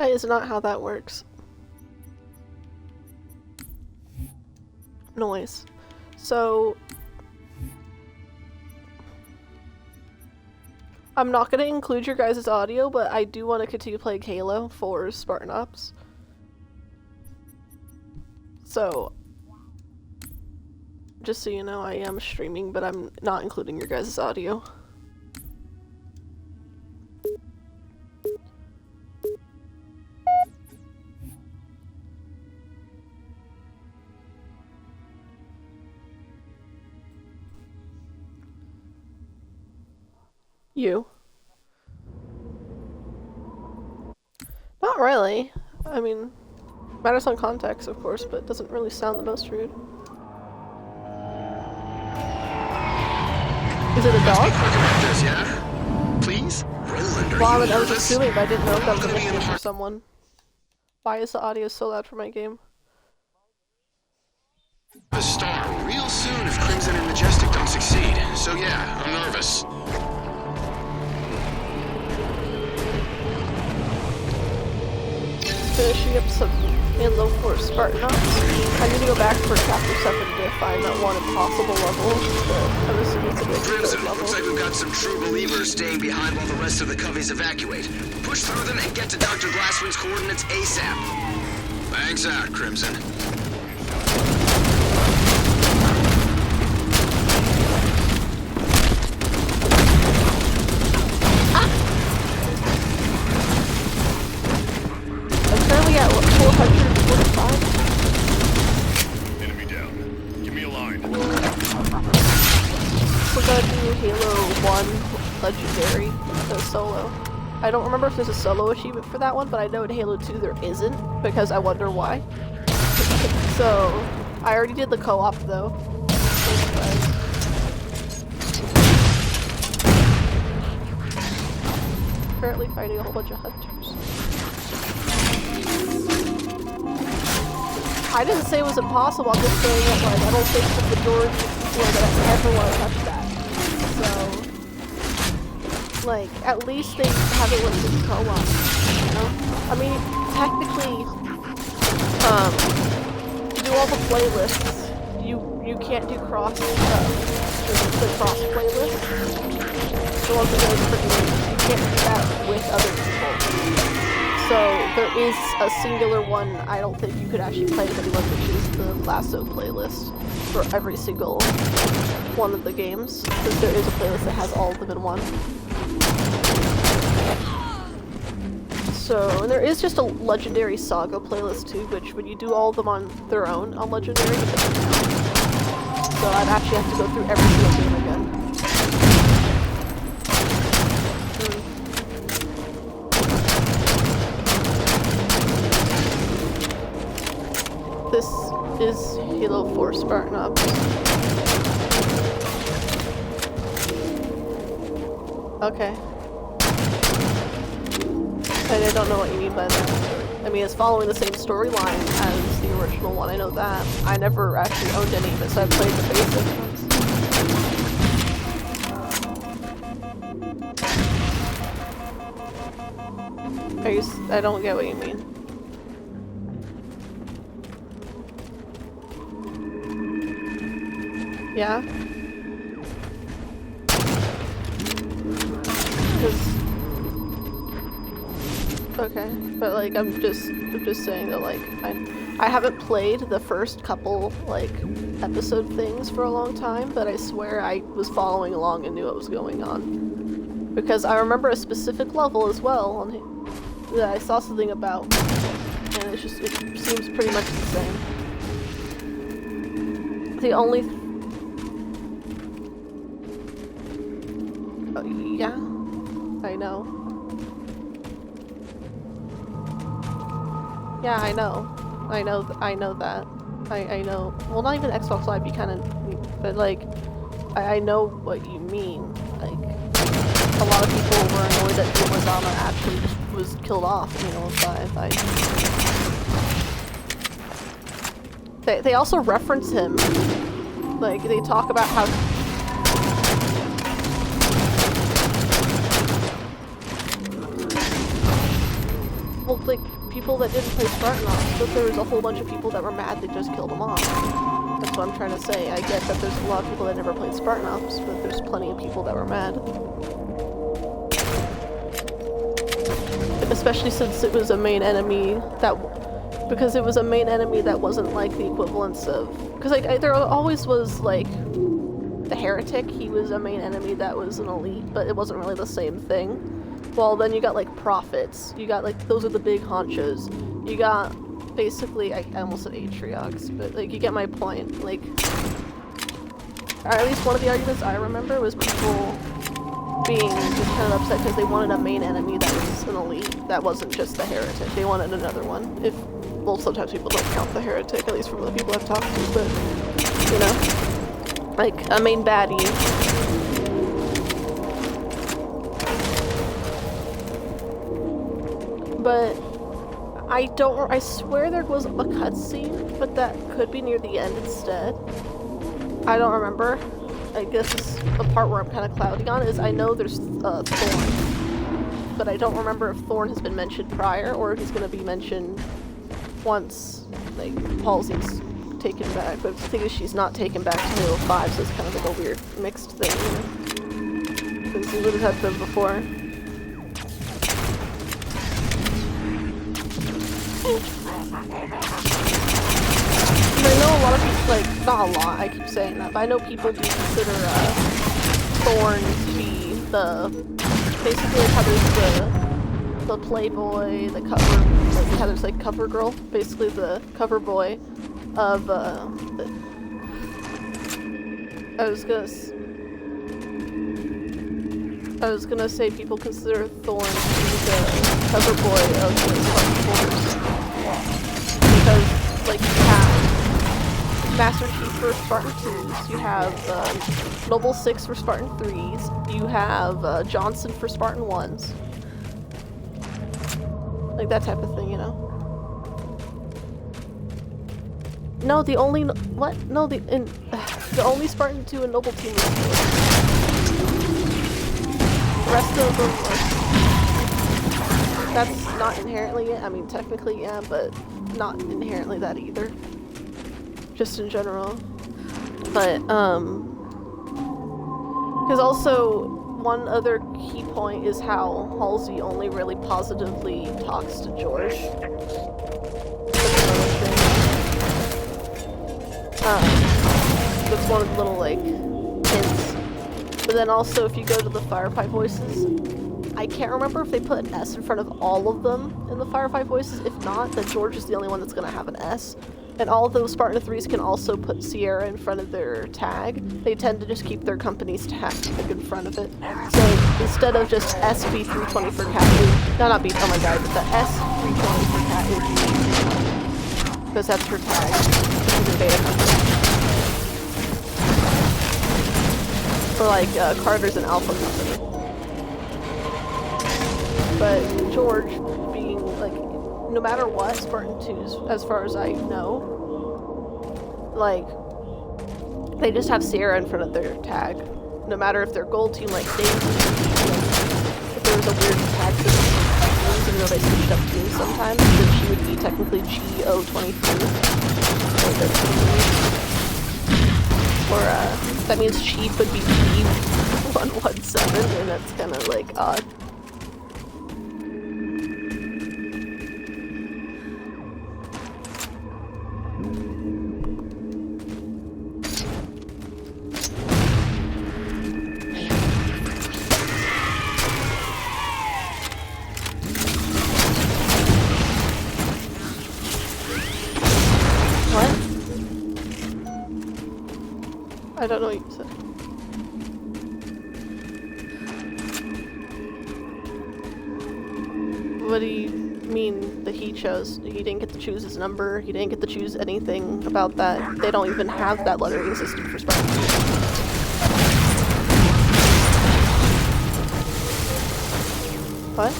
That is not how that works. Noise. So I'm not going to include your guys' audio, but I do want to continue playing Halo for Spartan Ops. So, just so you know, I am streaming, but I'm not including your guys' audio. You? Not really. I mean, matters on context, of course, but it doesn't really sound the most rude. Is it a dog? This, yeah? Please? Roland, Well, I was assuming, but I didn't know if that was a nickname for someone. Why is the audio so loud for my game? The star real soon if Crimson and Majestic don't succeed. So yeah, I'm nervous. Finishing up some Halo 4 Spartan Ops. I need to go back for Chapter 7 to find that one impossible level, but I'm assuming it's a good Crimson, level. looks like we've got some true believers staying behind while the rest of the Coveys evacuate. Push through them and get to Dr. Glasswing's coordinates ASAP. Thanks out, Crimson. Currently at 445. Enemy down. Give me a line. We're gonna do Halo 1 Legendary, the solo. I don't remember if there's a solo achievement for that one, but I know in Halo 2 there isn't, because I wonder why. So, I already did the co-op though. Currently fighting a whole bunch of hunters. I didn't say it was impossible, I'm just saying that, like, I don't think the majority of people are gonna ever want to touch that. So, like, at least they have it with the co-op, you know? I mean, technically, to do all the playlists, you can't do cross, the cross playlist. The ones that goes for games, you can't do that with other people. So there is a singular one I don't think you could actually play with anyone, which is the Lasso playlist for every single one of the games. Because there is a playlist that has all of them in one. So, and there is just a Legendary Saga playlist too, which when you do all of them on their own on Legendary, it doesn't count. So I'd actually have to go through every single game again. This is Halo 4 Spartan Ops. Okay. I don't know what you mean by that. I mean, it's following the same storyline as the original one, I know that. I never actually owned any of it, so I played the basic ones. I don't get what you mean. Yeah? Okay, but like I'm just saying that like I haven't played the first couple like episode things for a long time, but I swear I was following along and knew what was going on. Because I remember a specific level as well that I saw something about, and it seems pretty much the same. The only yeah, I know. Yeah, I know that. I know. Well, not even Xbox Live, you kind of, but like, I know what you mean. Like, a lot of people were annoyed that Yamazama actually just was killed off, you know, They also reference him. Like, they talk about how well, like, people that didn't play Spartanops, but there was a whole bunch of people that were mad they just killed them off. That's what I'm trying to say. I get that there's a lot of people that never played Spartanops, but there's plenty of people that were mad. Especially since it was a main enemy that... Because it was a main enemy that wasn't, like, the equivalence of... Because, like, there always was, like... The Heretic, he was a main enemy that was an elite, but it wasn't really the same thing. Well, then you got, like, Prophets. You got, like, those are the big honchos. You got, basically, I almost said Atriox, but, like, you get my point. Like, or at least one of the arguments I remember was people being just kind of upset because they wanted a main enemy that was an elite, that wasn't just the Heretic. They wanted another one. Well, sometimes people don't count the Heretic, at least from the people I've talked to, but, you know. Like, a main baddie. But I swear there was a cutscene, but that could be near the end instead. I don't remember. I guess the part where I'm kind of cloudy on is I know there's Thorn. But I don't remember if Thorn has been mentioned prior, or if he's going to be mentioned once, like, Halsey's taken back, but the thing is she's not taken back to Halo 5, so it's kind of like a weird mixed thing, you know? Because we would have had them before. I know a lot of people, like, not a lot, I keep saying that, but I know people do consider Thorn to be the, basically like how there's the Playboy, the cover, like how there's like cover girl, basically the cover boy of I was gonna say people consider Thorn to be the cover boy of the Spartan Force. Because, like, you have Master Chief for Spartan 2s, you have Noble 6 for Spartan 3s, you have Johnson for Spartan 1s. Like that type of thing, you know? No, the only the only Spartan 2 and Noble team is the rest of them are, that's not inherently it. I mean, technically, yeah, but not inherently that either. Just in general. But, because also, one other key point is how Halsey only really positively talks to George. That's one of the little, like, hints. But then also, if you go to the Firefight Voices, I can't remember if they put an S in front of all of them in the Firefight Voices. If not, then George is the only one that's going to have an S. And all of those Spartan 3s can also put Sierra in front of their tag. They tend to just keep their company's tag in front of it. So instead of just SB320 for Cat, not B, oh my god, but the S320 for Cat would be, because that's her tag. She's a beta company. For like Carter's an alpha company. But George being like, no matter what, Spartan 2s, as far as I know, like, they just have Sierra in front of their tag. No matter if they're gold team like Daisy, if there was a weird tag system, even though they switched up teams sometimes, then she would be technically GO23. Or, that means Chief would be P117, and that's kind of, like, odd. I don't know what you said. What do you mean that he chose? He didn't get to choose his number, he didn't get to choose anything about that. They don't even have that lettering system for Spartan. What?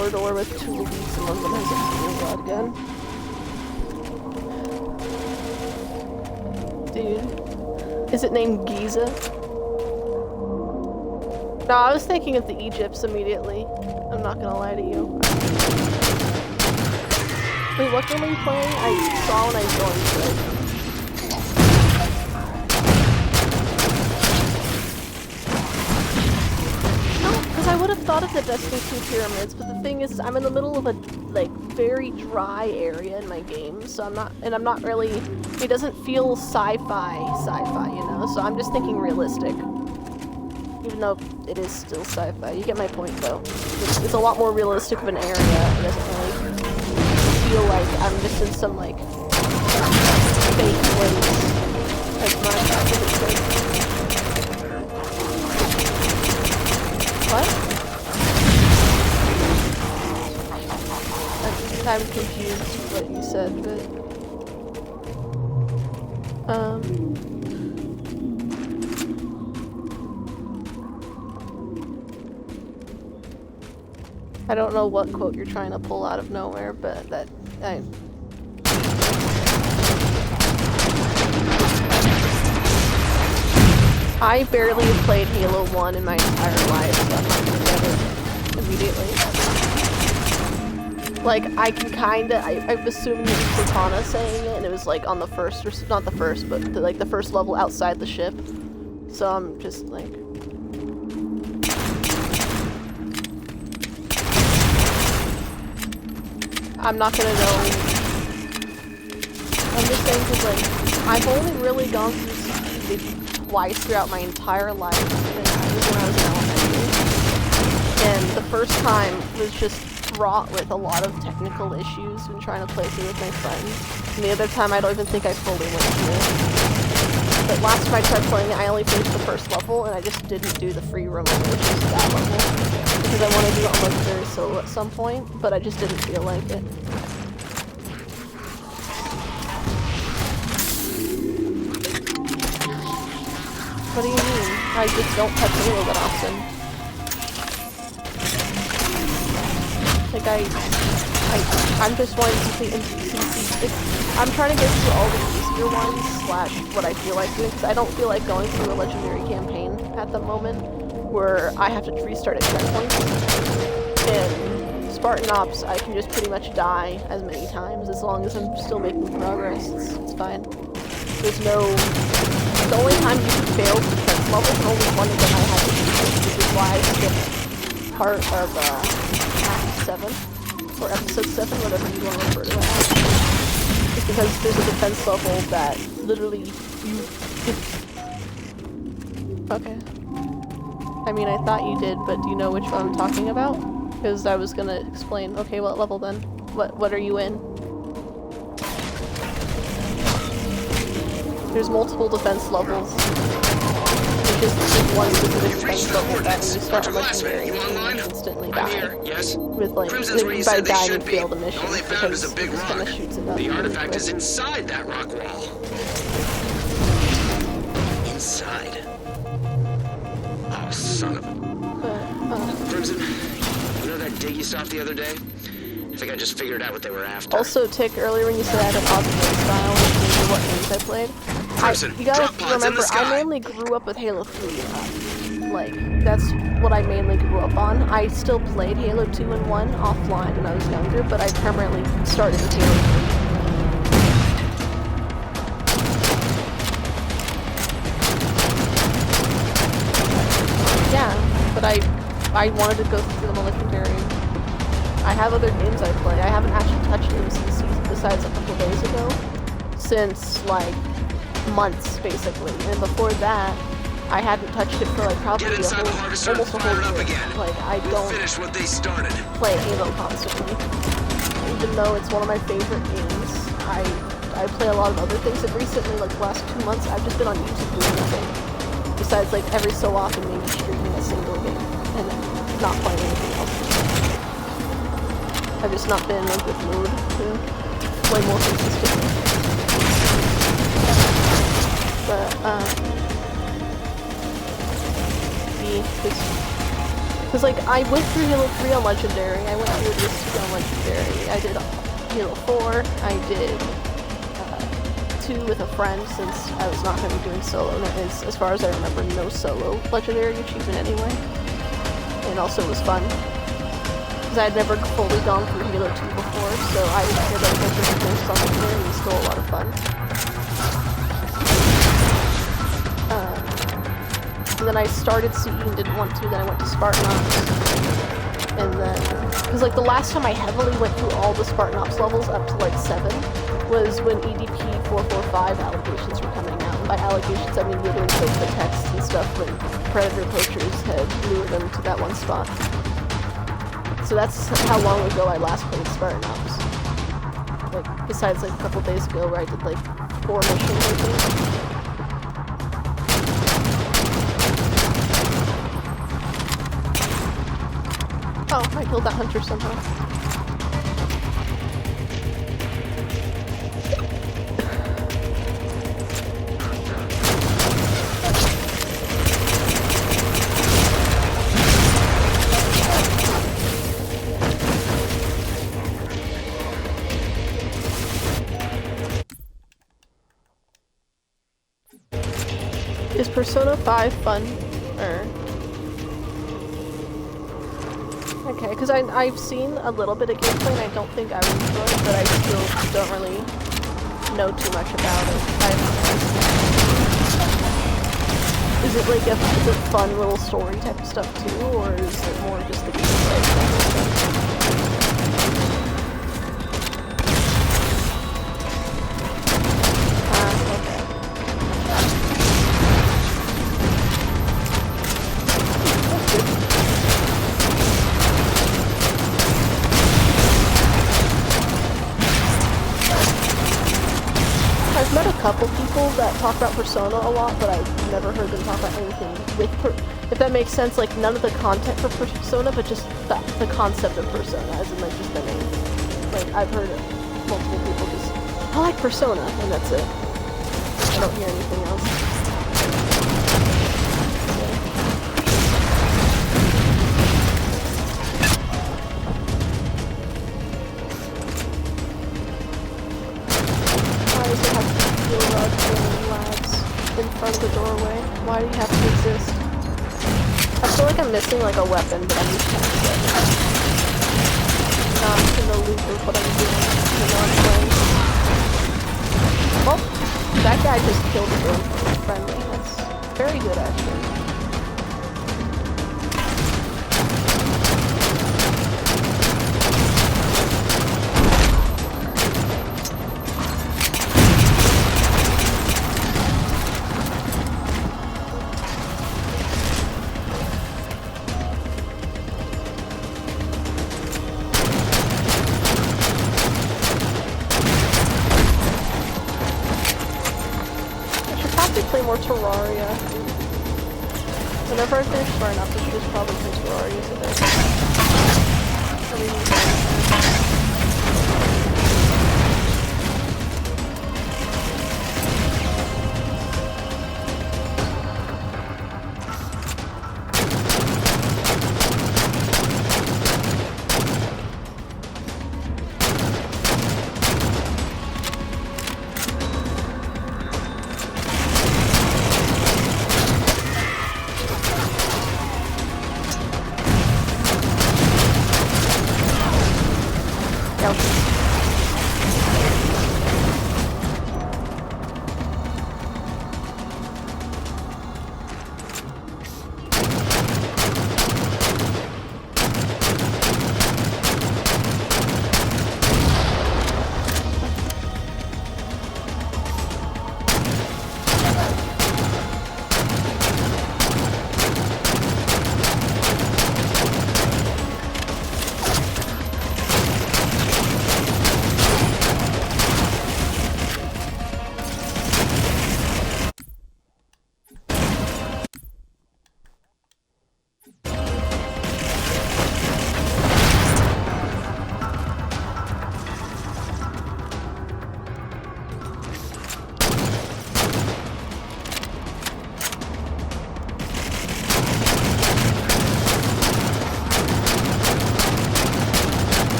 corridor with 2 elites and one of them has a fuel rod gun. Dude. Is it named Giza? No, I was thinking of the Egypts immediately. I'm not gonna lie to you. Wait, what game are you playing? I saw when I joined it. Because I would have thought of the Destiny 2 pyramids, but the thing is, I'm in the middle of a like very dry area in my game, so I'm not really. It doesn't feel sci-fi, you know. So I'm just thinking realistic, even though it is still sci-fi. You get my point, though. It's a lot more realistic of an area. It doesn't really feel like I'm just in some like fake place as much as it could. What? I'm confused with what you said, but I don't know what quote you're trying to pull out of nowhere, but I barely have played Halo 1 in my entire life, so I'm not gonna get it immediately. Like, I can kinda, I'm assuming it was Cortana saying it, and it was like on the first, or not the first, but the first level outside the ship. So I'm just like... I'm not gonna know. I'm just saying because, like, I've only really gone through CP twice throughout my entire life, and that was when I was in elementary. And the first time was just fraught with a lot of technical issues when trying to play through with my friends. And the other time, I don't even think I fully went through it. But last time I tried playing it, I only finished the first level, and I just didn't do the free roam, which is that level. Because I want to do it on Legendary Solo at some point, but I just didn't feel like it. What do you mean? I just don't touch Halo that often. Like, I'm just wanting to complete NCC. I'm trying to get through all the easier ones, / what I feel like doing, because I don't feel like going through a Legendary campaign at the moment, where I have to restart at checkpoints. And Spartan Ops, I can just pretty much die as many times, as long as I'm still making progress. It's fine. There's no... The only time you can fail the defense level is only one of them I had to do, which is why I skipped part of Act 7, or Episode 7, whatever you want to refer to it as. It's because there's a defense level that literally you... Okay. I mean, I thought you did, but do you know which one I'm talking about? Because I was gonna explain. Okay, what level then? What are you in? There's multiple defense levels. There's just one specific defense level that when you start a Legendary, you instantly die. Yes. With like, Crimson's where you by said they dying should you be. fail the mission. All they found is a big rock. Kinda shoots it up The really artifact quick. is inside that rock wall. Inside. Oh, son of a... Crimson, you know that dig you stopped the other day? I think I just figured out what they were after. Also, Tick, earlier when you said I had an odd play style and you knew what games I played, you gotta remember, I mainly grew up with Halo 3. Like, that's what I mainly grew up on. I still played Halo 2 and 1 offline when I was younger, but I primarily started with Halo 3. Yeah, but I wanted to go through them on Legendary. I have other games I play. I haven't actually touched MCC besides a couple days ago. Since, like, months, basically. And before that, I hadn't touched it for, like, probably almost a whole year. Like, I don't play Halo constantly. Even though it's one of my favorite games, I play a lot of other things. And recently, like, the last 2 months, I've just been on YouTube doing nothing. Besides, like, every so often maybe streaming a single game. And not playing anything else. I've just not been in a good mood to play more consistently. But, Because, like, I went through Halo 3 on Legendary, I went through this 2 on Legendary, I did Halo 4, I did 2 with a friend since I was not going to be doing solo, and it is, as far as I remember, no solo Legendary achievement anyway. And also it was fun. Because I had never fully gone through Halo 2 before, so I did like a first on Legendary, and it was still a lot of fun. And then I started CE and didn't want to, then I went to Spartan Ops. And then, because like the last time I heavily went through all the Spartan Ops levels up to like 7 was when EDP 445 allegations were coming out. And by allegations I mean literally like the texts and stuff when Predator poachers had lured them to that one spot. So that's how long ago I last played Spartan Ops. Like, besides like a couple days ago where I did like 4 missions I think. Oh, I killed that hunter somehow. Is Persona 5 fun? Okay, because I've seen a little bit of gameplay and I don't think I would enjoy it, but I still don't really know too much about it. Is it like a fun little story type of stuff too, or is it more just the gameplay type of stuff? I've met a couple people that talk about Persona a lot, but I've never heard them talk about anything with if that makes sense, like none of the content for Persona, but just the concept of Persona, as in like just the name. Like I've heard multiple people just, I like Persona, and that's it. I don't hear anything else. In front of the doorway. Why do you have to exist? I feel like I'm missing like a weapon, but I'm just kind of not in the loop of what I'm doing. You know what I'm saying? Oh, that guy just killed a friendly. That's very good actually. Play more Terraria. Whenever I finish Spartan Ops, I should just probably play Terraria today.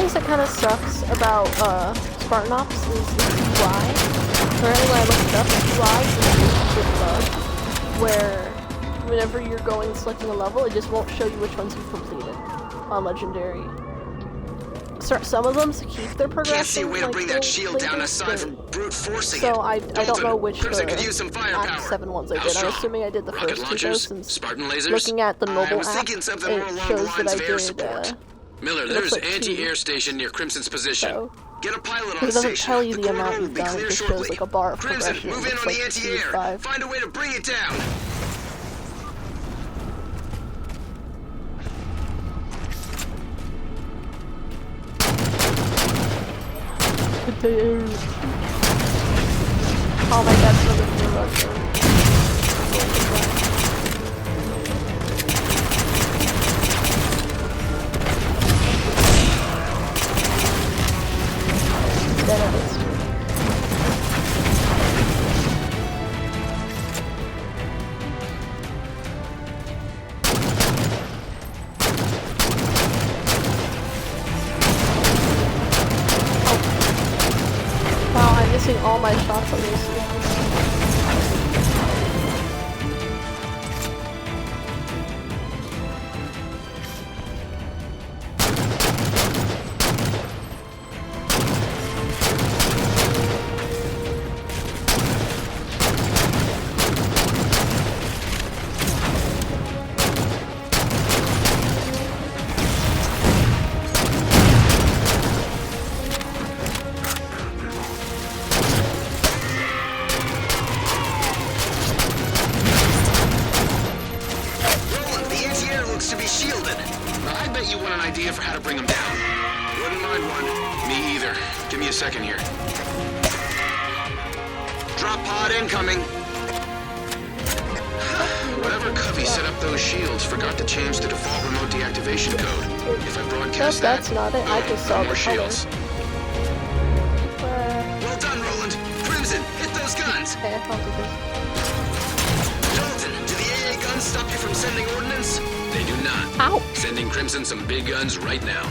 things that kind of sucks about Spartan Ops is the UI. Apparently when I looked it up, the UI is a bug where whenever you're going and selecting a level, it just won't show you which ones you've completed on Legendary. Some of them keep their progression. Can't see a way to bring that shield down aside from brute forcing it. So I don't know which Crimson could use some firepower. Act 7 ones I did. I'm assuming I did the Rocket first two launchers, since Spartan lasers. looking at the I mobile was app, thinking something more it along shows the that lines I of air did. support. Miller, looks there's like anti-air 2. station near Crimson's position. So, Get a pilot it on doesn't station. tell you the corridor amount will you've be done, clear it just shortly. shows like a bar of Crimson, progression. move in It's on like the anti-air. 5. Find a way to bring it down. Oh my god, so good for Russia. Then it is. Wow, I'm missing all my shots on this. To be shielded. I bet you want an idea for how to bring them down. Wouldn't mind one. Me either. Give me a second here. Drop pod incoming. Whatever Covey set up those shields forgot to change the default remote deactivation code. If I broadcast That's not it. I just saw more the color. shields. Well done, Roland. Crimson, hit those guns. Okay, I'll do this. Dalton, do the AA guns stop you from sending ordnance? They do not. Ow! Sending Crimson some big guns right now.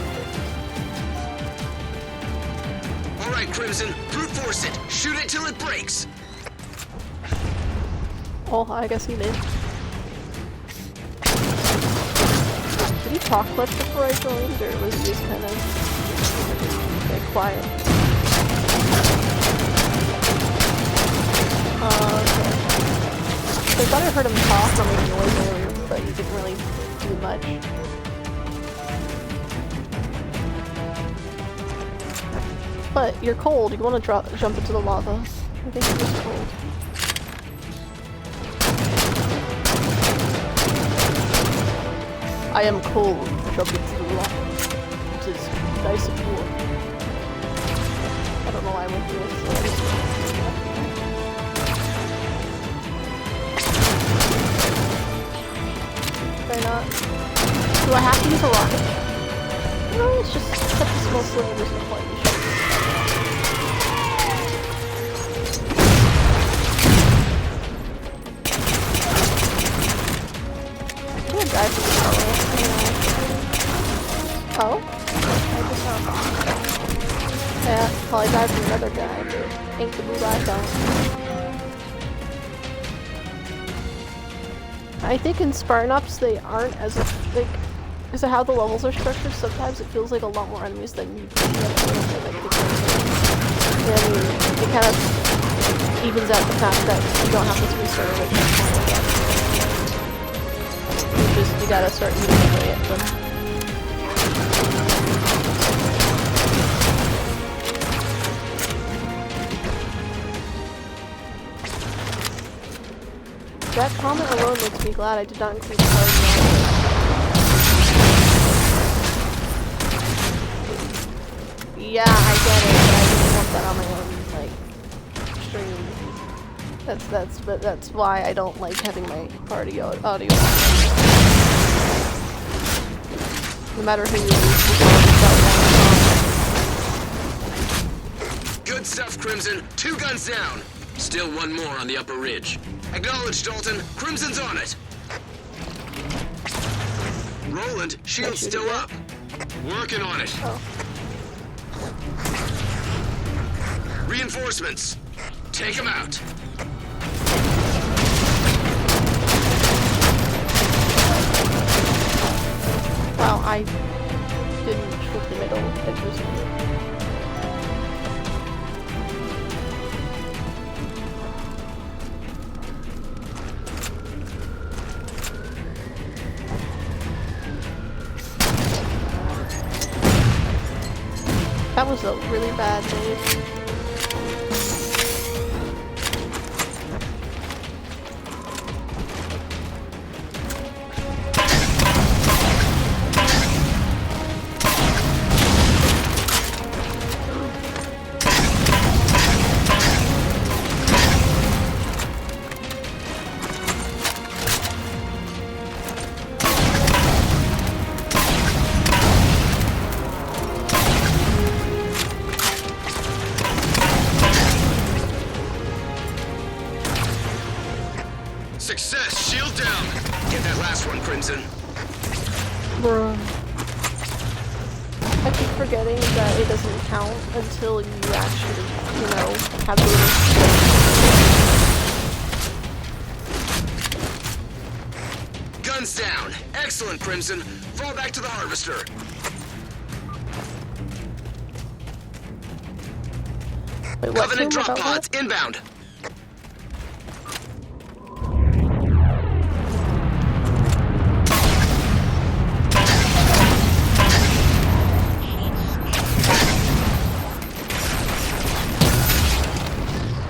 All right, Crimson, brute force it. Shoot it till it breaks. Oh, I guess he did. Did he talk much before I joined, or was he just kind of like, quiet? Okay. So I thought I heard him talk or make noise earlier, but he didn't really do much. But you're cold. You want to jump into the lava? I think you're just cold. I am cold. Jump into the lava. It is nice and warm. I don't know why I went through this. So I just Why not? Do I have to use a rocket? No, it's just such a small sliver, there's no point. I'm gonna die for the power. Oh? I just saw. Yeah, probably died from another guy, but ain't the move I thought. I think in Spartan Ops they aren't as like, because of how the levels are structured, sometimes it feels like a lot more enemies than you think. And it kind of evens out the fact that you don't have to restart it. You gotta start eating away at them. That comment alone makes me glad I did not include the card now. Yeah, I get it, but I didn't want that on my own, like, stream. That's why I don't like having my party audio on. No matter who you use. Good stuff, Crimson. 2 guns down. Still one more on the upper ridge. Acknowledged, Dalton. Crimson's on it. Roland, shield's still up. Working on it. Oh. Reinforcements! Take them out! Wow, I didn't shoot the middle. It was... That was a really bad name. Success! Shield down! Get that last one, Crimson. Bruh. I keep forgetting that it doesn't count until you actually, you know, have the little... Guns down! Excellent, Crimson! Fall back to the harvester! Wait, what? Covenant drop pods inbound!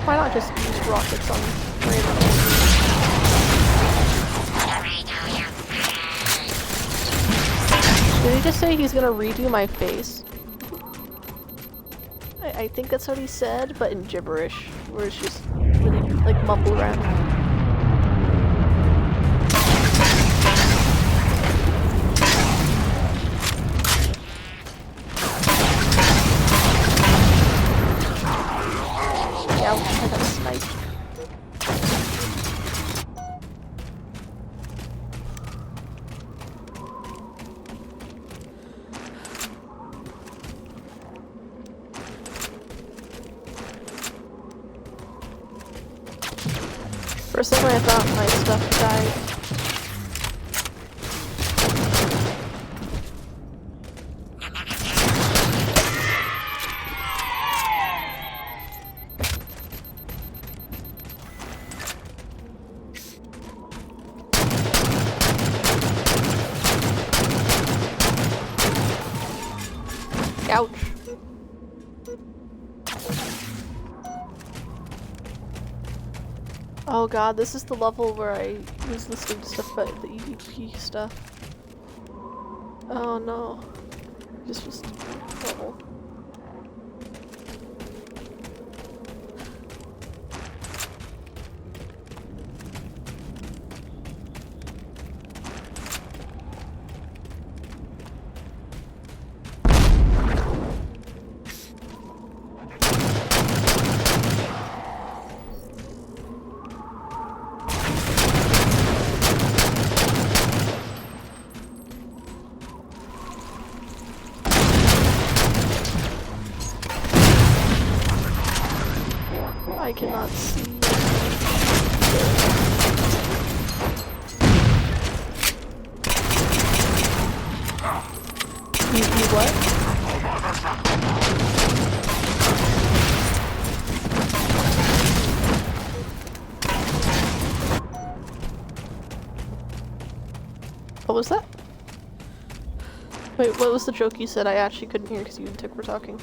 Why not just use rockets on random? Did he just say he's gonna redo my face? I think that's what he said, but in gibberish, where it's just really like mumble around. Yeah, I got sniped. For a second I thought my stuff died. Ouch. Oh god, this is the level where I was listening to stuff about the EVP stuff. Oh no. This was horrible. I cannot see. You what? What was that? Wait, what was the joke you said? I actually couldn't hear because you and Tick were talking.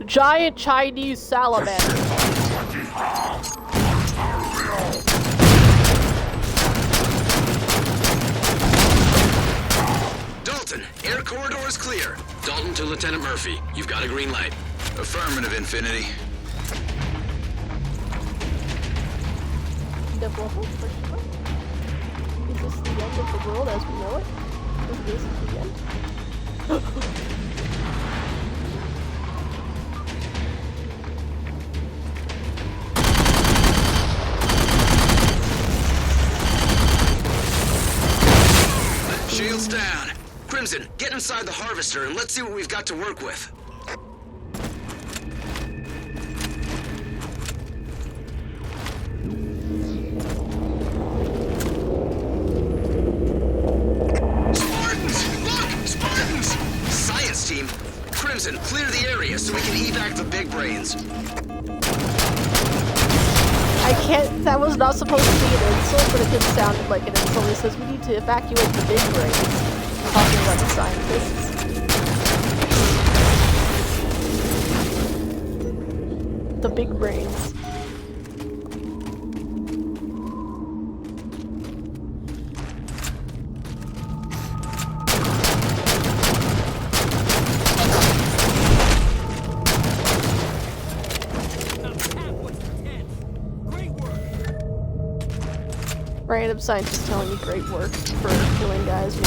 Giant Chinese salamander. Dalton, air corridor is clear. Dalton to Lieutenant Murphy. You've got a green light. Affirmative, Infinity. Double level? Is this the end of the world as we know it? Is this the end? Crimson, get inside the harvester and let's see what we've got to work with. Spartans! Look! Spartans! Science team, Crimson, clear the area so we can evac the big brains. I can't. That was not supposed to be an insult, but it just sounded like an insult. It says we need to evacuate the big brains. Talking about the scientists. The big brains. Random scientist telling me great work for killing guys when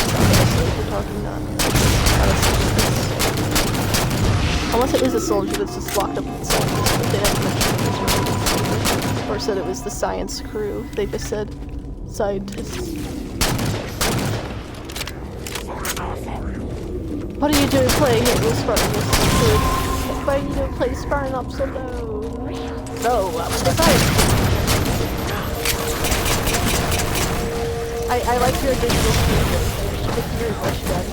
we're talking not unless it is a soldier that's just locked up with the scientists, but they haven't mentioned it or said it was the science crew. They just said scientists. What are you doing playing it with Spartacus? Why are you doing play Spartan up so low? No, I'm the science crew. I like your digital screen. It's very much done.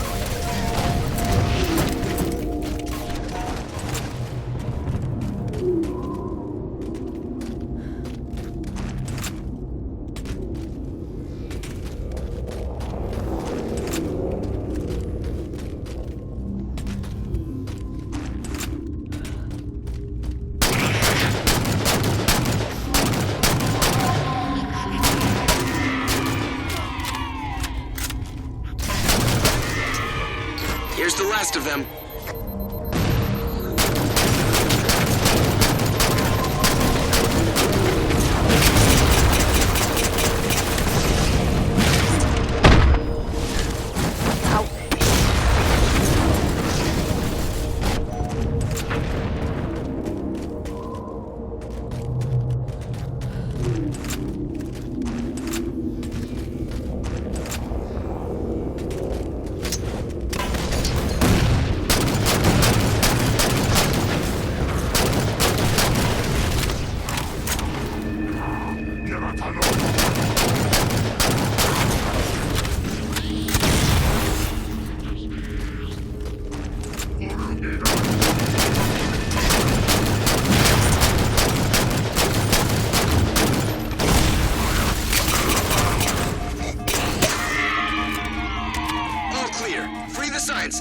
Here's the last of them.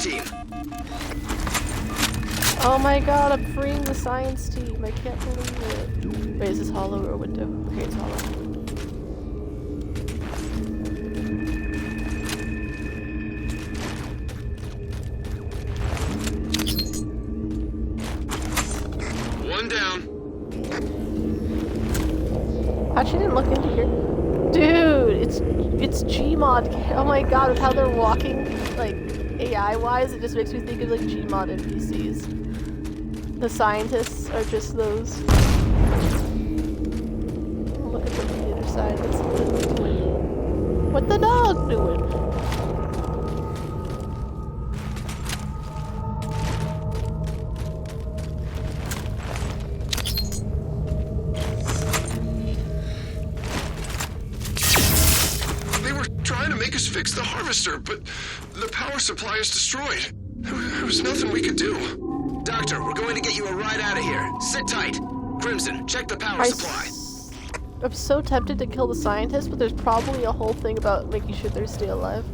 Team. Oh my god, I'm freeing the science team. I can't believe it. Wait, is this hollow or a window? Okay, it's hollow. One down. I actually didn't look into here. Dude, it's Gmod. Oh my god, with how they're walking, like, AI-wise, it just makes me think of, like, Gmod NPCs. The scientists are just those. Look at the other side. That's what it's doing. What the dog doing? Fix the harvester, but the power supply is destroyed. There was nothing we could do. Doctor, we're going to get you a ride out of here. Sit tight. Crimson, check the power supply. I'm so tempted to kill the scientist, but there's probably a whole thing about making sure they stay alive.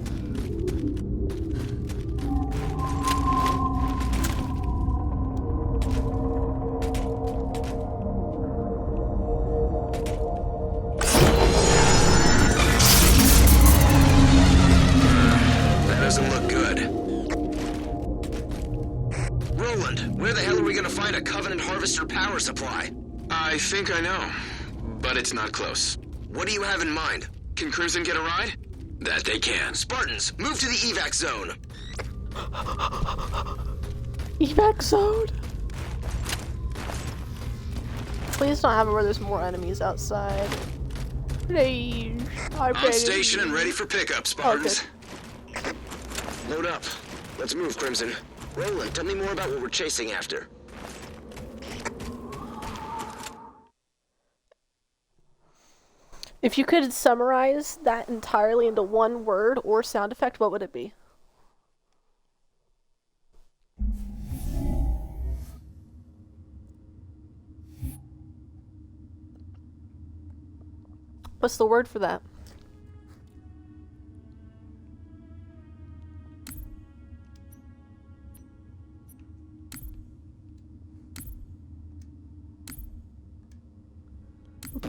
Doesn't look good. Roland, where the hell are we gonna find a Covenant Harvester power supply? I think I know, but it's not close. What do you have in mind? Can Crimson get a ride? That they can. Spartans, move to the evac zone. Evac zone? Please don't have it where there's more enemies outside. Please. On station and ready for pickup, Spartans. Okay. Load up. Let's move, Crimson. Roland, tell me more about what we're chasing after. If you could summarize that entirely into one word or sound effect, what would it be? What's the word for that?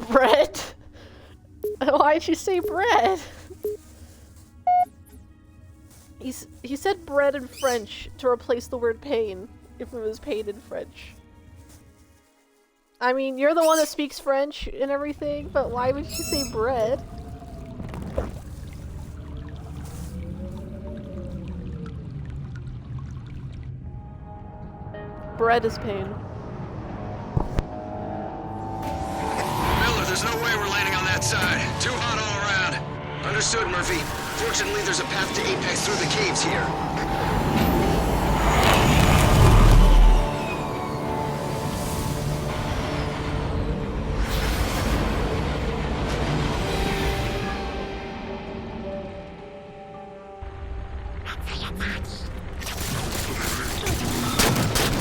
Bread? Why'd you say bread? He said bread in French to replace the word pain, if it was pain in French. I mean, you're the one that speaks French and everything, but why would you say bread? Bread is pain. Miller, there's no way we're landing on that side. Too hot all around. Understood, Murphy. Fortunately, there's a path to Apex through the caves here.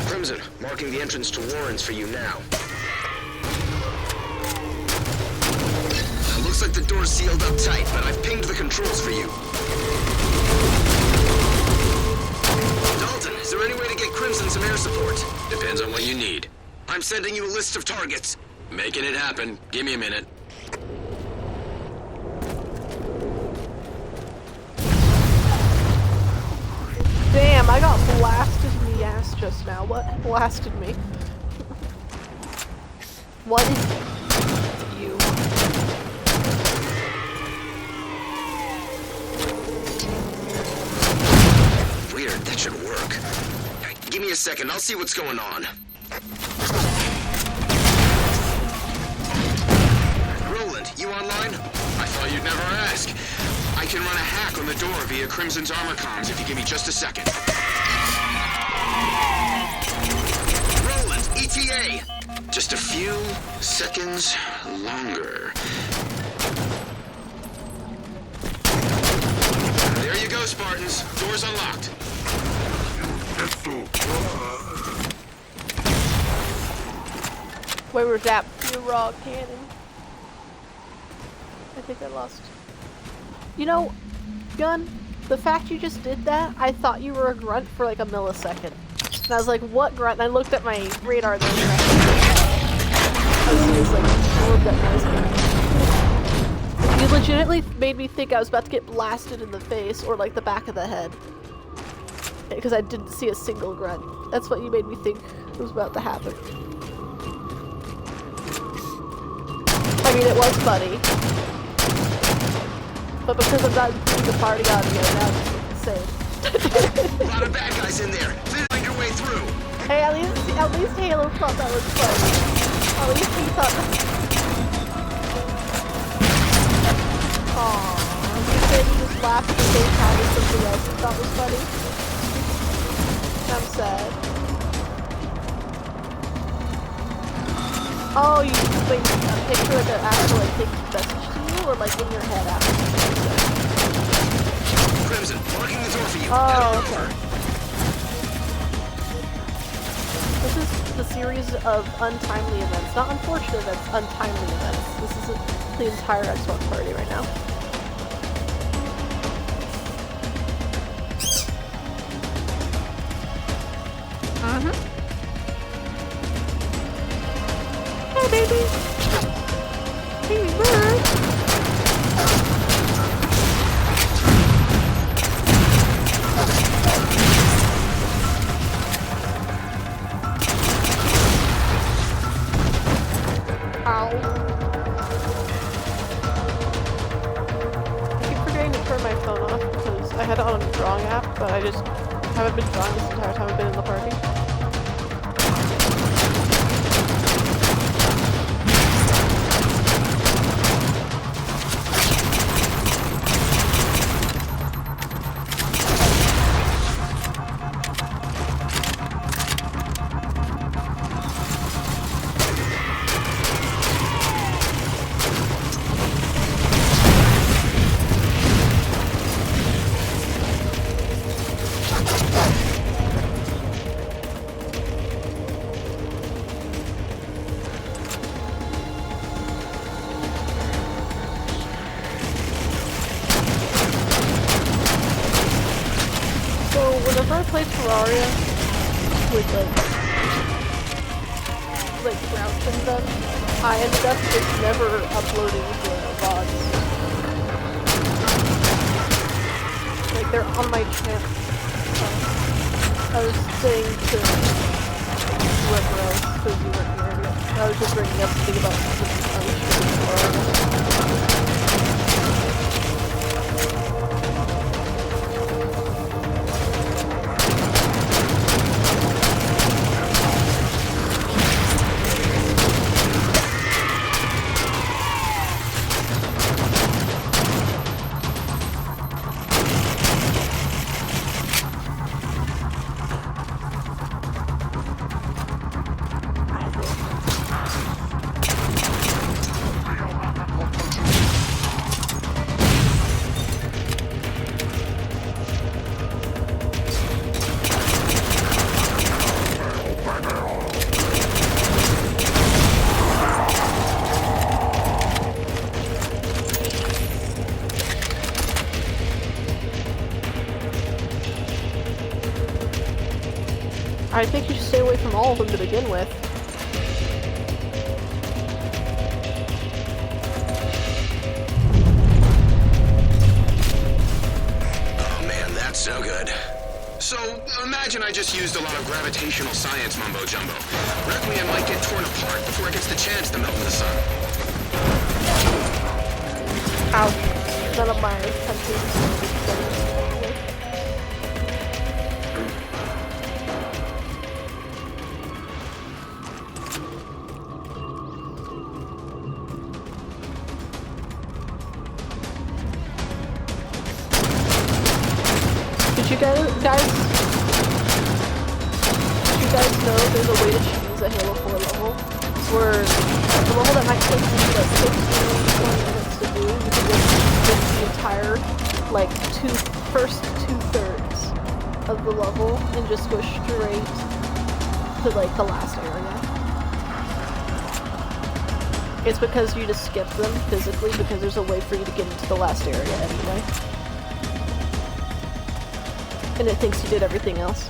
Crimson, marking the entrance to Warren's for you now. Looks like the door's sealed up tight, but I've pinged the controls for you. Dalton, is there any way to get Crimson some air support? Depends on what you need. I'm sending you a list of targets. Making it happen. Give me a minute. Damn, I got blasted in the ass just now. What blasted me? What is you? Weird, that should work. Give me a second, I'll see what's going on. Roland, you online? I thought you'd never ask. I can run a hack on the door via Crimson's armor comms if you give me just a second. Roland, ETA! Just a few seconds longer. There you go, Spartans. Door's unlocked. Where was that pure raw cannon? I think I lost. You know, Gun, the fact you just did that, I thought you were a grunt for like a millisecond. And I was like, what grunt? And I looked at my radar there. I was like, a little bit noisy. You legitimately made me think I was about to get blasted in the face or like the back of the head. Because I didn't see a single grunt. That's what you made me think was about to happen. I mean, it was funny. But because I'm not including the party audio, now it's insane. A lot of bad guys in there. Please find your way through. Hey, at least Halo thought that was fun. At least he thought that. Aww. You said you just laughed at the same time as something else you thought was funny. I'm sad. Oh, you wait, a picture like an actual like big message to you, or like in your head after? Crimson, marking the door for you. Oh, okay. This is the series of untimely events. Not unfortunate events, untimely events. This is the entire Xbox party right now. Hey, baby! Hey, bird! Ow. I keep forgetting to turn my phone off because I had it on a drawing app, but I just haven't been drawing this entire time I've been in the party. Terraria with like Crouch and them, I ended up just never uploading the VODs. Like they're on my channel. I was saying to whoever else, because you weren't here yet, I was just bringing up the thing about I think you should stay away from all of them to begin with. Oh man, that's so good. So, imagine I just used a lot of gravitational science mumbo-jumbo. Requiem might get torn apart before it gets the chance to melt in the sun. Ow. None of my countries. Did you guys know there's a way to choose a Halo 4 level where the level that might take you like 15 to 20 minutes to do, you can just get the entire like first 2/3 of the level and just go straight to like the last area. It's because you just skip them physically because there's a way for you to get into the last area anyway. And it thinks you did everything else.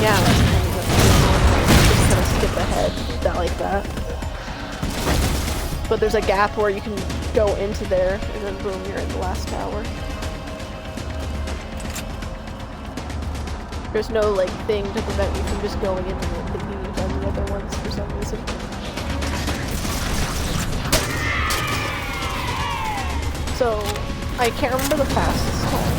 Yeah, just kind of skip ahead, like that. But there's a gap where you can go into there, and then boom, you're in the last tower. There's no, like, thing to prevent you from just going in and thinking you've done the other ones for some reason. So, I can't remember the fastest time.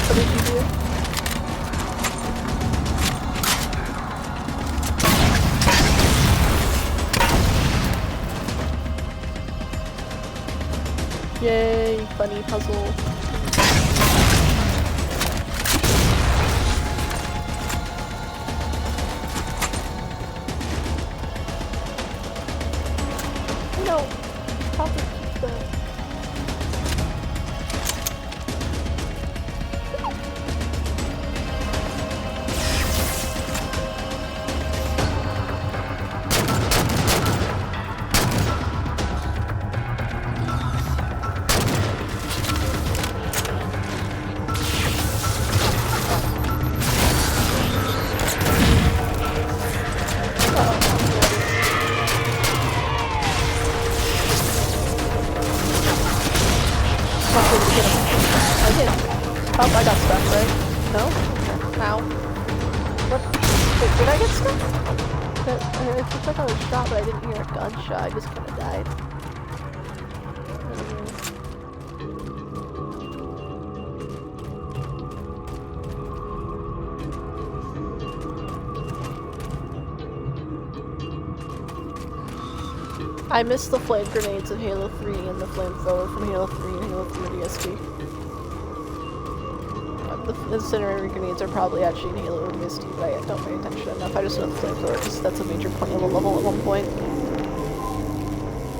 What did you do? Yay, funny puzzle. No, Papa keep that. I did. Oh, I got stuck, right? No? Ow. What? Wait, did I get stuck? It looked like I was shot, but I didn't hear a gunshot. I just kinda died. I missed the flame grenades of Halo 3 and the flamethrower from Halo 3 and Halo 3 ODST. The incendiary grenades are probably actually in Halo ODST, but I don't pay attention enough. I just know the flamethrower because that's a major point of the level at one point.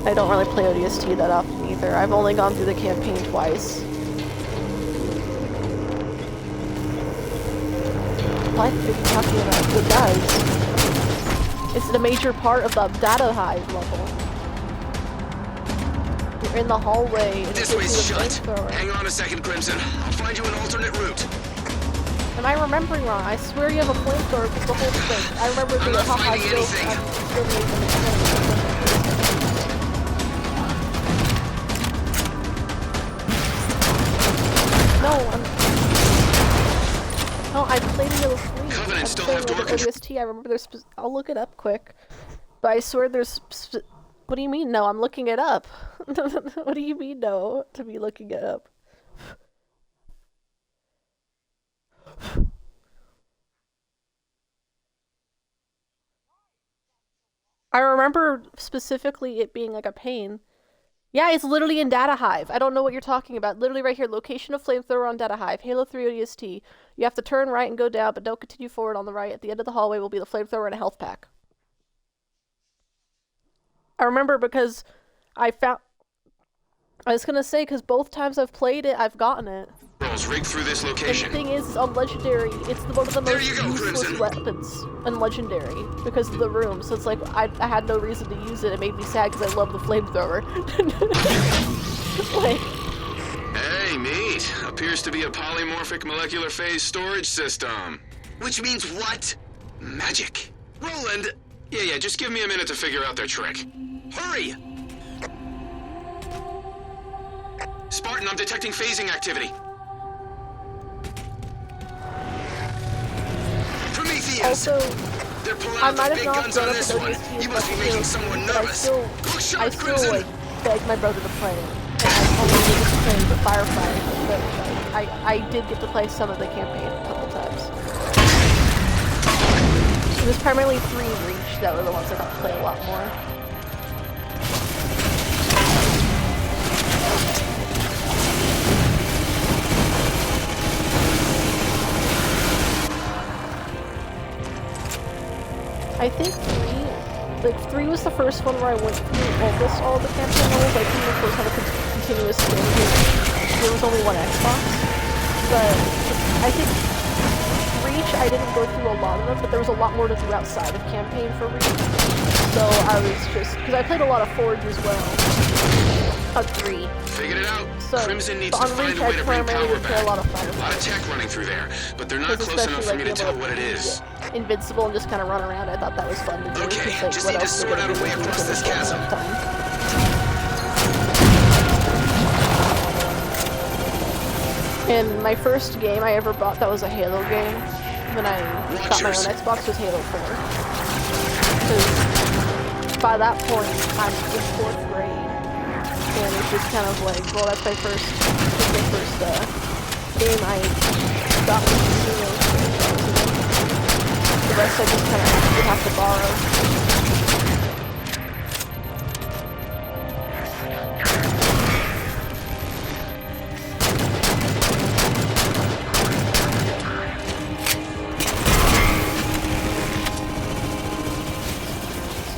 I don't really play ODST that often either. I've only gone through the campaign twice. supply that you're talking about. It does. It's a major part of the data hive level. You're in the hallway and This it way's gives you a shut. flamethrower. Hang on a second, Crimson. I'll find you an alternate route. Am I remembering wrong? I swear you have a flamethrower because the whole thing. I remember I'm the not Hawkeye finding joke. anything. No, I played Halo 3. Covenant I'm still playing have door with ODST. I remember there's. I'll look it up quick. But I swear there's. What do you mean? No, I'm looking it up. What do you mean? No, to be looking it up. I remember specifically it being like a pain. Yeah, it's literally in Data Hive. I don't know what you're talking about. Literally right here, location of flamethrower on Data Hive, Halo 3 ODST. You have to turn right and go down, but don't continue forward on the right. At the end of the hallway will be the flamethrower and a health pack. I remember because I was gonna say, because both times I've played it, I've gotten it. Rolls rigged through this And location. the thing is, on Legendary, it's one of the There most you go, useless Crimson. weapons in Legendary because of the room. So it's like, I had no reason to use it. It made me sad because I love the flamethrower. Like, Hey, neat. Appears to be a polymorphic molecular phase storage system. Which means what? Magic. Roland! Yeah, just give me a minute to figure out their trick. Hurry! Spartan, I'm detecting phasing activity. Prometheus! also, They're pulling I out might the have big not guns grown on up this with one. ODST as You much must be as making Halo someone 3, but nervous. Look I sharp, still Crimson! like begged my brother to play it. And I only did get to play the Firefighter, but like, I did get to play some of the campaign a couple times. It was primarily 3 and Reach that were the ones I got to play a lot more. I think 3 was the first one where I went through almost all the campaign levels. I think it was kind of continuous thing. There was only one Xbox. But I think Reach, I didn't go through a lot of them, but there was a lot more to do outside of campaign for Reach. So I was just, because I played a lot of Forge as well. 3. Figured it out. So, Crimson needs but to on find Reach a I way to bring primarily power would play a back. lot of A lot of Firefighter. tech running through there, but they're not Because close enough for me to being tell able what it is. be invincible and just kind of run around. I thought that was fun to do. Okay, because, like, just what need to else are sort they out a gonna way do across with this it all the chasm. time? And my first game I ever bought that was a Halo game when I got my own Xbox was Halo 4. Because by that point I'm in 4th grade. And it's just kind of like, well, that's my first game I got with Halo. The rest I just kind of would have to borrow.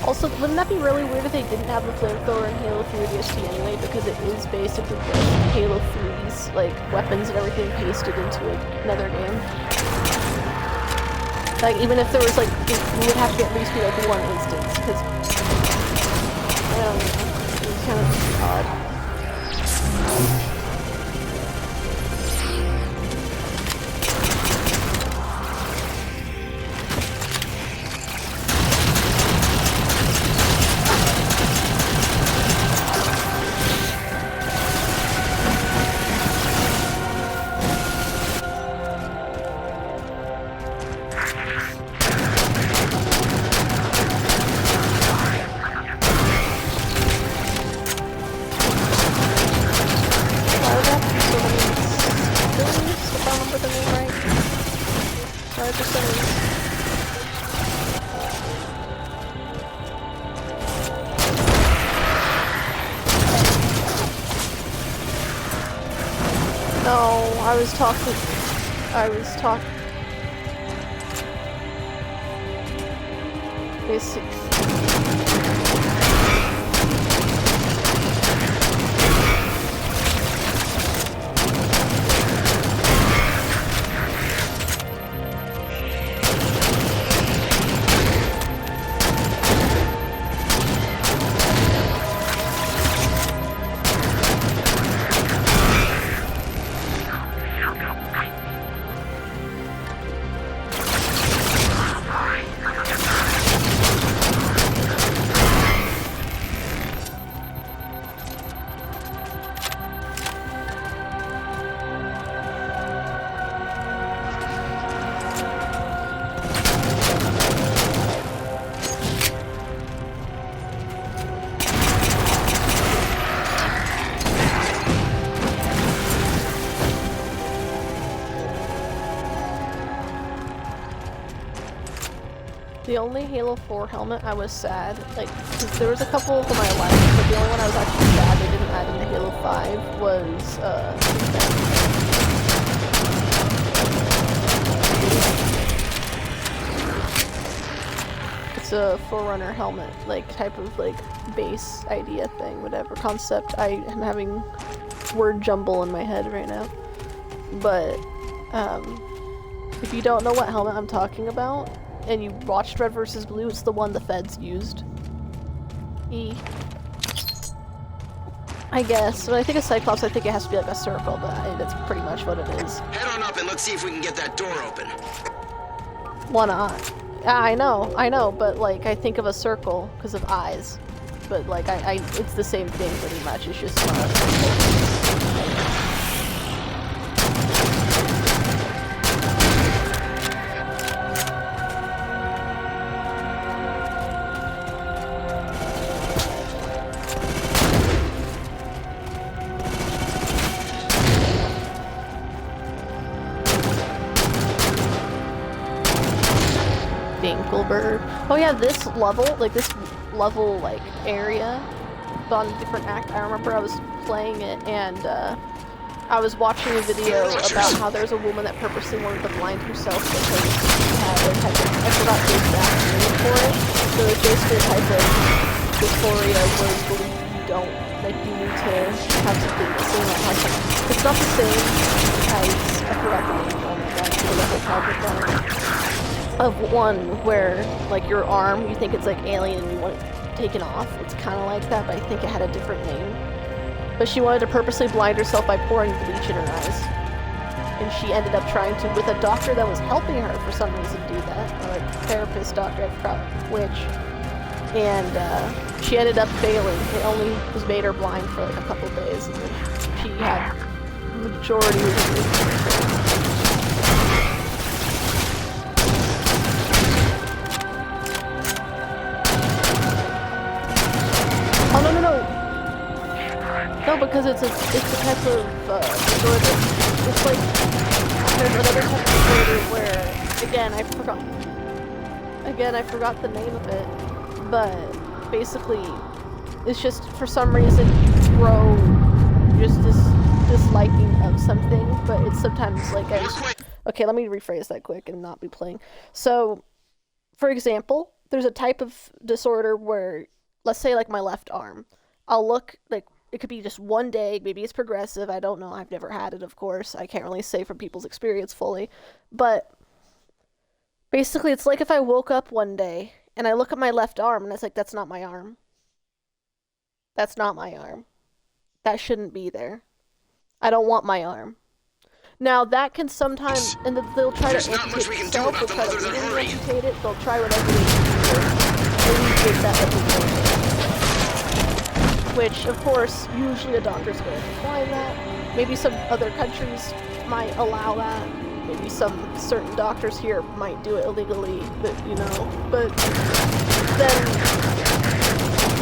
Also, wouldn't that be really weird if they didn't have the flamethrower in Halo 3 ODST anyway, because it is basically just Halo 3's like weapons and everything pasted into another game. Like, even if there was like, it would have to at least be like one instance, because I don't know, it's kind of odd. I was talking. The only Halo 4 helmet I was sad, like, 'cause there was a couple of them I liked, but the only one I was actually sad they didn't add into Halo 5 was, it's a Forerunner helmet, like, type of, like, base idea thing, whatever, concept. I am having word jumble in my head right now. But, if you don't know what helmet I'm talking about, and you watched Red vs. Blue, it's the one the feds used. I guess. When I think of Cyclops, I think it has to be like a circle, but that's pretty much what it is. Head on up and let's see if we can get that door open. Why not? I know, but like, I think of a circle because of eyes. But like, it's the same thing pretty much, it's just not a circle. Oh yeah, this level, like, area, on a different act, I remember I was playing it, and, I was watching a video about how there's a woman that purposely wanted to blind herself because she had a type of, I forgot the exact name for it, so it's basically a type of dysphoria where you believe you don't, like, you need to have something missing, or have something. It's not the same as, I forgot the name, oh my god, the level project on it. Of one where, like, your arm, you think it's like alien and you want it taken off. It's kind of like that, but I think it had a different name. But she wanted to purposely blind herself by pouring bleach in her eyes. And she ended up trying to, with a doctor that was helping her for some reason do that, or a therapist doctor, I forgot which. And she ended up failing. It only was made her blind for like a couple of days, and then she had the majority of the No, because it's a type of disorder. It's like there's another type of disorder where again I forgot the name of it, but basically it's just for some reason you grow just this disliking of something, but it's sometimes like okay, let me rephrase that quick and not be playing. So, for example, there's a type of disorder where, let's say like my left arm, I'll look like, it could be just one day, maybe it's progressive, I don't know, I've never had it, of course, I can't really say from people's experience fully, but basically it's like if I woke up one day and I look at my left arm and it's like, that's not my arm. That's not my arm. That shouldn't be there. I don't want my arm. Now that can sometimes, and they'll try to amputate itself, they'll try to legally amputate it, they'll try whatever they can to alleviate that amputation. Which, of course, usually a doctor's going to decline that. Maybe some other countries might allow that. Maybe some certain doctors here might do it illegally, but, you know. But then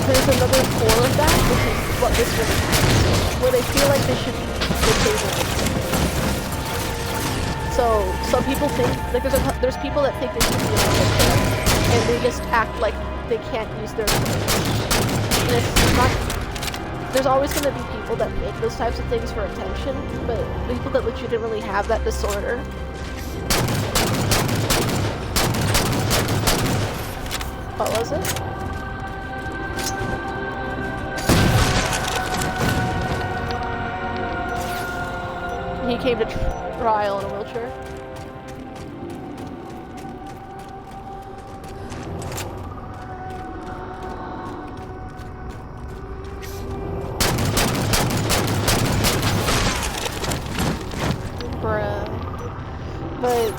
there's another form of that, which is what this one is, where they feel like they should be disabled. So some people think, like there's people that think they should be in a wheelchair, and they just act like they can't use their legs. And it's not. There's always going to be people that make those types of things for attention, but people that legitimately have that disorder. What was it? He came to trial in a wheelchair. But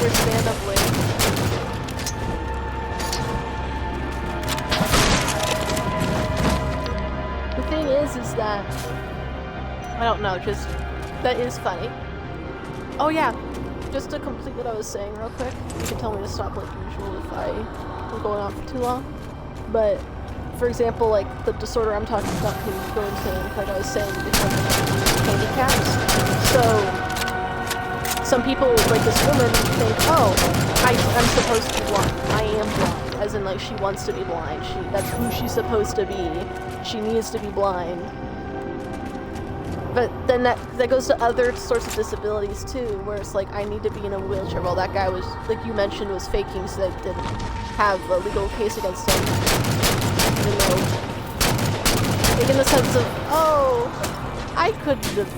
understandably. is that I don't know, just that is funny. Oh yeah, just to complete what I was saying real quick. You can tell me to stop like usual if I'm going on for too long. But for example, like the disorder I'm talking about can go into, like I was saying, different handicaps. So some people, like this woman, think, oh, I'm supposed to be blind. I am blind, as in like she wants to be blind. That's who she's supposed to be. She needs to be blind. But then that goes to other sorts of disabilities too, where it's like I need to be in a wheelchair. Well, that guy was, like you mentioned, was faking so that didn't have a legal case against him. Even though, like in the sense of, oh, I couldn't have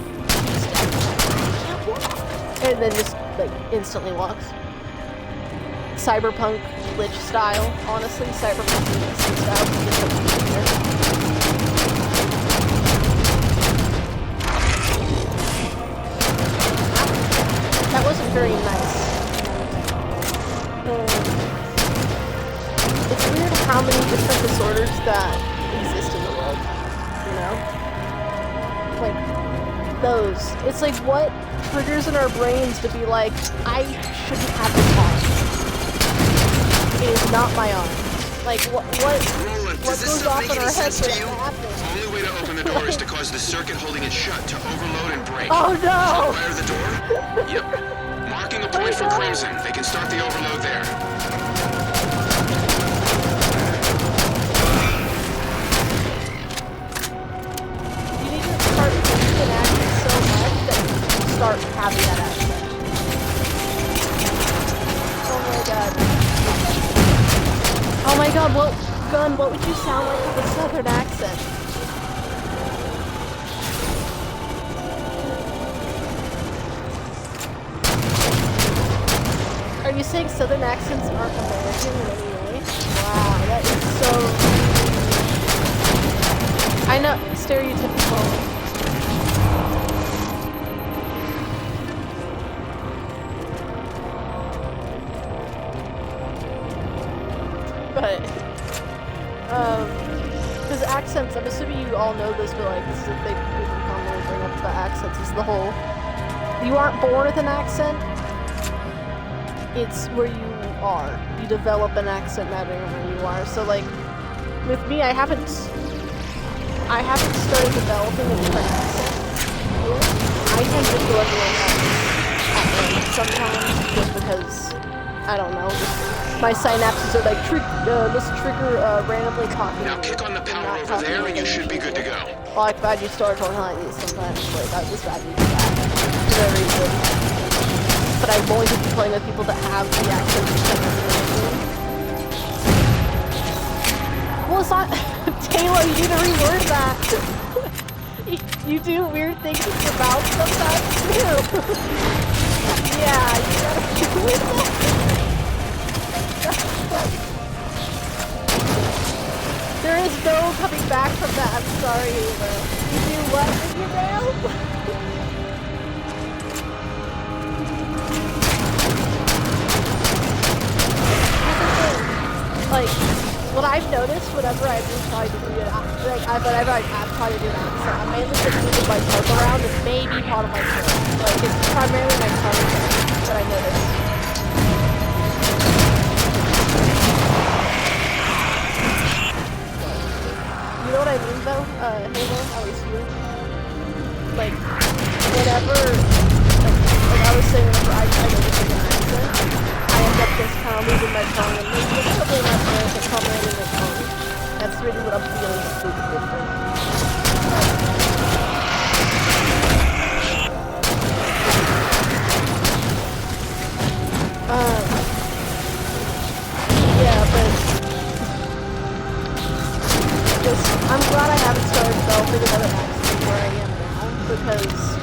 and then just like instantly walks. Cyberpunk glitch style, honestly, cyberpunk glitch style. That wasn't very nice. It's weird how many different disorders that exist in the world, you know? Like, those. It's like, what triggers in our brains to be like, I shouldn't have this arm. It is not my arm. Like, what Roland, does this goes stuff off make in any our heads sense to when you? it happens? Only way to open the door is to cause the circuit holding it shut to overload and break. Oh no! Wire the door? Yep. Marking a point for Crimson. They can start the overload there. You need to start thinking and acting so much that you start having that accent. Oh my god. Oh my god, what would you sound like with a southern accent? Are you saying southern accents aren't American in any way? Wow, that is so... I know, stereotypical. But, because accents, I'm assuming you all know this, but like, this is a thing people commonly bring up about accents, is the whole, you aren't born with an accent, it's where you are. You develop an accent mattering where you are. So like, with me, I haven't started developing a different accent here. I tend to go everywhere at once sometimes, just because, I don't know, just my synapses are like, let's trigger randomly talking. Now kick on the power over there and you should be good to go. Well, I've had you start talking like this sometimes, like, I just bad you do that. For no reason. But I'm going to be playing with people that have the accent. Well, it's not... Taylor, you need to reword that. you do weird things with your mouth sometimes, too. Yeah, you gotta do it. There is no coming back from that. I'm sorry, Ava. You do what with your mouth? Like, what I've noticed whenever I do try to do it, whenever I try to do an accent, I'm mainly just moving my tongue around and maybe part of my throat. Like, it's primarily my tongue that I notice. You know what I mean though, Halo, at least you? Like, whenever, like I was saying, whenever I try to do an accent, I end up just kind of losing my tongue and maybe a little bit of my voice and commenting my tongue. That's really what I'm feeling is really different. Yeah, but I'm glad I haven't started developing another accent where I am now, because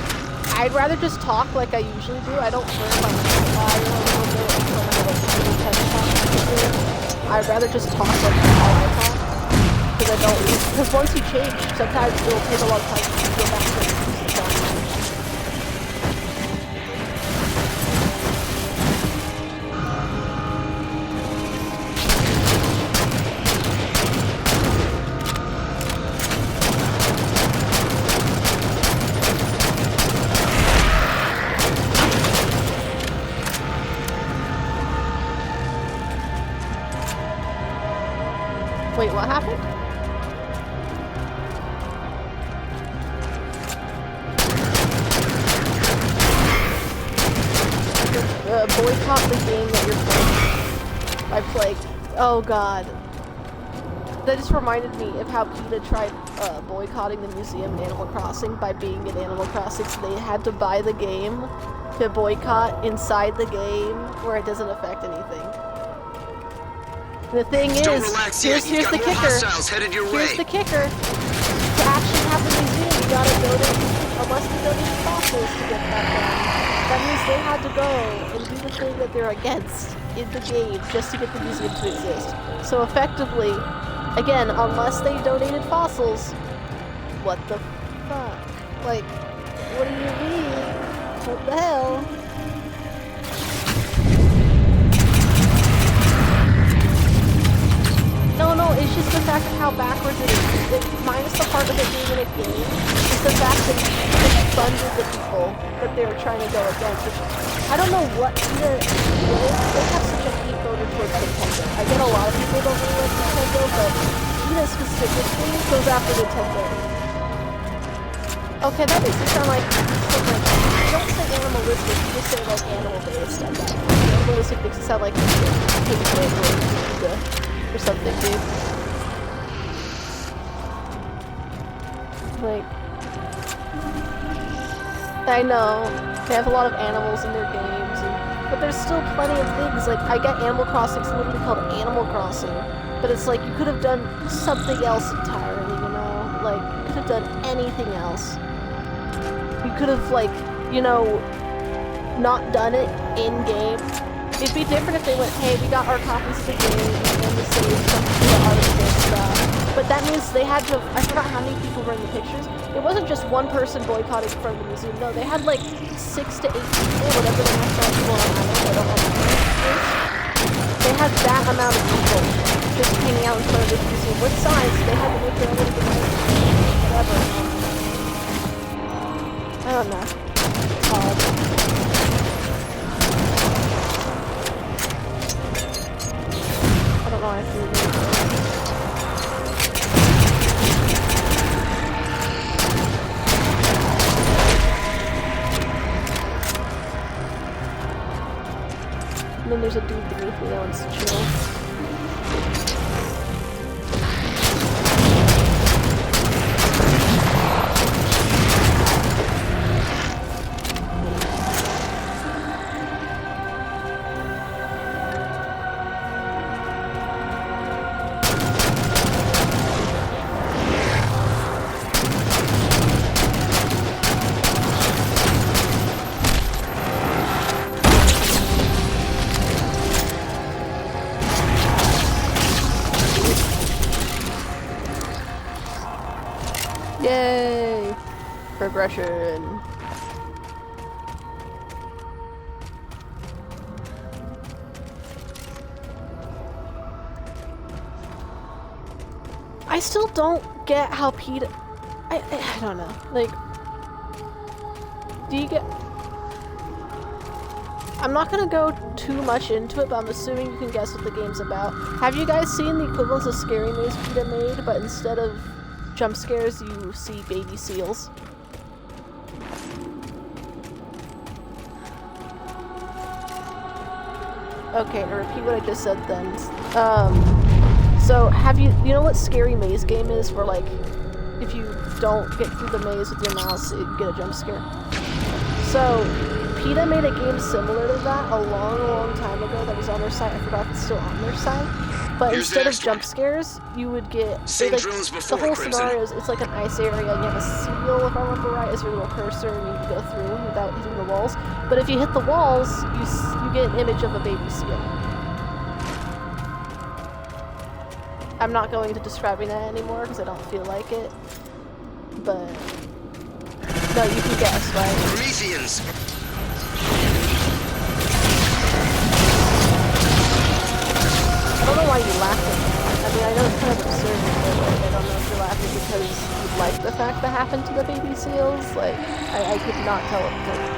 I'd rather just talk like I usually do. I don't wear my fire a little bit until I have a little head. I'd rather just talk like how I talk, because once you change, sometimes it'll take a long time to go back to the sound. Wait, what happened? Boycott the game that you're playing. By playing. Oh god. That just reminded me of how PETA tried boycotting the museum in Animal Crossing by being in Animal Crossing, so they had to buy the game to boycott inside the game where it doesn't affect anything. The thing is, here's the kicker. Here's the kicker. To actually have the museum, you gotta donate a must donate fossils to get that done. That means they had to go and do the thing that they're against in the game just to get the museum to exist. So effectively, again, unless they donated fossils, what the fuck? Like, what do you mean? What the hell? No, it's just the fact of how backwards it is. Minus the part of it being in a game, it's the fact that it funded the people that they were trying to go against. Which, I don't know what they have such a hate voter towards Nintendo. I get a lot of people don't really like Nintendo, but PETA specifically goes after Nintendo. Okay, that makes it sound like, you don't say animalistic, you just say like animal-based. Animalistic makes it sound like or something, dude. Like, I know they have a lot of animals in their games, but there's still plenty of things. Like, I get Animal Crossing's literally called Animal Crossing, but it's like you could have done something else entirely, you know? Like, you could have done anything else. You could have, like, you know, not done it in-game. It'd be different if they went, hey, we got our copies of the game and we saved some of the artists stuff. But that means they had to, I forgot how many people were in the pictures. It wasn't just one person boycotting from the museum. No, they had like 6 to 8 people, whatever the next time people on island. I don't know. They had that amount of people just hanging out in front of the museum with signs. They had to make their own little device. Whatever. I don't know. It's odd. I don't know, I feel good. And then there's a dude beneath me that wants to chill. Yay! Progression. I still don't get how PETA... I don't know. Like... Do you get... I'm not gonna go too much into it, but I'm assuming you can guess what the game's about. Have you guys seen the equivalents of Scary Maze PETA made, but instead of jump scares, you see baby seals? Okay, to repeat what I just said then. So have you know what Scary Maze game is, where like, if you don't get through the maze with your mouse, you get a jump scare? So, PETA made a game similar to that a long time ago that was on their site. I forgot if it's still on their site. But instead of jump scares, you would get like, the whole scenario is it's like an ice area, and you have a seal, if I remember right, as your little cursor, and you can go through without hitting the walls. But if you hit the walls, you get an image of a baby seal. I'm not going to describing that anymore because I don't feel like it. But no, you can guess, right? Prometheans. I don't know why you laughed at that. I mean, I know it's kind of absurd, but I don't know if you're laughing because you like the fact that happened to the baby seals. Like, I could not tell it because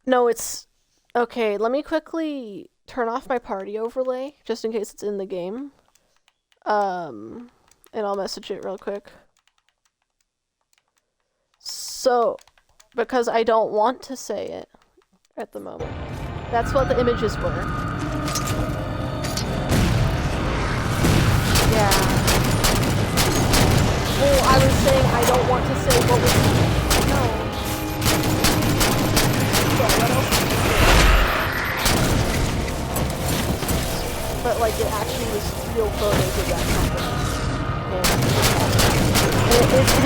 No, it's... Okay, let me quickly turn off my party overlay, just in case it's in the game. And I'll message it real quick. So, because I don't want to say it at the moment. That's what the images were. Yeah. Well, I was saying I don't want to say what was... No. Yeah, what else? But, like, it actually was real photos of that company. And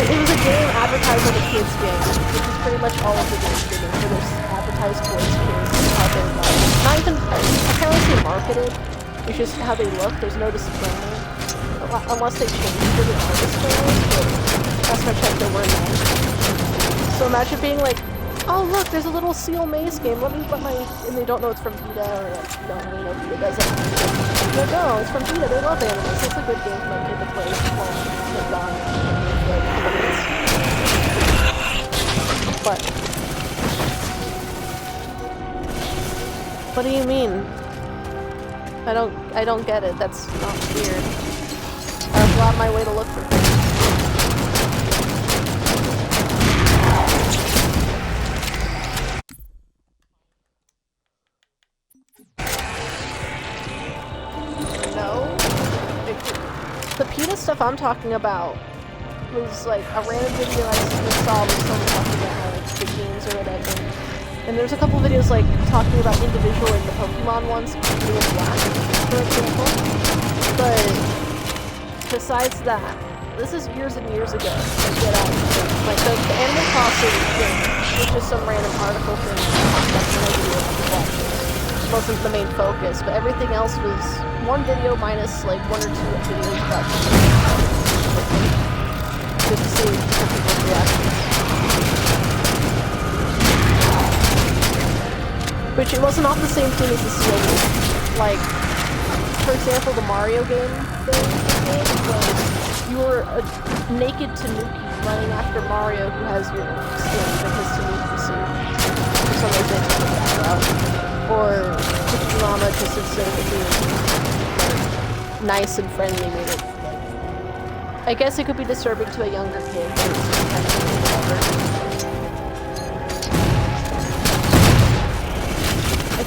it was a game advertised like a kid's game, which is pretty much all of the games given. So there's advertised towards kids, how they're not even, I can't really say marketed, it's just how they look. There's no disclaimer. Unless they change it, there are disclaimers, but last time I checked there were none. So imagine being like, oh look, there's a little Seal Maze game, let my, and they don't know it's from PETA, or like, you don't really know PETA does it. Like, no, it's from PETA, they love animals, it's a good game for my kid to play while they're gone. But what do you mean? I don't get it. That's not weird. I'll go out my way to look for things. No. The PETA stuff I'm talking about was like a random video I saw with someone talking about like the games or whatever. And there's a couple videos like talking about individual in the Pokemon ones, blue and black, for example. But besides that, this is years and years ago. Like the Animal Crossing thing was just some random article thing. It wasn't the main focus, but everything else was one video minus like one or two videos about just to see people's reactions. Which it wasn't off the same thing as the Seal game. Like, for example, the Mario game thing was you were a naked Tanuki running after Mario who has your skin because Tanuki suit. For some reason they took that route. Or Futurama just instead of being like, nice and friendly made it. I guess it could be disturbing to a younger kid, but it's kind of whatever.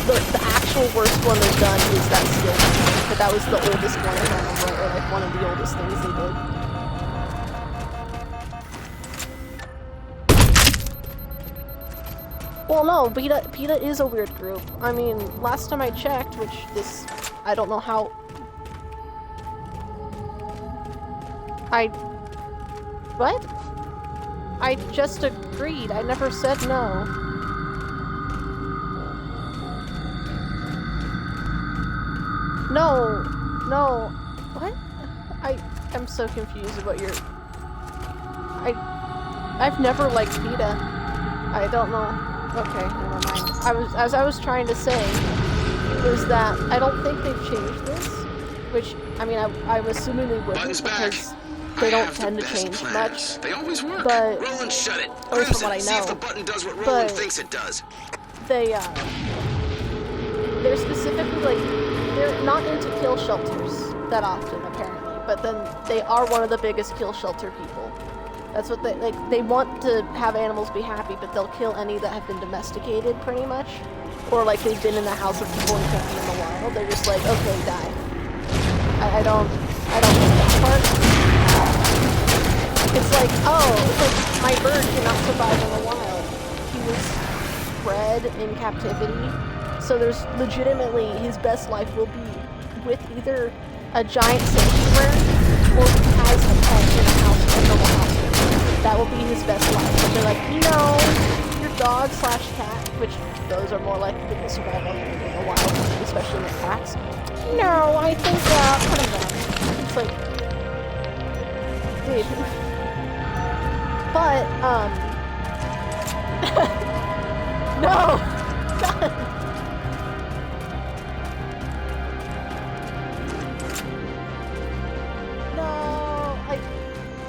The actual worst one they've done is that Seal game, but that was the oldest one I remember, or like one of the oldest things they did. Well, no, PETA is a weird group. I mean, last time I checked, which this, I don't know how... What? I just agreed. I never said no. No. What? I'm so confused about your... I've never liked PETA. I don't know. Okay, never mind. As I was trying to say, was that I don't think they've changed this, which, I mean, I'm assuming they wouldn't because they don't tend to change much. They always work. But, Roland, shut it. or from what I know. See if the button does what Roland thinks it does. They're specifically, like, they're not into kill shelters that often, apparently, but then they are one of the biggest kill shelter people. That's what they, like, they want to have animals be happy, but they'll kill any that have been domesticated, pretty much. Or, like, they've been in the house of people and kept them in the wild. They're just like, okay, die. I don't like that part. It's like, oh, it's like, my bird cannot survive in the wild. He was bred in captivity. So there's legitimately, his best life will be with either a giant sanctuary or he has a pet in a house, a normal house. That will be his best life. But they're like, no, your dog / cat, which those are more likely to survive in the wild, especially in the packs. No, I think, put him down. It's like, dude. But, no! God.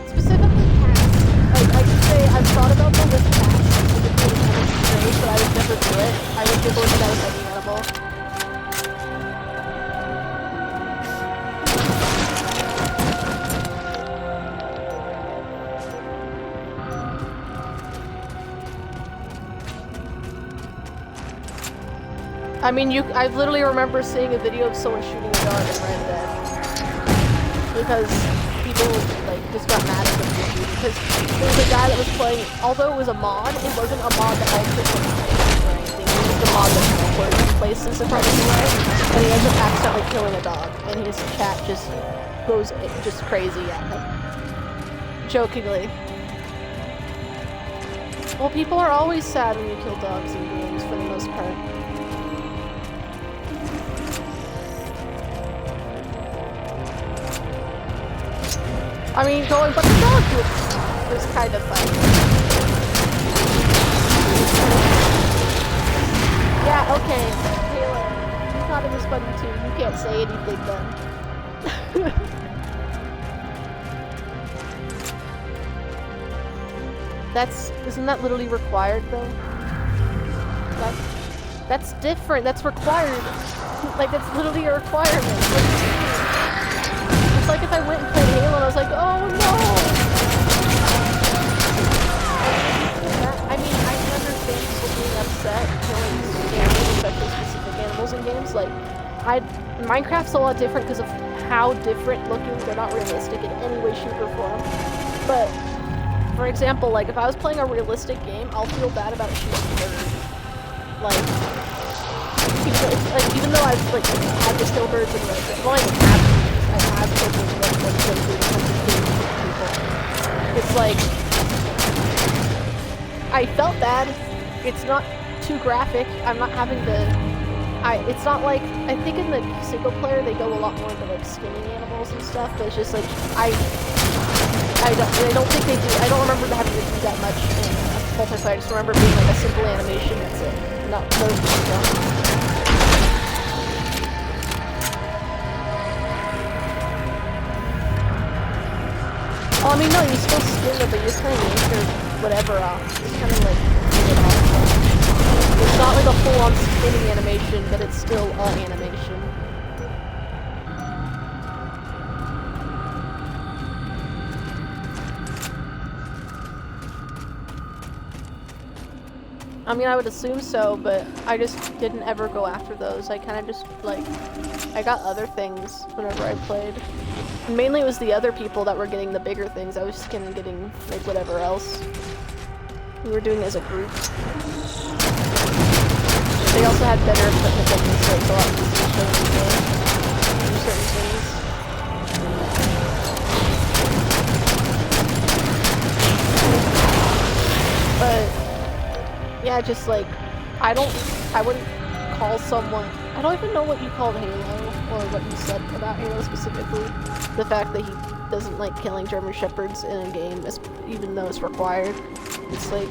Specifically cats. I could say I've thought about them with cats, specifically kind of stray, but I would never do it. I think people would think that was like animal. I mean, I literally remember seeing a video of someone shooting a dog in Red Dead. Because people, like, just got mad at the movie. Because there was a guy that was playing, although it was a mod, it wasn't a mod that I could or anything. It was just a mod that teleported in places surprisingly way. And he ends up accidentally killing a dog. And his chat just goes just crazy at him. Jokingly. Well, people are always sad when you kill dogs in games, for the most part. I mean, going, but the dog was kind of funny. Yeah, okay, Taylor, you thought it was funny too. You can't say anything then. Isn't that literally required though? That's different, that's required. Like, that's literally a requirement. It's like if I went and played Halo and I was like, oh no! I mean, I can understand people being upset killing animals, especially specific animals in games. Like, Minecraft's a lot different because of how different looking, they're not realistic in any way, shape, or form. But, for example, like, if I was playing a realistic game, I'll feel bad about shooting a bird. Like, even though I've, like, had to kill birds in Red Dead, well, I have killed birds in Red Dead, it's like, I felt bad. It's not too graphic. I'm not having to, it's not like, I think in the single player they go a lot more into like skinning animals and stuff, but it's just like, I don't think they do, I don't remember having to do that much in multiplayer. I just remember being like a simple animation, that's it. No detail. Oh, I mean, no, you still skin it, but you're just kind of nature whatever off. It's kind of like, it's not like a full-on skinning animation, but it's still an animation. I mean, I would assume so, but I just didn't ever go after those. I kind of just, like, I got other things whenever I played. And mainly it was the other people that were getting the bigger things. I was just kind of getting, like, whatever else. We were doing it as a group. They also had better equipment than me, so it's a lot easier to do certain things. But yeah, just like, I wouldn't call someone, I don't even know what you called Halo, or what you said about Halo specifically. The fact that he doesn't like killing German Shepherds in a game, even though it's required. It's like,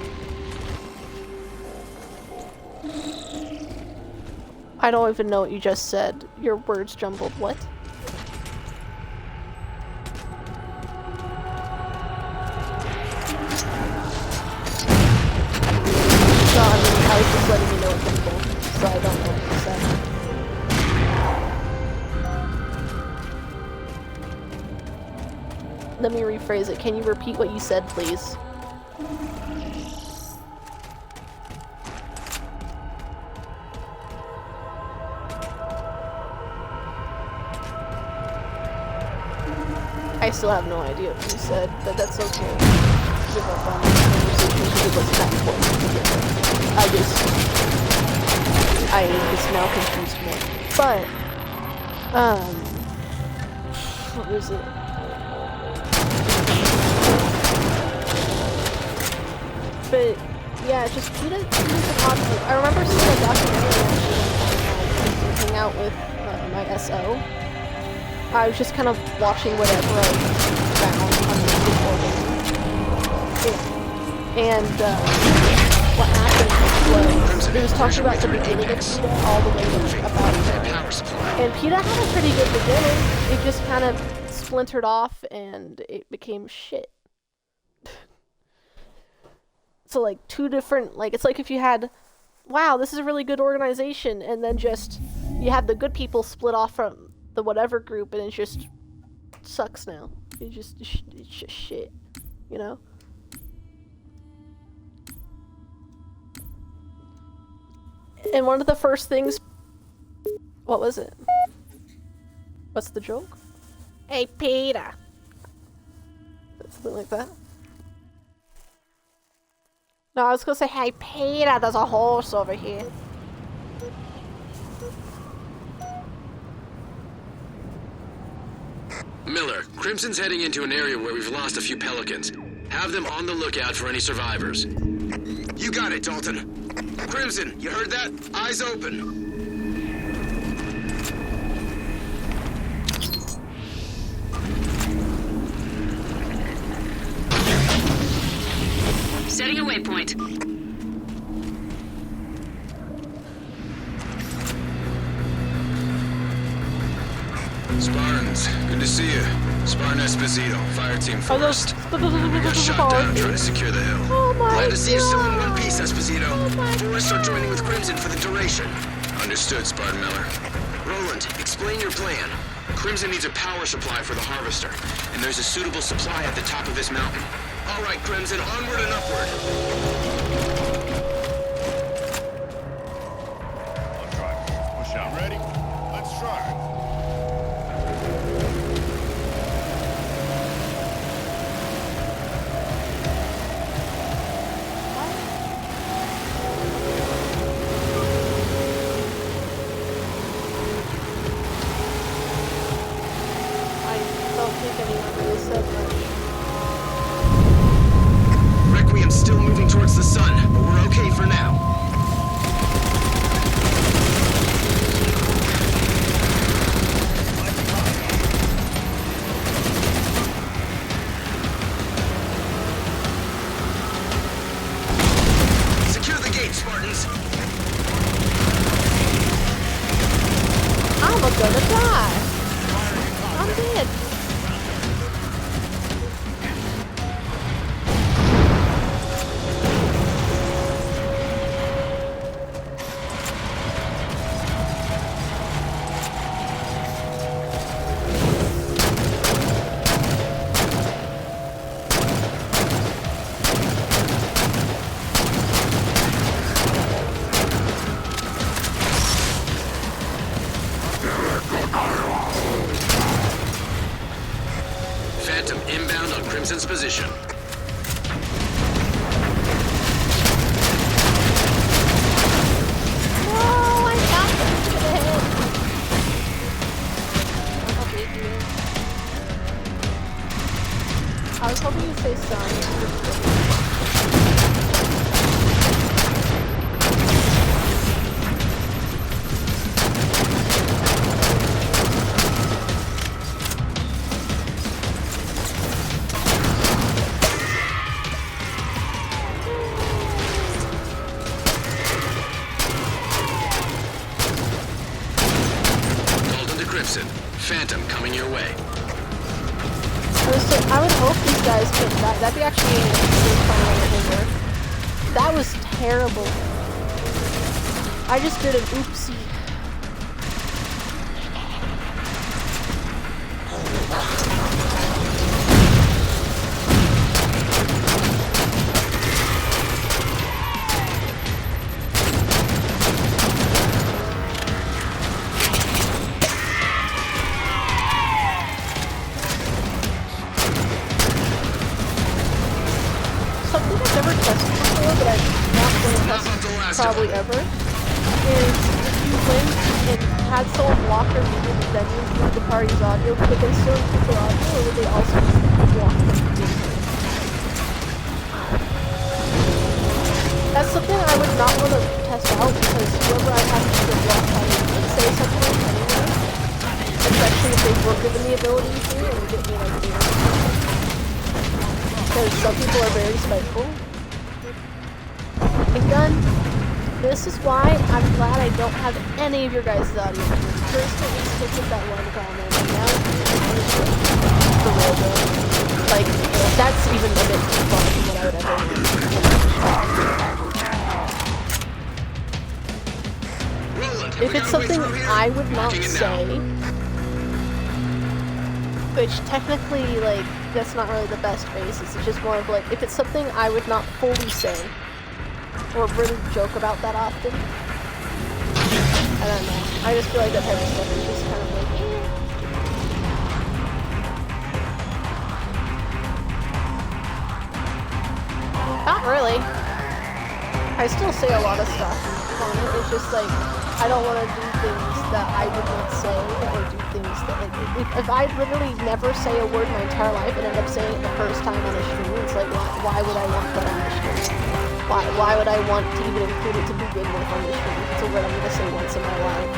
I don't even know what you just said. Your words jumbled. What? No, I mean, I was just letting you know what jumbled, so I don't know what you said. Let me rephrase it. Can you repeat what you said, please? I still have no idea what you said, but that's okay. Give up on this conversation because it wasn't that important to begin with. I just now confused more. But, what was it? But, yeah, just PETA is an odd thing. I remember seeing a documentary and hang out with my SO. I was just kind of watching whatever I found on the recording. And what happened was, it was talking about the beginning of PETA all the way to about it. And PETA had a pretty good beginning. It just kind of splintered off and it became shit. So like two different, like, it's like if you had wow, this is a really good organization, and then just you have the good people split off from the whatever group, and it just sucks now. It's just shit, you know? And one of the first things... What was it? What's the joke? Hey, Peter! Something like that. No, I was gonna say, hey, Peter, there's a horse over here. Miller, Crimson's heading into an area where we've lost a few Pelicans. Have them on the lookout for any survivors. You got it, Dalton. Crimson, you heard that? Eyes open. Setting a waypoint. Spartans, good to see you. Spartan Esposito, fire team Are those first. We got shot down trying to secure the hill. Oh my Glad to see you're still in God. one piece, Esposito. Oh my Forrests are joining with Crimson for the duration. Understood, Spartan Miller. Roland, explain your plan. Crimson needs a power supply for the Harvester, and there's a suitable supply at the top of this mountain. All right, Crimson, onward and upward. Let's try. Push out. Ready? Let's try. I don't think anyone really said much. Requiem's still moving towards the sun, but we're okay for now. Secure the gate, Spartans. I'm gonna die. I'm dead. Phantom inbound on Crimson's position. No, I got them to the head. I was hoping you'd say sun. Dalton to Crimson. Phantom coming your way. I would hope these guys could. That'd be actually an interesting final maneuver. That was terrible. I just did an oopsie. Something I've never tested before, but I'm not going to test probably ever, is if you went and had someone block their video, but then you include the party's audio, would they still include their audio, or would they also block the video? That's something I would not want to test out, because whoever I have to block audio would say something anyway, especially if they were given the ability to, and get me like the because some people are very spiteful. And gun, this is why I'm glad I don't have any of your guys' audio. First, at least look at that one comment, and now the real though. Like, that's even a bit too far from what I would ever do. Roland, If it's something I would not say, which technically, like, that's not really the best basis. It's just more of like, if it's something I would not fully say, or really joke about that often, I don't know. I just feel like that type of stuff is just kind of like, Not really. I still say a lot of stuff on it. It's just like, I don't want to do things that I would not say, or do things that, like, if I literally never say a word my entire life and end up saying it the first time on a stream, it's like, why would I want that on the stream? Why would I want to even include it to begin with on the stream? It's a word I'm going to say once in my life.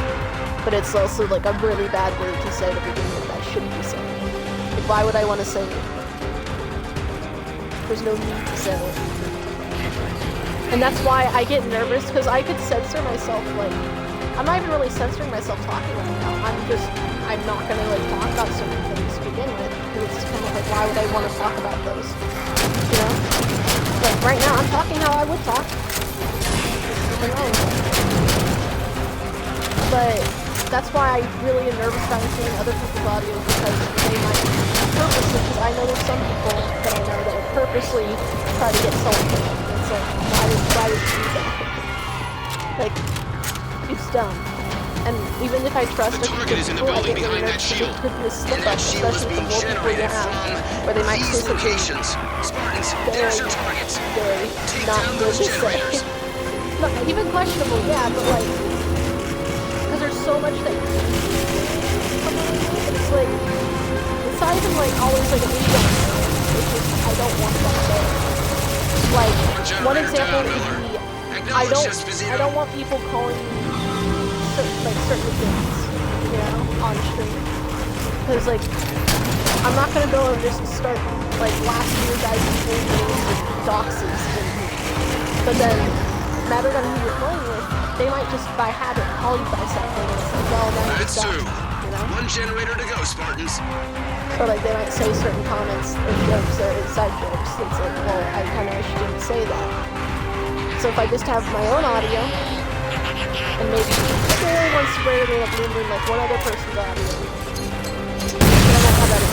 But it's also like a really bad word to say to begin with that I shouldn't be saying. Like, why would I want to say it? There's no need to say it. And that's why I get nervous, because I could censor myself, like, I'm not even really censoring myself talking right now. I'm not gonna, like, talk about certain things to begin with, because it's just kind of like, why would I want to talk about those? You know? Like, right now, I'm talking how I would talk. There's nothing wrong with it. But that's why I really am nervous about including other people's audios, because they might purposely, because I know there's some people that I know that would purposely try to get something. It's like, why would you do that? Like, it's dumb. And even if I trust The target is in the building behind that shield. it could be a slip And up, that shield is especially being with the more people you generated have, from where they might these say something locations. Spartans, there's your targets. very Take not down good those to say. generators. Not even questionable, yeah, but like, because there's so much that it's like, it's not even like always like an ego. It's just, I don't want that there. Like, one example would be, I don't want people calling me certain things, you know, on stream. Because, like, I'm not gonna go and just start, like, last year guys' full names with doxes. But then, matter than who you're playing with, they might just by habit call you by something. And it's like, well, then it's That's two. doxed, you know? One generator to go, Spartans. Or like they might say certain comments or jokes or inside jokes. It's like, well, I kind of wish you didn't say that. So if I just have my own audio, and maybe very once rarely a blue moon like one other person's audio, then I might have that in.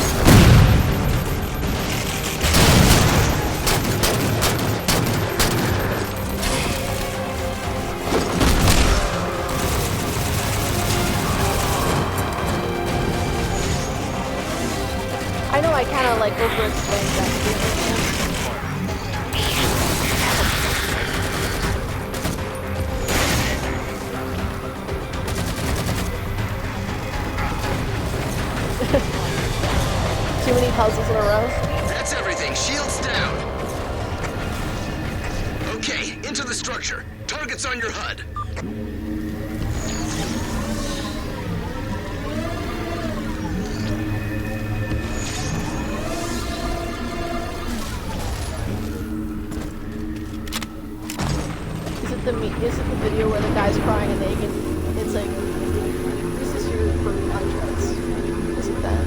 I know I kind of like over-explained that too. Too many puzzles in a row. That's everything. Shields down. Okay, into the structure. Targets on your HUD. Is it the video where the guy's crying and it's like, this is your for contracts? Is it that?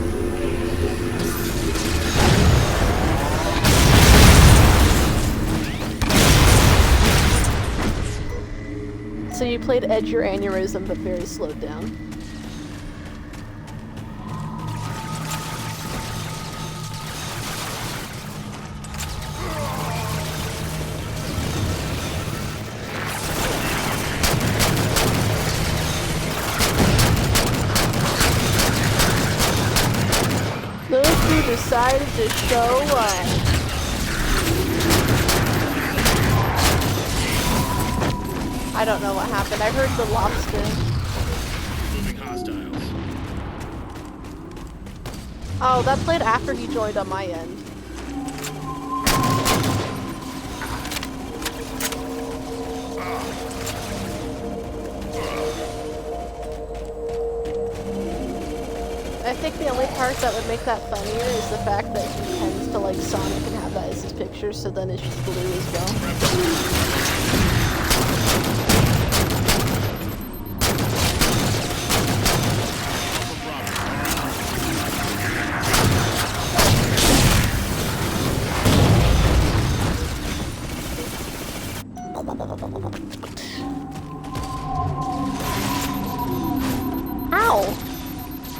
So you played Edge Your Aneurysm, but very slowed down. Decided to show what? I don't know what happened. I heard the lobster. Moving hostiles. Oh, that played after he joined on my end. I think the only part that would make that funnier is the fact that he tends to like Sonic and have that as his picture, so then it's just blue as well.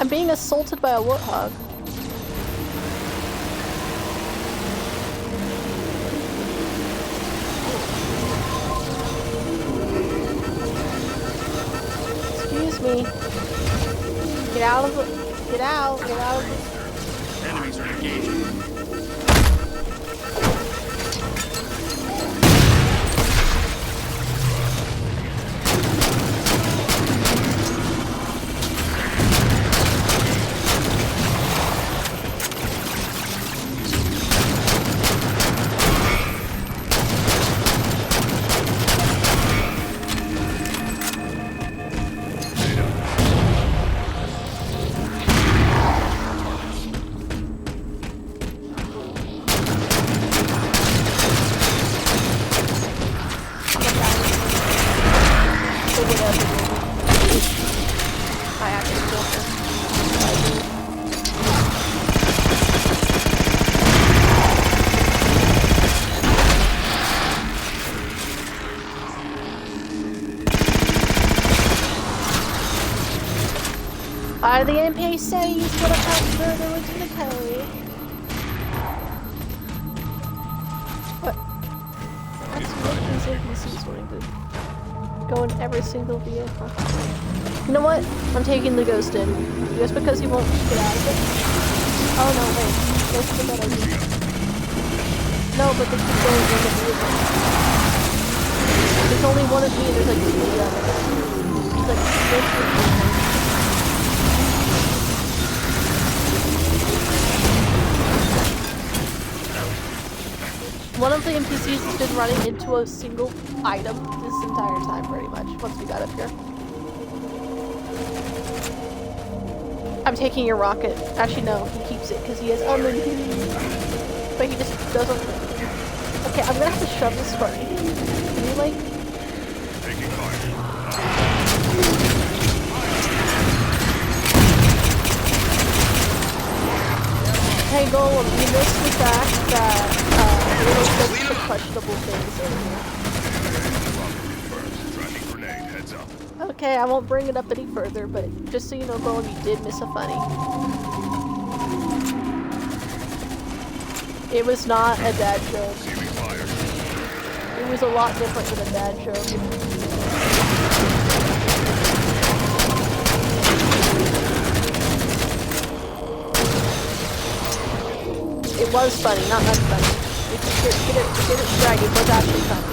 I'm being assaulted by a warthog. Excuse me. Get out of the... Get out of the... Enemies are engaging. The NPCs would have come further into the cave. What? That's what these NPCs wanting to go in every single vehicle. You know what? I'm taking the ghost in. Just because he won't get out of it. Oh no, wait. That's the bad idea. No, but they keep going in the vehicle. There's only one of me and there's like 2 of them. He's like, this one of the NPCs has been running into a single item this entire time, pretty much, once we got up here. I'm taking your rocket. Actually, no, he keeps it because he has unlimited. But he just doesn't. Okay, I'm gonna have to shove this party. Can you, like... Taking fire. Hey, Golem, you missed the fact that, little bits of questionable things over here. Tracking grenade, heads up. Okay, I won't bring it up any further, but just so you know, Golem, you did miss a funny. It was not a dad joke. Receiving fire. It was a lot different than a dad joke. It was funny, not unfunny. Get it right, it was actually funny.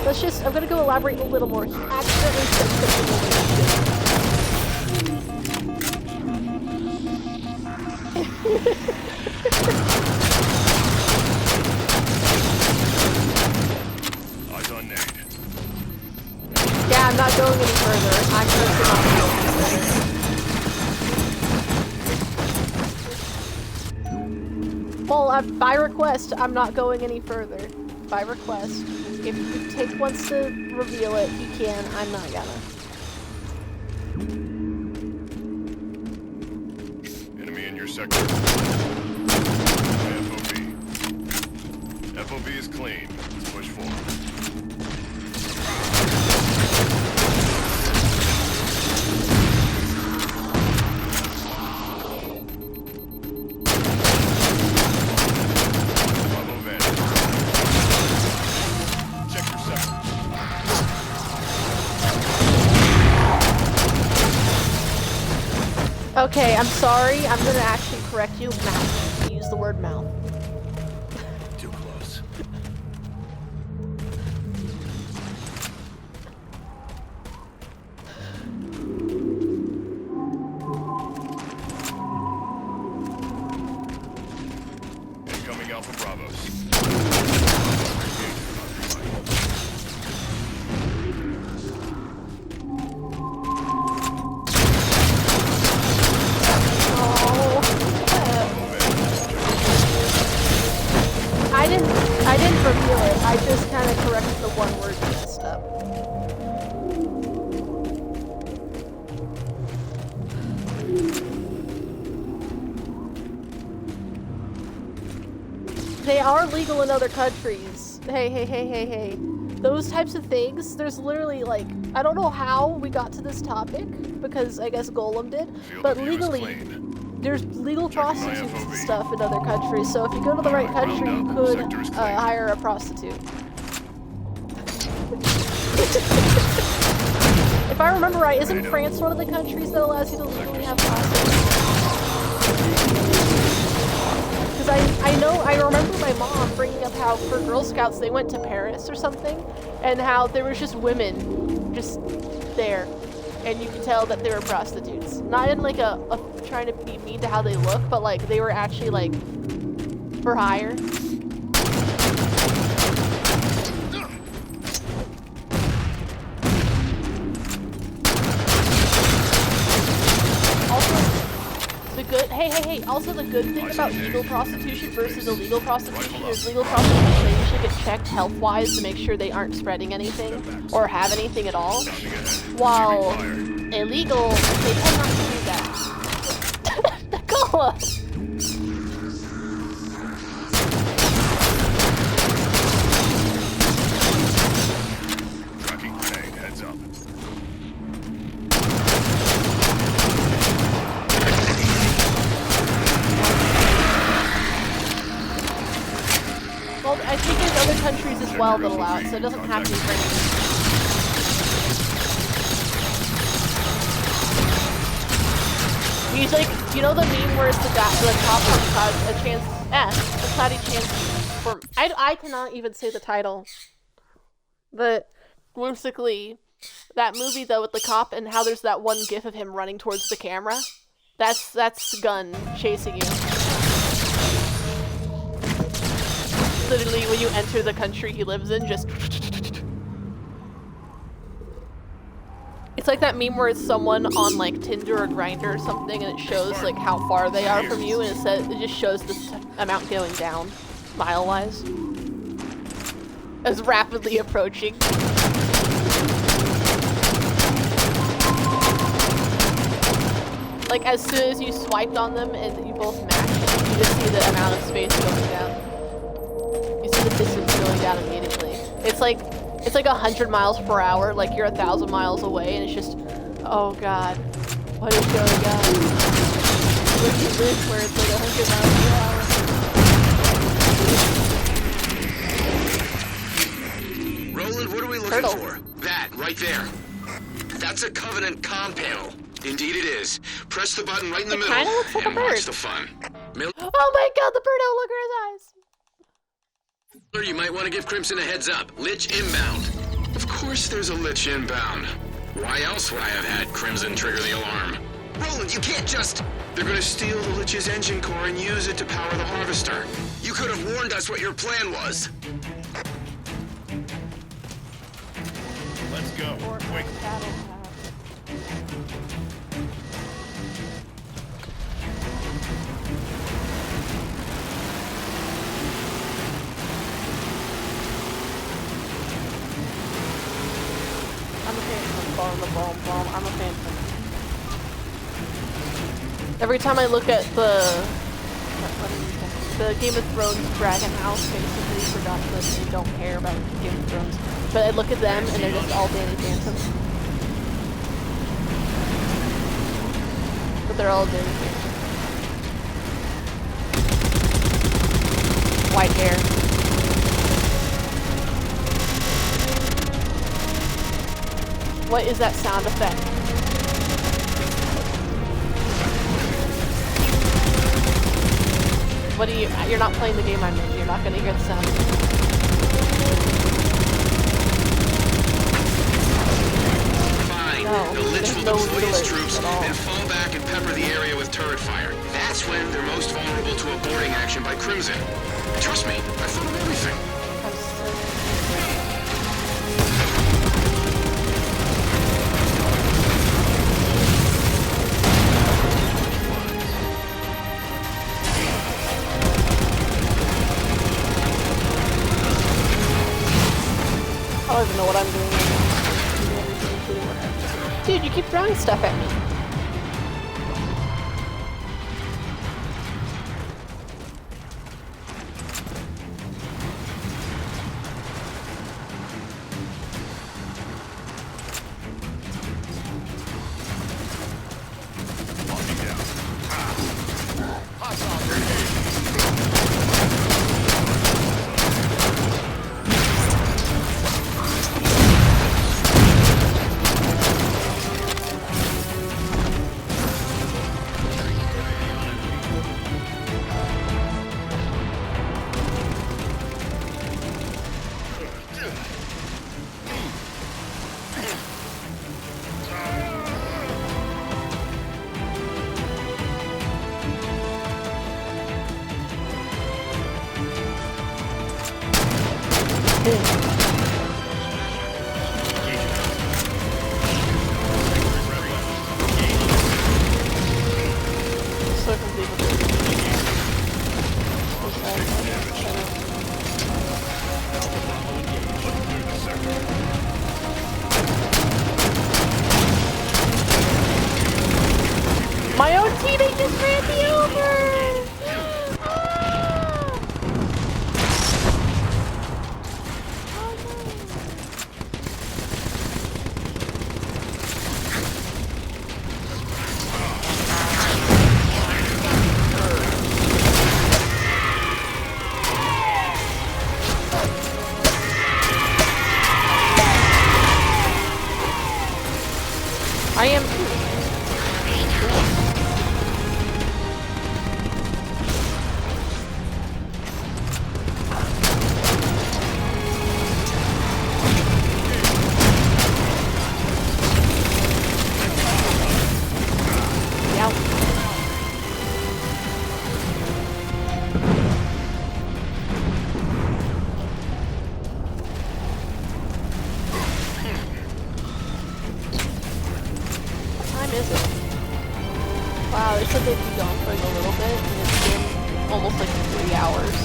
It's just, I'm gonna go elaborate a little more. He accidentally said something Eyes on nade. Yeah, I'm not going any further. I'm just not going any further. Well, by request, I'm not going any further. By request. If Take wants to reveal it, he can. I'm not gonna. Enemy in your sector. FOB. FOB is clean. Let's push forward. Okay, I'm sorry. I'm gonna actually correct you. Mouth. Use the word mouth. Too close. Incoming Alpha Bravos. I didn't reveal it. I just kind of corrected the one word you messed up. They are legal in other countries. Hey. those types of things, there's literally like, I don't know how we got to this topic, because I guess Golem did, Feel but the view is legally, clean. there's legal Checking my prostitutes and FOV. stuff in other countries, so if you go to the right country, you Round up. could Sector is clean. hire a prostitute. If I remember right, isn't France one of the countries that allows you to legally have prostitutes? Because I remember my mom bringing up how for Girl Scouts they went to Paris or something, and how there was just women just there, and you could tell that they were prostitutes. Not in like a trying to be mean to how they look, but like they were actually like for hire. Hey, also the good thing about legal prostitution versus illegal prostitution is legal prostitution, they usually get checked health-wise to make sure they aren't spreading anything or have anything at all. While illegal, they tend not to do that. Nicola! Tracking grenade, heads up. Well, I think there's other countries as well that allow it, so it doesn't have to be Britain. He's like, you know the meme where it's the cop on a cloudy chance for, I cannot even say the title. But basically, that movie though with the cop and how there's that one gif of him running towards the camera. That's Gun chasing you. Literally, when you enter the country he lives in, just... It's like that meme where it's someone on, like, Tinder or Grindr or something, and it shows, like, how far they are from you, and it just shows this amount going down, mile-wise. As rapidly approaching. Like, as soon as you swiped on them and you both matched, you just see the amount of space going down. You see the distance going down immediately. It's like 100 miles per hour, like you're 1,000 miles away, and it's just, oh god, what is going on? Where do you live where it's like 100 miles per hour? Roland, what are we looking Turtle. for? That, right there. That's a Covenant comm panel. Indeed it is. Press the button right in the It middle kinda looks like a and watch bird. the fun. Oh my god, the birdo, look at his eyes! Miller, you might want to give Crimson a heads up. Lich inbound. Of course there's a Lich inbound. Why else would I have had Crimson trigger the alarm? Roland, you can't just... They're gonna steal the Lich's engine core and use it to power the Harvester. You could have warned us what your plan was. Let's go. Quick. I'm a fan of bomb. I'm a fan of every time I look at the Game of Thrones Dragon House, basically forgot that they don't care about Game of Thrones. But I look at them and they're just all Danny Phantom. But they're all Danny Phantom. White hair. What is that sound effect? What do you... You're not playing the game I'm in. You're not gonna hear the sound. Fine. No, The Lich there's will no deploy his alerts troops at all. and fall back and pepper the area with turret fire. That's when they're most vulnerable to a boarding action by Crimson. Trust me, I've thought of everything. I don't even know what I'm doing. Dude, you keep throwing stuff at me. just ran me over! Ah! Oh no. I am too. Yeah. What time is it? Wow, they said they'd be gone for like a little bit, and it's been almost like 3 hours.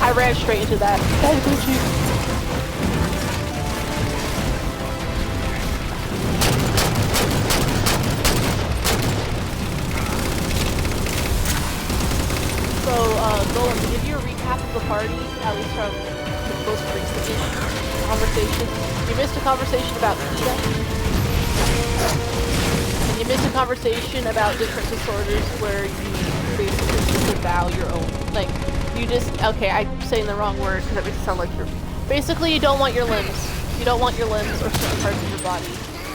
I ran straight into that. That is glitchy. So, Golem, to give you a recap of the party, at least from the most recent conversation, you missed a conversation about PETA. And you missed a conversation about different disorders where you basically disavow your own, like, you just, okay, I'm saying the wrong word because that makes it sound like you're, basically you don't want your limbs. You don't want your limbs or certain parts of your body,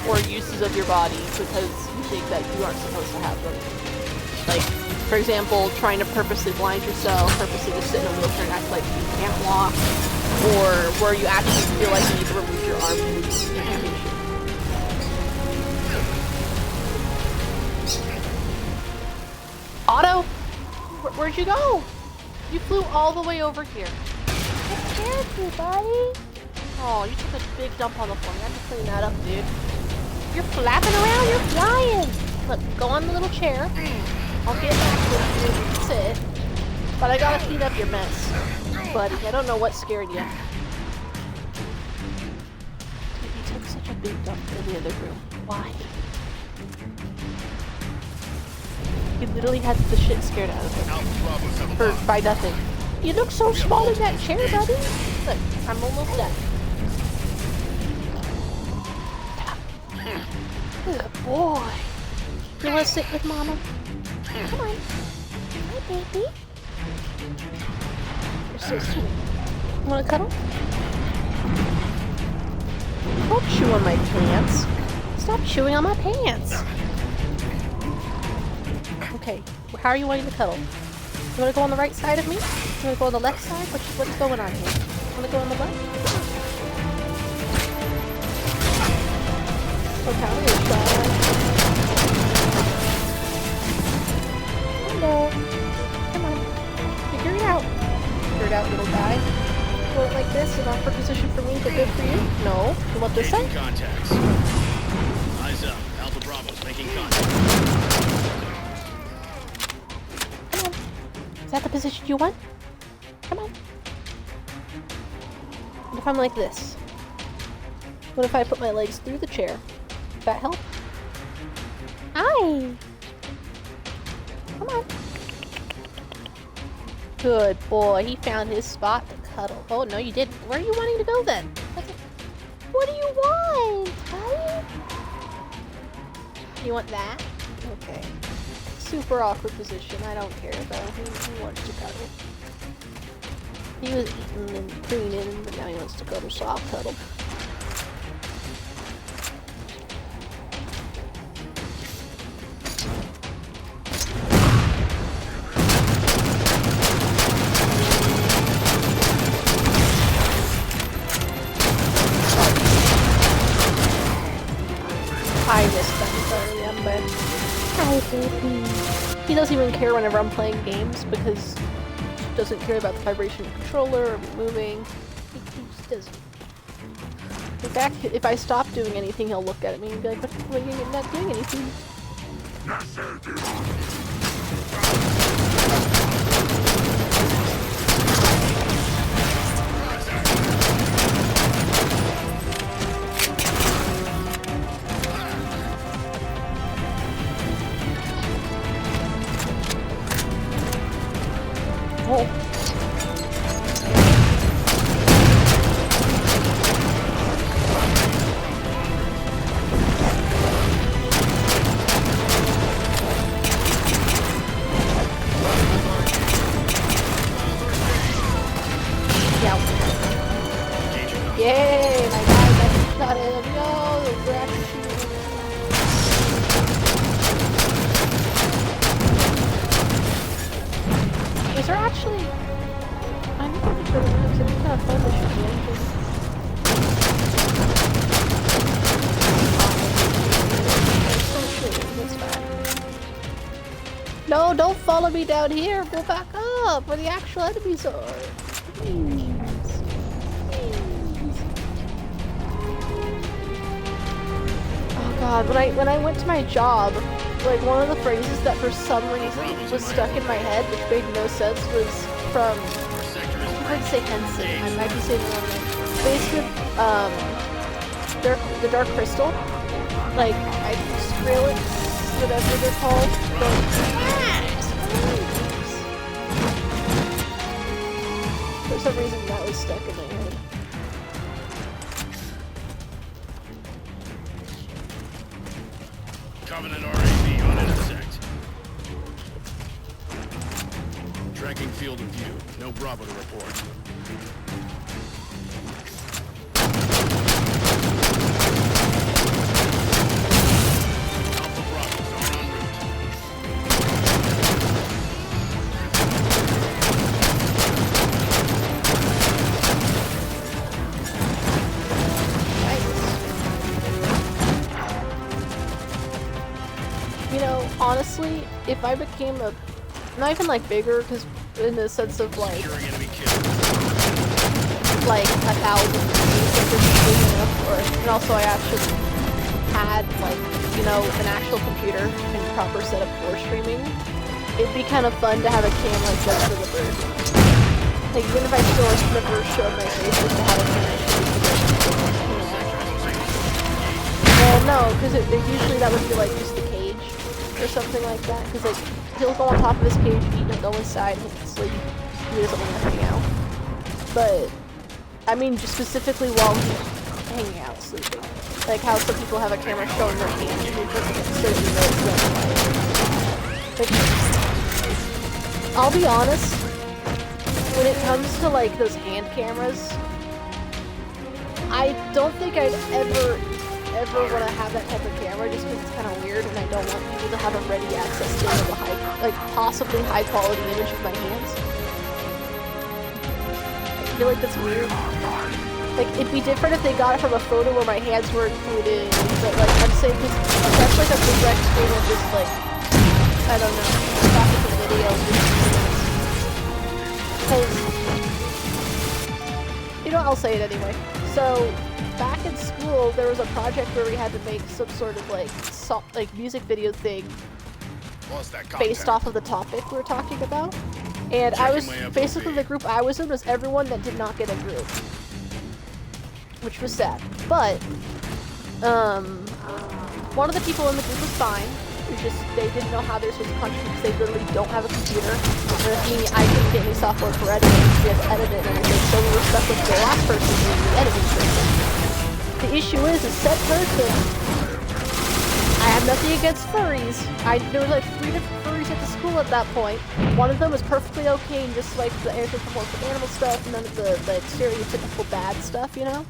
or uses of your body, because you think that you aren't supposed to have them. Like, for example, trying to purposely blind yourself, purposely just sit in a wheelchair and act like you can't walk, or where you actually feel like you need to remove your arm and lose amputation. Otto? Where'd you go? You flew all the way over here. I scared you, buddy. Oh, you took a big dump on the floor. You have to clean that up, dude. You're flapping around, you're flying. Look, go on the little chair. I'll get back with you. Sit. But I gotta clean up your mess. Buddy, I don't know what scared you. Dude, you took such a big dump in the other room. Why? You literally had the shit scared out of him. By nothing. You look so small in that chair, buddy. Look, I'm almost done. Good boy. You wanna sit with Mama? Come on. Hi, baby. You're so sweet. You wanna cuddle? Don't chew on my pants. Stop chewing on my pants. Okay, how are you wanting to cuddle? You wanna go on the right side of me? You wanna go on the left side? What's going on here? You wanna go on the left? Look how it is, hello. Come on. Figure it out. Figure it out, little guy. You want it like this, an awkward position for me, but good for you? No. You want this side? Contacts. Eyes up. Alpha Bravo's making contact. Come on. Is that the position you want? Come on. What if I'm like this? What if I put my legs through the chair? Does that help? Hi! Come on. Good boy. He found his spot to cuddle. Oh, no, you didn't. Where are you wanting to go then? What do you want, buddy? You want that? Okay. Super awkward position. I don't care, though. He wants to cuddle. He was eating and cleaning, but now he wants to cuddle, so I'll cuddle. I missed that, sorry, I'm bad. Hi, baby. He doesn't even care whenever I'm playing games because he doesn't care about the vibration of the controller or me moving. He just doesn't. In fact, if I stop doing anything, he'll look at me and be like, "What? You're not doing anything." Oh. Yeah. Yay, my guys, I shot him. No, we're actually shooting. Is there actually... I need to look for the moves. It'd be kind of fun to shoot the engine. Don't shoot it, that's fine. No, don't follow me down here. Go back up where the actual enemies are. Please. Oh god, when I went to my job, like one of the phrases that for some reason was stuck in my head, which made no sense, was from I would say Henson. I might be saying the wrong name. Basically, the Dark Crystal. Like Skrillex, whatever they're called. For some reason that was stuck in my head. Covenant RAV on intersect. Tracking field of view. No Bravo to report. Alpha Bravos are en route. You know, honestly, if I became a, not even like bigger, because in the sense of like, Securing enemy kill. like 1,000 and also I actually had like, you know, an actual computer and proper setup for streaming, it'd be kind of fun to have a camera just for the bird. Like even if I still never showed my face, just to have a camera shoot. No, because usually that would be like just the cage or something like that. Because like he'll go on top of his cage, eat, and go inside and sleep. He doesn't want to hang out. But I mean, just specifically while he's hanging out, sleeping. Like how some people have a camera showing their hand movements, so you know it's them. Like, I'll be honest. When it comes to like those hand cameras, I don't think I'd ever want to have that type of camera just because it's kind of weird and I don't want people to have a ready access to a possibly high quality image of my hands. I feel like that's weird. Like, it'd be different if they got it from a photo where my hands were included, but like, I'm saying because that's like a direct screen of just like, I don't know, talking to the video. Because, you know, I'll say it anyway. So, back in school, there was a project where we had to make some sort of like music video thing based off of the topic we were talking about. And I was basically, the group I was in was everyone that did not get a group, which was sad. But one of the people in the group was fine. They didn't know how they're supposed to contribute because they literally don't have a computer. And me, I couldn't get any software for editing. We had to edit it and everything, so we were stuck with the last person doing the editing person. The issue is said person, I have nothing against furries. There were like 3 different furries at the school at that point. One of them was perfectly okay and just like the anthropomorphic animal stuff and none of the stereotypical bad stuff, you know?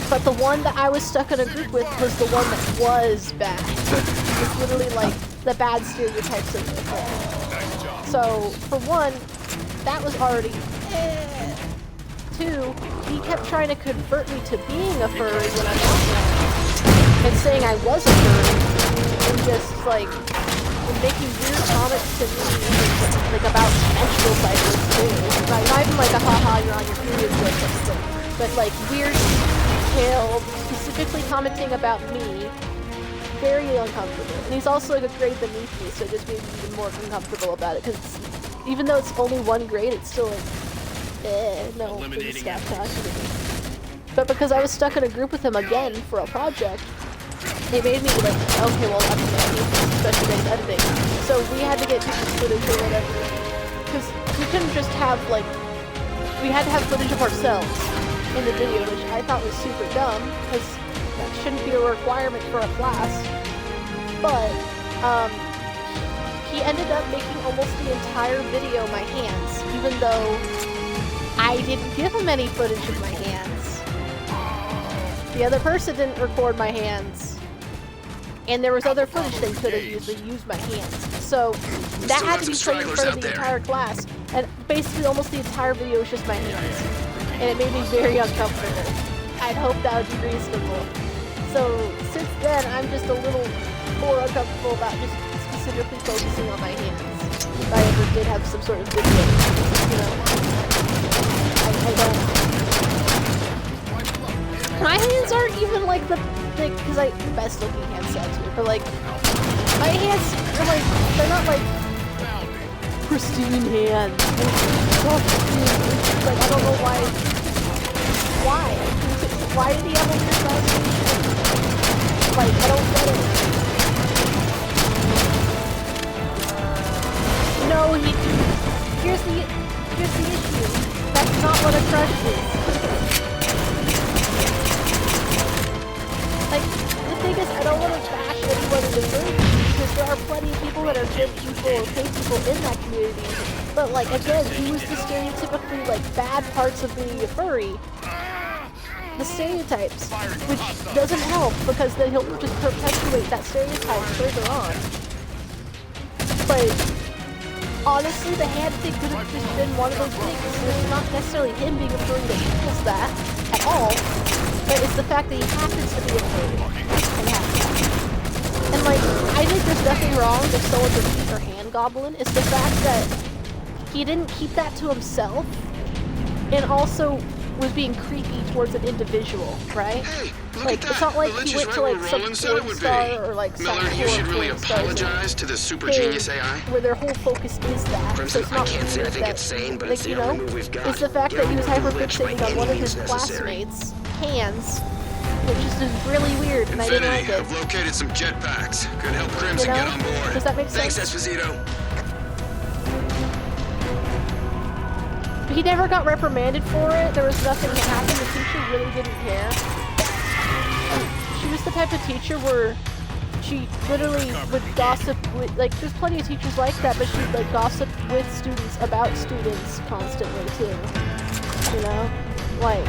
But the one that I was stuck in a group with was the one that was bad. It's literally like the bad stereotypes of it. So, for one, that was already 2, he kept trying to convert me to being a furry when I'm not there. And saying I was a furry. And just like, and making weird comments to me like about menstrual cycles too. Not even like a haha, you're on your period or something. But like weird detailed, specifically commenting about me. Very uncomfortable. And he's also like a grade beneath me, so it just made me even more uncomfortable about it, because even though it's only one grade, it's still like, no, please stop talking to me. But because I was stuck in a group with him again for a project, it made me like, okay, well, I'm gonna need special days editing. So we had to get teachers footage or whatever. Because we couldn't just have, like, we had to have footage of ourselves in the video, which I thought was super dumb, because that shouldn't be a requirement for a class. But, he ended up making almost the entire video my hands, even though I didn't give him any footage of my hands. The other person didn't record my hands. And there was other footage they could have used, but used my hands. So that had to be played in front of the entire class. And basically almost the entire video was just my hands. And it made me very uncomfortable. I'd hoped that would be reasonable. So since then, I'm just a little more uncomfortable about just specifically focusing on my hands. If I ever did have some sort of video, you know, I don't. My hands aren't even like the best looking handsets, but like my hands are like, they're not like pristine hands. Like I don't know why. Why did he have a weird fascination? Like I don't get it. No, here's the issue. That's not what a crush is. Like, the thing is, I don't want to bash anyone in the community, because there are plenty of people that are good people, okay people in that community. But, like, again, he was the stereotypically, like, bad parts of being a furry. The stereotypes, which doesn't help, because then he'll just perpetuate that stereotype further on. But, honestly, the hand thing could have just been one of those things. It's not necessarily him being a furry that equals that, at all. But it's the fact that he happens to be a furry. And like, I think there's nothing wrong if someone's a feet or hand goblin. It's the fact that he didn't keep that to himself, and also was being creepy towards an individual, right? Hey, look like, at that. it's not like The he went to Lynch's like some Roland said it porn would star be. or like some Miller, you should really porn stars apologize to the super thing genius AI. where their whole focus is that. Crimson, So it's not I can't say I weird think that, it's sane, but like, it's the you only know, move we've got. it's the fact The that he was only move Lynch by hyperfixating on any one of means his necessary. classmates' hands, which is just really weird, and I didn't like Infinity, it. I've located some jetpacks. Could help Crimson You know? get on board. Does that make Thanks, sense? Esposito. He never got reprimanded for it. There was nothing that happened. The teacher really didn't care. She was the type of teacher where she literally would gossip with, like, there's plenty of teachers like that, but she'd, like, gossip with students about students constantly, too. You know? Like,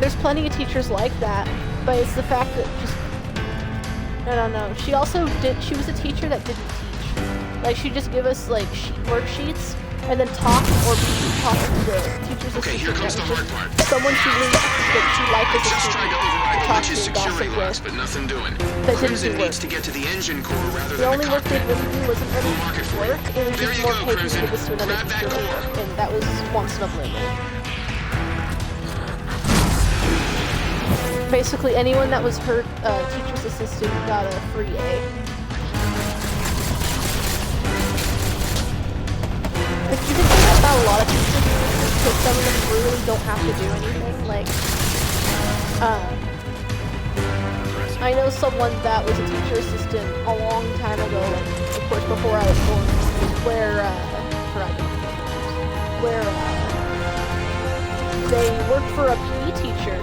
there's plenty of teachers like that, but it's the fact that just, I don't know. She also she was a teacher that didn't teach. Like, she'd just give us, like, worksheets, and then talk or be talking to the teacher's Okay, assistant. here comes the hard part. Someone she really that she liked as a Just tried student to override the talk Lynch's to, security gossip locks, with. but nothing doing. That didn't Crimson do needs work. to get to the engine core rather The than only the work they cockpit. really do wasn't really We'll mark it for you. work. It was There just you more go, paid to Crimson. give this to another Grab that teacher, core. and that was once in a blue moon. Basically, anyone that was her teacher's assistant got a free A. If you can say that about a lot of teachers, because some of them really don't have to do anything. Like, I know someone that was a teacher assistant a long time ago, of course before I was born, where they worked for a PE teacher.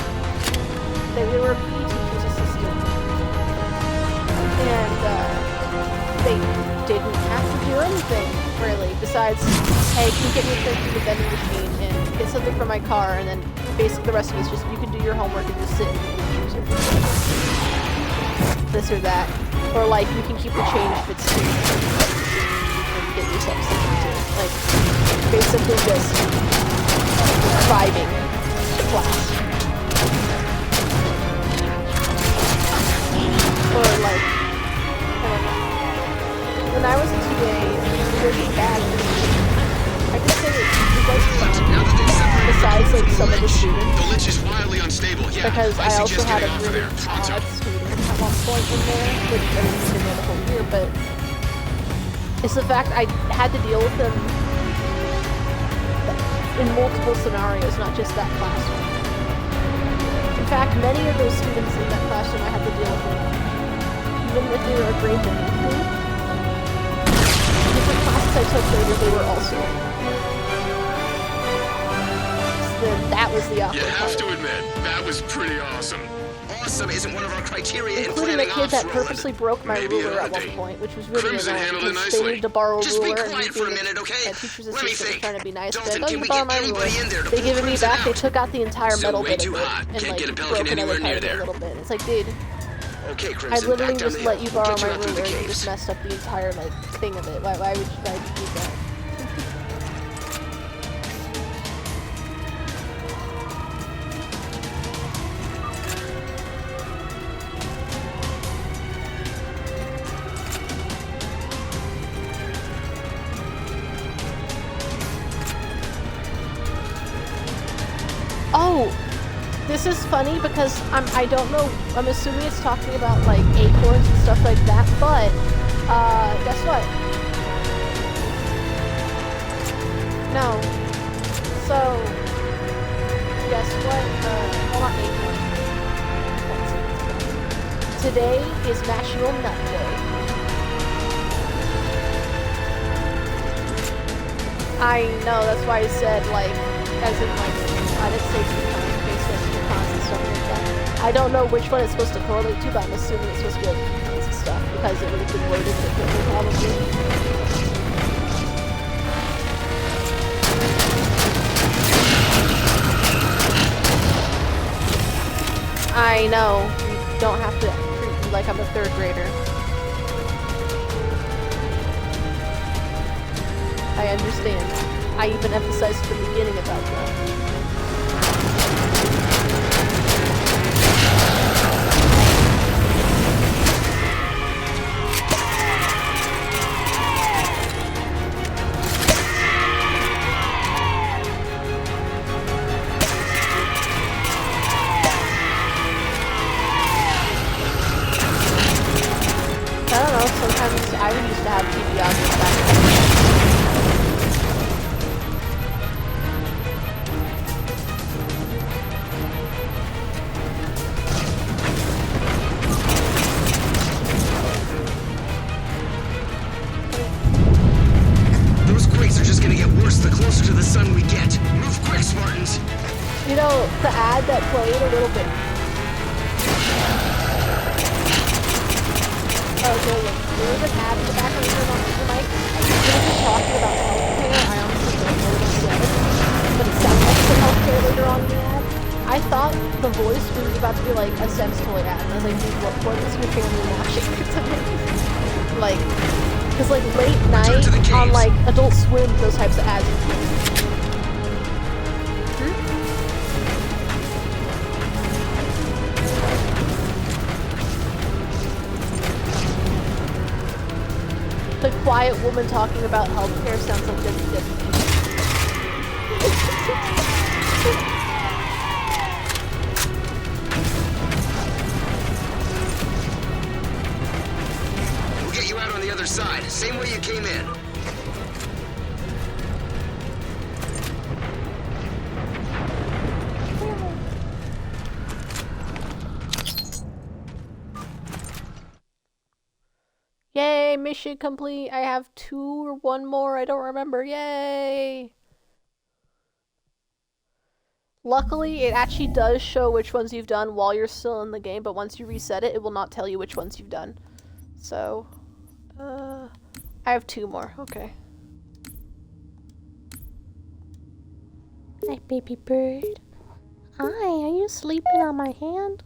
They were a PE teacher's assistant, and they didn't have to do anything really besides, hey, can you get me a drink from the vending machine and get something from my car, and then basically the rest of it is just you can do your homework and just sit and choose it. This or that, or like you can keep the change if it's too and get yourself something too. Like basically just vibing the class. Or like, I don't know. When I was a TA, it was bad. I could say it was like fun. Besides like some of the students students. The lich is wildly unstable. Yeah, Because I also suggest had a getting off of really there. Pronto. odd student at one point in there, which I didn't even know the whole year, but it's the fact I had to deal with them in multiple scenarios, not just that classroom. In fact, many of those students in that classroom I had to deal with them, even if they were a grade beneath me. Different classes I took later, they were also in. So then that was the You awkward have part. to admit, that was pretty awesome. Awesome isn't one of our criteria in Including the planning kid ops, that Roland. purposely broke my Maybe ruler at another one day. point, which was really Crimson annoying handled it because nicely. they needed to borrow a Just be ruler and quiet me for a being minute, okay? a teacher's Let me assistant think. trying to be nice. Dalton, Said, oh, can you we borrow get my ruler. anybody in there to They pull gave it me Crimson back. They out? took out the entire So metal way bit too of it hot. and Can't like get a Pelican broke another anywhere near part of it there. a little bit. It's like, dude, Okay, I Crimson, literally back down just the let hill. you We'll borrow get you my out through ruler the and you caves. just messed up the entire like thing of it. Why would you do that? Oh, this is funny because I don't know, I'm assuming it's talking about like acorns and stuff like that, but guess what? No. So guess what? Well, not acorn. Today is National Nut Day. I know, that's why I said like as in like I didn't say pecans, based on pecans and stuff like that. I don't know which one it's supposed to correlate to, but I'm assuming it's supposed to be like pecans and stuff because it would have been worded differently probably. I know, you don't have to treat me like I'm a third grader. I understand. I even emphasized at the beginning about that. I don't know, sometimes I used to have TV audio back then. Those quakes are just gonna get worse the closer to the sun we get. Move quick, Spartans. You know, the ad that played a little bit. Oh, Julian, there was an ad in the background you heard on the mic. They were just talking about healthcare. I honestly don't know what it said, but it sounded like some healthcare later on in the ad. I thought the voice was about to be like a Sems toy ad, and I was like, dude, what is your family watching tonight? Like, because like late night on like Adult Swim, those types of ads. The quiet woman talking about healthcare sounds like this. We'll get you out on the other side. Same way you came in. Yay, mission complete. I have 2 or 1 more. I don't remember. Yay. Luckily, it actually does show which ones you've done while you're still in the game, but once you reset it, it will not tell you which ones you've done. So, I have 2 more. Okay. Hi, baby bird. Hi, are you sleeping on my hand?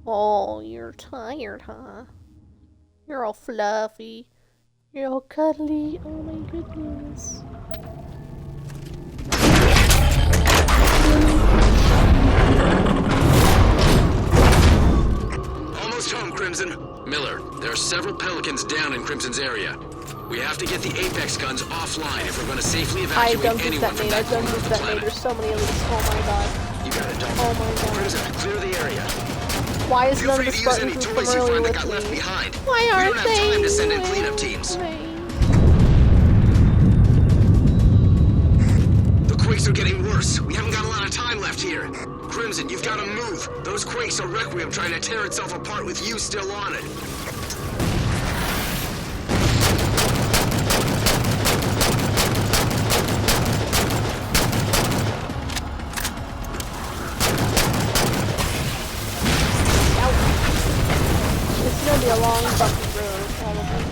Oh, you're tired, huh? You're all fluffy. You're all cuddly. Oh my goodness. Almost home, Crimson. Miller, there are several Pelicans down in Crimson's area. We have to get the Apex guns offline if we're going to safely I evacuate don't use anyone that from mate. I that don't corner use of the that mate. planet. There's so many elites. Oh my god. You got it, Delta. Oh my god. Crimson, clear the area. Why is Feel none of free the to use any Spartans from toys you earlier find that with got left me? behind. Why We aren't don't have they? time to send in cleanup teams. The quakes are getting worse. We haven't got a lot of time left here. Crimson, you've got to move. Those quakes are Requiem trying to tear itself apart with you still on it. It's gonna be a long fucking road, probably.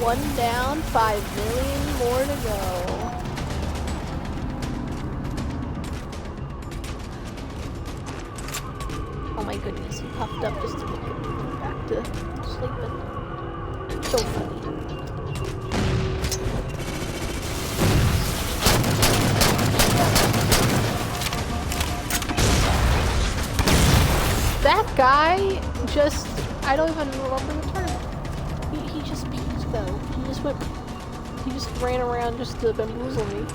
One down, 5 million more to go. Oh my goodness, he puffed up just to make it back to sleeping. So funny. That guy just, I don't even remember the term. He just peeked though. He just ran around just to bamboozle me.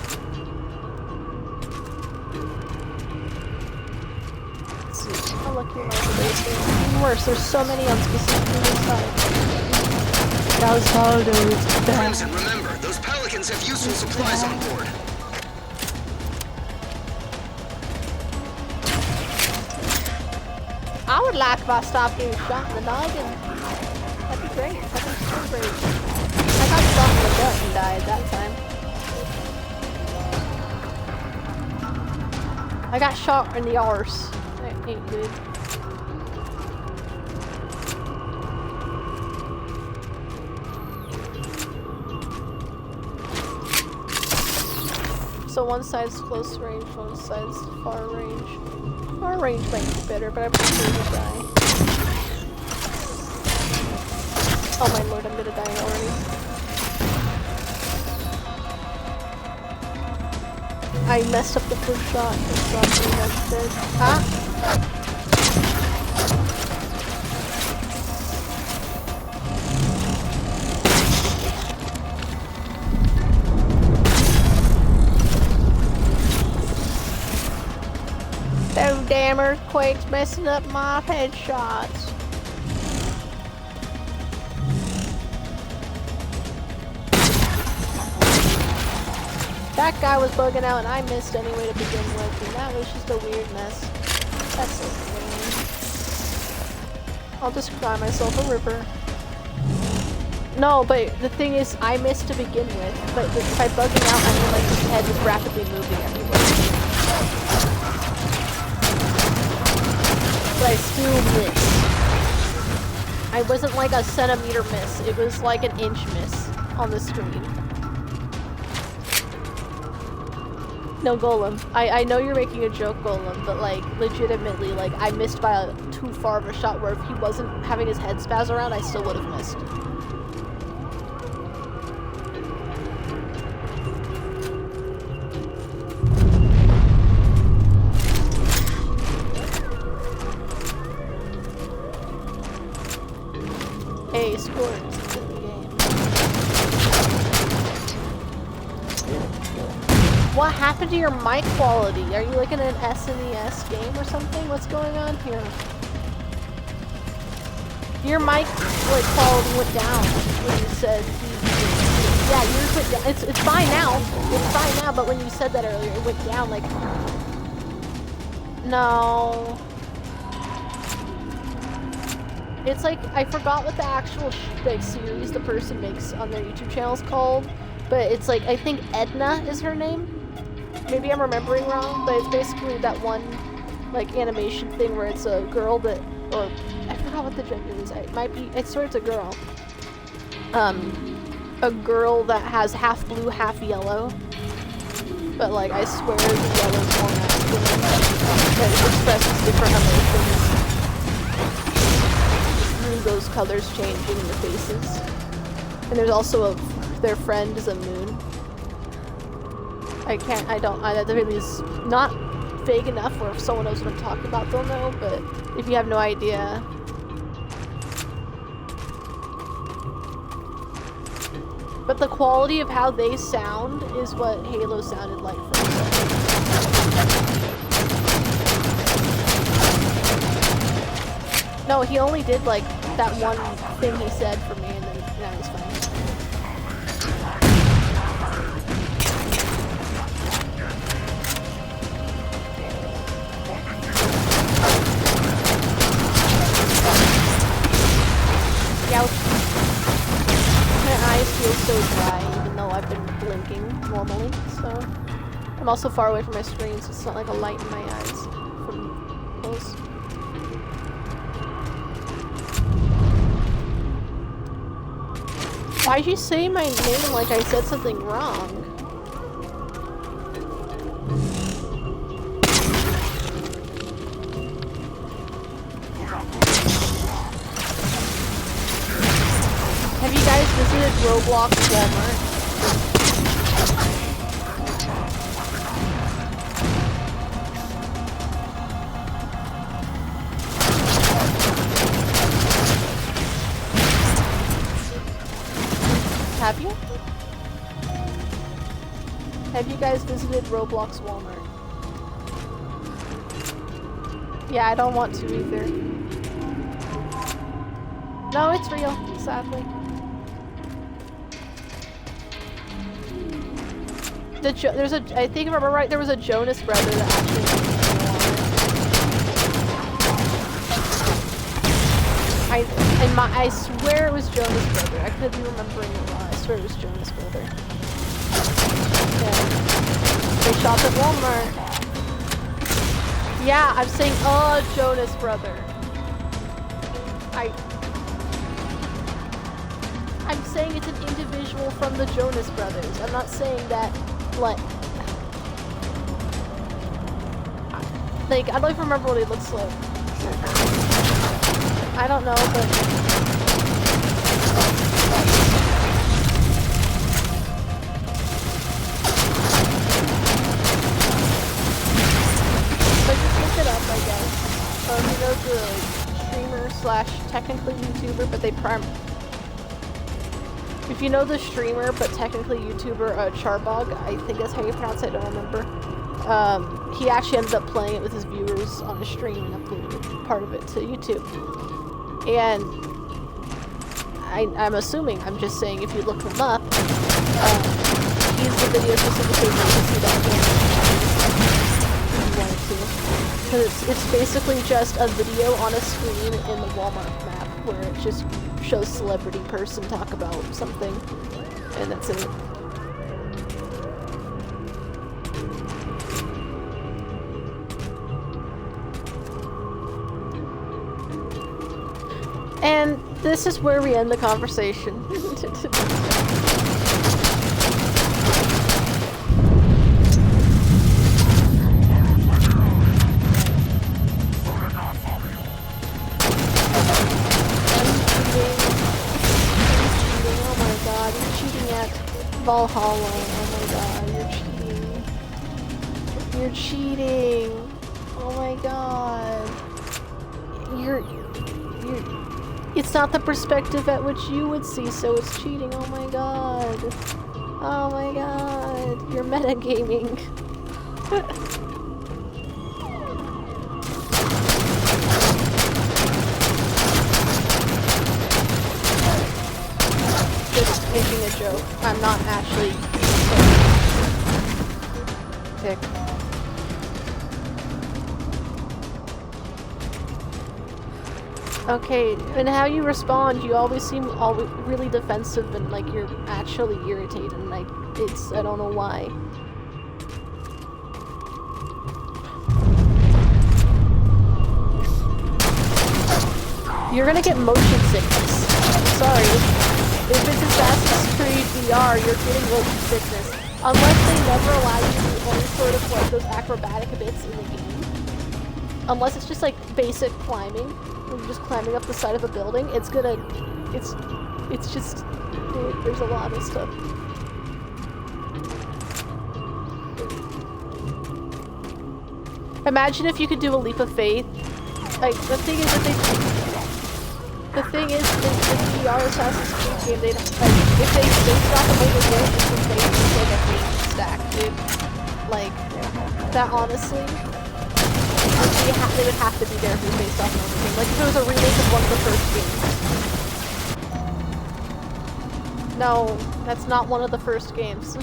Let's see, how lucky am I for this? Even worse, there's so many on specifically this side. Gausaldo is back. Crimson, remember, those Pelicans have useful supplies on board. I would like if I stopped getting shot in the noggin. That'd be great. That'd be so great. I got shot in the gut and died that time. I got shot in the arse. That ain't good. So one side's close range, one side's far range. Far range might be better, but I prefer to die. Oh my lord, I'm gonna die already. I messed up the first shot. It's not pretty much dead. Ah! Those damn earthquakes messing up my headshots. That guy was bugging out and I missed anyway to begin with, and that was just a weird mess. That's okay. I'll just cry myself a river. No, but the thing is, I missed to begin with, but by bugging out, I mean like his head was rapidly moving everywhere. But I still missed. I wasn't like a centimeter miss, it was like an inch miss on the screen. No, Golem. I know you're making a joke, Golem, but like, legitimately, like, I missed by too far of a shot where if he wasn't having his head spaz around, I still would have missed. Hey, sports, it's in the game. What happened to your mic quality? Are you like in an SNES game or something? What's going on here? Your mic like quality went down when you said yeah, yours went down. It's fine now. It's fine now, but when you said that earlier, it went down like no. It's like, I forgot what the actual like series the person makes on their YouTube channel is called, but it's like, I think Edna is her name. Maybe I'm remembering wrong, but it's basically that one like animation thing where it's a girl that, or I forgot what the gender is. It might be, I swear it's a girl. A girl that has half blue, half yellow. But like, I swear the yellow's more masculine. But it expresses different emotions. only those colors changing in the faces. And there's also their friend is a moon. That really is not vague enough where if someone knows what I'm talking about, they'll know, but if you have no idea. But the quality of how they sound is what Halo sounded like for me. No, he only did like that one thing he said for me, and then that was fine. My eyes feel so dry, even though I've been blinking normally, so... I'm also far away from my screen, so it's not like a light in my eyes from close. Why'd you say my name like I said something wrong? Have you guys visited Roblox Walmart? Have you? Have you guys visited Roblox Walmart? Yeah, I don't want to either. No, it's real, sadly. I think if I remember right, there was a Jonas brother that actually I swear it was Jonas brother. I could be remembering it wrong. I swear it was Jonas brother. Yeah. They shop at Walmart. Yeah, I'm saying, oh, Jonas brother. I'm saying it's an individual from the Jonas Brothers. I'm not saying that, like, I don't even remember what he looks like. I don't know, but... But just look it up, I guess. He knows the streamer / technically YouTuber, but they if you know the streamer, but technically YouTuber, Charbog, I think that's how you pronounce it, I don't remember. He actually ended up playing it with his viewers on a stream and uploaded part of it to YouTube. And I'm assuming, I'm just saying, if you look him up, he's the video specifically to see that game if you wanted to. Because it's basically just a video on a screen in the Walmart map where it just shows celebrity person talk about something, and that's it. And this is where we end the conversation. Valhalla, oh my god, you're cheating. Oh my god. It's not the perspective at which you would see, so it's cheating. Oh my god. Oh my god. You're metagaming. Just making a joke. I'm not actually sick. Okay, and how you respond, you always seem really defensive and like you're actually irritated, and like I don't know why. You're gonna get motion sickness. Sorry. If it's Assassin's Creed VR, you're getting motion sickness. Unless they never allow you to do any sort of like those acrobatic bits in the game. unless it's just like basic climbing, where you're just climbing up the side of a building, it's just, there's a lot of stuff. Imagine if you could do a leap of faith. Like, the thing is that in the VR Assassin's Creed game, they don't, like, if they drop a whole world just in place, it's like a green stack, dude. Like, that honestly, they would have to be there if it was based off another game. Like, if it was a remake of one of the first games. No, that's not one of the first games.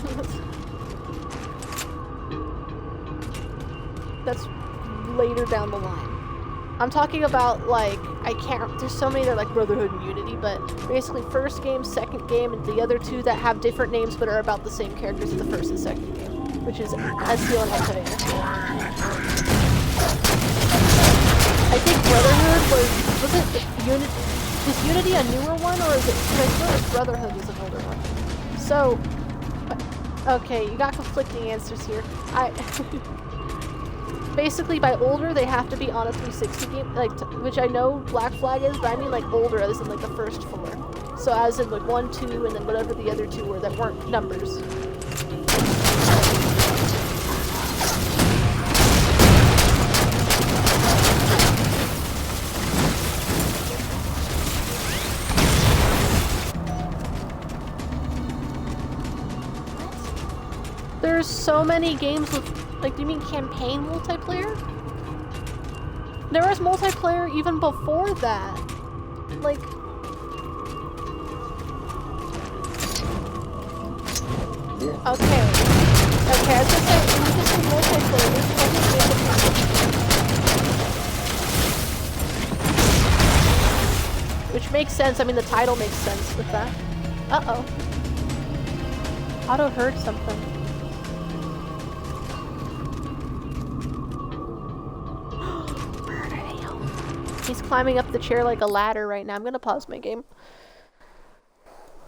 That's later down the line. I'm talking about, like, there's so many that are like Brotherhood and Unity, but basically first game, second game, and the other two that have different names but are about the same characters as the first and second game, which is Ezreal and Altair. I think Brotherhood was it Unity? Is Unity a newer one, or is it, I feel like Brotherhood was an older one. So, okay, you got conflicting answers here. Basically, by older, they have to be on a 360 game, like, which I know Black Flag is, but I mean, like, older, as in, like, the first 4. So, as in, like, 1, 2, and then whatever the other 2 were that weren't numbers. There's so many games with, like, do you mean campaign multiplayer? There was multiplayer even before that. Like... Okay. Okay, I was gonna say, when you just say multiplayer, there's plenty of games. Which makes sense, I mean the title makes sense with that. Uh-oh. Otto heard something. He's climbing up the chair like a ladder right now. I'm gonna pause my game.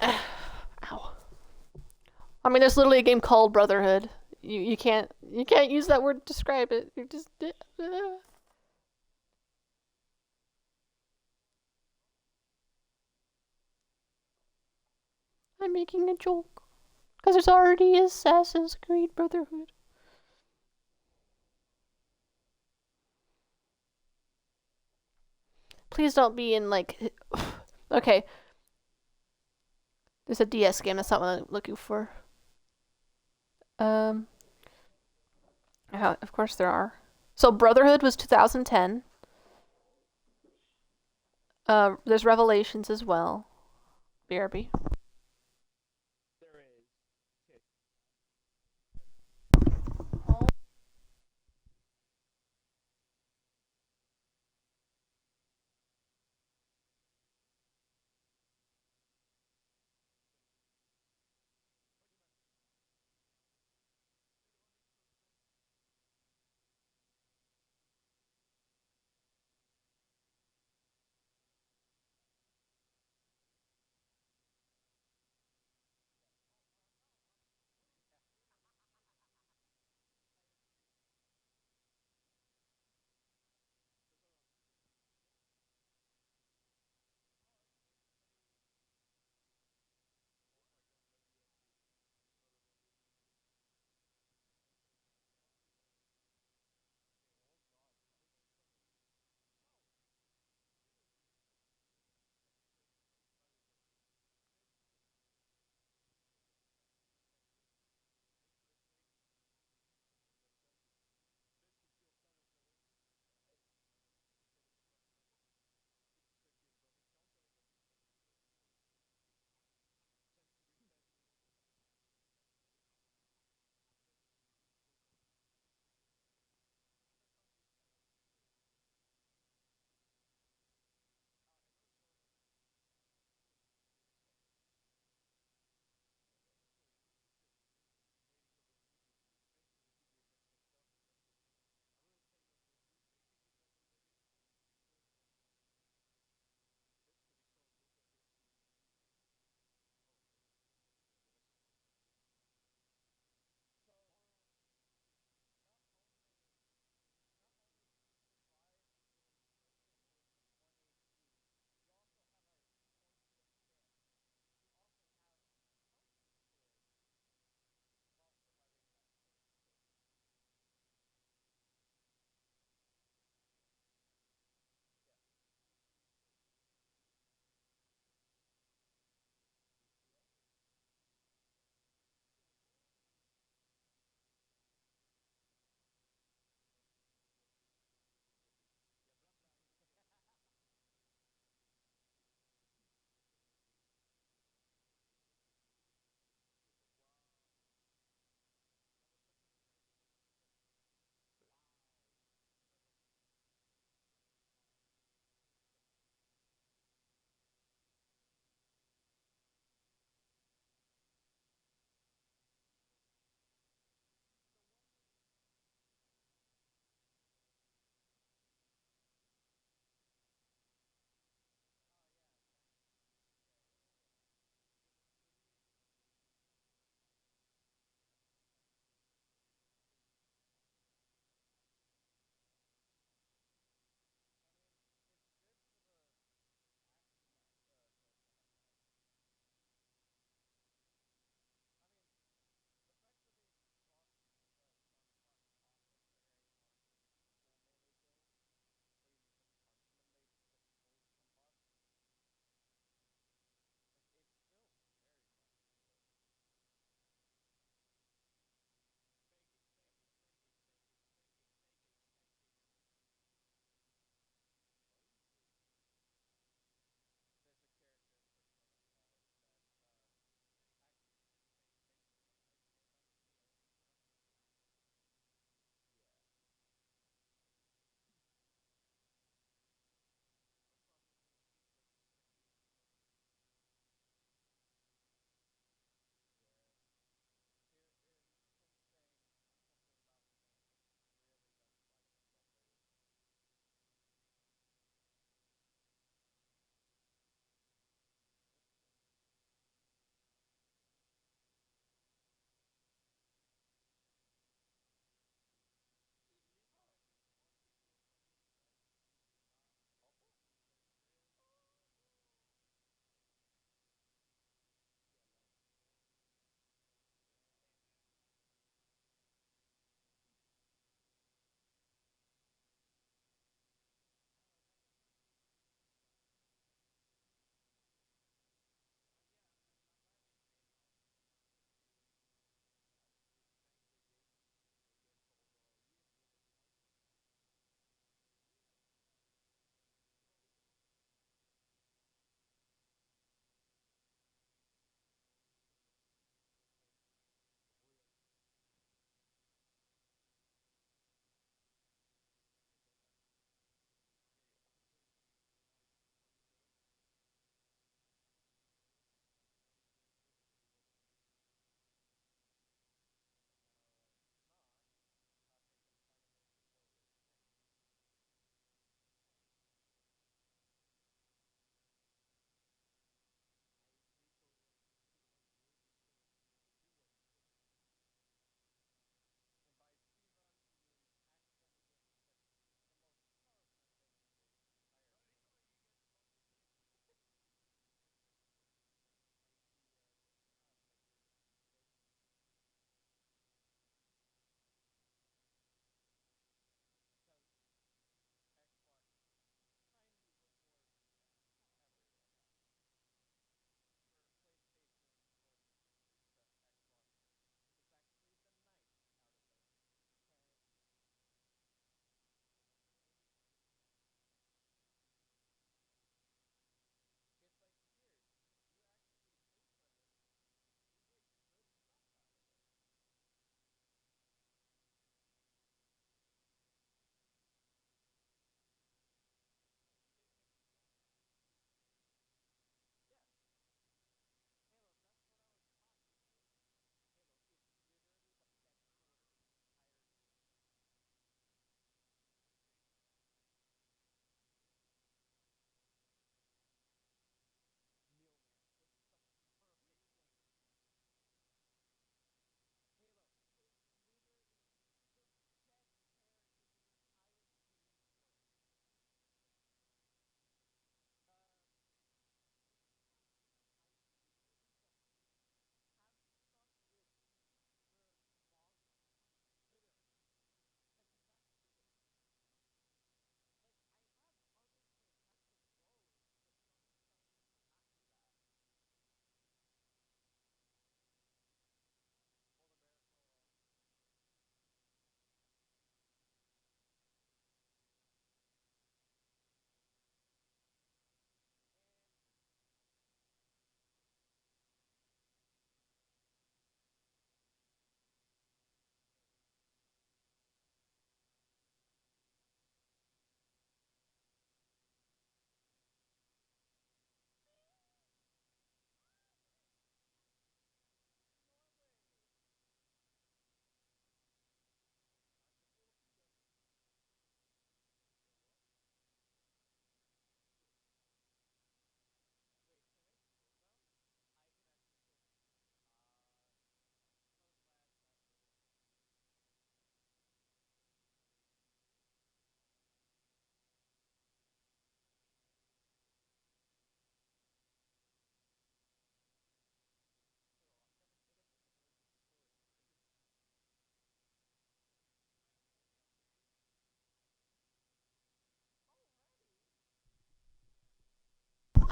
Ow. I mean, there's literally a game called Brotherhood. You can't use that word to describe it. You're just. I'm making a joke because there's already Assassin's Creed Brotherhood. Please don't be in, like... Okay. There's a DS game, that's not what I'm looking for. Oh, of course there are. So Brotherhood was 2010. There's Revelations as well. BRB.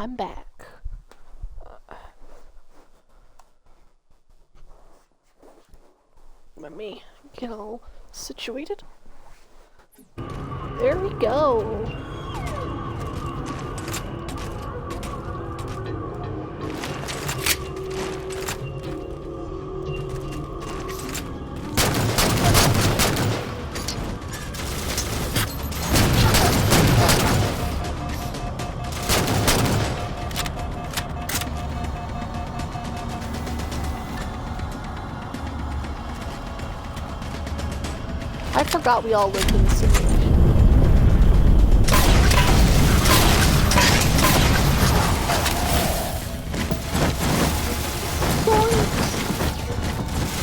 I'm back. Let me get all situated. There we go. I forgot we all lived in the simulation.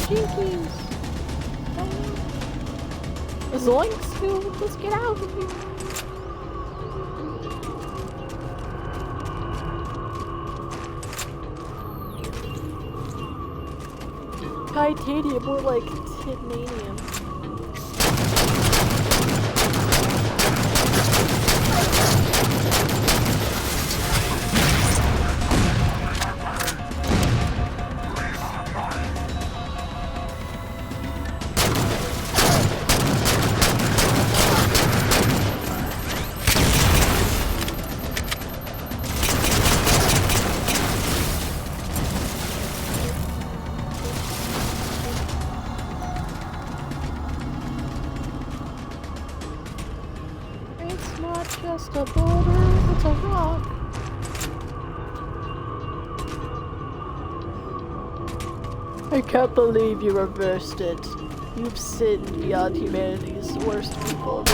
Jinkies! Zoinks, dude, let's get out of here. Titanium, more like titanium. It's not just a boulder, it's a rock. I can't believe you reversed it. You've sinned beyond humanity's worst people.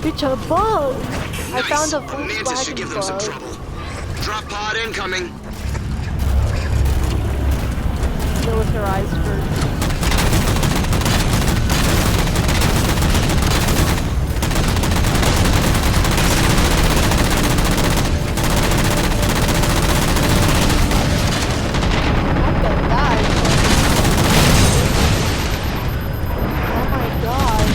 It's a bug! Nice. I found a Mantis should give them some Volkswagen trouble. Drop pod incoming. militarized version. I'm gonna die. Oh my god.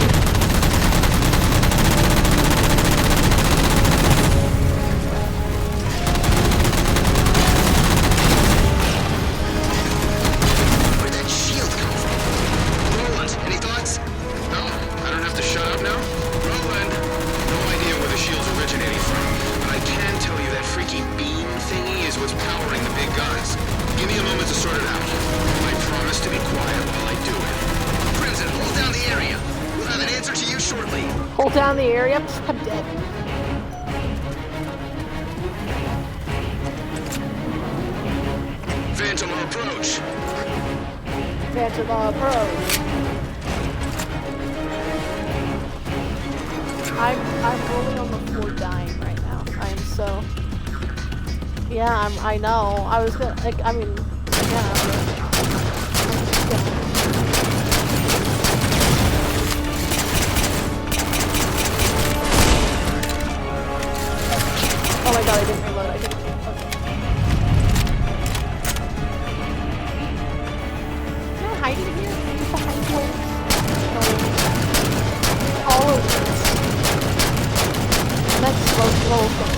Where'd that shield come from? Roland, any thoughts? No, I don't have to shut up now? Roland, no idea where the shield's originating from, but I can tell you that freaky beam thingy is what's powering the big guns. Give me a moment to sort it out. I promise to be quiet while I do it. Crimson, hold down the area. We'll have an answer to you shortly. Hold down the area. I'm dead. Phantom approach. Phantom approach. I'm rolling on the floor dying right now. I'm so. Yeah, I know. I was gonna, like, I mean, yeah. I'm just gonna. Oh my god, I didn't reload. I didn't. Okay. Can I hide in here? Just a hide place? No. All of this. That's low from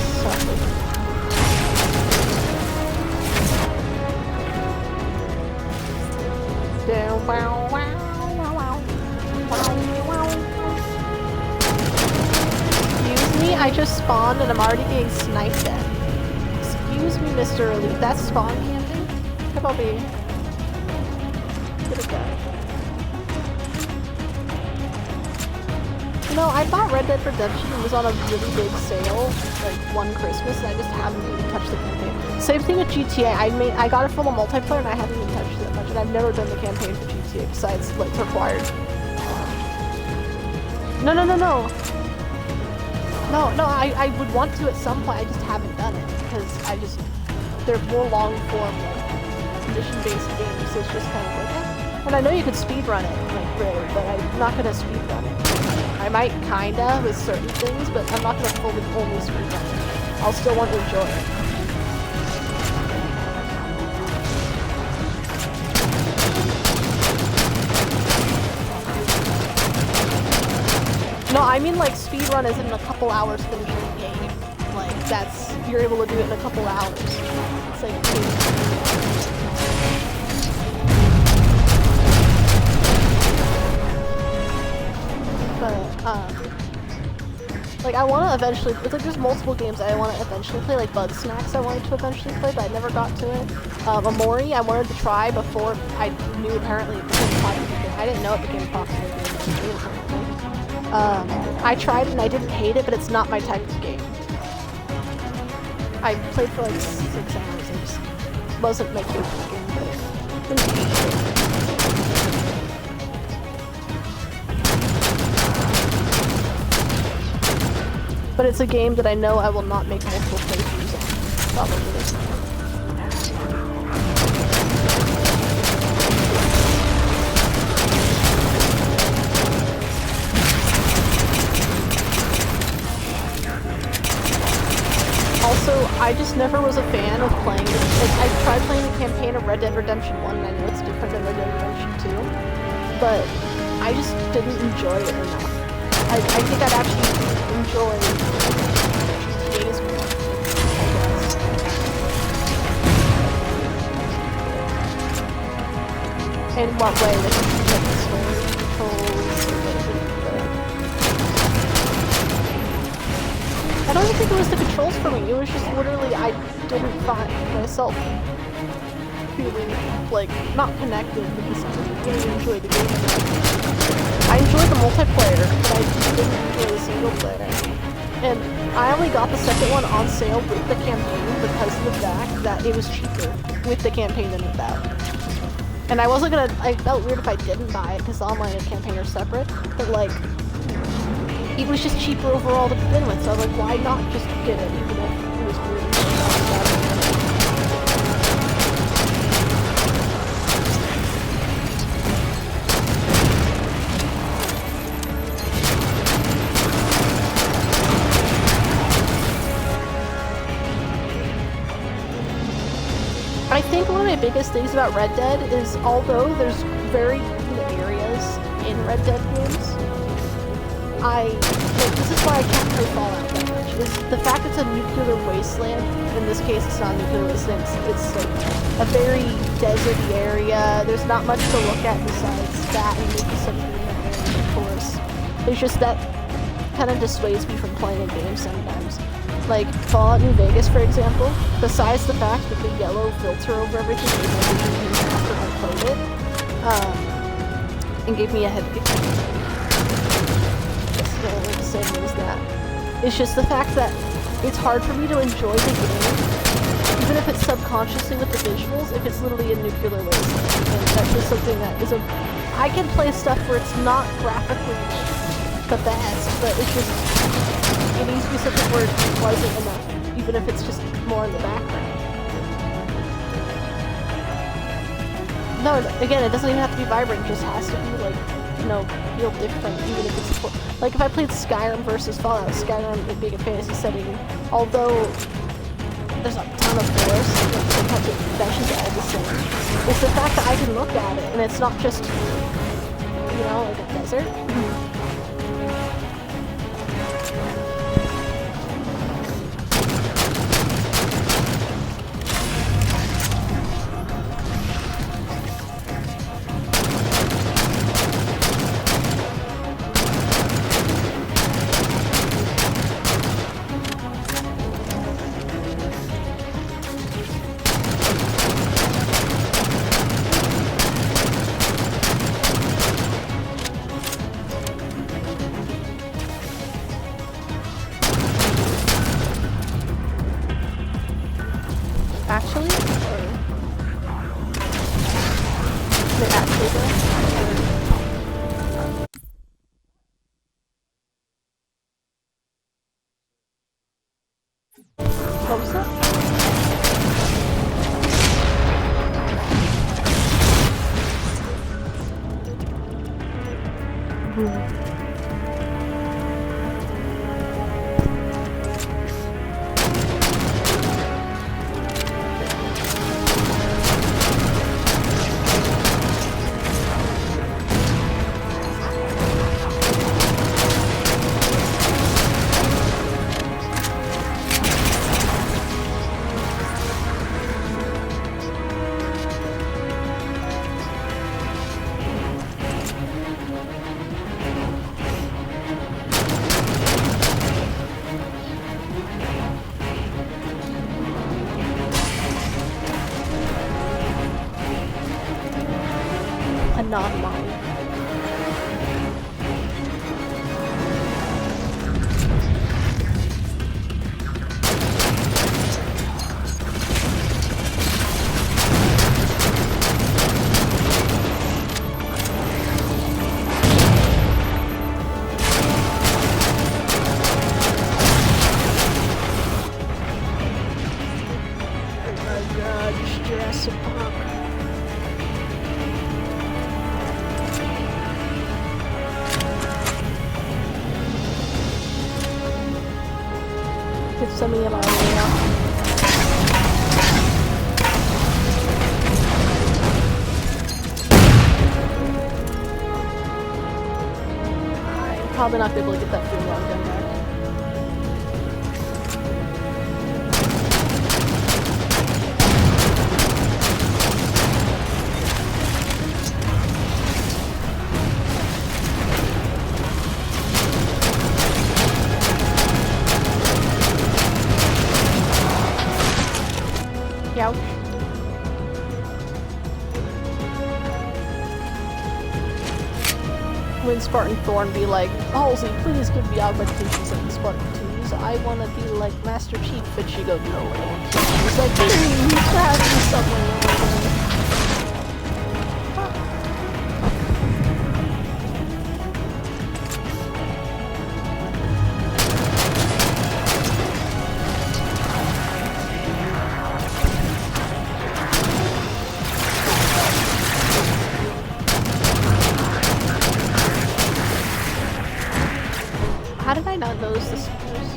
down, wow, wow, wow, wow, wow, wow. Excuse me, I just spawned and I'm already getting sniped at. Excuse me, Mr. Elite. That's spawn camping? How about me? Get a guy. You know, I bought Red Dead Redemption. It was on a really big sale, like one Christmas, and I just haven't even touched the campaign. Same thing with GTA. I got it for the multiplayer, and I haven't even touched it that much. And I've never done the campaign for GTA besides what's required. No. I would want to at some point. I just haven't done it because they're more long form, like, mission-based games. So it's just kind of like, eh. And I know you could speedrun it, like, really, but I'm not gonna speedrun it. I I might kinda with certain things, but I'm not gonna fully only speedrun it. I'll still want to enjoy it. No, I mean like speedrun is in a couple hours finishing the game. Like that's you're able to do it in a couple hours. It's like like I want to eventually. It's like there's multiple games I want to eventually play. Like Bug Snacks, I wanted to eventually play, but I never got to it. Amori, I wanted to try before I knew apparently it became a popular game. I didn't know it became a popular game. I tried it and I didn't hate it, but it's not my type of game. I played for like 6 hours. It just wasn't my favorite game, but but it's a game that I know I will not make multiple playthroughs on, probably. Also, I just never was a fan of playing it. Like, I tried playing the campaign of Red Dead Redemption 1, and I know it's different than Red Dead Redemption 2, but I just didn't enjoy it enough. I think I'd actually enjoy GTA's more, I guess. In what way? Like the story controls, I don't even think it was the controls for me. It was just literally I didn't find myself feeling like not connected because I didn't really enjoy the game. I enjoyed the multiplayer, but I just didn't enjoy the single player. And I only got the second one on sale with the campaign because of the fact that it was cheaper with the campaign than without. And I wasn't gonna. I felt weird if I didn't buy it because online and campaign are separate. But like, it was just cheaper overall to begin with, so I was like, why not just get it, even if it was weird? I think one of my biggest things about Red Dead is, although there's very few areas in Red Dead games, this is why I can't play Fallout that much, is the fact it's a nuclear wasteland. In this case, it's not a nuclear wasteland, it's like a very deserty area. There's not much to look at besides that and maybe some green area, of course. It's just that kind of dissuades me from playing a game sometimes. Like Fallout New Vegas, for example, besides the fact that the yellow filter over everything was everything after I played it, and gave me a headache. The same as that. It's just the fact that it's hard for me to enjoy the game, even if it's subconsciously with the visuals, if it's literally a nuclear wasteland. And that's just something that is I can play stuff where it's not graphically the best, but it's just, it needs to be something where it wasn't enough, even if it's just more in the background. No, again, it doesn't even have to be vibrant, it just has to be like, feel different, even if it's like if I played Skyrim versus Fallout. Skyrim, being a fantasy setting, although there's a ton of forest, sometimes it meshes all the same. It's the fact that I can look at it and it's not just, like a desert. Actually? They actually do? What was that? a non-mommy. Jurassic Park. It's sending him on the way out. I'm probably not gonna be able to get that fuel rod gun back. Ouch. When Spartan Thorn be like, Halsey, please give me augmentations like the Spartan 2s. I want to be like Master Chief, and she goes, no, I want to. He's like, please, grab me somewhere. How did I not notice the speakers?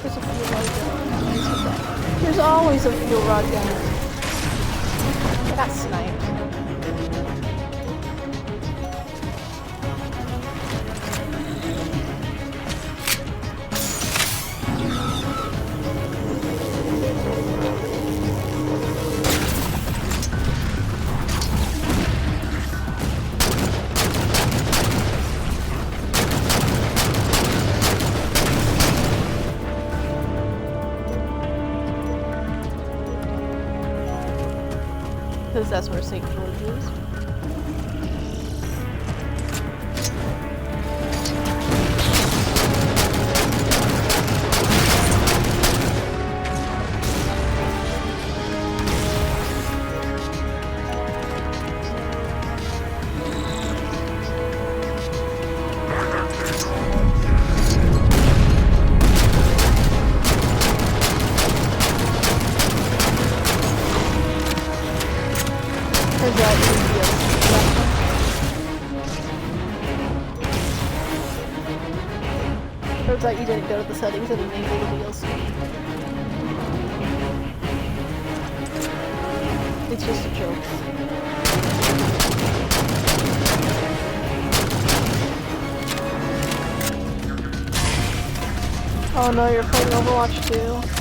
There's a fuel rod gun. There's always a fuel rod gun. I got sniped. Because that's where St. George is. Turns out you didn't go to the settings and enable the DLC. It's just a joke. Oh no, you're playing Overwatch 2.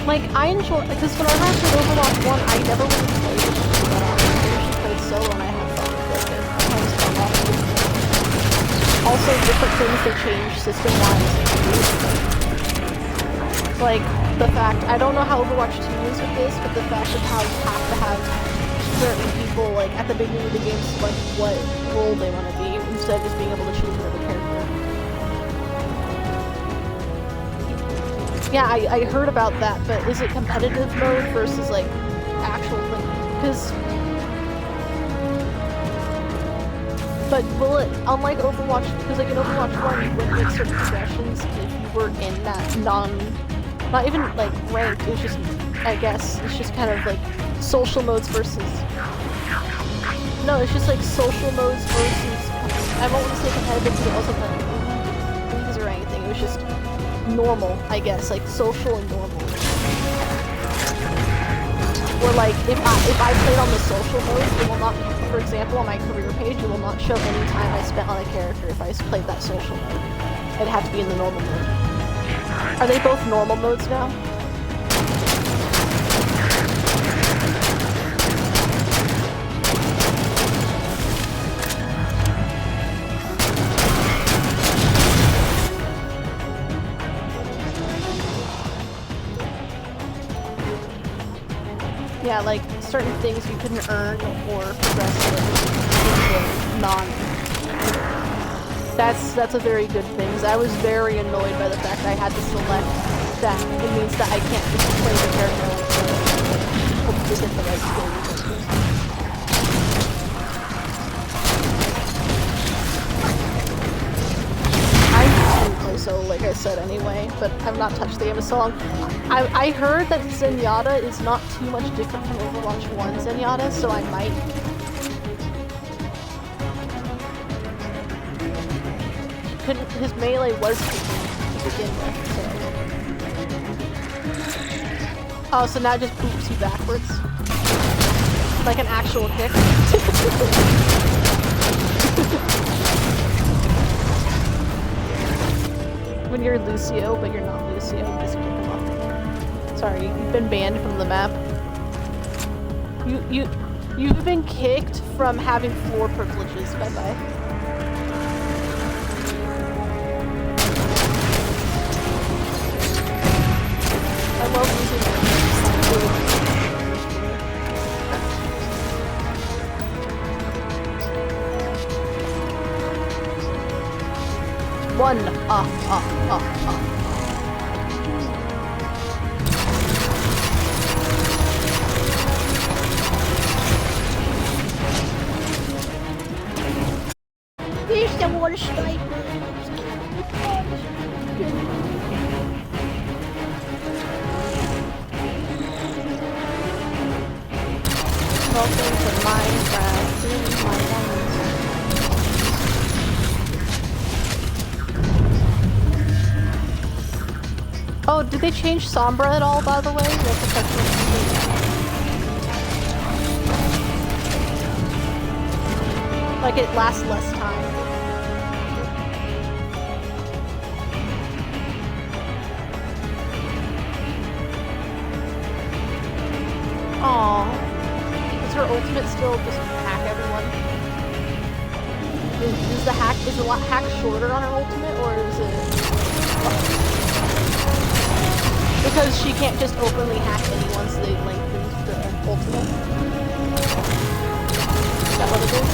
Like, I enjoy, because when I played Overwatch 1, I never really played it that often. I usually played solo and I had fun with it. Sometimes fun off. Also, different things they change system-wise. Like, the fact, I don't know how Overwatch 2 is with this, but the fact of how you have to have certain people, like, at the beginning of the game, select what role they want to be, instead of just being able to choose another character. Yeah, I heard about that, but is it competitive mode versus, like, actual thing? Because... But will it, unlike Overwatch, because, like, in Overwatch 1, you wouldn't make certain progressions if you were in that not even, like, ranked, it was just, I guess, it's just kind of, like, social modes versus... No, it's just, like, social modes versus... I won't want to say competitive because it wasn't, like, leagues or anything, it was just... normal, I guess, like social and normal. Or like if I played on the social mode, it will not, for example, on my career page, it will not show any time I spent on a character if I played that social mode. It'd have to be in the normal mode. Are they both normal modes now? Yeah, like certain things you couldn't earn or progress with non. That's a very good thing. 'Cause I was very annoyed by the fact that I had to select that. It means that I can't just play the character and hope to get the right skills. I usually play solo, like I said anyway, but I've not touched the game in so long. I heard that Zenyatta is not too much different from Overwatch 1 Zenyatta, so I might. His melee was kicking to begin with, so. Oh, so now it just boops you backwards. Like an actual kick. When you're Lucio, but you're not Lucio, you just kick him off. Sorry, you've been banned from the map. You've been kicked from having floor privileges. Bye bye. I love using One. Here's the one sniper. Welcome to Minecraft. Here's my diamonds. Oh, did they change Sombra at all, by the way? That's a question. Like it lasts less time. Aww. Is her ultimate still just hack everyone? Is the hack shorter on her ultimate, or is it? Because she can't just openly hack anyone, so they lengthen the ultimate. Is that what it is?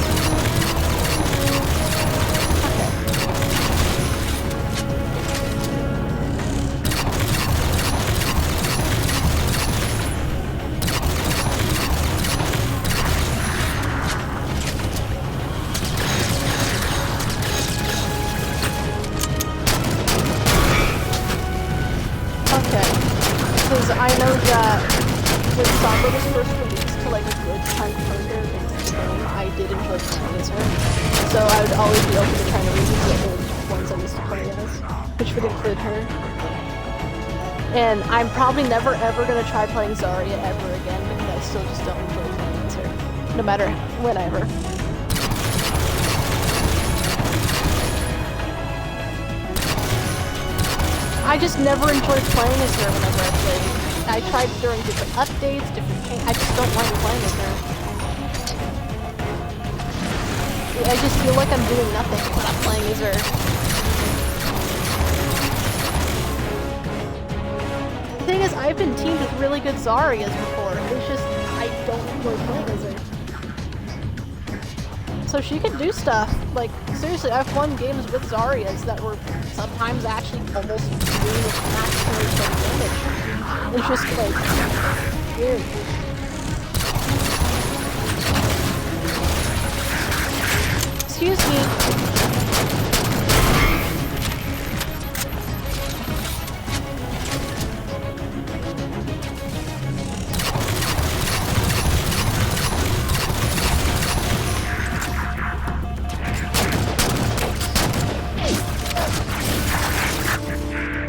I know that when Sombra was first released to like a good chunk further into the game, I did enjoy playing as her. So I would always be open to trying to reuse the old ones I used to play as, which would include her. And I'm probably never ever going to try playing Zarya ever again because I still just don't enjoy playing as her. No matter whenever. I just never enjoyed playing as her whenever I played. I tried during different updates, different things. I just don't like playing as her. I just feel like I'm doing nothing when I'm playing as her. The thing is, I've been teamed with really good Zaryas before. It's just, I don't enjoy playing as her. So she can do stuff. Like, seriously, I've won games with Zaryas that were sometimes actually almost doing maximum damage. It's just like weird. Excuse me.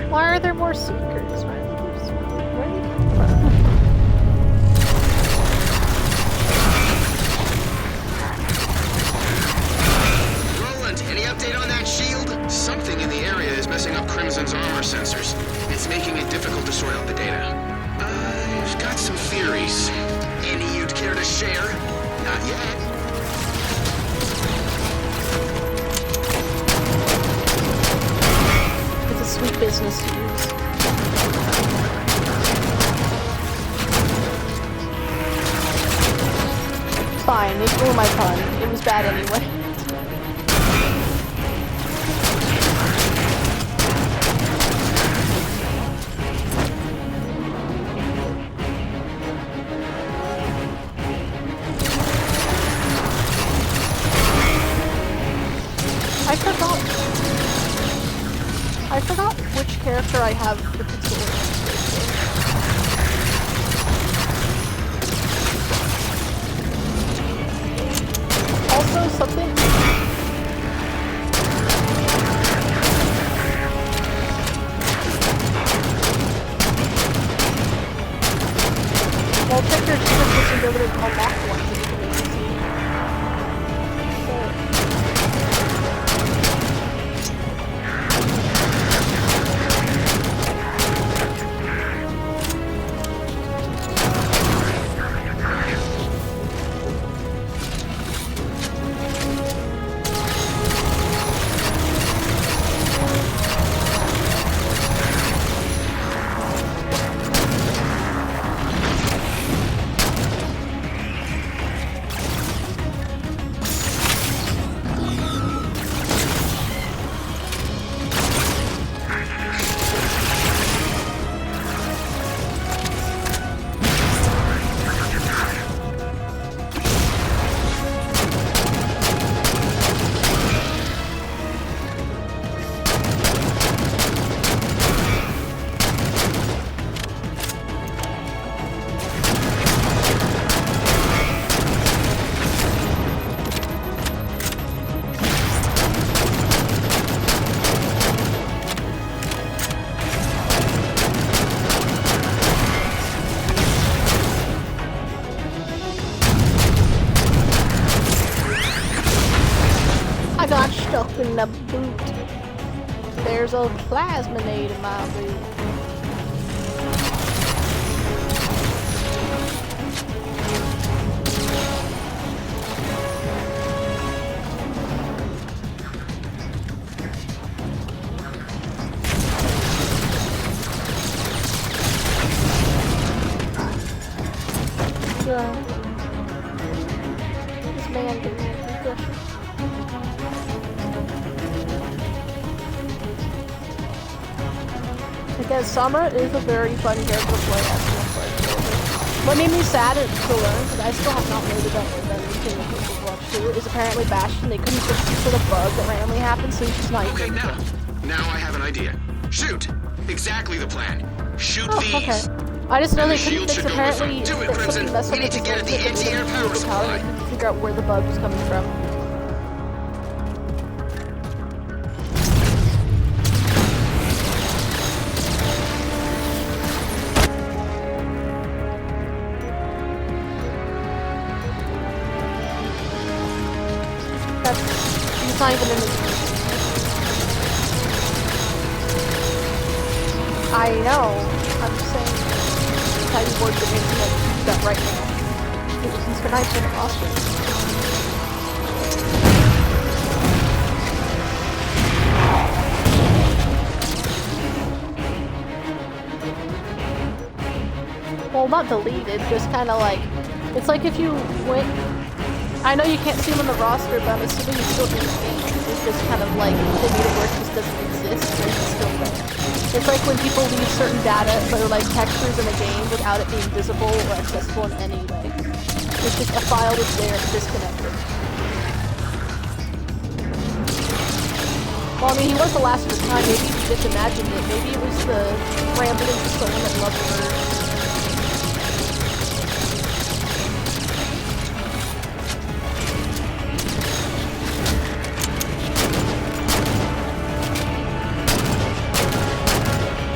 Why are there more seekers? Where are they coming from? Roland, any update on that shield? Something in the area is messing up Crimson Roland's armor sensors. It's making it difficult to sort out the data. I've got some theories. Any you'd care to share? Not yet. It's a sweet business to use. Fine, ignore my pun. It was bad anyway. I forgot which character I have the controller. Also, something. Well, check your switching over to unlock ones and you can maybe see. Got stuck in the boot. There's a plasminate in my boot. This man didn't do good. Because Summer is a very fun character to play as. What made me sad to learn, because I still have not noted that in the Overwatch 2, is apparently Bastion, they couldn't fix the sort of bug that randomly happens, so he's just not Okay, even now I have an idea. Shoot! Exactly the plan. Shoot these! Okay. I just know And they the couldn't shield fix should go with them. apparently Do it, that Crimson. something messed We up need to with get at the the anti-air power power supply. to figure out where the bug was coming from. He's not even in the... I know. I'm just saying. How you work the internet do that right now. It was in Skype in Austin. Well, not deleted, just kind of like... It's like if you went... I know you can't see them on the roster, but I'm assuming you still in the game. It's just kind of like the made it work just doesn't exist, but it's still there. It's like when people leave certain data, or like textures in a game without it being visible or accessible in any way. It's just a file that's there, disconnected. Well, I mean, he was the last of his time. Maybe you just imagined it. Maybe it was the rambling soul that loved her.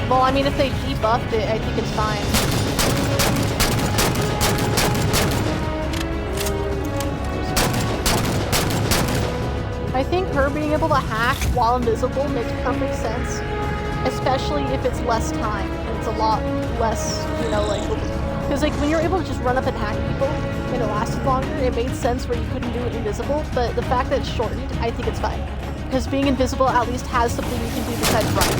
Well, I mean, if they debuffed it, I think it's fine. I think her being able to hack while invisible makes perfect sense. especially if it's less time and it's a lot less, you know, like, because like when you're able to just run up and hack people and it lasted longer, it made sense where you couldn't do it invisible, but the fact that it's shortened, I think it's fine. Because being invisible at least has something you can do besides running.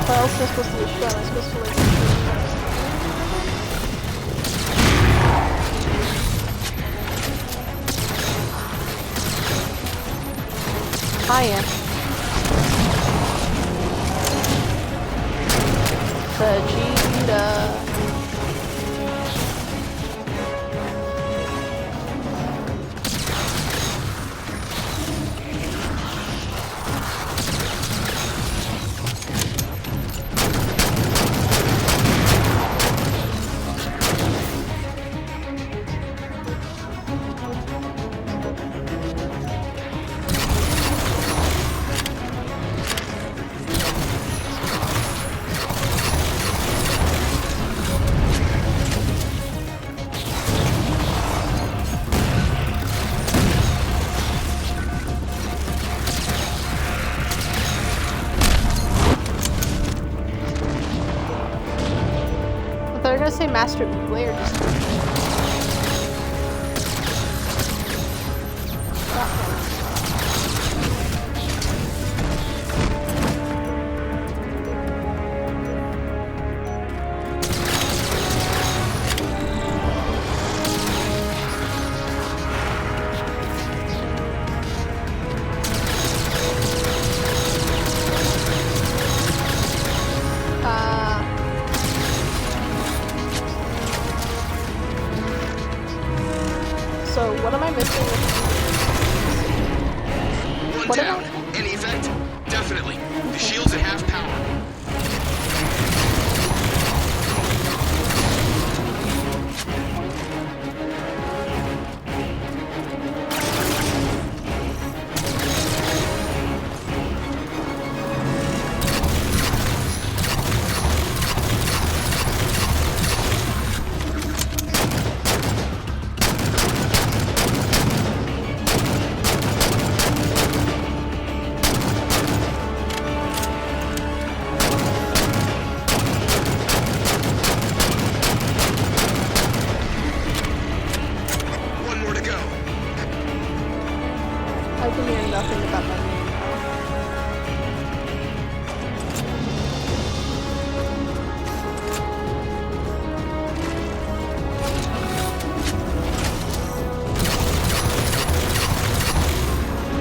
What else am I supposed to destroy? Am I supposed to like... I am. Vegeta. I was gonna say Master Oogway or just... So what am I missing? One down. Any effect? Definitely. The shield's at half power. I can hear nothing about my name now.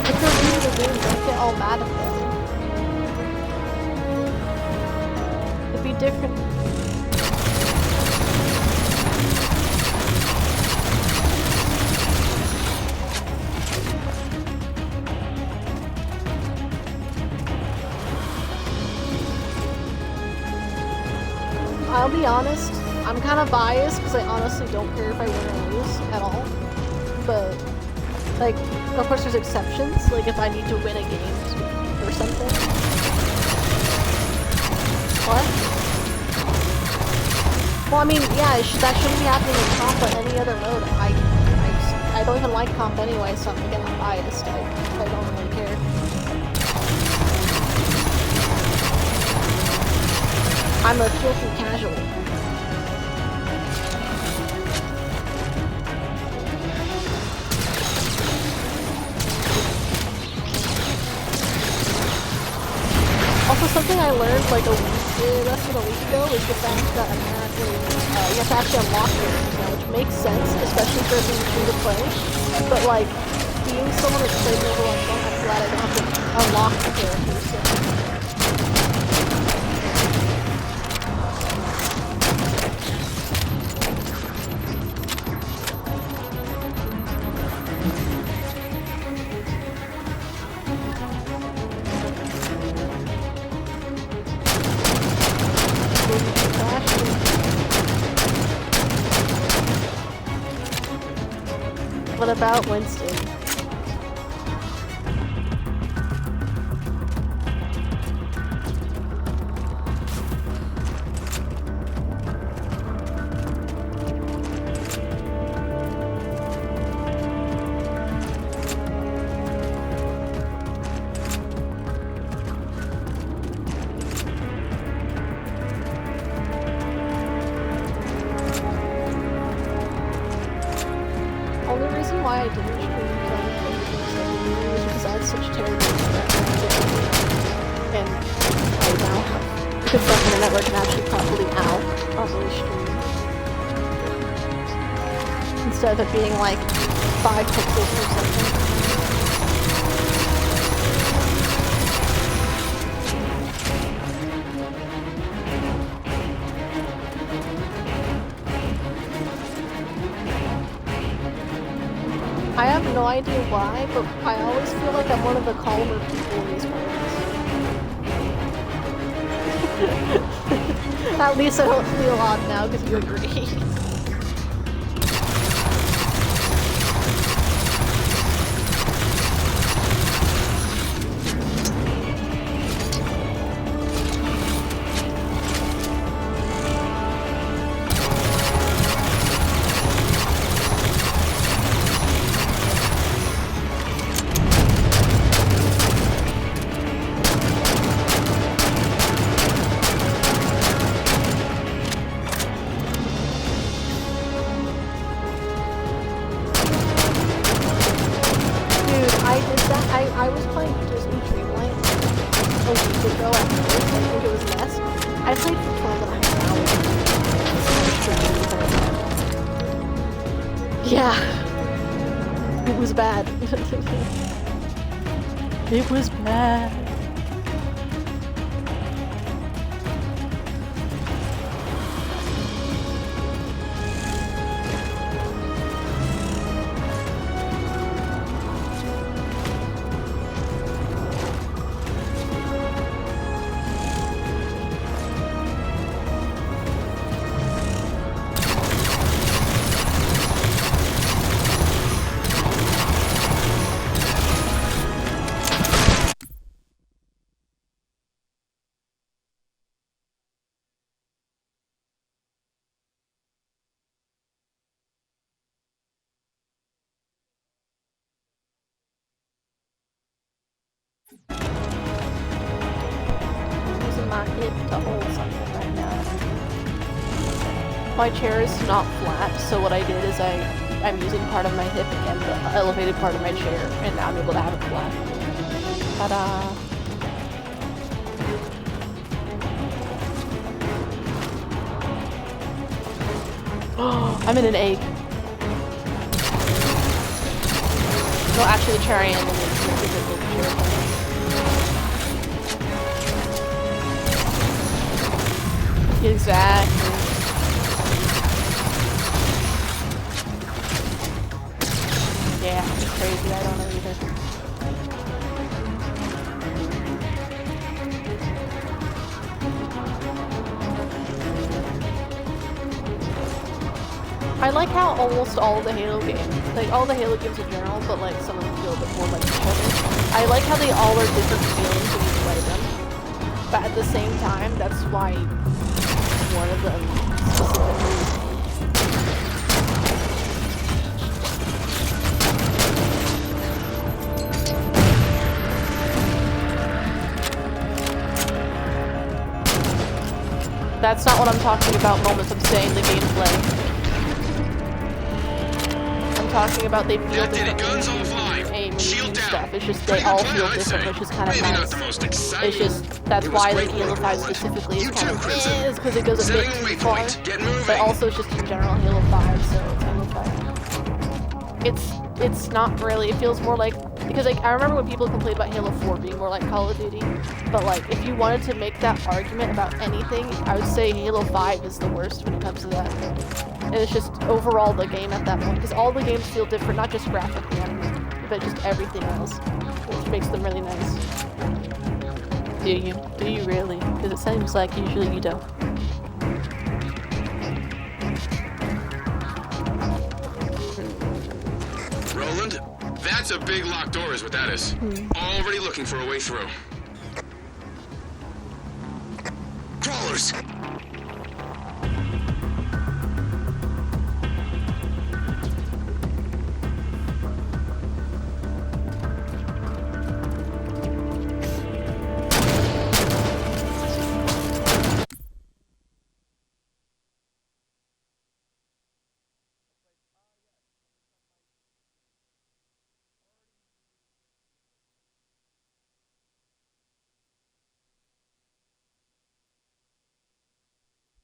If you're reading the game, don't get all mad at them. It'd be different. I'll be honest, I'm kind of biased because I honestly don't care if I win or lose at all. But, like, of course there's exceptions, like if I need to win a game or something. What? Well, I mean, yeah, that shouldn't be happening in comp, but any other mode. I don't even like comp anyway, so again, I'm biased. I don't really care. I'm a filthy casual. Also, something I learned like less than a week ago is the fact that apparently you have to actually unlock characters now, which makes sense, especially for being free to play. But like, being someone that's played Overwatch long, I'm glad I don't have to unlock the characters. So. about Winston? Only reason why I didn't stream was because I had such terrible internet and I now have a good enough internet where I can actually properly stream. Instead of it being like 5 pixels or something. I have no idea why, but I always feel like I'm one of the calmer people in these parties. At least I don't feel odd now because you agree. I was playing Disney Dreamlight a week ago at first. I think it was less. I played for 12 hours. Yeah. It was bad. It was bad. Using my hip to hold something right now. My chair is not flat, so what I did is I'm using part of my hip and the elevated part of my chair, and now I'm able to have it flat. Ta-da! I'm in an egg. No, actually the chair I am in is a different chair. Exactly. Yeah, it's crazy. I don't know either. I like how almost all the Halo games, like all the Halo games in general, but like some of them feel a bit more like each other. I like how they all are different feelings when you play them, but at the same time, that's why one of them specifically. That's not what I'm talking about moments I'm saying the gameplay. I'm talking about they feel different aim and stuff. It's just they all feel different, which is kind of nice. It's just, that's why the Halo 5 specifically is kind of is because it goes a bit too far. But also it's just in general Halo 5, so it's Halo 5. It's not really, it feels more like, because like I remember when people complained about Halo 4 being more like Call of Duty, but like if you wanted to make that argument about anything, I would say Halo 5 is the worst when it comes to that. And it's just overall the game at that point, because all the games feel different, not just graphically, but just everything else, which makes them really nice. Do you? Do you really? Because it seems like usually you don't. It's a big locked door is what that is. Already looking for a way through. Crawlers!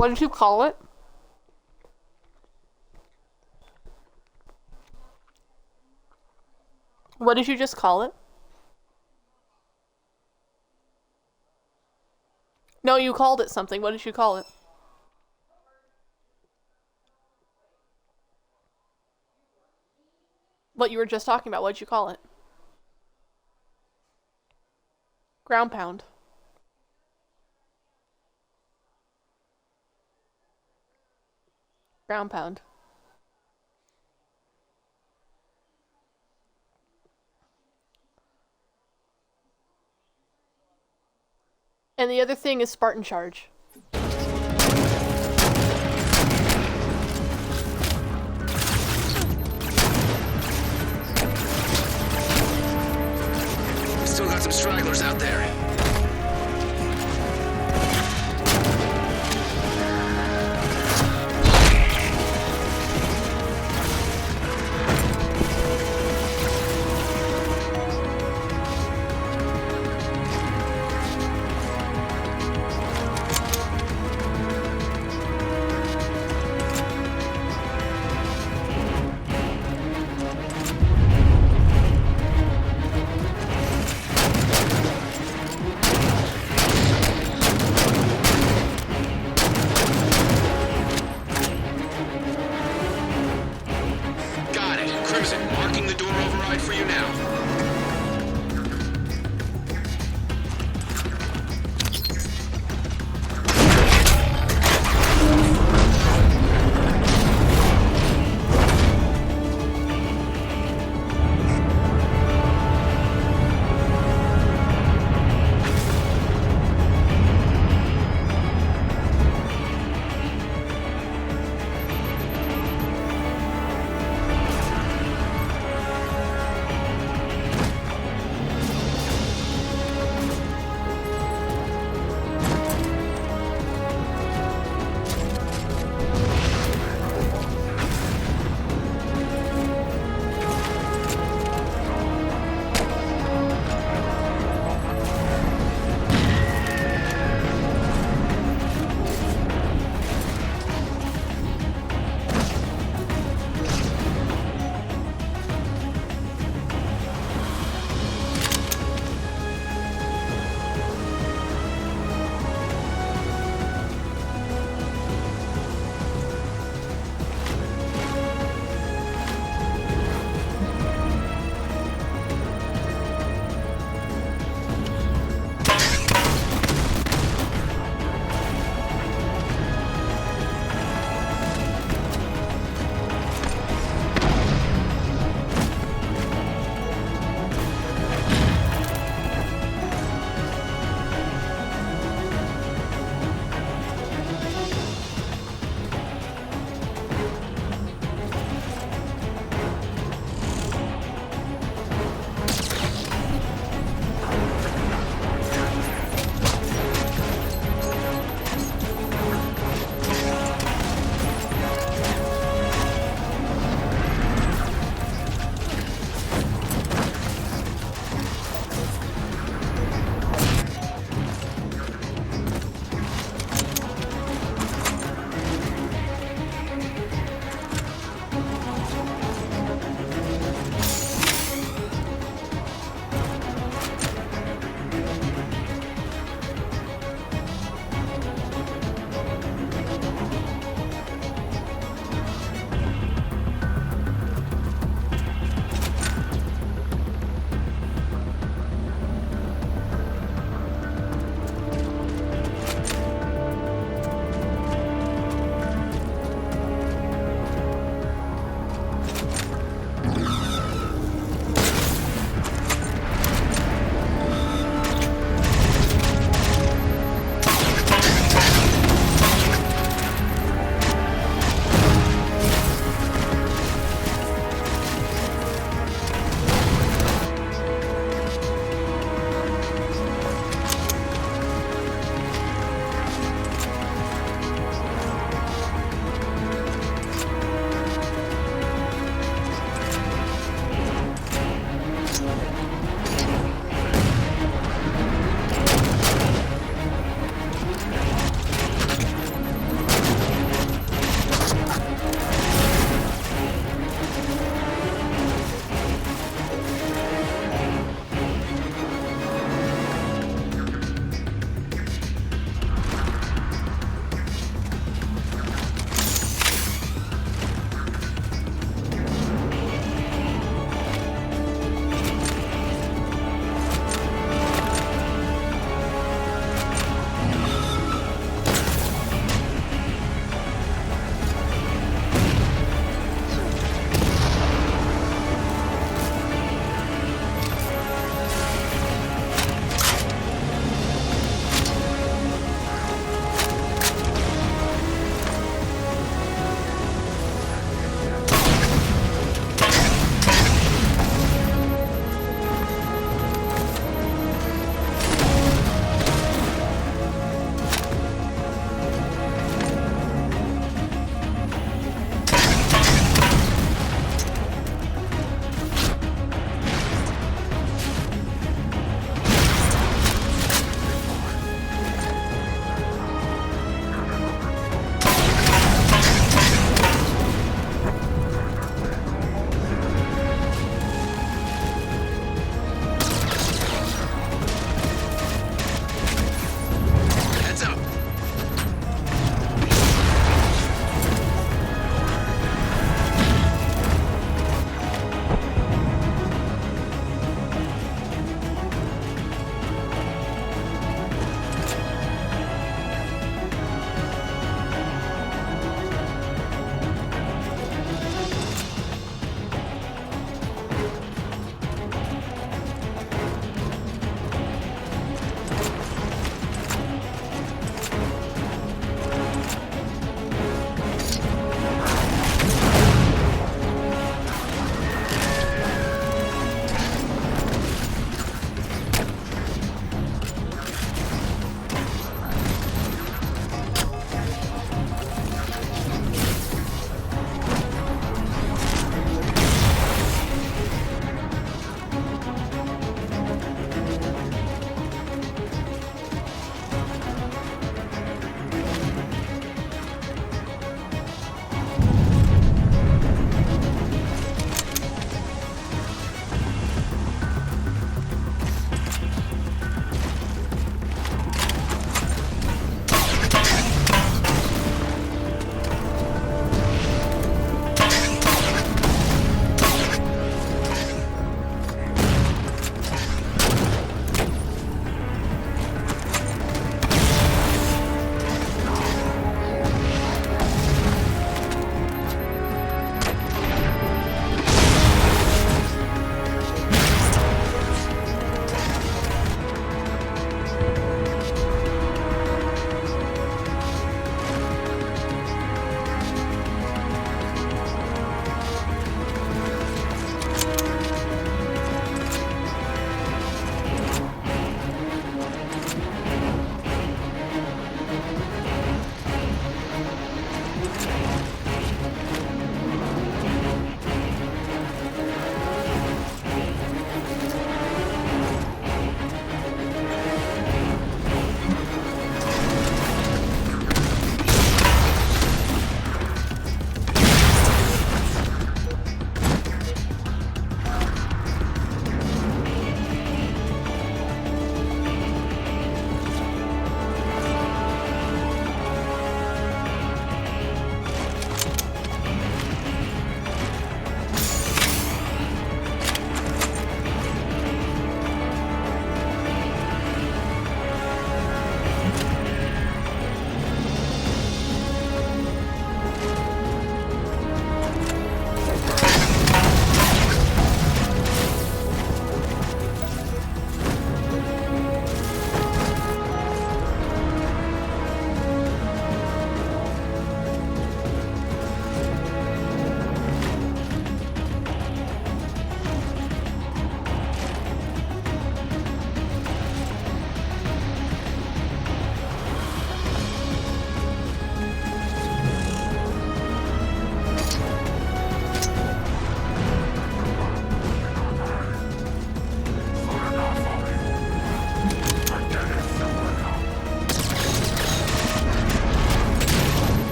What did you call it? What did you just call it? No, you called it something. What did you call it? What you were just talking about. What did you call it? Ground pound. Ground pound. And the other thing is Spartan charge. Still got some stragglers out there.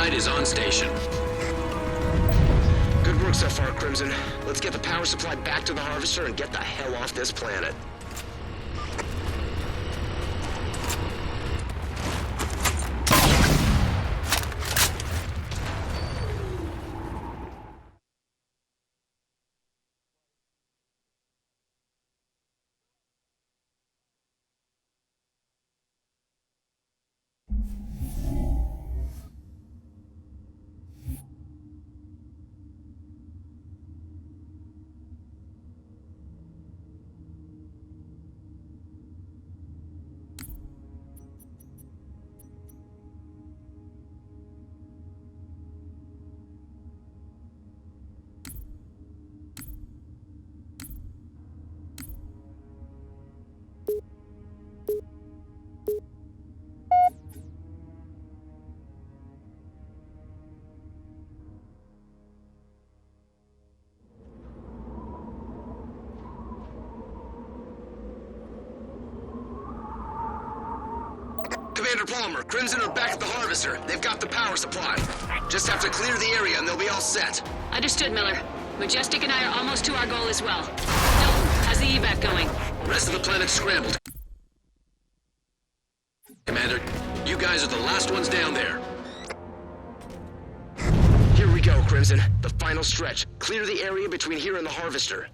Guide is on station. Good work so far, Crimson. Let's get the power supply back to the Harvester and get the hell off this planet. Commander Palmer, Crimson are back at the Harvester. They've got the power supply. Just have to clear the area and they'll be all set. Understood, Miller. Majestic and I are almost to our goal as well. Dalton, how's the evac going? Rest of the planet scrambled. Commander, you guys are the last ones down there. Here we go, Crimson. The final stretch. Clear the area between here and the Harvester.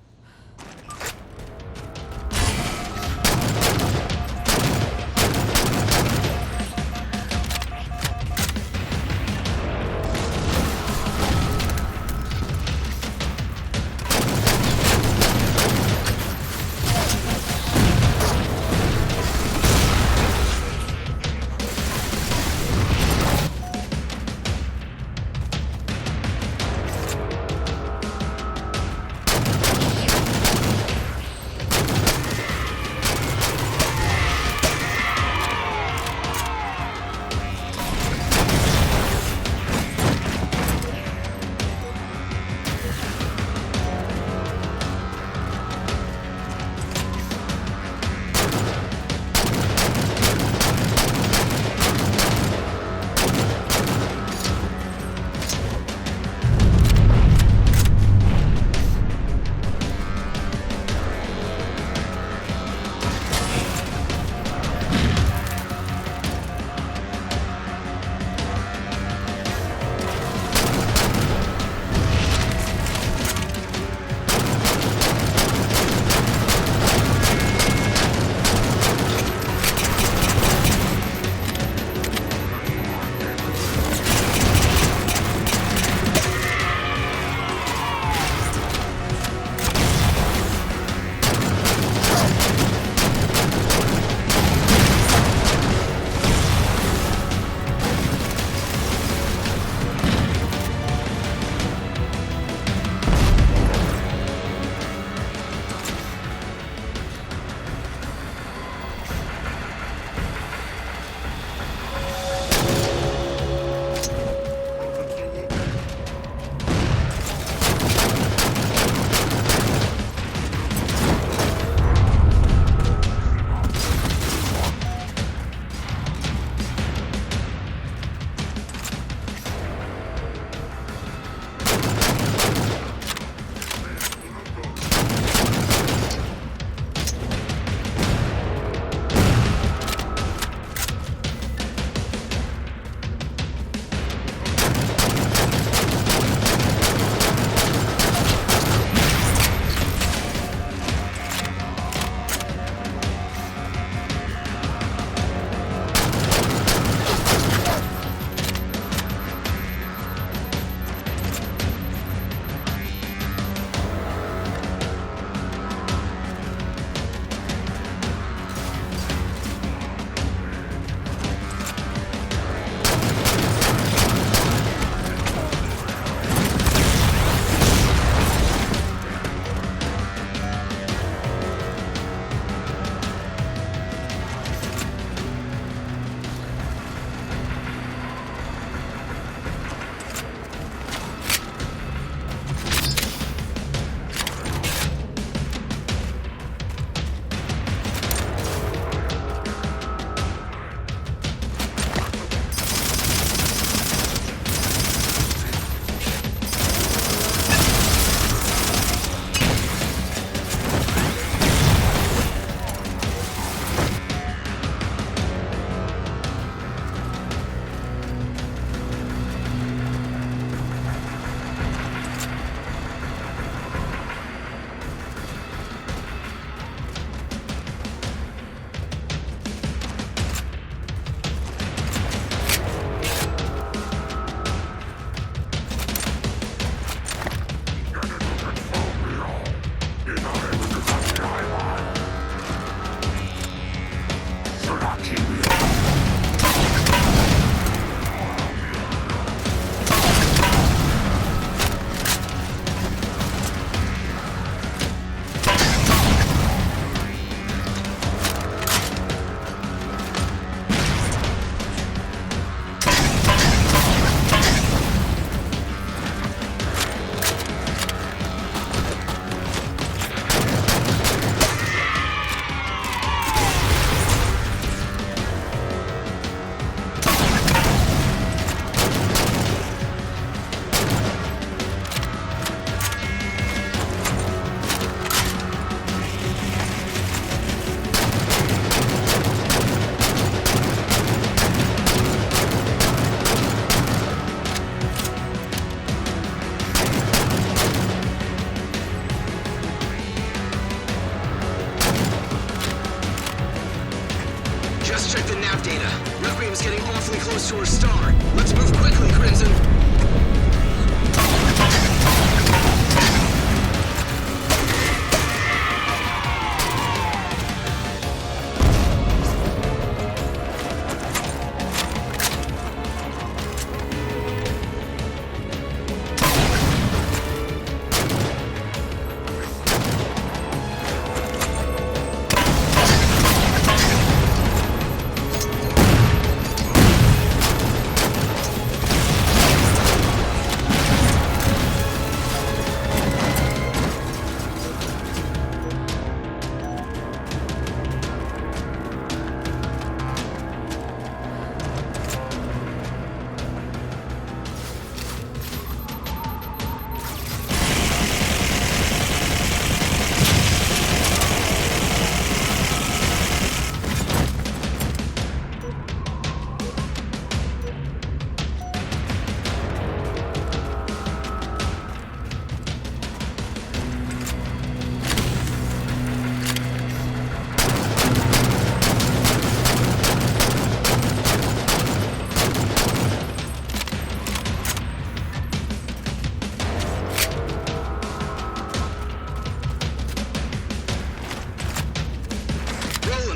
Starscream's getting awfully close to her star. Let's move quickly, Crimson.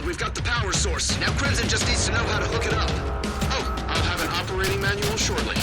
We've got the power source. Now Crimson just needs to know how to hook it up. Oh, I'll have an operating manual shortly.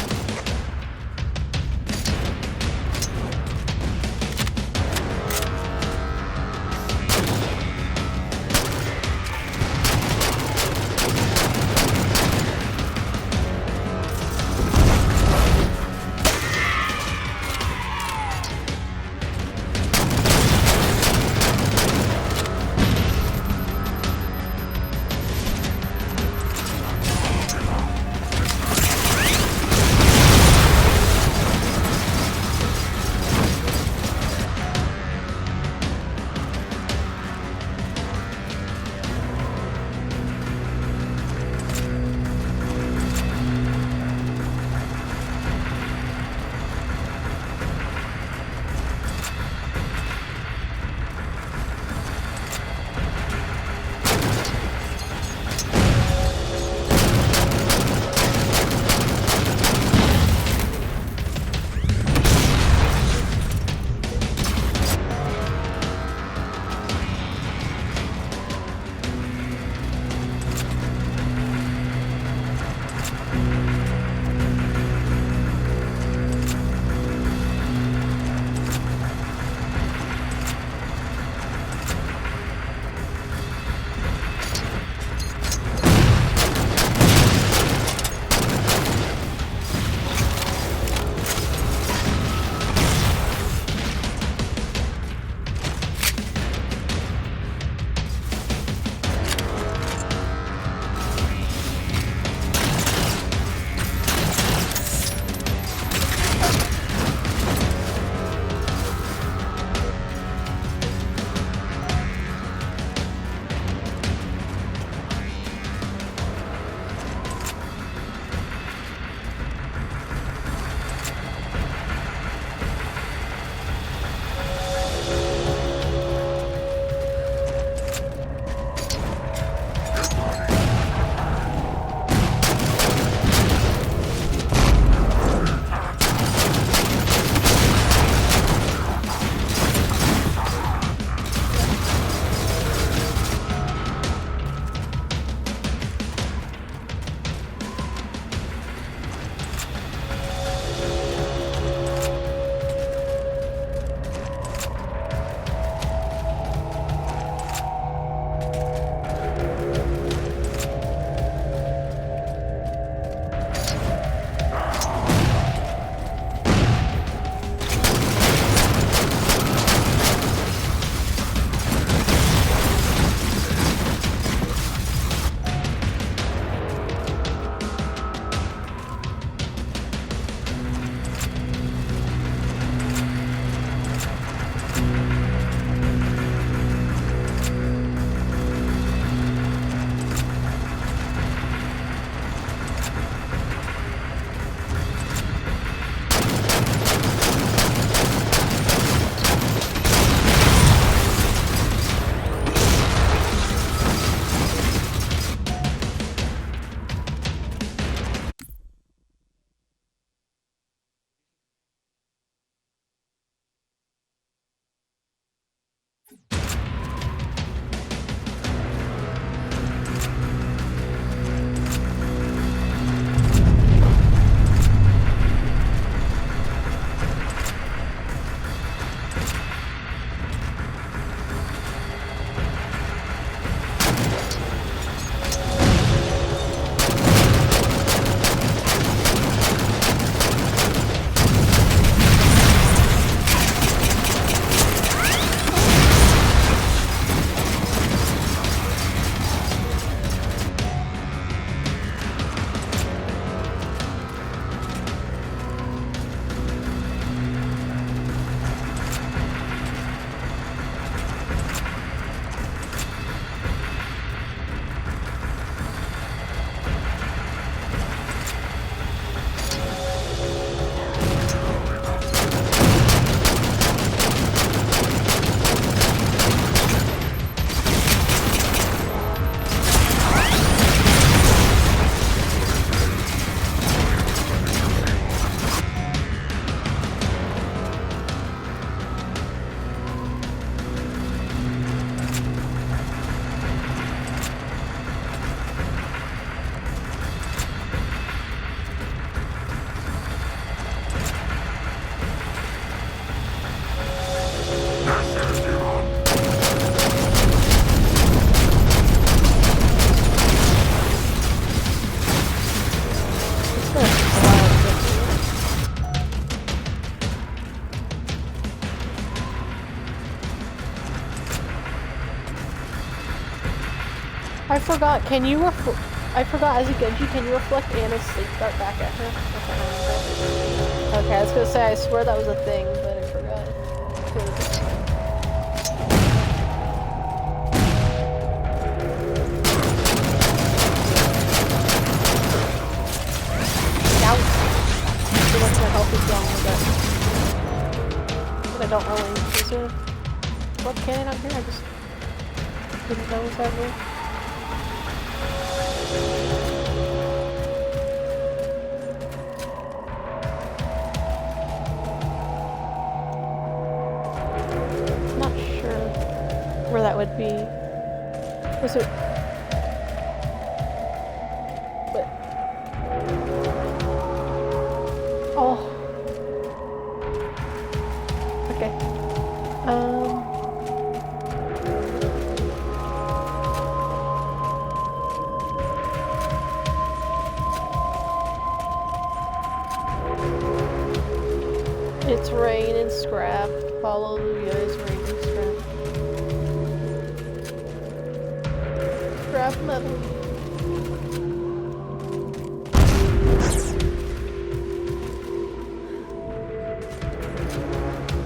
I forgot, can you I forgot, as a Genji, can you reflect Anna's sleep dart back at her? Okay, I was gonna say, I swear that was a thing, but I forgot. Ouch! So much my health is gone with it. But I don't really, is there... What cannon out here? I just didn't know was that way. Not sure where that would be. Was it? But oh, okay. It's rain and scrap. Hallelujah, it's rain and scrap. Scrap metal.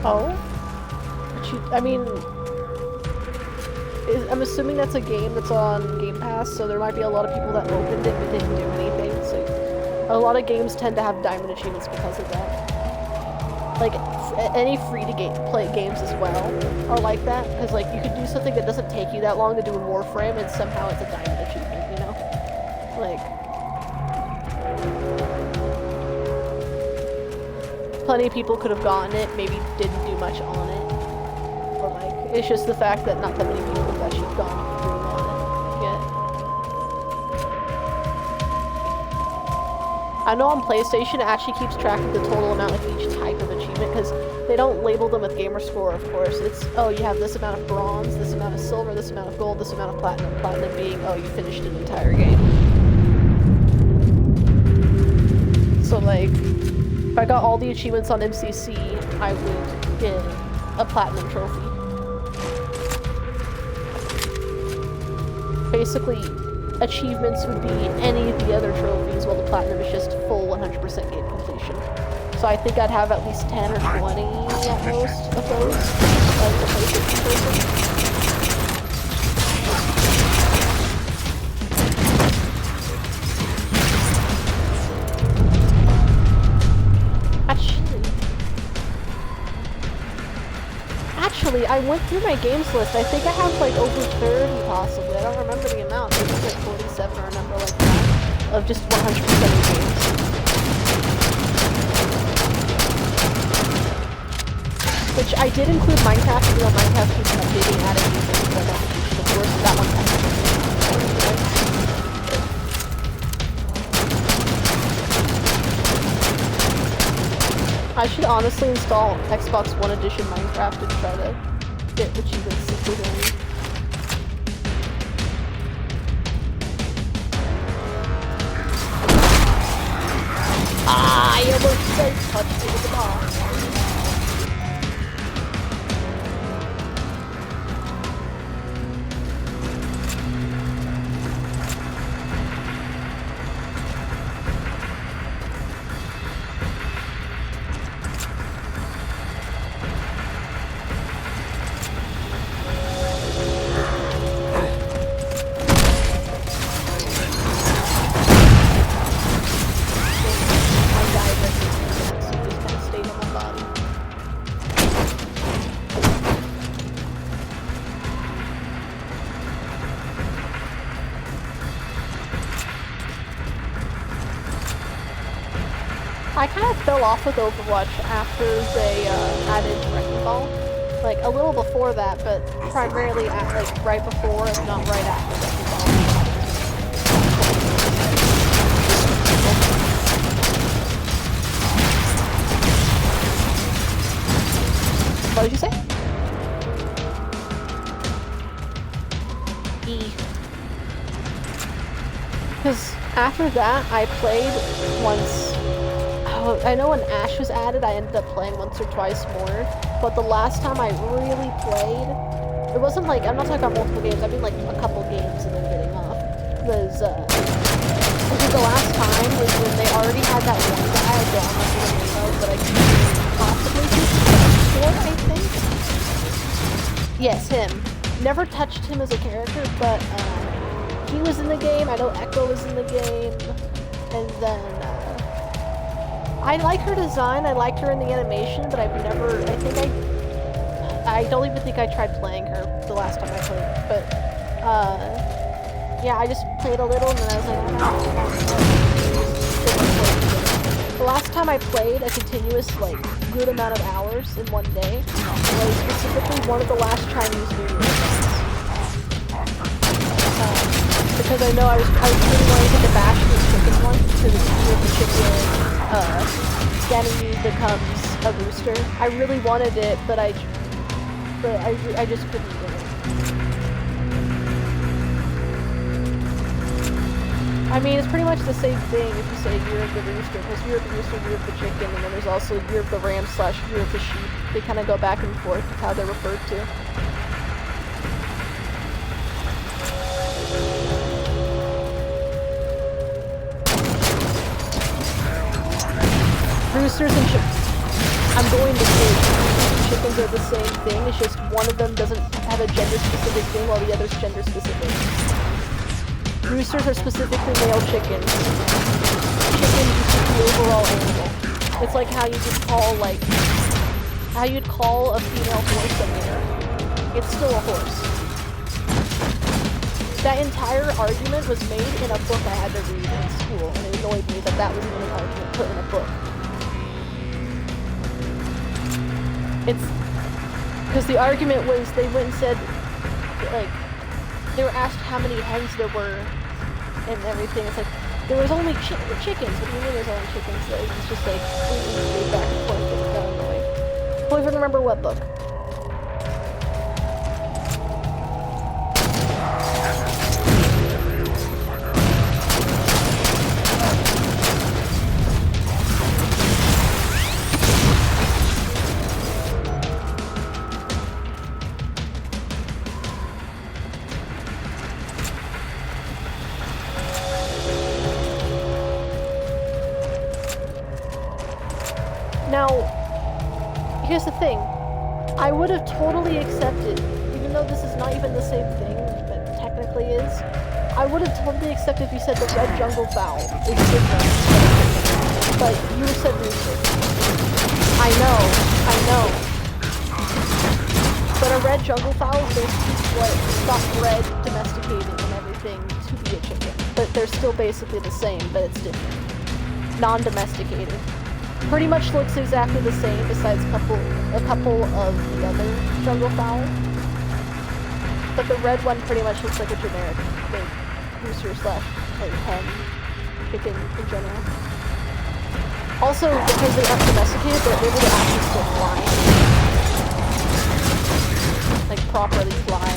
Oh? I mean, I'm assuming that's a game that's on Game Pass, so there might be a lot of people that opened it but didn't do anything. So a lot of games tend to have diamond achievements because of that. Like, any free-to-play games as well are like that, because, like, you could do something that doesn't take you that long to do in Warframe, and somehow it's a diamond achievement, you know? Like... Plenty of people could have gotten it, maybe didn't do much on it. Or, like, it's just the fact that not that many people have actually gone through on it yet. I know on PlayStation it actually keeps track of the total amount of each type of achievement, because they don't label them with Gamerscore, of course. It's, oh, you have this amount of bronze, this amount of silver, this amount of gold, this amount of platinum. Platinum being, oh, you finished an entire game. So, like, if I got all the achievements on MCC, I would get a platinum trophy. Basically, achievements would be any of the other trophies, while the platinum is just full 100% game completion. So I think I'd have at least 10 or 20 at most of those as a PlayStation person. Actually, I went through my games list. I think I have like over 30 possibly. I don't remember the amount. Maybe it's like 47 or a number like that of just 100% of games. Which I did include Minecraft, even though Minecraft keeps updating, adding new things, but of course that one I should honestly install Xbox One Edition Minecraft and try to get achievements simply going. I almost said touched it with the ball. I kind of fell off with Overwatch after they added Wrecking Ball. Like, a little before that, but primarily like right before, if not right after Wrecking Ball. What did you say? E. Because after that, I played once. I know when Ash was added, I ended up playing once or twice more, but the last time I really played It wasn't like, I'm not talking about multiple games, I mean like a couple games and then getting off. Because the last time was when they already had that one guy I down like in the mode that I could possibly do for, I think. Yes, him. Never touched him as a character, but he was in the game, I know Echo was in the game, and then I like her design, I liked her in the animation, but I've never, I don't even think I tried playing her the last time I played, but yeah, I just played a little and then I was like, the last time I played a continuous, like, good amount of hours in one day was specifically one of the last Chinese New Year events. Because I know I was really wanting to get the bash this chicken one, because it's the chicken, Ganymede becomes a rooster. I really wanted it, but I just couldn't do it. I mean, it's pretty much the same thing if you say Year of the Rooster, because Year of the Rooster, Year of the Chicken, and then there's also Year of the Ram / Year of the Sheep. They kind of go back and forth with how they're referred to. Roosters and chickens. I'm going to say chickens are the same thing, it's just one of them doesn't have a gender-specific thing while the other's gender-specific. Roosters are specifically male chickens. Chickens is just the overall animal. It's like how you just call, like, how you'd call a female horse a mare. It's still a horse. That entire argument was made in a book I had to read in school, and it annoyed me that that was even an argument put in a book. It's because the argument was they went and said, like, they were asked how many hens there were and everything. It's like, there was only chickens. What do you mean there's only chickens? So it's just like, completely back and forth, and it got annoying. I don't even remember what book. Now, here's the thing. I would have totally accepted, even though this is not even the same thing, but technically is, I would have totally accepted if you said the red jungle fowl is different. But you said rooster. I know. But a red jungle fowl is basically what got bred, domesticated, and everything to be a chicken. But they're still basically the same, but it's different. Non-domesticated. Pretty much looks exactly the same, besides a couple of the other jungle fowl. But the red one pretty much looks like a generic rooster / hen chicken in general. Also, because they aren't domesticated, they're able to actually still fly. Like, properly fly.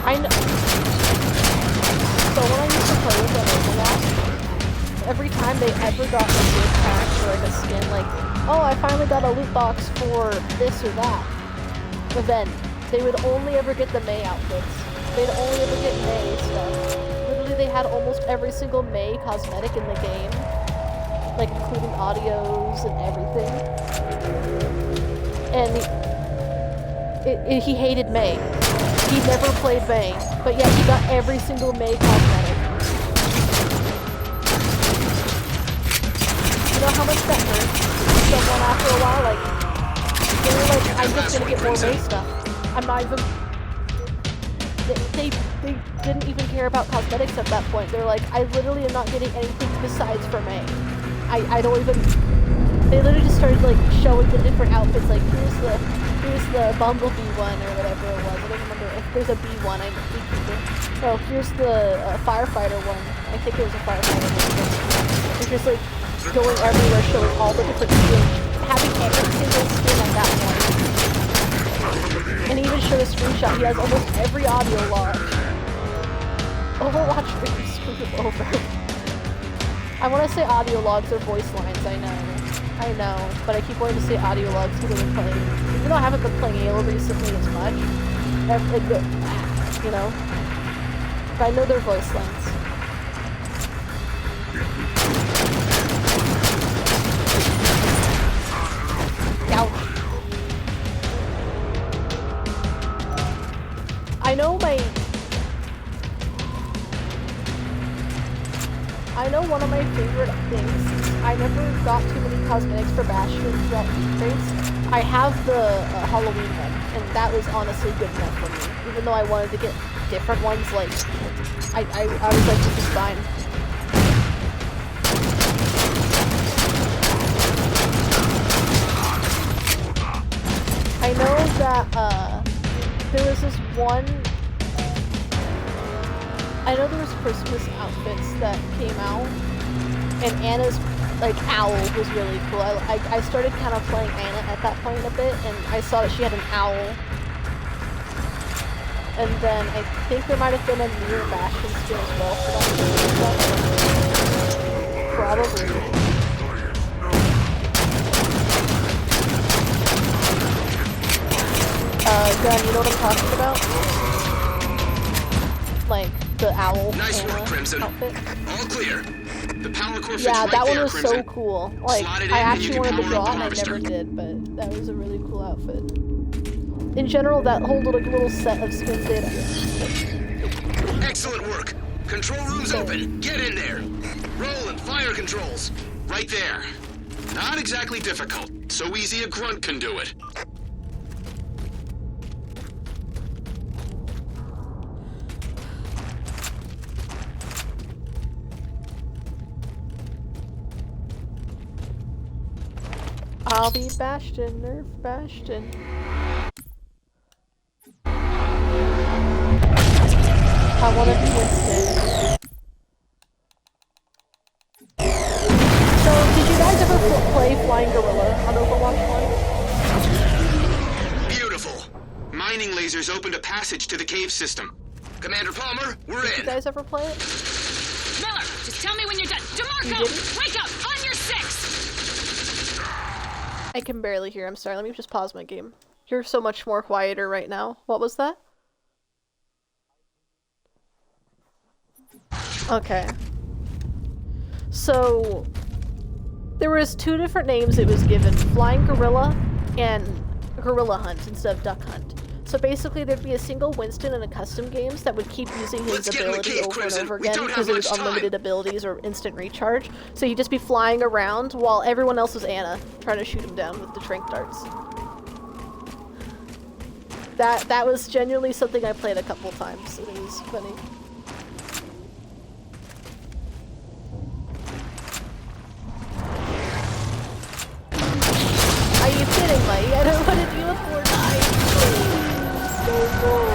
I know. So when I used to play with them Overwatch, every time they ever got a good pack or like a skin, like, oh, I finally got a loot box for this or that event, they would only ever get the Mei outfits. They'd only ever get Mei stuff. Literally, they had almost every single Mei cosmetic in the game. like including audios and everything. And he hated May. He never played May, but yet he got every single May cosmetic. You know how much that hurt someone after a while? Like, they were like, I'm just gonna get more May stuff. I'm not even... They didn't even care about cosmetics at that point. They're like, I literally am not getting anything besides for May. I don't even... They literally just started like showing the different outfits, like here's the Bumblebee one or whatever it was. I don't remember if there's a B one, I think oh, here's the firefighter one. I think it was a firefighter one. It's just like going everywhere showing all the different skins, having every single skin at that point. And he even showed a screenshot. He has almost every audio log. Overwatch really screwed him over. I want to say audio logs or voice lines, I know, but I keep wanting to say audio logs because I've been playing, even though I haven't been playing Halo recently as much, you know, but I know their voice lines. Ouch. I know one of my favorite things, I never got too many cosmetics for Bastion throughout upgrades. I have the Halloween one, and that was honestly good enough for me. Even though I wanted to get different ones, like, I was like, this is fine. I know that, there was this one... I know there was Christmas outfits that came out, and Anna's, like, owl was really cool. I started kind of playing Anna at that point a bit, and I saw that she had an owl. And then I think there might have been a newer Bastion skin as well for that. Probably. Gun, you know what I'm talking about? Like, the owl Nice work, Crimson. outfit. All clear. The power core fits Yeah, right that there, one was Crimson. so cool. Like, Slot it in I and you actually can wanted to power draw up it the and I harvester. never did, but that was a really cool outfit. In general, that whole little set of skins did. Excellent work. Control room's open. Get in there. Roll and fire controls. Right there. Not exactly difficult. So easy a grunt can do it. I'll be Bastion, Nerf Bastion. I want to be Winston. So, did you guys ever play Flying Gorilla on Overwatch 1? Beautiful. Mining lasers opened a passage to the cave system. Commander Palmer, we're Did you in. guys ever play it? Miller, just tell me when you're done. You DeMarco, didn't? wake up! On your six! I can barely hear. I'm sorry. Let me just pause my game. You're so much more quieter right now. What was that? Okay. So, there was two different names it was given. Flying Gorilla and Gorilla Hunt instead of Duck Hunt. So basically there'd be a single Winston in a custom games that would keep using his Let's get in the ability cave, over Crimson. and over We again don't because have it was much time. unlimited abilities or instant recharge. So he'd just be flying around while everyone else was Anna, trying to shoot him down with the trank darts. That was genuinely something I played a couple times, and it was funny. Are you kidding me? I don't want to deal with Fortnite. So cool.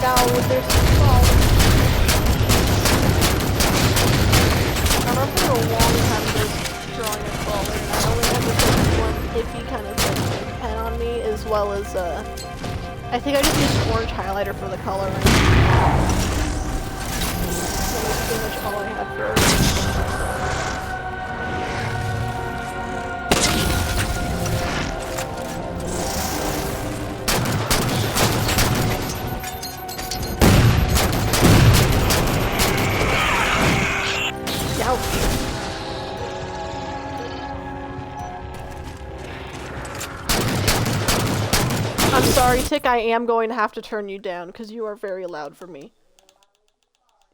now there's some falling. I remember for a long time just drawing a crawler, and I only had this like one iffy kind of like, pen on me, as well as I think I just used orange highlighter for the coloring. That was pretty much all I had for it. I'm sorry, Tick, I am going to have to turn you down because you are very loud for me.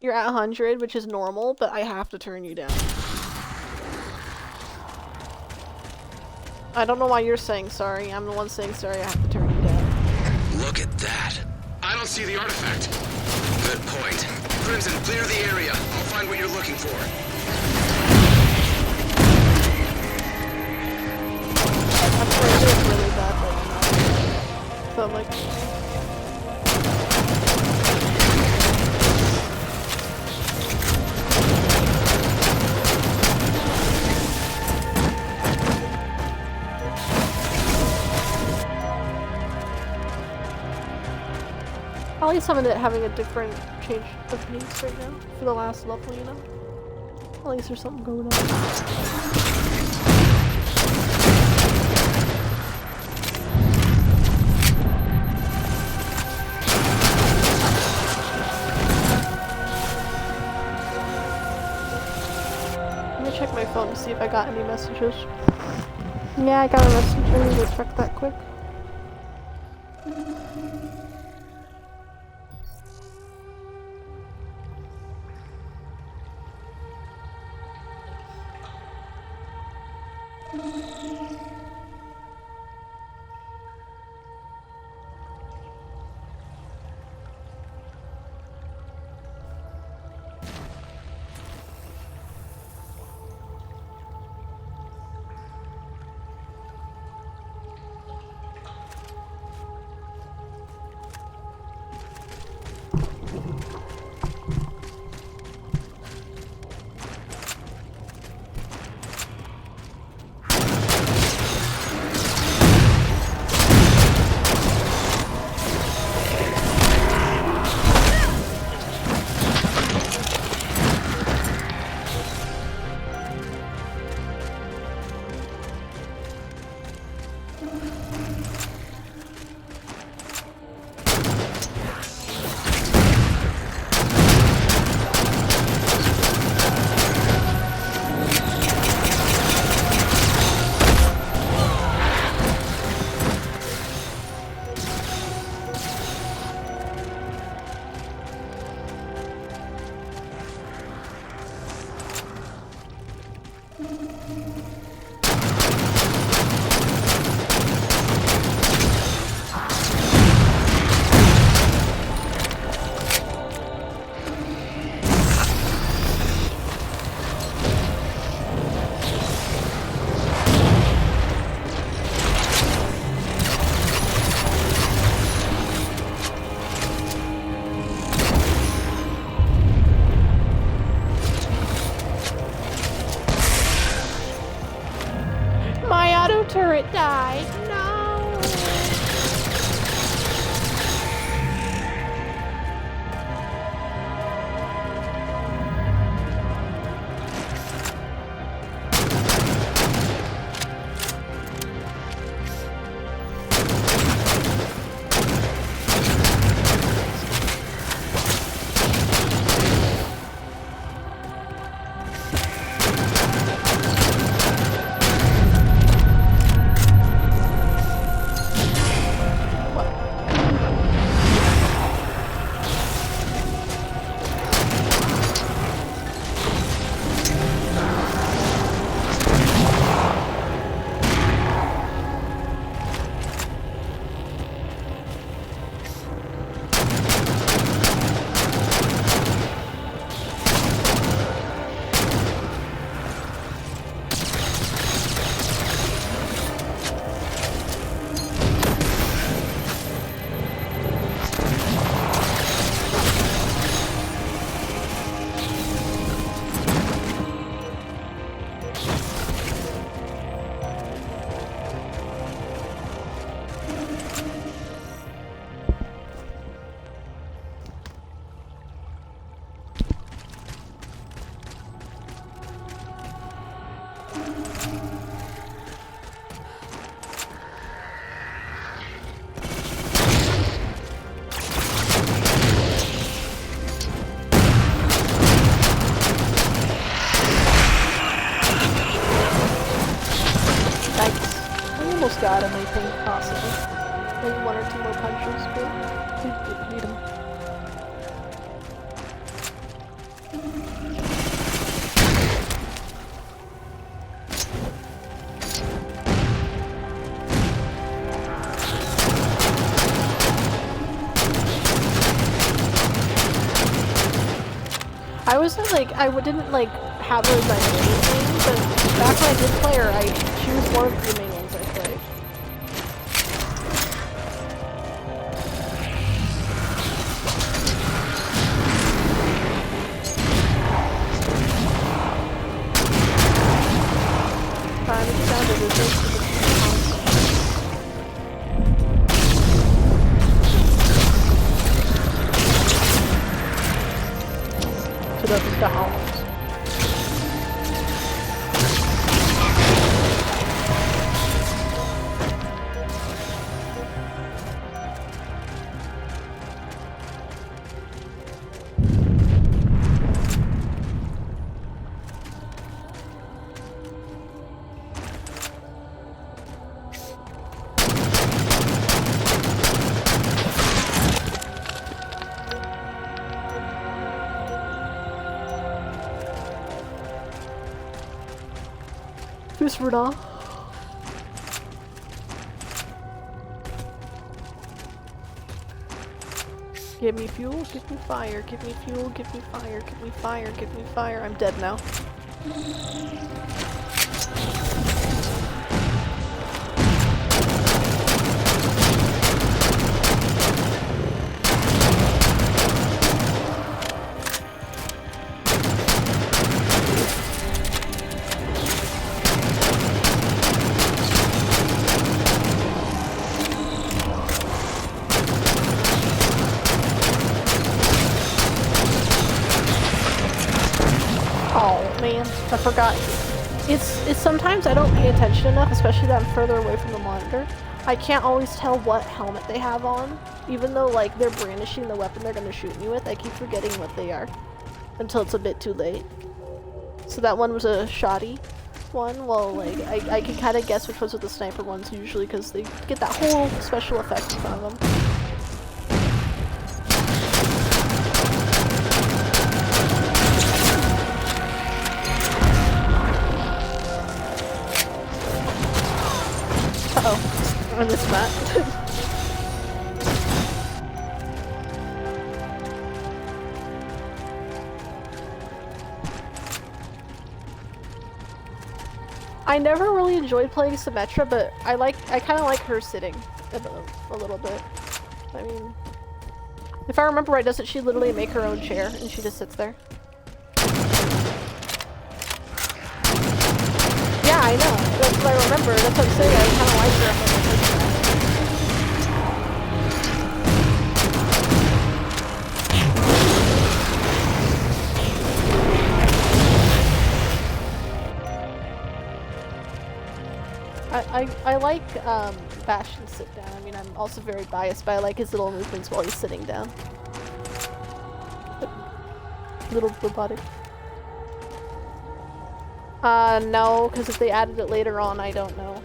You're at 100, which is normal, but I have to turn you down. I don't know why you're saying sorry. I'm the one saying sorry. I have to turn you down. Look at that. I don't see the artifact. Good point. Crimson, clear the area. I'll find what you're looking for. I'm playing this really bad, but I'm not. So I'm like... At least I'm having a different change of pace right now for the last level, you know? At least there's something going on. Let me check my phone to see if I got any messages. Yeah, I got a message. I need to check that quick. got him, I think, possibly. Maybe 1 or 2 more punches, but we didn't beat him. I wasn't like, didn't like have her as my main main, but back when I did play her, she was one of the main ones I played. Time to get down to this. To the house. Rudolph. Give me fuel, give me fire, give me fuel, give me fire, give me fire, give me fire. I'm dead now. I forgot. It's sometimes I don't pay attention enough, especially that I'm further away from the monitor. I can't always tell what helmet they have on, even though like they're brandishing the weapon they're gonna shoot me with. I keep forgetting what they are until it's a bit too late. So that one was a shoddy one. Well, like I can kind of guess which ones are the sniper ones usually because they get that whole special effect in front of them. On this map. I never really enjoyed playing Symmetra, but I kind of like her sitting a little bit. I mean, if I remember right, doesn't she literally make her own chair and she just sits there? Yeah, I know. That's what I remember. That's what I'm saying. I kind of like her. I like Bastion's sit down. I mean, I'm also very biased, but I like his little movements while he's sitting down. Little robotic. No, because if they added it later on, I don't know.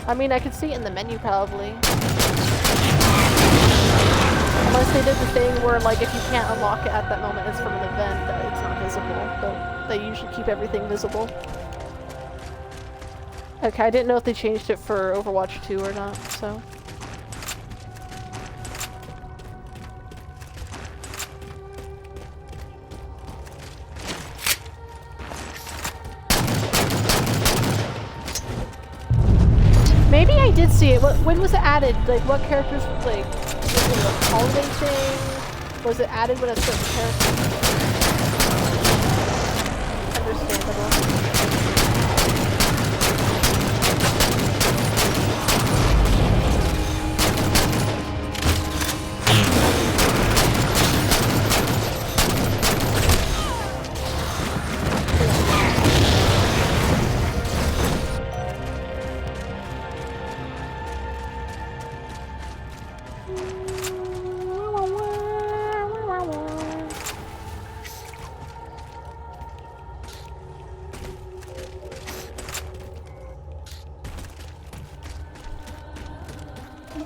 I mean, I could see it in the menu probably. Unless they did the thing where, like, if you can't unlock it at that moment, it's from an event that it's not visible. But they usually keep everything visible. Okay, I didn't know if they changed it for Overwatch 2 or not, so... Maybe I did see it. When was it added? Like, what characters, like, was it a holiday thing? Was it added with a certain character? Understandable. Hey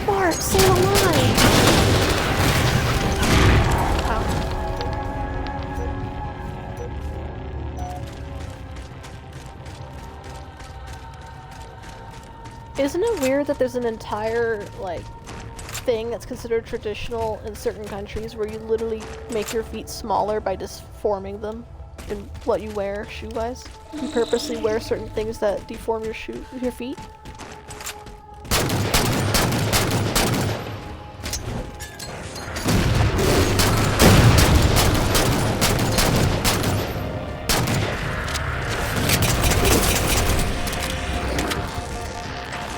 Bart, stay alive! Ow. Isn't it weird that there's an entire, like, thing that's considered traditional in certain countries where you literally make your feet smaller by just forming them in what you wear shoe-wise? You purposely wear certain things that deform your feet?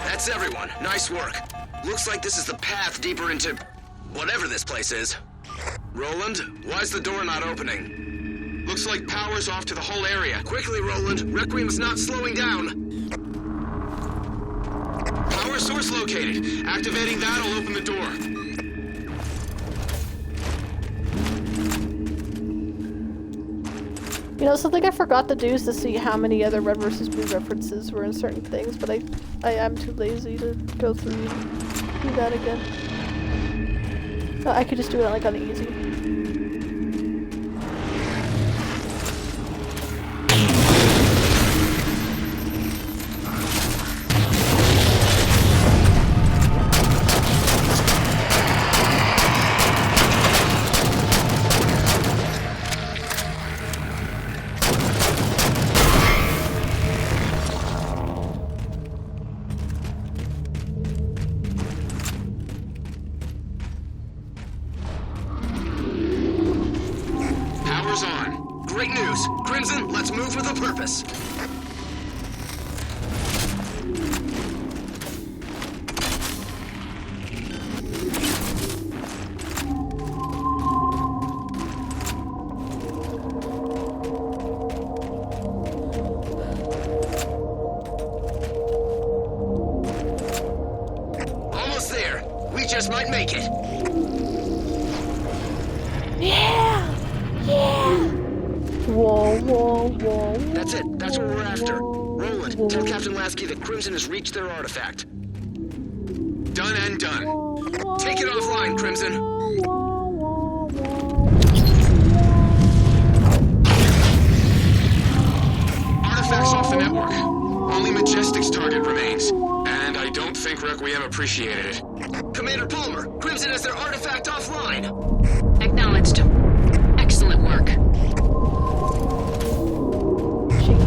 That's everyone. Nice work. Looks like this is the path deeper into whatever this place is. Roland, why's the door not opening? Looks like power's off to the whole area. Quickly, Roland. Requiem's not slowing down. Power source located. Activating that'll open the door. You know, something I forgot to do is to see how many other Red vs. Blue references were in certain things, but I am too lazy to go through and do that again. I could just do it like on easy. Power's on. Great news. Crimson, let's move with a purpose. Almost there. We just might make it. Yeah! Yeah! Whoa, whoa, whoa. That's it. That's what we're after. Roland, tell Captain Lasky that Crimson has reached their artifact. Done and done. Take it offline, Crimson. Artifacts off the network. Only Majestic's target remains. And I don't think Requiem appreciated it. Commander Palmer, Crimson has their artifact offline. Acknowledged. Excellent work.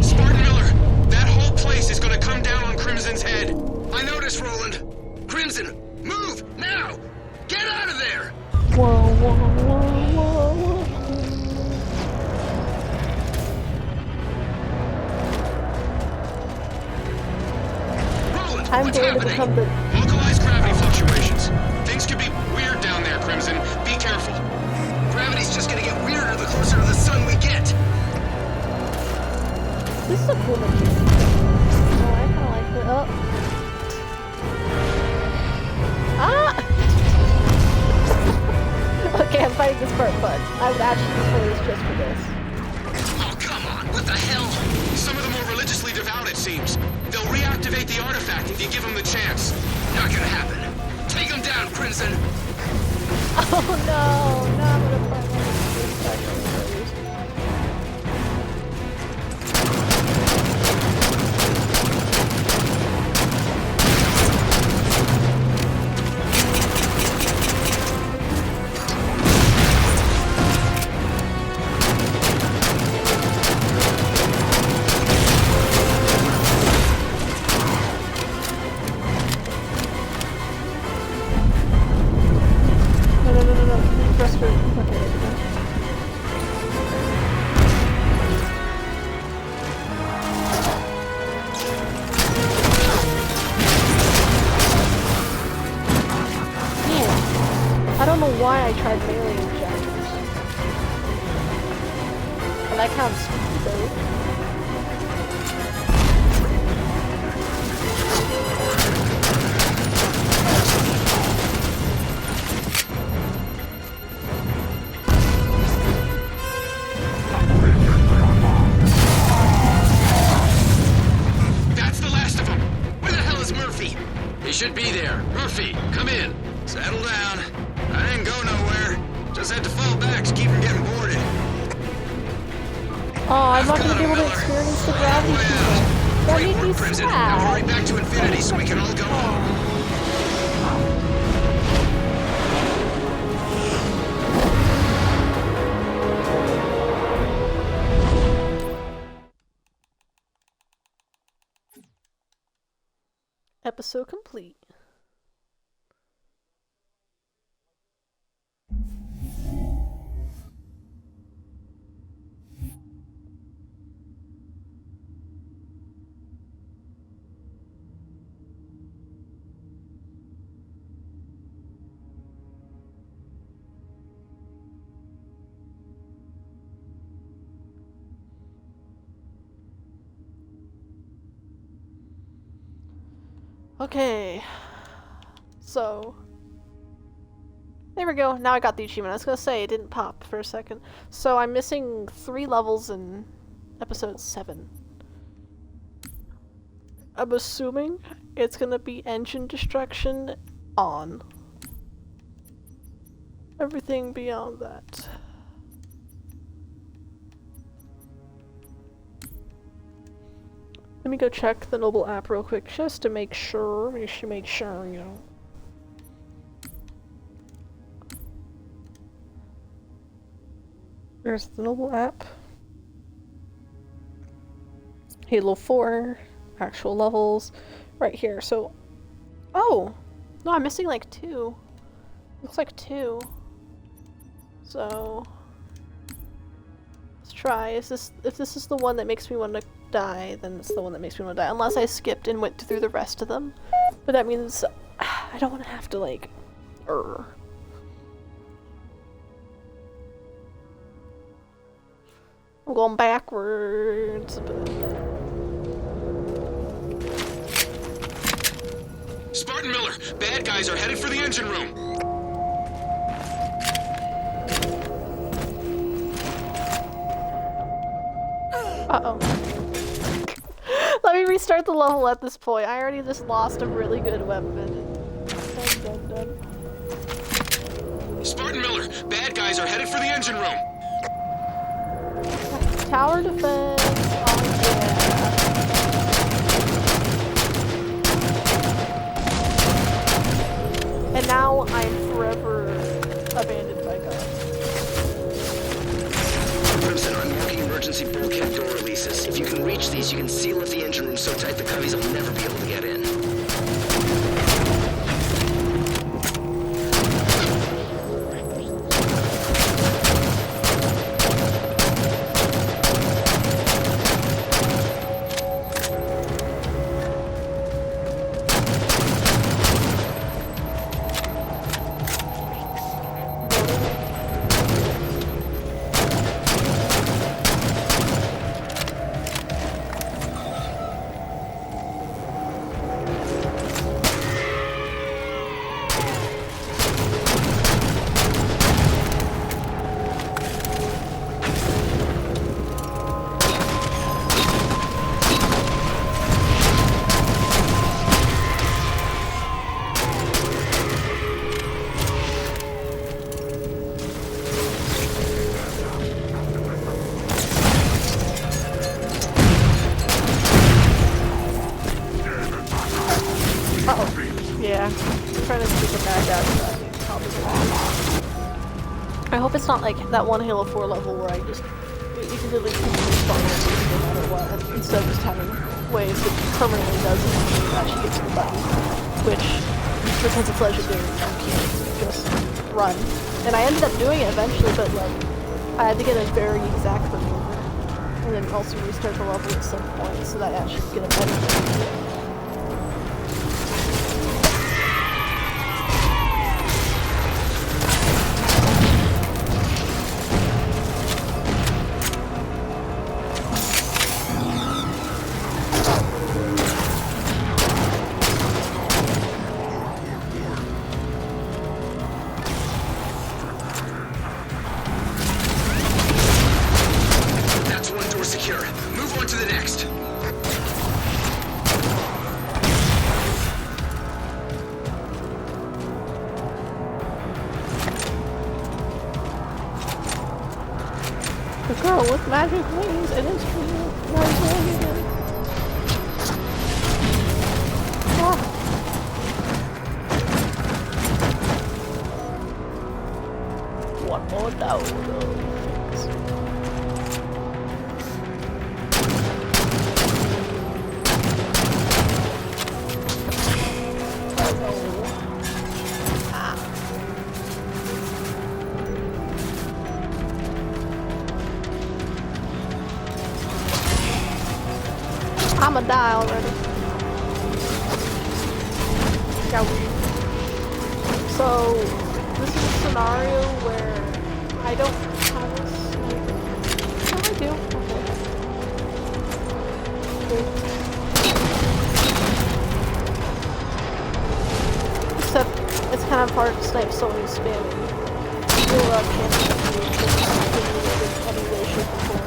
Spartan Miller, that whole place is gonna come down on Crimson's head. I noticed, Roland. Crimson, move, now! Get out of there! Whoa, whoa, whoa, whoa, whoa. Roland, I'm what's going to happening? become the... Localized gravity fluctuations. Things could be weird down there, Crimson. Be careful. Gravity's just gonna get weirder the closer to the sun we get. This is a cool mechanic. Oh, I kinda like it. Oh. Ah! Okay, I'm fighting this part, but I would actually play this just for this. Oh, come on, what the hell? Some of them are religiously devout, it seems. They'll reactivate the artifact if you give them the chance. Not gonna happen. Take him down, Crimson. Oh no, no, I'm gonna fight one of these special. No. Press for... Okay, there we go. Man, I don't know why I tried melee injectors. And that kind of stupid though. should be there. Murphy, come in. Settle down. I didn't go nowhere. Just had to fall back to keep from getting boarded. Oh, I'm not Got gonna be him, able to Miller. experience the gravity field. That Great made me work, Crimson. Now hurry sad. back to Infinity so we can all go home. Episode complete. Okay, so there we go. Now I got the achievement. I was gonna say it didn't pop for a second. So I'm missing 3 levels in episode 7. I'm assuming it's gonna be engine destruction on. Everything beyond that. Let me go check the Noble app real quick just to make sure. You should make sure, you know. There's the Noble app. Halo 4. Actual levels. Right here. So. Oh! No, I'm missing like 2. Looks like 2. So. Let's try. If this is the one that makes me want to die, then it's the one that makes me want to die. Unless I skipped and went through the rest of them. But that means I don't want to have to, like, I'm going backwards. Spartan Miller, bad guys are headed for the engine room. Uh-oh. Let me restart the level at this point. I already just lost a really good weapon. Dun. Spartan Miller, bad guys are headed for the engine room. Tower defense. Oh yeah. And now I'm forever abandoned by God. Crimson, I'm marking emergency bulkhead door releases. If you can reach these, you can seal off the engine room so tight the Coveys will never be able to get in. I hope it's not like that one Halo 4 level where I just you can literally respawn no matter what, instead of just having ways that permanently does it when you actually get to the button, which because it's legendary you can't just run. And I ended up doing it eventually, but like I had to get a very exact maneuver and then also restart the level at some point so that I actually get a better maneuver. with magic wings and it's true. Nice one again. Ah. One more down though. I'ma die already. So, this is a scenario where I don't have a sniper. Oh, I do. Okay. Except, it's kind of hard to snipe someone who's spamming. You'll can't do any way, shape, or form.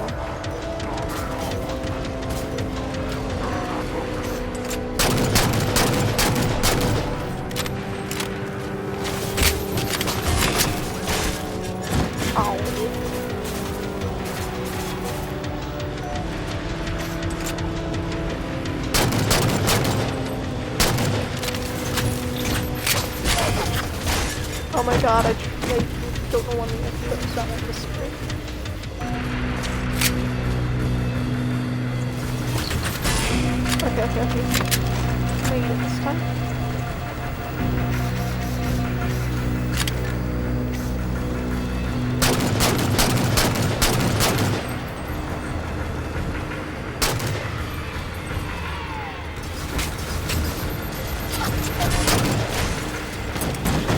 Oh my god, I don't know when the next sound like this spring. Okay. Made it this time.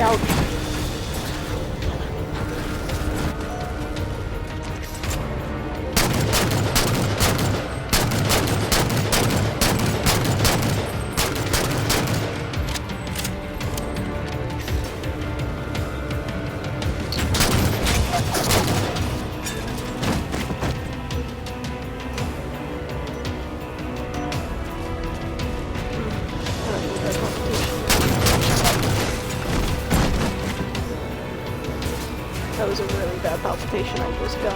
Ouch. That was a really bad palpitation I just got.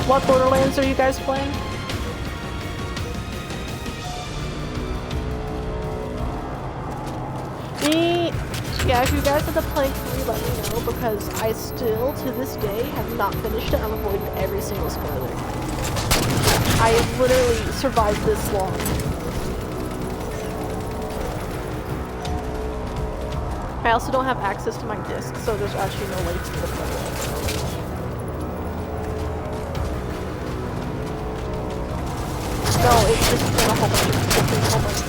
What Borderlands are you guys playing? Yeah, if you guys end up playing 3, let me know, because I still, to this day, have not finished it. I've avoided every single spoiler. I have literally survived this long. I also don't have access to my disc, so there's actually no way to look at it. No, it's just been a whole bunch of different boxes.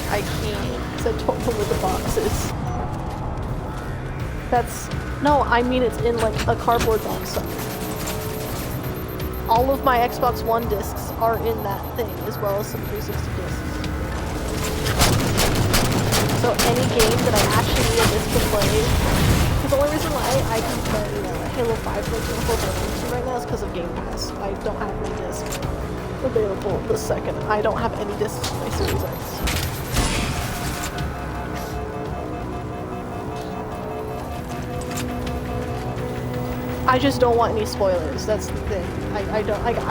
I can't, because I don't know where the box is. That's... No, I mean it's in, like, a cardboard box somewhere. All of my Xbox One discs are in that thing, as well as some 360 discs. So any game that I actually need a disc to play... Because the only reason why I can play, Halo 5, for example, right now is because of Game Pass. I don't have my disc available this second. I don't have any discs in my Series X. I just don't want any spoilers. That's the thing. I don't want to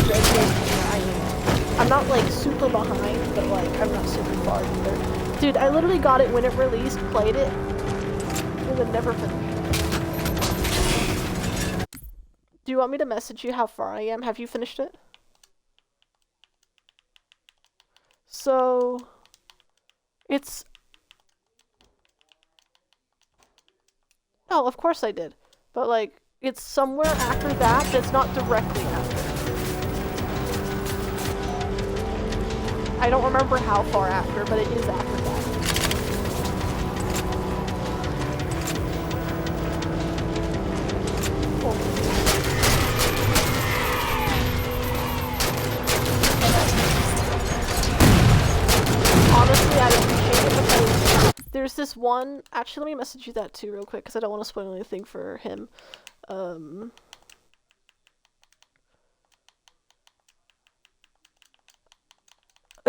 drag it. I'm not like super behind, but like I'm not super far either. Dude, I literally got it when it released, played it, and then never finished it. Do you want me to message you how far I am? Have you finished it? So it's... Oh, of course I did. But, like, it's somewhere after that that's not directly after. I don't remember how far after, but it is after that. Honestly, I appreciate it because there's this one... Actually, let me message you that too real quick, because I don't want to spoil anything for him.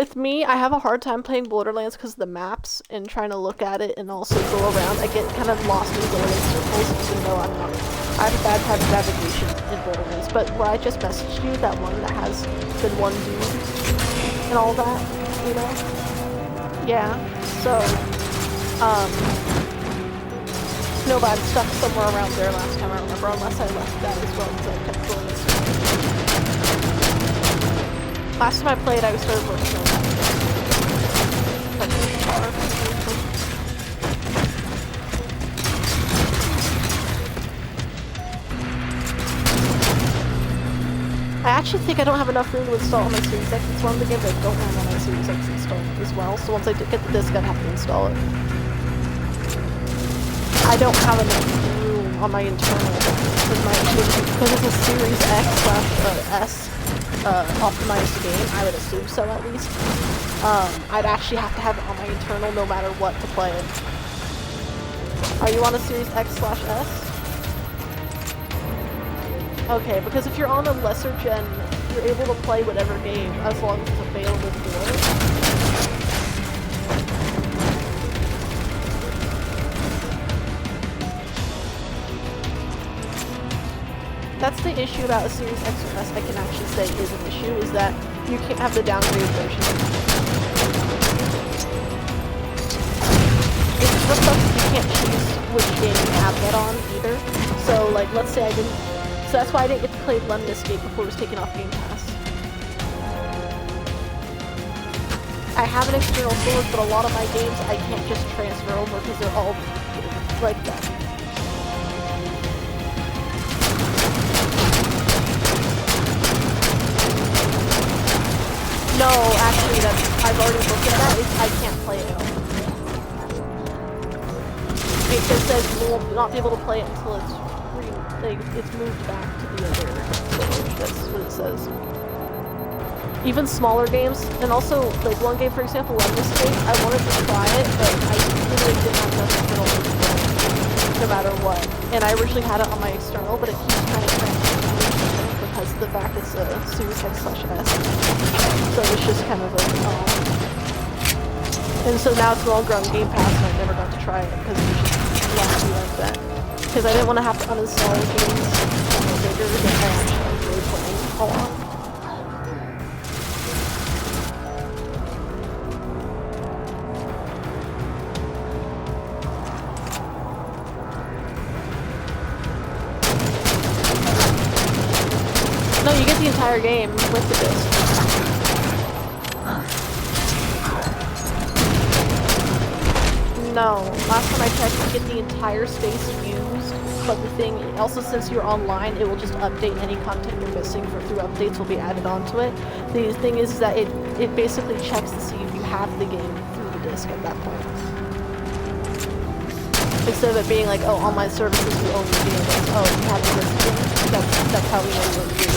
With me, I have a hard time playing Borderlands because of the maps and trying to look at it and also go around. I get kind of lost in going in circles even though I'm not. I have a bad time of navigation in Borderlands. But where I just messaged you, that one that has been one dude and all that, you know? Yeah. So, no, but I'm stuck somewhere around there last time I remember, unless I left that as well because I kept going in circles. Last time I played, I started working on that. I actually think I don't have enough room to install on my Series X. It's one of the games I don't have on my Series X installed as well. So once I get the disc, I'd have to install it. I don't have enough room on my internal because it's a Series X/S optimized game. I would assume so at least. I'd actually have to have it on my internal no matter what to play it. Are you on a Series X/S? Okay, because if you're on a lesser gen, you're able to play whatever game as long as it's available for it. That's the issue about a Series X or S I can actually say is an issue, is that you can't have the downgraded version. It's what sucks is you can't choose which game you have that on either. So like, let's say I didn't, so that's why I didn't get to play Lemon Escape before it was taken off Game Pass. I have an external source, but a lot of my games I can't just transfer over because they're all like that. No, actually, I've already looked at that. I can't play it. It just says you will not be able to play it until it's moved back to the other storage. That's what it says. Even smaller games, and also like one game, for example, Lemon Escape. I wanted to try it, but I really didn't have enough internal no matter what. And I originally had it on my external, but it keeps trying to transfer because of the fact it's a Series X/S. So it's just kind of like, and so now it's no longer on Game Pass, and I never got to try it because it was just last like that. Because I didn't want to have to uninstall games that were bigger than I actually enjoyed playing a lot. No, you get the entire game with the disc. No, last time I checked, you get the entire space used, but the thing, also since you're online, it will just update any content you're missing through updates will be added onto it. The thing is that it basically checks to see if you have the game through the disc at that point. Instead of it being like, oh, online services you own the game, it's, oh, you have the disc game. That's how we know you're doing it.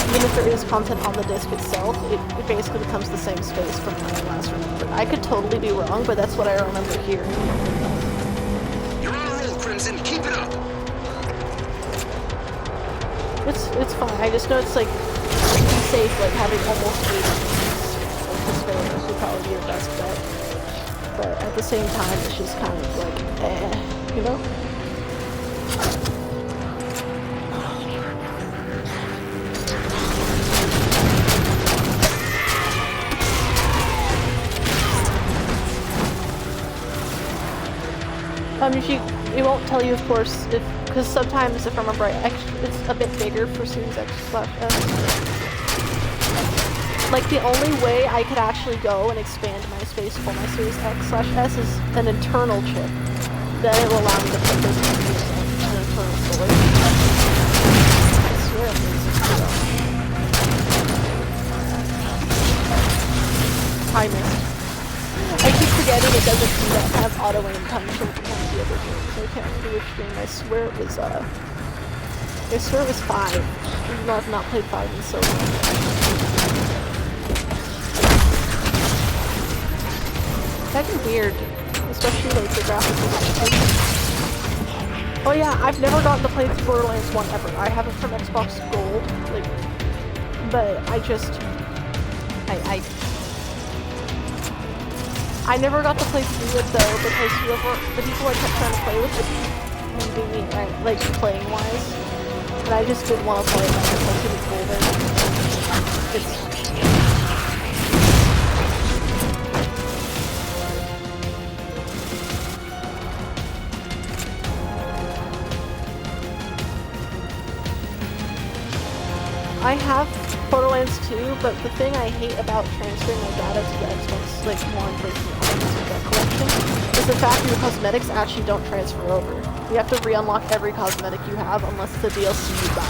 Even if there is content on the disc itself, it basically becomes the same space from when I last remembered. I could totally be wrong, but that's what I remember hearing. You're on a roll, Crimson. Keep it up. It's fine. I just know it's like safe, like having almost 8 to spare would probably be your best bet. But at the same time, it's just kind of like, you know? It won't tell you, of course, because sometimes, if I remember right, it's a bit bigger for Series X/S. Like, the only way I could actually go and expand my space for my Series X/S is an internal chip. Then it will allow me to put this in an internal storage. I swear it is. I missed. I keep forgetting it doesn't have auto aim punch from one of the other games. I can't remember which game. I swear it was 5. Even though I've not played 5 in so long. It's kind of weird, especially like the graphics. Oh yeah, I've never gotten to play through Borderlands 1 ever. I have it from Xbox Gold, like, but I never got to play through it though because the people I kept trying to play with were leaving me, like, playing wise, and I just didn't want to play it because it was golden. It's I have Borderlands 2, but the thing I hate about transferring my data to the Xbox like One version of the collection is the fact that your cosmetics actually don't transfer over. You have to re-unlock every cosmetic you have unless it's a DLC you buy.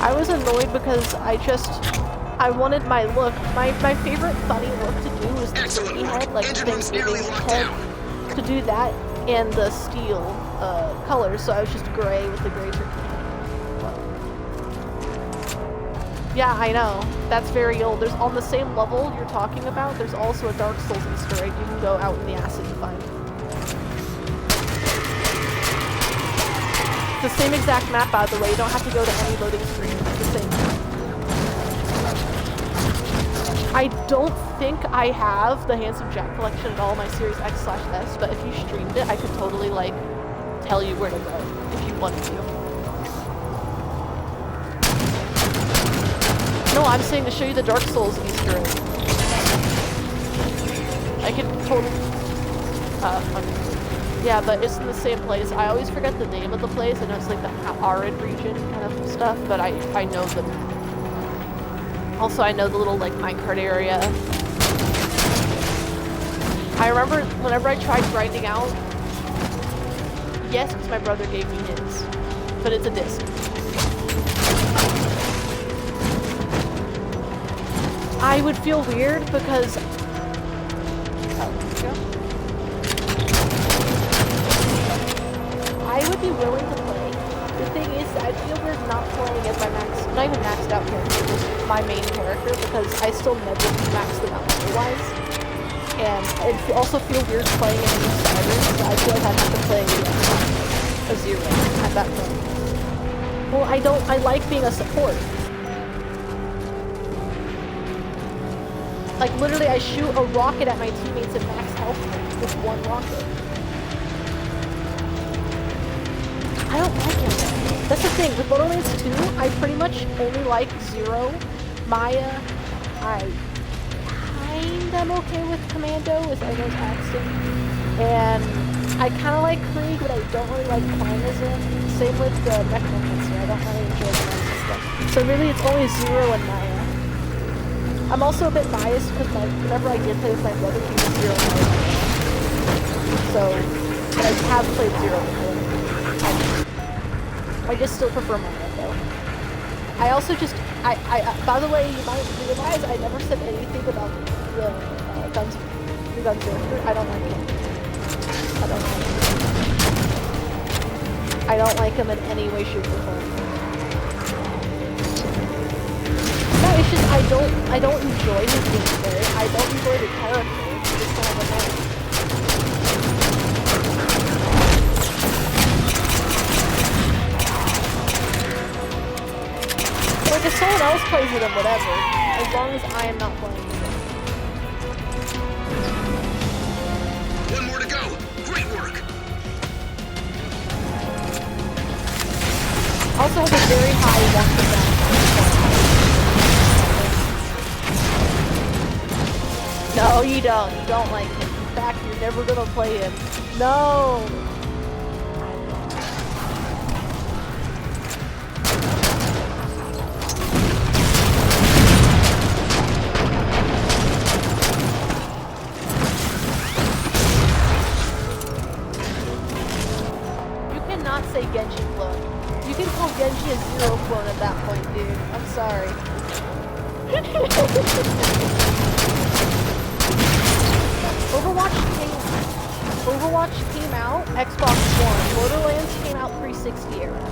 I was annoyed because I wanted my look. My favorite funny look to do was the turkey head, like Thanksgiving head. To do that and the steel colors, so I was just gray with the gray turkey head. Yeah, I know. That's very old. There's on the same level you're talking about, there's also a Dark Souls Easter egg you can go out in the acid and find. It's the same exact map, by the way. You don't have to go to any loading screen. It's the same map. I don't think I have the Handsome Jack collection at all, my Series X/S, but if you streamed it, I could totally, like, tell you where to go, if you wanted to. No, I'm saying to show you the Dark Souls Easter egg. I could totally... yeah, but it's in the same place. I always forget the name of the place. I know it's like the Arid region kind of stuff, but I know the map. Also, I know the little, like, minecart area. I remember whenever I tried grinding out, yes, because my brother gave me his, but it's a disc. I would feel weird because... I would be willing to play. The thing is, I feel weird not playing as my not even maxed out character, just my main character, because I still never maxed them out otherwise. And it also feel weird playing in new Cyrus, so I feel like I'd have to play a Zero at that point. Well, I like being a support. Like, literally, I shoot a rocket at my teammates at max health with one rocket. I don't like it. That's the thing, with Borderlands 2, I pretty much only like Zero, Maya. I kinda am okay with Commando, as I know Axton. And I kinda like Krieg, but I don't really like playing as him. Same with the Necromancer, I don't really enjoy the stuff. So really, it's only Zero and Maya. I'm also a bit biased because whenever I did play with my brother, he was Zero and Maya. So, I have played Zero before. I just still prefer Maya though. I also just, by the way, you might realize I never said anything about the Gunslinger. I don't like him. I don't like him in any way, shape, or form. No, it's just I don't enjoy his gameplay. I don't enjoy the character. It's just kind of annoying. Like, if someone else plays with him, whatever. As long as I am not playing with him. One more to go. Great work. Also has a very high walk. No, you don't. You don't like him. In fact, you're never gonna play him. No! Say Genji clone. You can call Genji a Zero clone at that point, dude. I'm sorry. Overwatch came out Xbox One. Borderlands came out 360 era.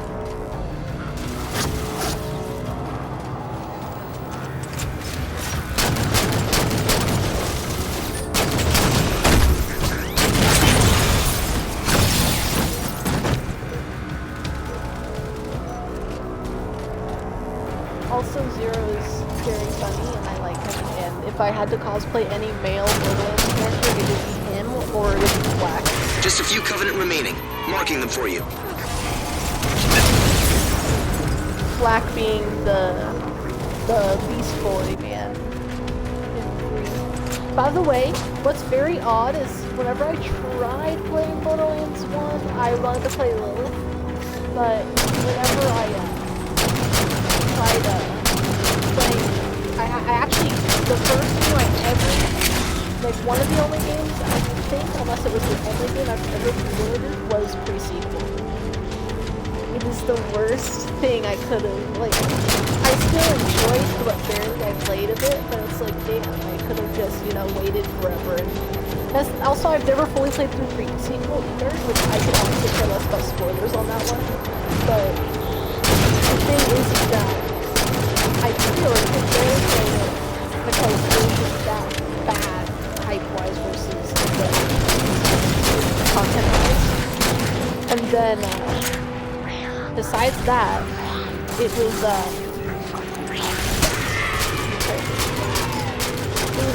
Also, Zero is very funny, and I like him. And if I had to cosplay any male Borderlands character, it would be him or it would be Black. Just a few Covenant remaining. Marking them for you. Black being the Beast Boy man. By the way, what's very odd is whenever I tried playing Borderlands 1, I wanted to play Lilith, but whenever I tried playing, I actually, the first game I ever, like one of the only games I think, unless it was the only game I've ever pre-ordered, was pre-sequel. It is the worst thing I could have, like, I still enjoyed what barely I played of it, but it's like, damn, I could have just, you know, waited forever. And that's, also, I've never fully played through pre-sequel either, which I can honestly care less about spoilers on that one. But the thing is that I pre-ordered it, barely played it, because it was just that bad hype-wise versus the content-wise. And then, besides that, it was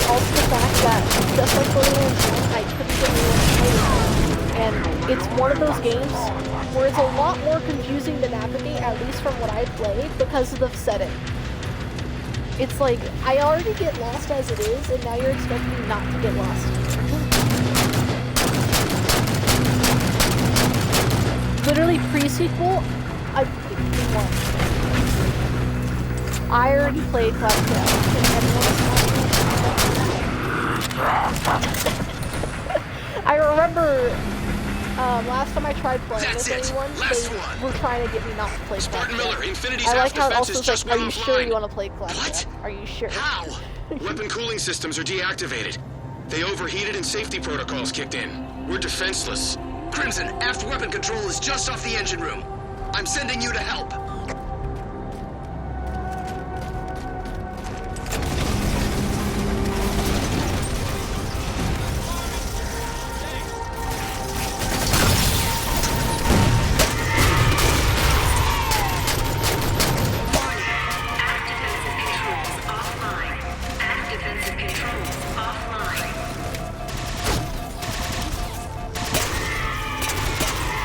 also the fact that, just like Borderlands 1, I couldn't get anyone to play it. And it's one of those games where it's a lot more confusing to navigate, at least from what I played, because of the setting. It's like, I already get lost as it is, and now you're expecting me not to get lost. Literally, pre-sequel, I already played Cloud Crash, and everyone was I remember last time I tried playing with anyone, they were trying to get me not to play Cloud Crash. I like how it also says, are you sure you want to play Cloud Crash? Are you sure? How? Weapon cooling systems are deactivated. They overheated and safety protocols kicked in. We're defenseless. Crimson, aft weapon control is just off the engine room. I'm sending you to help.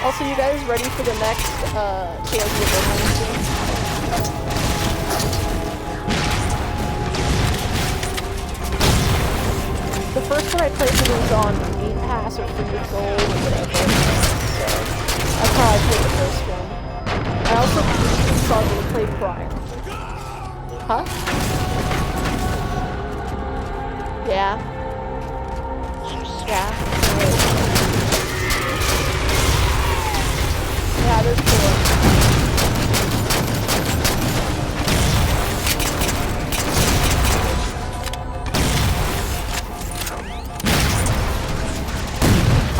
Also, you guys ready for the next Tales of the Borderlands game? The first one I played was on Game Pass or Free Gold or whatever, so that's how I played the first one. I also saw gameplay prior. Huh? Yeah. Yeah. Yeah, there's four.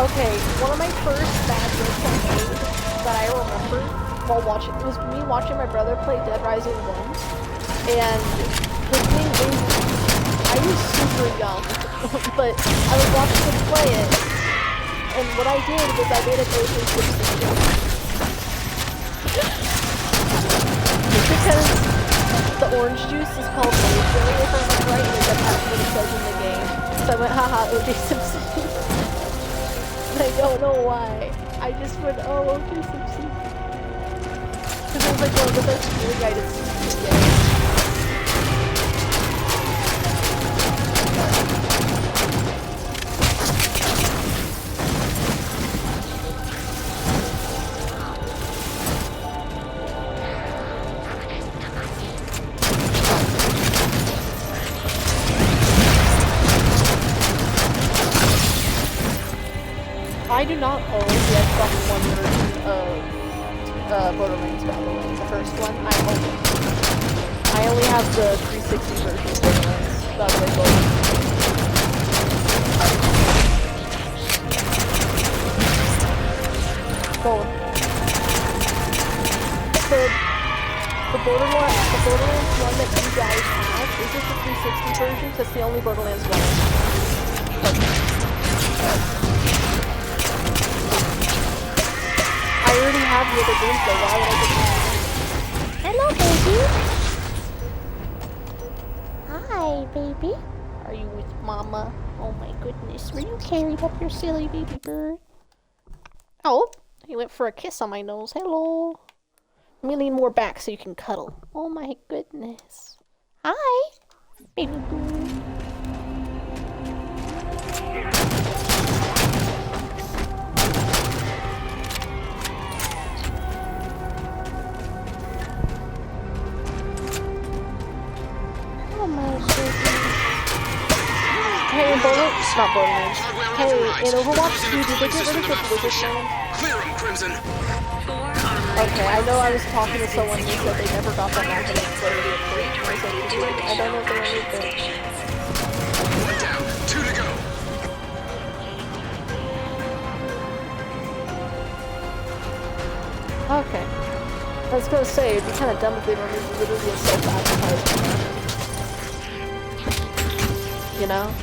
Okay, one of my first bad jokes I made that I remember while watching, it was me watching my brother play Dead Rising 1, and the thing is, I was super young, but I was watching him play it, and what I did was I made a Ocean Simpson joke. Because the orange juice is called Mojo, if I remember right, and that's what it says in the game. So I went, haha, O.J. Simpson. I don't know why. I just went, oh, O.J. Simpson. Because it was like one of the best really guided scenes in the game. I do not own the Xbox One version of Borderlands Battle, the first one. I only have the 360 version of Borderlands Battle. Gold. The Borderlands one that you guys have, is this the 360 version? Because it's the only Borderlands one. I already have the other games though, why would I get them? Hello, baby! baby? Are you with mama? Oh my goodness, were you carried up your silly baby bird? Oh, he went for a kiss on my nose. Hello. Let me lean more back so you can cuddle. Oh my goodness. Hi, baby boo. Oh my goodness. Hey, in Borderlands, not Borderlands. Hey, in Overwatch 2, did they get rid of the Blizzard name? Clear 'em, Crimson. Okay, I know I was talking to someone who said they never got that map and it's literally a great. I said, I don't know if they removed it. One down, 2 to go. Okay. I was gonna say, it'd be kind of dumb if they removed literally a self-advertisement. You know?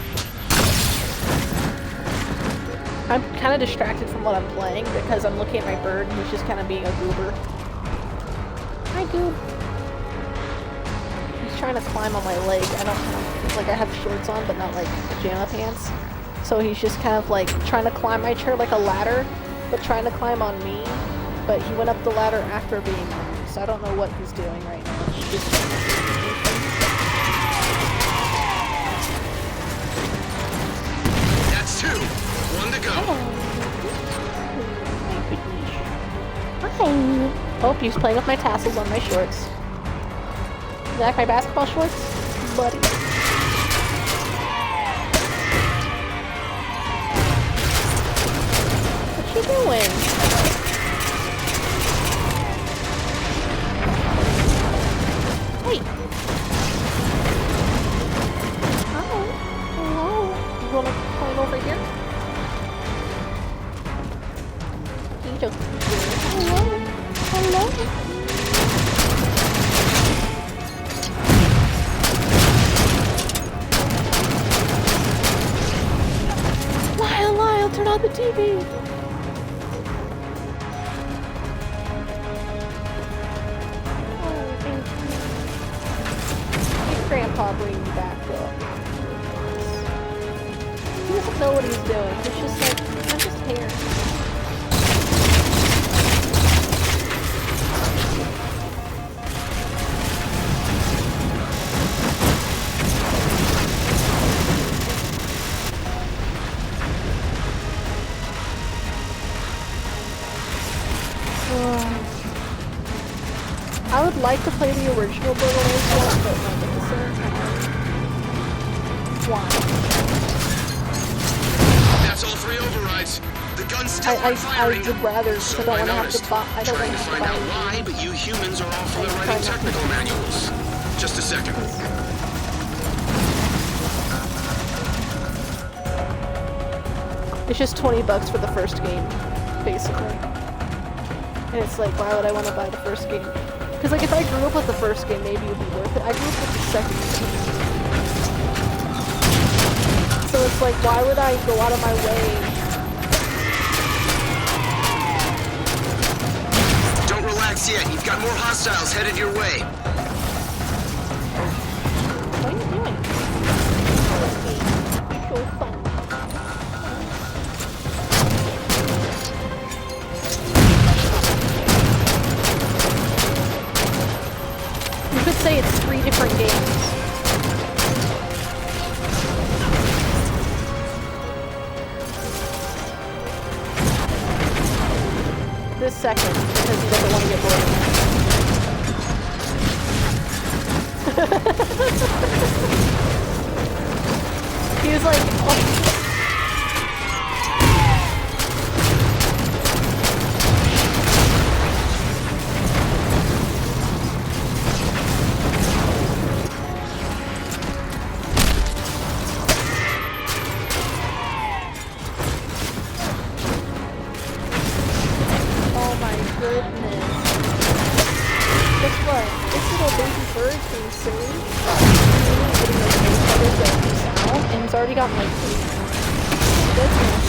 I'm kind of distracted from what I'm playing because I'm looking at my bird and he's just kind of being a goober. Hi, goob. He's trying to climb on my leg. I don't know. Like, I have shorts on, but not like pajama pants. So he's just kind of like trying to climb my chair like a ladder, but trying to climb on me. But he went up the ladder after being on me, so I don't know what he's doing right now. He's just That's 2. 1 to go. Hi. Oh, he's playing with my tassels on my shorts. You like my basketball shorts? Buddy. What you doing? Hey. Hi. Hello. You wanna climb over here? Hello. Hello. Lyle, turn on the TV. Oh, thank you. Hey, Grandpa, bring me back up. He doesn't know what he's doing. He's just like, I'm just here. I would like to play the original Borderlands one, but like at the same time. Why? That's all 3 overrides. The gun's still I firing. would rather, because I don't want to have to buy. I don't want Trying to to have find to out buy. why, but you humans are off for the I'm writing trying not to. technical manuals. Just a second. It's just $20 for the first game, basically. And it's like, why would I want to buy the first game? Because like, if I grew up with the first game, maybe it would be worth it. I grew up with the second game. So it's like, why would I go out of my way? Don't relax yet. You've got more hostiles headed your way. What are you doing? So fun. You could say it's 3 different games. This second, because he doesn't want to get bored. He was like, oh. Oh my goodness. Guess what? This little baby bird's being silly. Getting those face feathers that he's out, and he's already got like 3. Goodness.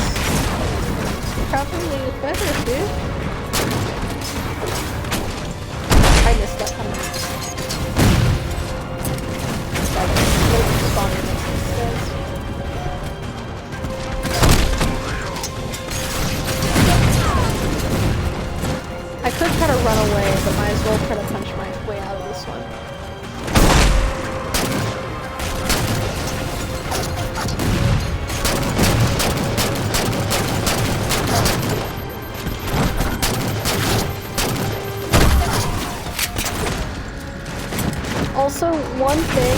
You're probably with feathers, dude. I missed that coming. Like, no responding. Also, one thing,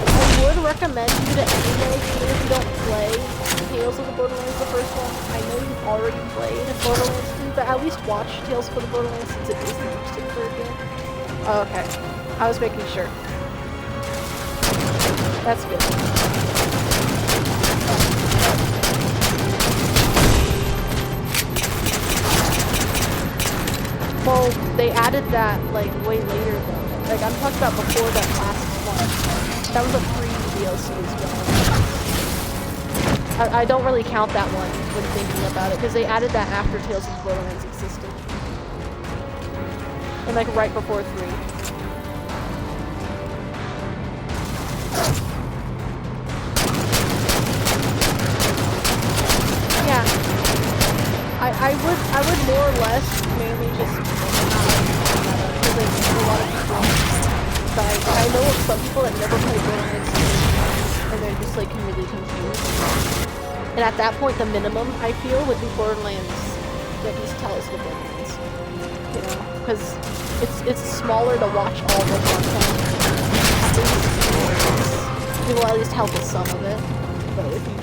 I would recommend you to anyway, even if you don't play Tales of the Borderlands, the first one. I know you've already played Borderlands 2, but at least watch Tales for the Borderlands since it is the particular game. Oh, okay. I was making sure. That's good. Well, they added that, like, way later, though. Like, I'm talking about before that last one. That was a free DLC as well. I don't really count that one when thinking about it, because they added that after Tales of the Borderlands existed. And, like, right before 3. Yeah. I would more or less mainly just because like a lot of people die. I know of some people that never play Borderlands 2 and they're just like really confused. And at that point the minimum I feel would be Borderlands that just tells the Borderlands. You know? Because it's smaller to watch all the content. It will at least help with some of it. But if you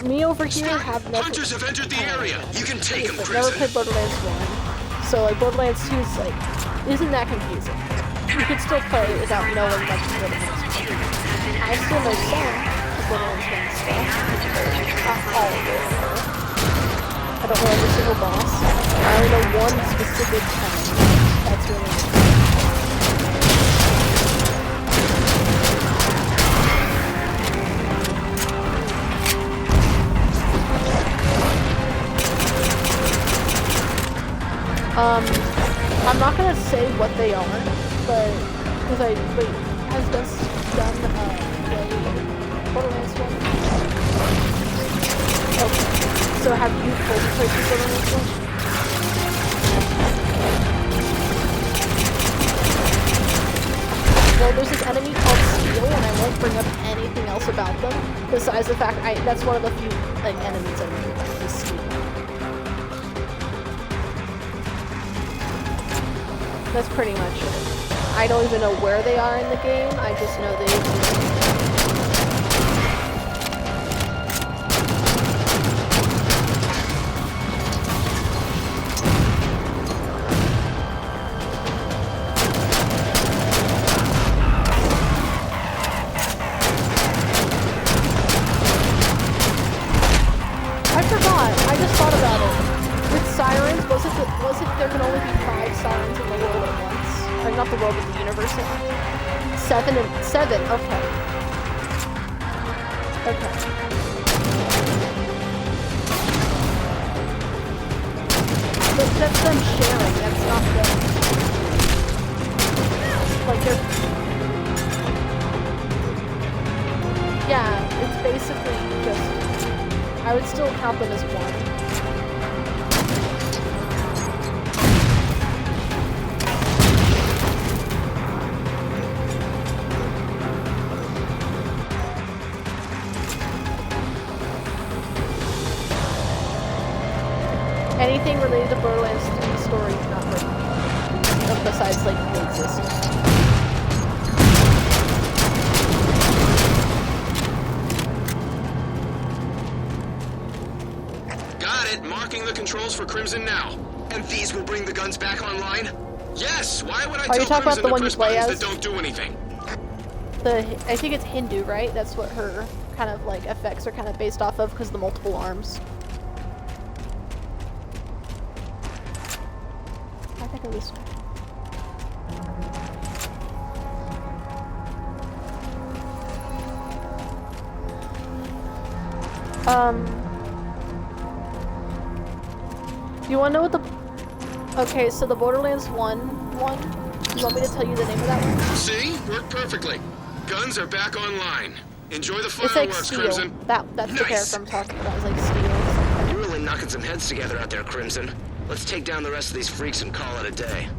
me over here have never. Hunters have entered the area. You can take them, I've never Crimson. played Borderlands 1, so like Borderlands 2 is like isn't that confusing. You can still play it without knowing much of Borderlands 1. I still know some of Borderlands 1 stuff. Not all of it. I don't know every single boss. I only know one specific time. That's really interesting. I'm not gonna say what they are, but because has just done play Borderlands 1? Okay. So have you played Borderlands 1? Well, there's this enemy called Steel, and I won't bring up anything else about them besides the fact that's one of the few like enemies I really like is Steel. That's pretty much it. I don't even know where they are in the game, I just know they exist. I forgot, I just thought about it. With sirens, was it there can only be 5 sirens in the world at once? Or not the world, but the universe. 7, okay. Okay. But that's them sharing, that's not them. Like they're... Yeah, it's basically just... I would still count them as one. Anything related to Borderlands 3 story, not like, besides like the existence. Got it. Marking the controls for Crimson now. And these will bring the guns back online? Yes. Why would I Are you tell talking about Crimson the to one you press play buttons as? that don't do anything? I think it's Hindu, right? That's what her kind of like effects are kind of based off of because of the multiple arms. I think it was. You wanna know what the... Okay, so the Borderlands 1 one, you want me to tell you the name of that one? See? Worked perfectly. Guns are back online. Enjoy the It's like fireworks, Steel. Crimson. That's the Nice. character I'm talking about. It's like Steel or something. You're really knocking some heads together out there, Crimson. Let's take down the rest of these freaks and call it a day.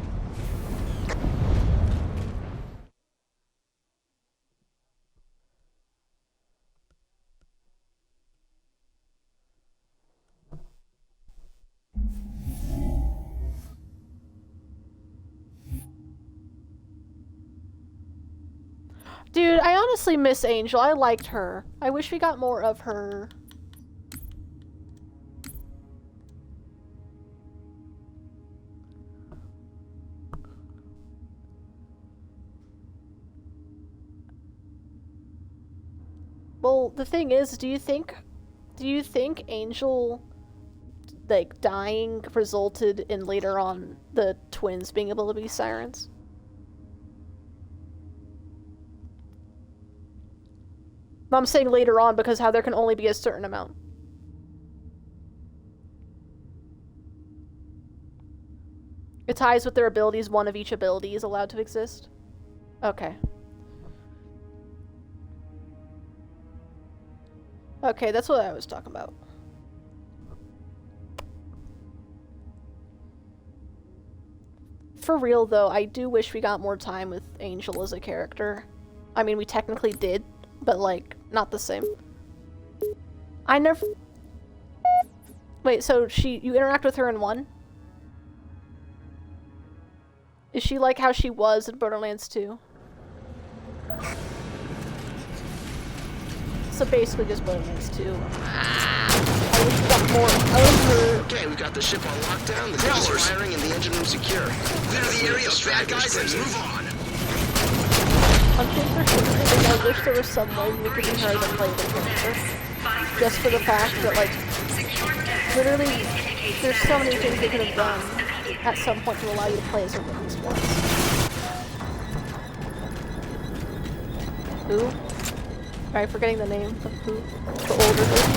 Dude, I honestly miss Angel. I liked her. I wish we got more of her. Well, the thing is, do you think Angel, like, dying resulted in later on the twins being able to be sirens? I'm saying later on because how there can only be a certain amount. It ties with their abilities. One of each ability is allowed to exist. Okay. Okay, that's what I was talking about. For real though, I do wish we got more time with Angel as a character. I mean, we technically did, but like, not the same. I never... Wait, so you interact with her in 1? Is she like how she was in Borderlands 2? So basically just Borderlands 2. I wish we got more of her. Okay, we got the ship on lockdown, the crawlers firing, and the engine room secure. Clear the area of bad guys and move on. One thing for sure is I wish there was some way we could be her to play the character. Just for the fact that, like, literally, there's so many things they could have done at some point to allow you to play as her at least once. Who? Am I forgetting the name of who? The older lady?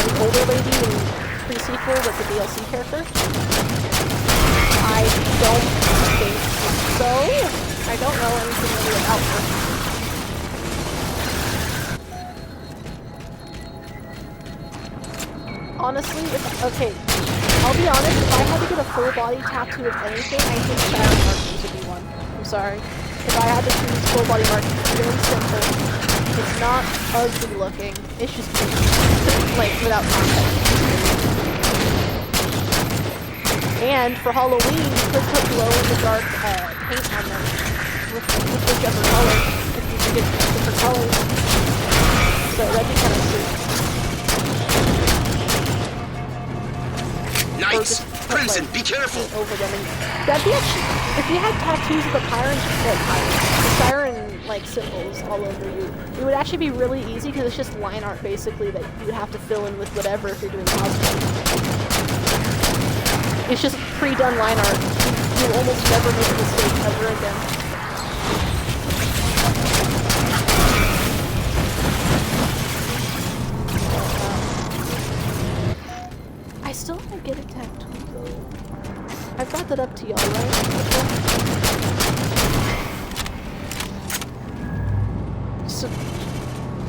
The older lady in pre-sequel with the DLC character? I don't think so. I don't know anything really about her. Honestly, okay, I'll be honest, if I had to get a full body tattoo of anything, I think Siren Markings would be one. I'm sorry. If I had to choose full body markings, it's really simple. It's not ugly looking, it's just like, without context. And for Halloween, you could put glow-in-the-dark paint on them with whichever color, if you could get different colors. So that'd be kind of sweet. Knights! Crimson, be careful! Over them. And that'd be actually, if you had tattoos of the the siren like symbols all over you, it would actually be really easy because it's just line art basically that you would have to fill in with whatever if you're doing cosplay. It's just pre-done line art. You almost never make a mistake ever again. I still don't get a tattoo though. I brought that up to y'all, right? So,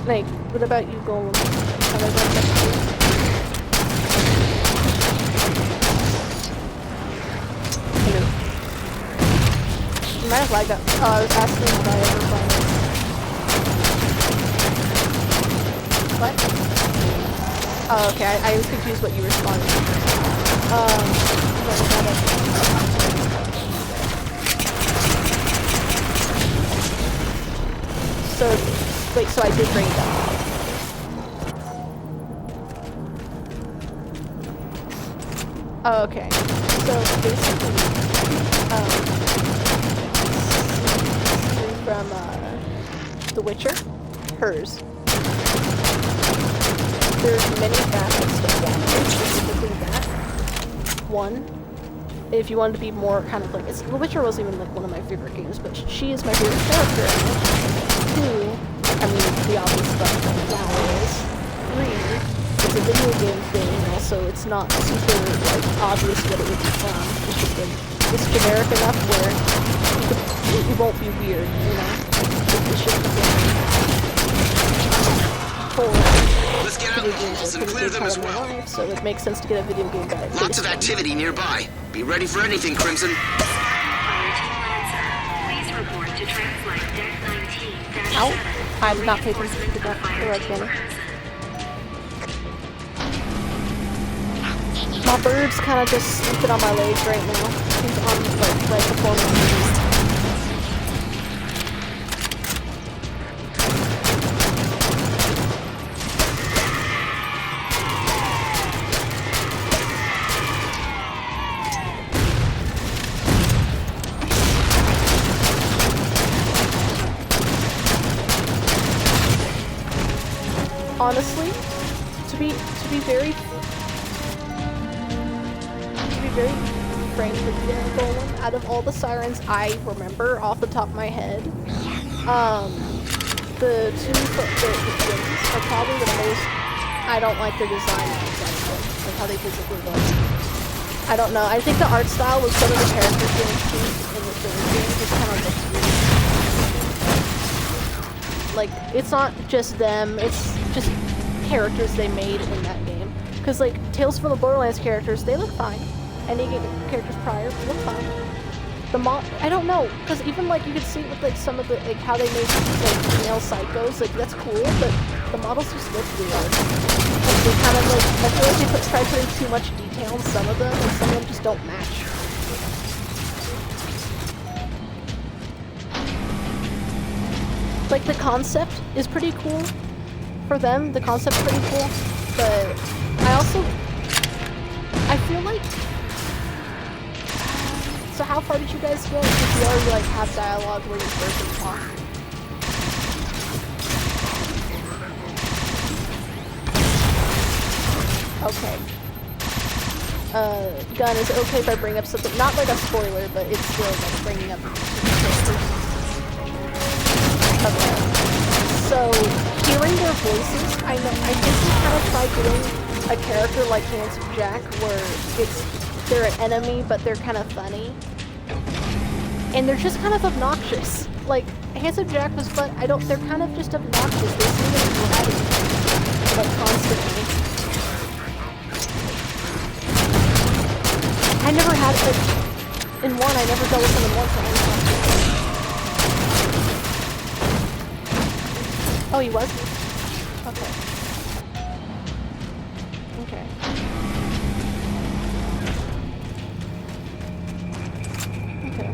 like, what about you, Golem? Have I done that too? You might have lagged out. Oh, I was asking if I ever find it. What? Oh, okay, I was confused what you responded to. So, wait, so I did bring it up. Oh, okay. So, basically, from, The Witcher, hers. There's many facets to that, specifically that. One, if you wanted to be more kind of like, The Witcher wasn't even like one of my favorite games, but she is my favorite character. Two, I mean, the obvious stuff like WoW is. Three, it's a video game thing, and also it's not super like obvious what it would be from. It's just it's generic enough where it won't be weird, you know? It's just Let's get out the halls and clear them as well. Life, so it makes sense to get a video game guy. Lots of activity nearby. Be ready for anything, Crimson. Ow. I'm not paying attention to that. The right camera. My bird's kind of just sleeping on my leg right now. He's on, like, right before my knees. Honestly, to be very frank with you, Golem, out of all the sirens I remember off the top of my head, the twins are probably the most. I don't like their design, like how they physically look. I don't know. I think the art style with some of the characters being introduced in the third game just kind of looks weird. Like, it's not just them, it's just characters they made in that game. Because, like, Tales from the Borderlands characters, they look fine. Any characters prior, they look fine. I don't know, because even, like, you could see with, like, some of the, like, how they made, like, female psychos, like, that's cool, but the models just look weird. Like, they kind of, like, I feel like they try putting too much detail in some of them, and some of them just don't match. Like, the concept is pretty cool. For them, the concept's pretty cool. But I feel like... So how far did you guys get? Did you already, like, have dialogue where you first talk? Okay. Gun, is it okay if I bring up something? Not like a spoiler, but it's still, like, bringing up characters. Okay. So, hearing their voices, I think we kind of tried doing a character like Handsome Jack, where they're an enemy, but they're kind of funny. And they're just kind of obnoxious. Like, Handsome Jack was fun, they're kind of just obnoxious. They seem to be bratty, like, constantly. I never had, like, in one, I never dealt with them in one, so I don't know. Oh, he was? Okay. Okay. Okay.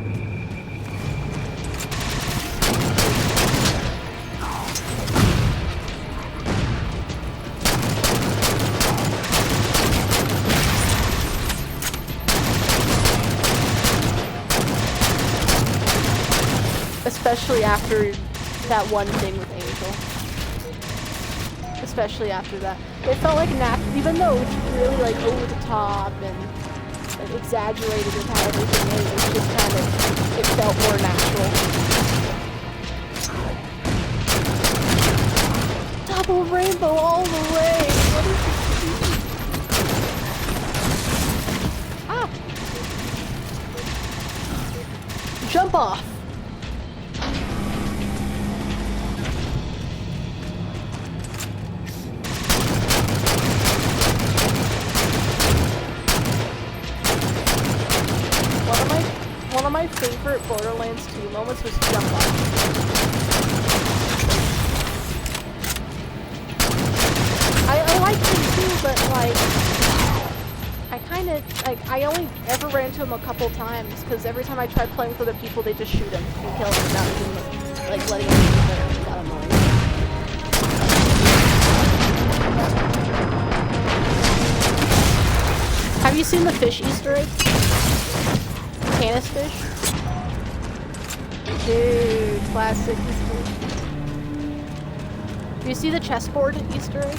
Especially after that one thing with Angel. Especially after that. It felt like even though it's really like over the top and like, exaggerated with how everything is, it's just kind of, it felt more natural. Double rainbow all the way! What is this? Ah! Jump off! One of my favorite Borderlands 2 moments was jump off. I liked him too, but like, I only ever ran into him a couple times, because every time I tried playing with other people, they just shoot him and kill him without even, like, letting him do it. It got annoying. Have you seen the fish Easter egg? Canis fish? Dude, classic Easter egg. Do you see the chessboard Easter egg?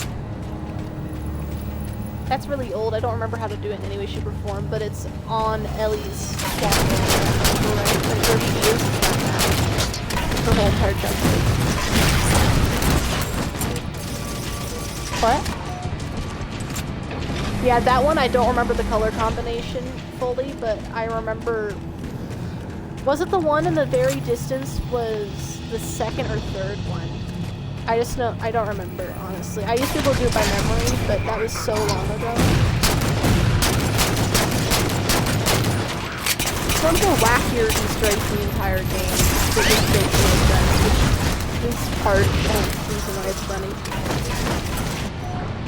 That's really old. I don't remember how to do it in any way, shape, or form, but it's on Ellie's chessboard. Right? Like where she is, it's not that. Her whole entire chessboard. What? Yeah, that one I don't remember the color combination fully, but I remember... Was it the one in the very distance was the second or third one? I just know, I don't remember, honestly. I used to be able to do it by memory, but that was so long ago. It's one of the wackier Easter eggs in the entire game. That just makes no sense, which is part of the reason why it's funny.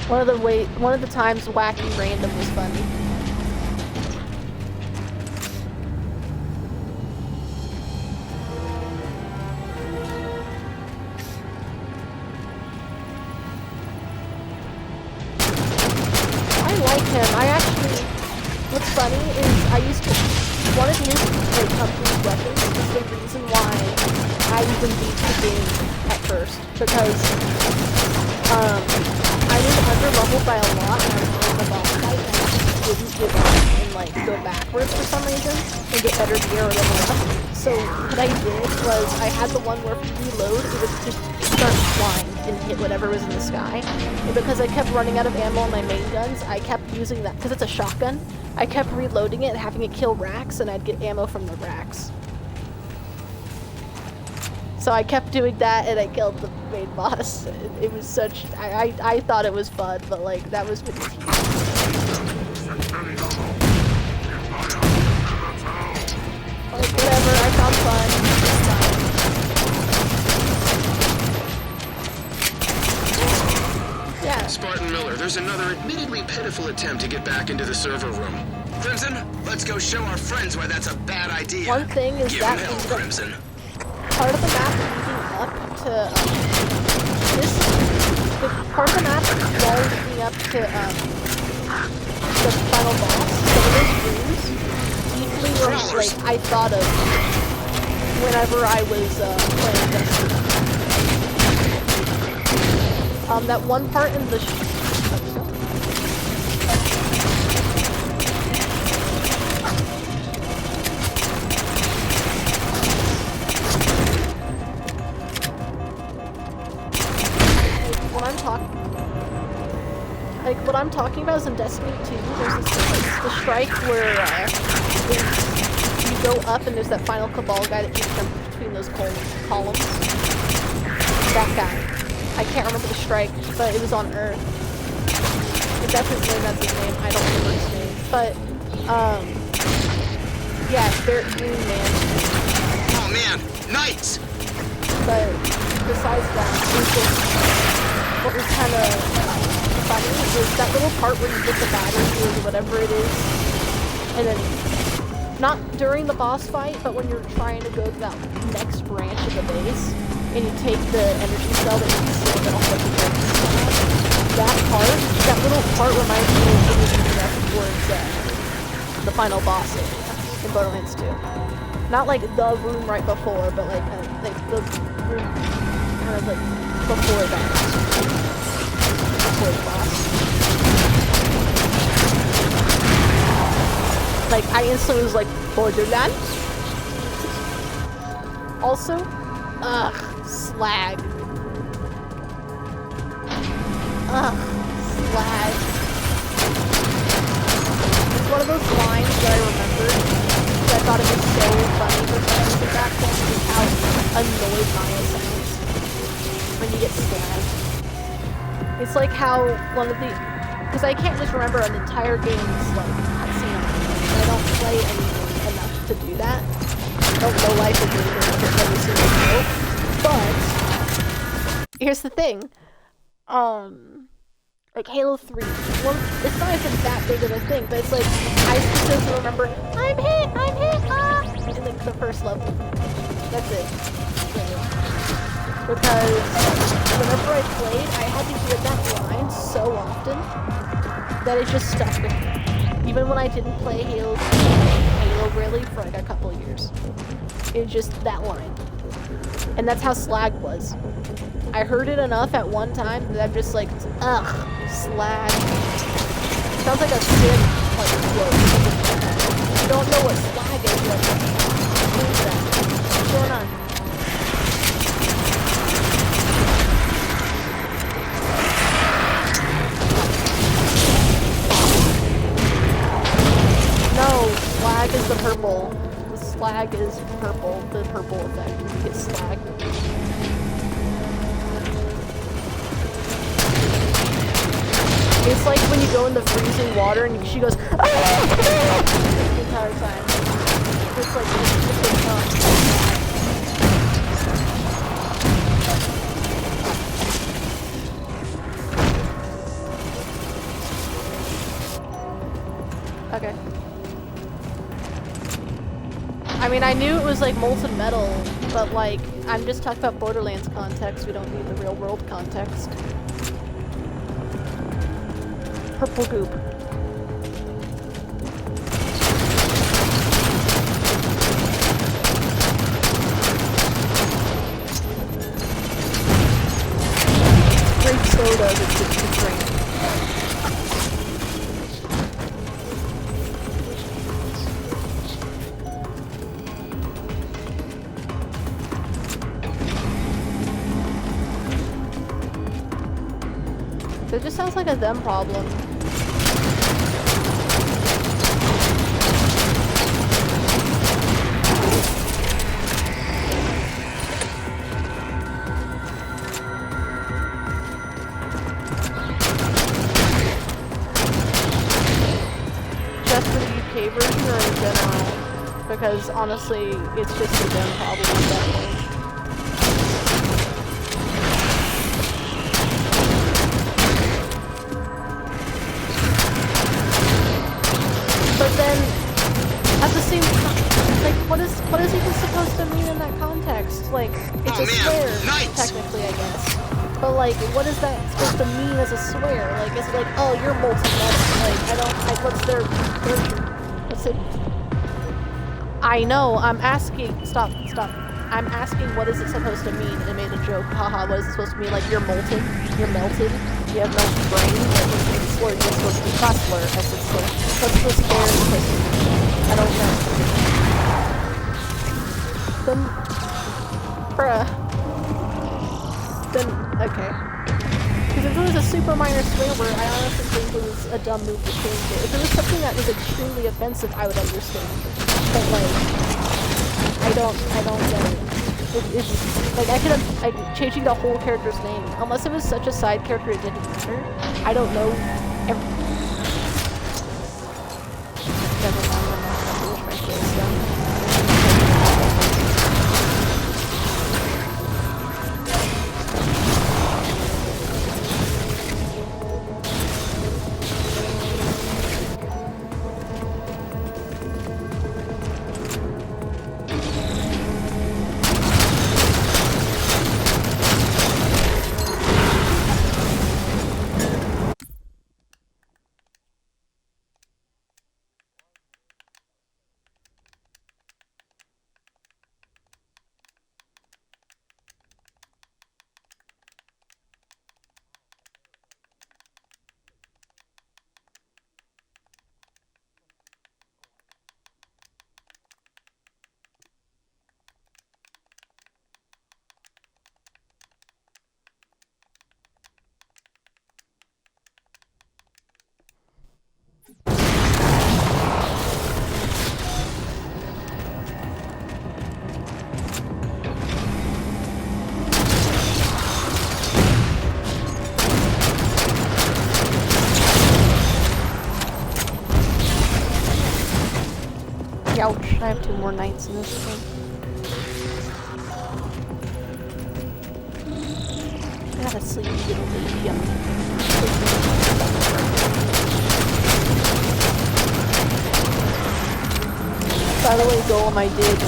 One of the times wacky random was funny. funny is I used to one of his like complete weapons is the reason why I even beat the game at first, because I was underleveled by a lot and I was in the boss fight and I just didn't give up and like go backwards for some reason and get better gear or level up. So what I did was I had the one where if you reload it would just start flying and hit whatever was in the sky. And because I kept running out of ammo on my main guns, I kept using that because it's a shotgun. I kept reloading it and having it kill racks, and I'd get ammo from the racks. So I kept doing that, and I killed the main boss. It was such... I thought it was fun, but, like, that was pretty tedious. Like, whatever, I found fun. It's fine. Yeah. Spartan Miller, there's another admittedly pitiful attempt to get back into the server room. Crimson, let's go show our friends why that's a bad idea. One thing is Give that him hell, is the Crimson. part of the map leading up to this. The part of the map while leading up to the final boss. Some of those rooms deeply were like I thought of whenever I was playing Destiny. That one part in the what I'm talking about is in Destiny 2, there's this the strike where you go up and there's that final Cabal guy that keeps jumping between those columns. That guy. I can't remember the strike, but it was on Earth. If that's his name, that's his name. I don't remember his name. But, yeah, Barret Green Man. Oh man, Knights! But besides that, it was just, what was kind of funny was that little part where you get the battery or whatever it is, and then, not during the boss fight, but when you're trying to go to that next branch of the base, and you take the energy cell that you can see in the middle of the branch. That little part reminds me of the movie up towards the final boss area in Borderlands 2. Not like the room right before, but like the room kind of like before that. Before the boss. Like I instantly was like, Borderlands? Also, slag. Slag. It's one of those lines that I remembered. I thought it was so funny for some reason back then, just how annoyed Maya sounds when you get slagged. It's like how one of the... Because I can't just remember an entire game's like cutscene. I don't play anything enough to do that. I don't know life of game for every single game. But here's the thing. Like Halo 3. Well, it's not even that big of a thing, but it's like I specifically remember I'm hit, in like the first level. That's it. Because whenever I played, I had to hear that line so often that it just stuck with me. Even when I didn't play Halo really for like a couple of years. It was just that line. And that's how slag was. I heard it enough at one time that I'm just like, ugh, slag. Sounds like a sin, like, quote. If you don't know what slag is, like, what is that? What's going on? No, slag is the purple. The slag is purple, the purple effect. You get slag. It's like when you go in the freezing water and she goes, ah! The entire time. It's like, okay. I mean, I knew it was like molten metal, but like, I'm just talking about Borderlands context. We don't need the real world context. Purple goop. because it's a drink. It just sounds like a them problem. Just for the UK version or in general? Because honestly, it's just a them problem at that point. But then, at the same time, like, what is even supposed to mean in that context? Like, it's a swear, technically, I guess. But like, what is that supposed to mean as a swear? Like, is it like, oh, you're multi-medic? Like, I don't, like, what's their version? What's it? I know, I'm asking, stop. I'm asking what is it supposed to mean? They made a joke, haha, what is it supposed to mean? Like, you're molten? You're melted? You have melted brain? Like, it's slurred, it's supposed to be class slur, I said slur. What's the swear supposed to mean? I don't know. Then, bruh. Then, okay. Because if it was a super minor swear word, I honestly think it was a dumb move to change it. If it was something that was extremely offensive, I would understand. But like, I don't get it. It's like like changing the whole character's name, unless it was such a side character it didn't matter. I don't know. Never mind, I'm not gonna finish my case then. Ouch, I have 2 more nights in this thing. I gotta sleep, little baby. By the way, Golem, I did.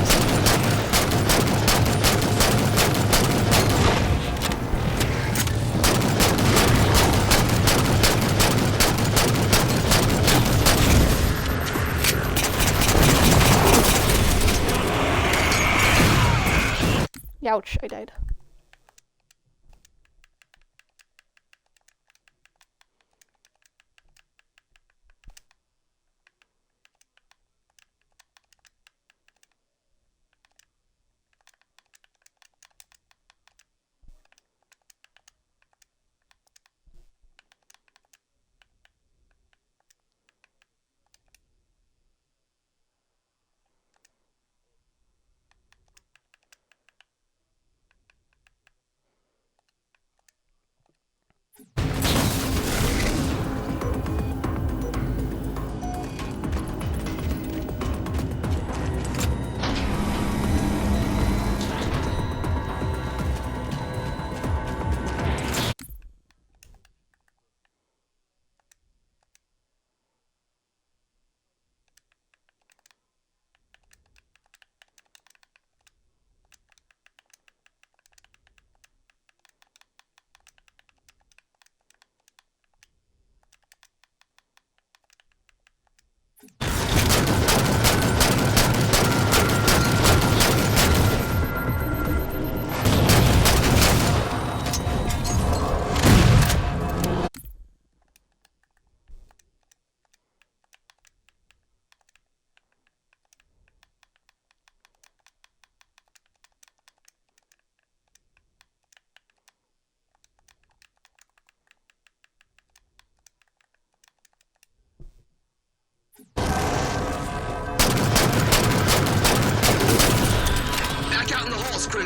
Ouch, I died.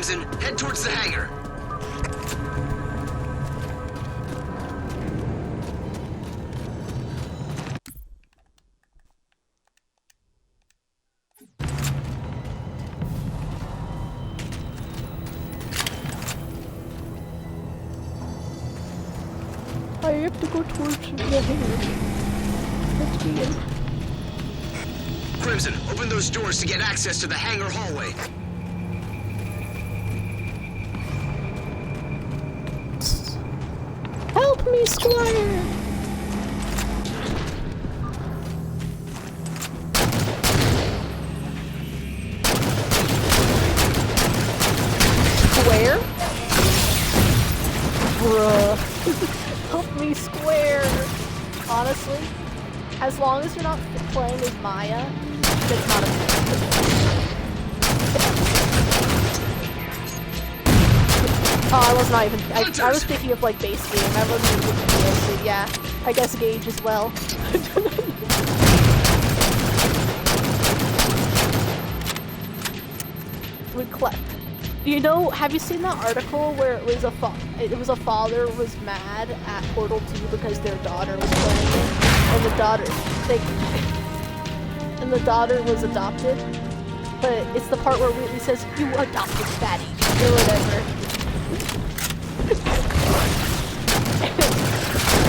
Crimson, head towards the hangar. I have to go towards the hangar. Let's begin. Crimson, open those doors to get access to the hangar hallway. Help me, Squire! Square? Bruh. Help me, Square! Honestly, as long as you're not playing as Maya, that's not a Oh, I was not even. I was thinking of like base game. I wasn't even thinking DLC. Yeah, I guess Gage as well. You know, have you seen that article where it was a father was mad at Portal 2 because their daughter was playing it, and the daughter was adopted, but it's the part where Wheatley says, "You adopted fatty," or whatever.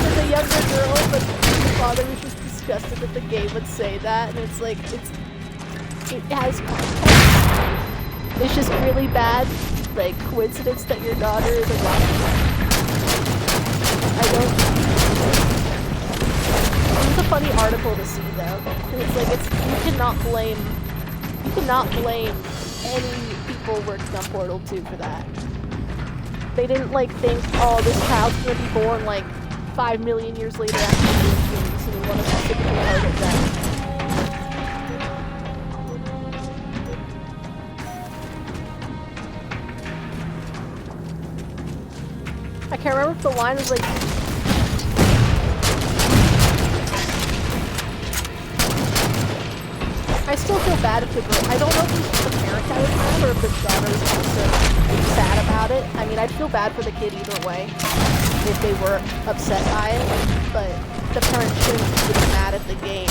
As a younger girl, but the father was just disgusted that the game would say that, and it's like, it has context. It's just really bad, like, coincidence that your daughter is adopted. It's a funny article to see, though. It's like, you cannot blame any people working on Portal 2 for that. They didn't, like, think, oh, this child's gonna be born, like, 5 million years later after the game, so we want to specifically target that. I can't remember if the line was like... I still feel bad if the girl... I don't know if it's the parent that was mad or if the daughter was also sad about it. I mean, I'd feel bad for the kid either way if they were upset by it, but the parent shouldn't be mad at the game.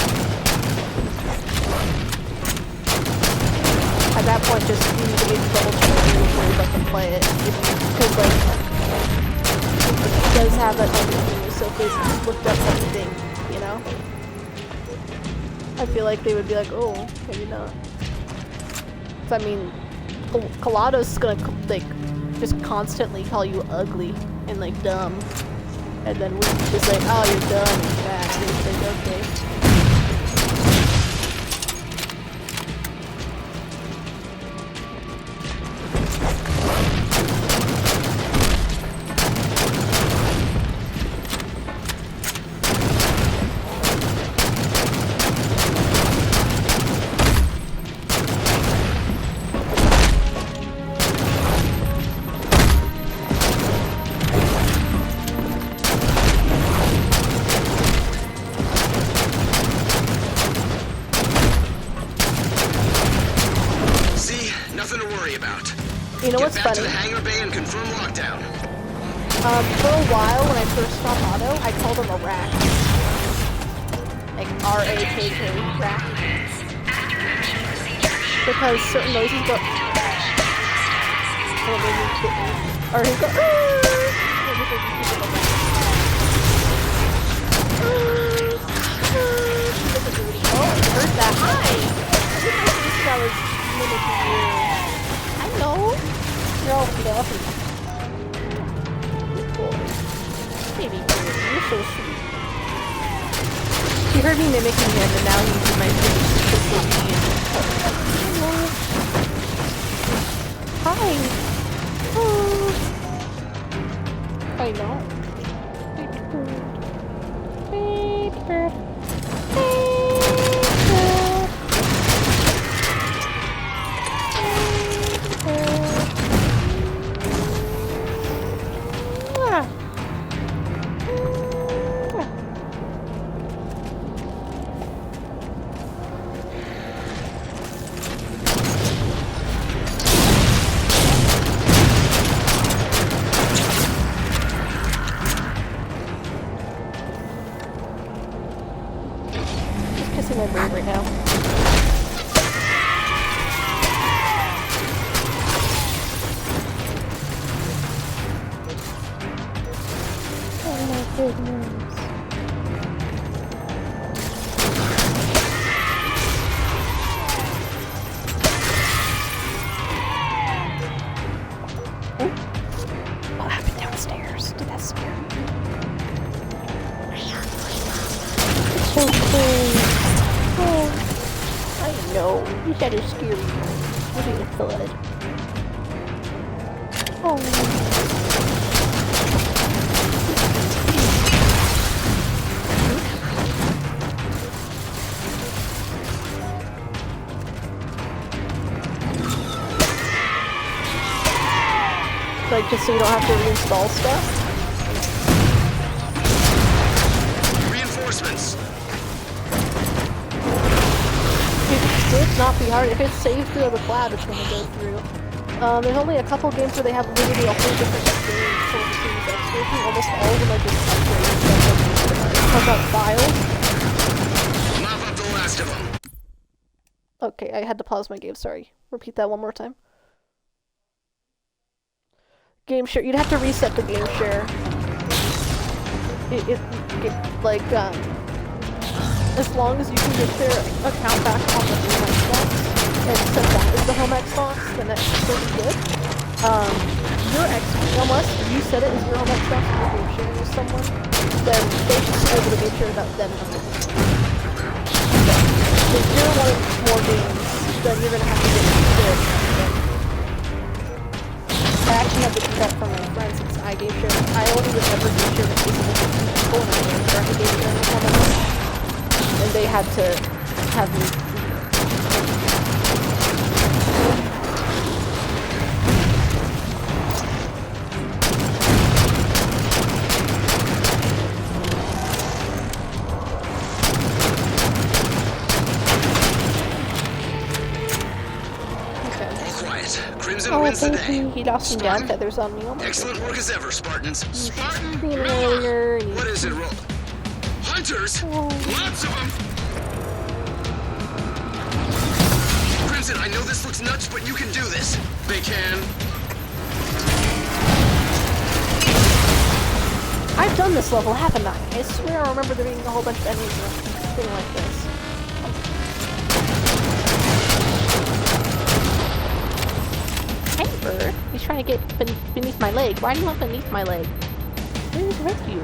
At that point, just you need to maybe double check before you let them play it. Because, like... It does have that type of thing, so if they just looked up something, you know? I feel like they would be like, oh, maybe not. So, I mean, Calado's gonna, like, just constantly call you ugly and, like, dumb. And then we're just like, oh, you're dumb and fat. And it's like, okay. You know what's funny? To the hangar bay and confirm lockdown. For a while when I first saw Otto, I called him a rat. Like R-A-K-K, rat. Because certain noises go... Or he go... Oh, I heard that. Hi! I was mimicking you. No, you're all fluffy. Good boy. Baby boy, you're so sweet. He heard me mimicking him, and now he's in my face. Hello. Hi. Oh. I know. Baby bird. Baby bird. goodness. What happened downstairs? Did that scare me? It's so cool. Oh, I know. You said it's scary. What do you thought? Oh. Like, just so you don't have to reinstall stuff? Reinforcements. It should not be hard. If it's saved through the cloud, it's gonna go through. There's only a couple games where they have literally a whole different experience for the Series X version. Almost all of them are just upgrades. How about files? Mop up the last of them. Okay, I had to pause my game, sorry. Repeat that one more time. Game share, you'd have to reset the game share. As long as you can get their account back on the home Xbox, and set that as the home Xbox, then that's pretty good. Unless you set it as your home Xbox and you're game sharing with someone, then they should be able to game share without them having to. If you're wanting more games, then you're gonna have to get it. I actually had to do that for my friends since I game share. I only would ever game share with specific people and I didn't directly game share with one of them. And they had to have me. Crimson wins the day. He lost some down feathers on me. Oh my Excellent work as ever, Spartans. Spartan, earlier. what is it, roll? Hunters? Lots of them! Crimson, I know this looks nuts, but you can do this. They can. I've done this level, haven't I? I swear I remember there being a whole bunch of enemies or something like this. Bird. He's trying to get beneath my leg. Why do you want beneath my leg? What is with you?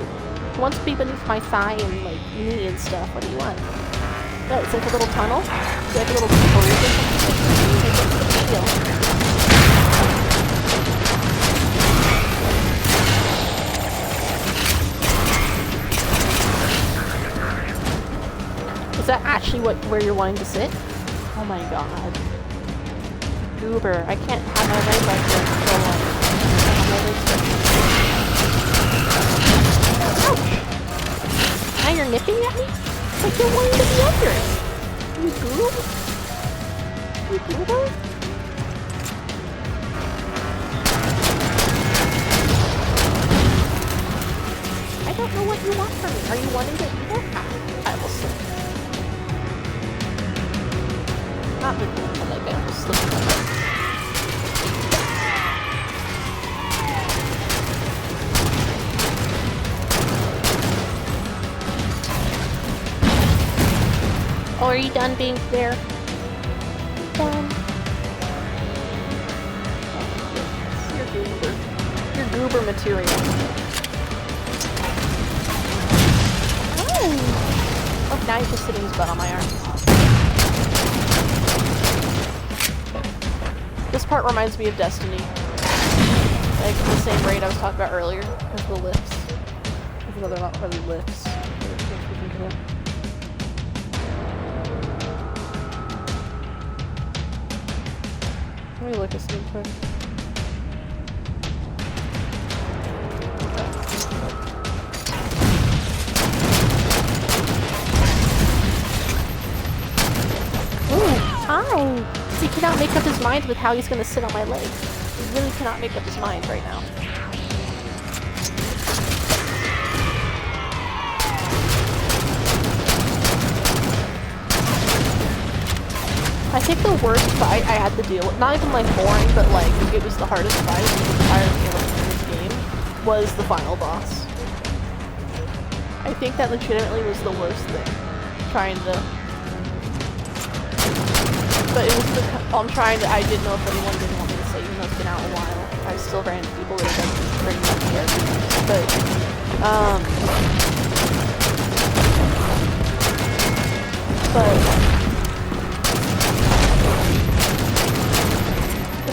He wants to be beneath my thigh and like knee and stuff. What do you want? No, it's like a little tunnel. It's like a little hole or something. Is that actually where you're wanting to sit? Oh my god. Goober, I can't have my leg like this for long. Ouch! Now you're nipping at me? Like you're wanting to be under it. You goob? You goober? I don't know what you want from me. Are you wanting to eat it? I will slip. Not with me, but like I will slip. Oh, are you done being there? Done. Oh, you're goober. You're goober material. Oh, now he's just sitting his butt on my arm. This part reminds me of Destiny. Like the same raid I was talking about earlier, as the lifts. Even though they're not really lifts. Let me look at something quick. Ooh, hi! He cannot make up his mind with how he's gonna sit on my leg. He really cannot make up his mind right now. I think the worst fight I had to deal with, not even like boring, but like it was the hardest fight in the entire this game, was the final boss. I think that legitimately was the worst thing. Trying to... But it was I didn't know if anyone didn't want me to say, even though it's been out a while. I still ran into people that have been pretty much characters. But,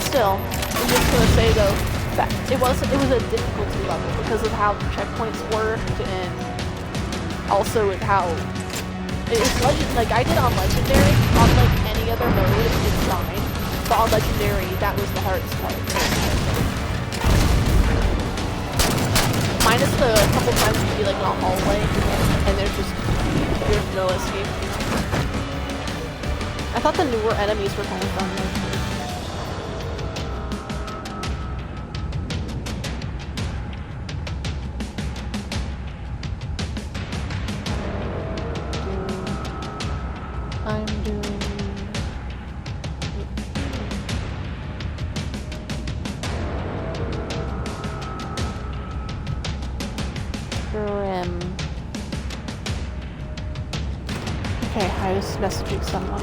still, I'm just gonna say though, that it was a difficulty level because of how the checkpoints worked and also with how it's like I did on Legendary. On like any other mode, it's fine. But on Legendary, that was the hardest part. Minus the couple times you'd be like in a hallway and there's no escape. I thought the newer enemies were kind of fun. I'm doing... Grim. Okay, I was messaging someone.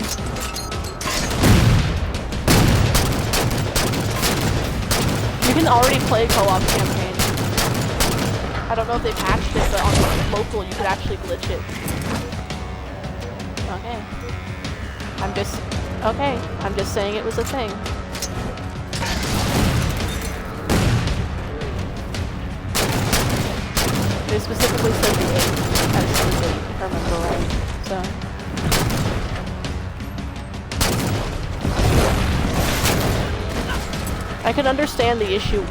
You can already play co-op campaign. I don't know if they patched it, but on local you could actually glitch it. Okay. I'm just saying it was a thing. They specifically said the 8 as the date, if I remember right. So. I can understand the issue.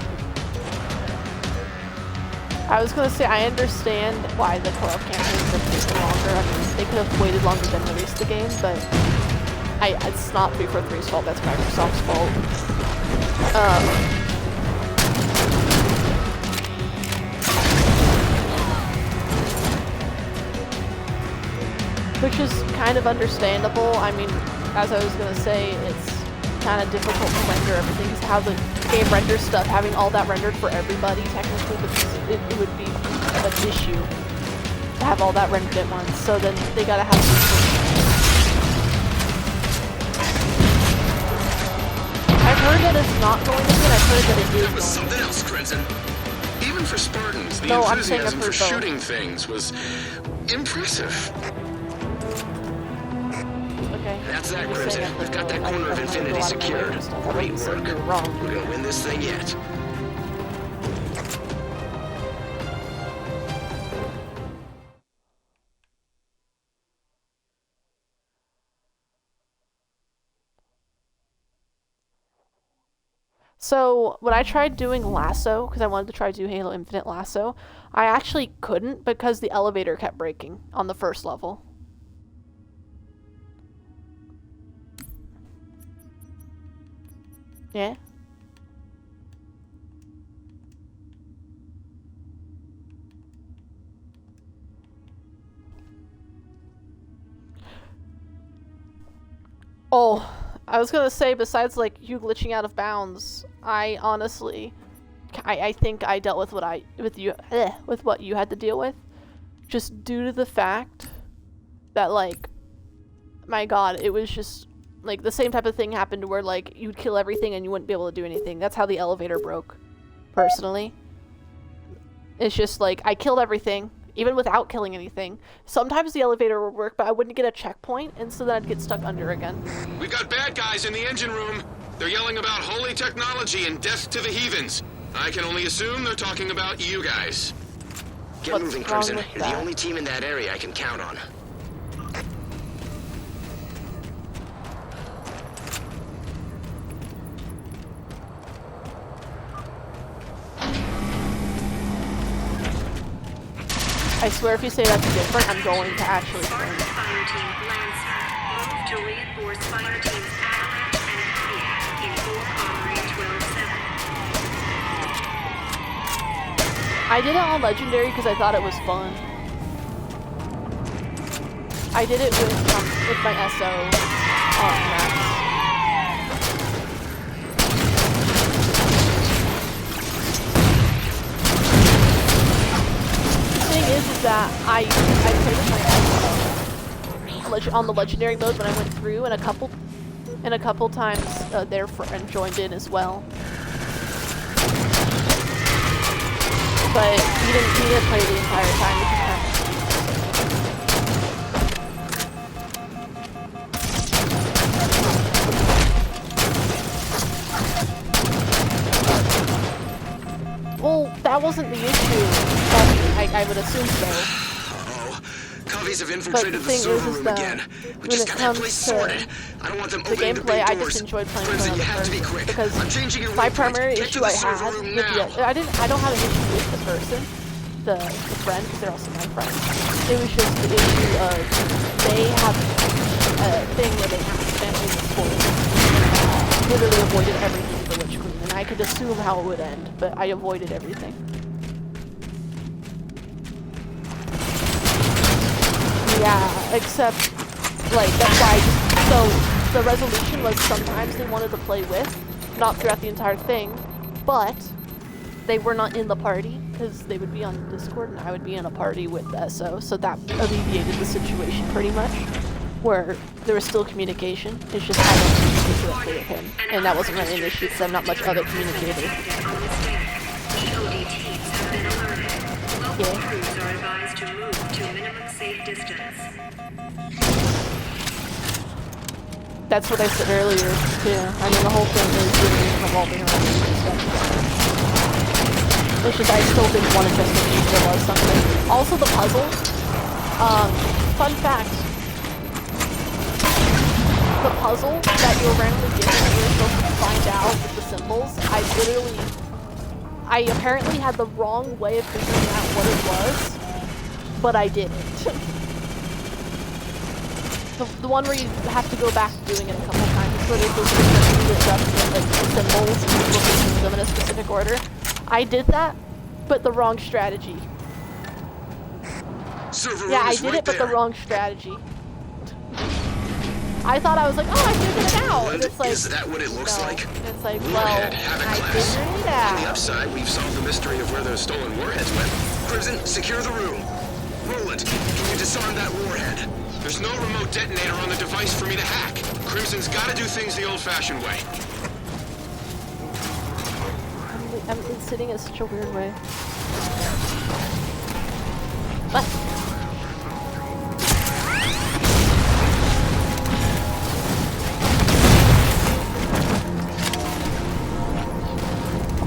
I was gonna say, I understand why the co-op campaigns are taking longer. I mean, they could have waited longer than release the game, but it's not 343's fault, that's Microsoft's fault. Which is kind of understandable. I mean, as I was gonna say, it's kind of difficult to render everything, because how the game renders stuff, having all that rendered for everybody technically, because it would be an issue to have all that rendered at once, so then they gotta have I've heard that it's not going to be, and I've heard that it is That was something going else, Crimson. Even for Spartans, the No, I'm saying enthusiasm I've for heard both. shooting things was impressive. Okay. That's that, I'm just Crimson. saying We've got that corner of Infinity secured. Great work. You're wrong. We're gonna win this thing yet. So, when I tried doing Lasso, because I wanted to try to do Halo Infinite Lasso, I actually couldn't because the elevator kept breaking on the first level. Yeah? Oh, I was gonna say, besides like you glitching out of bounds, I honestly, I think I dealt with with what you had to deal with, just due to the fact that, like, my God, it was just like the same type of thing happened where like you'd kill everything and you wouldn't be able to do anything. That's how the elevator broke, personally. It's just like I killed everything, even without killing anything. Sometimes the elevator would work, but I wouldn't get a checkpoint, and so then I'd get stuck under again. We've got bad guys in the engine room. They're yelling about holy technology and death to the heathens. I can only assume they're talking about you guys. Get What's moving, wrong Crimson. with You're that? the only team in that area I can count on. I swear if you say that's different, I'm going to actually Spartan turn. Fire Team Lancer. Move to reinforce Fire Teams Avalanche and Athena in 4 Armory 12-7. I did it on Legendary because I thought it was fun. I did it with my SO on Max. The thing is that I played with my ex on the legendary mode when I went through, and a couple times their friend joined in as well. But he didn't play the entire time, which is kind of well, that wasn't the issue. I would assume so. Oh, Coveys have infiltrated the thing server is room that again. We when just it gotta have the place comes to sorted. I don't want them the opening the gameplay, big I doors. just enjoyed playing with Crimson, you another have to be person quick. because I'm changing your my waypoint. primary Get to issue the I server had room with now. I don't have an issue with the person, the friend, because they're also my friend. It was just the issue of they have a thing where they accidentally misfold and literally avoided everything for Witch Queen, and I could assume how it would end, but I avoided everything. Yeah, except, like, that's why so the resolution was sometimes they wanted to play with, not throughout the entire thing, but they were not in the party, because they would be on Discord and I would be in a party with the SO, so that alleviated the situation pretty much, where there was still communication, it's just I don't communicate directly with him, and that wasn't really an issue because I'm not much of a communicator. EOD teams have been alerted. Local Yeah. crews are advised to move to minimum safe distance. That's what I said earlier, too. I mean, the whole thing is really revolving around this stuff. It's just I still didn't want to just in case there was something. Also, the puzzles. Fun fact. The puzzle that you were randomly given that you were supposed to find out with the symbols, I apparently had the wrong way of figuring out what it was, but I didn't. The one where you have to go back doing it a couple times, where there's those different like symbols and locations of them in a specific order. I did that, but the wrong strategy. Server Yeah, room I is did right it, but the there. wrong strategy. I thought I was like, oh, I figured it out, and it's like, Is that what it looks no. like? It's like, well, Warhead, have it, I class. figured it On the out. upside, we've solved the mystery of where those stolen warheads went. Crimson, secure the room. Roland, can you disarm that warhead? There's no remote detonator on the device for me to hack. Crimson's gotta do things the old-fashioned way. I'm sitting in such a weird way. What?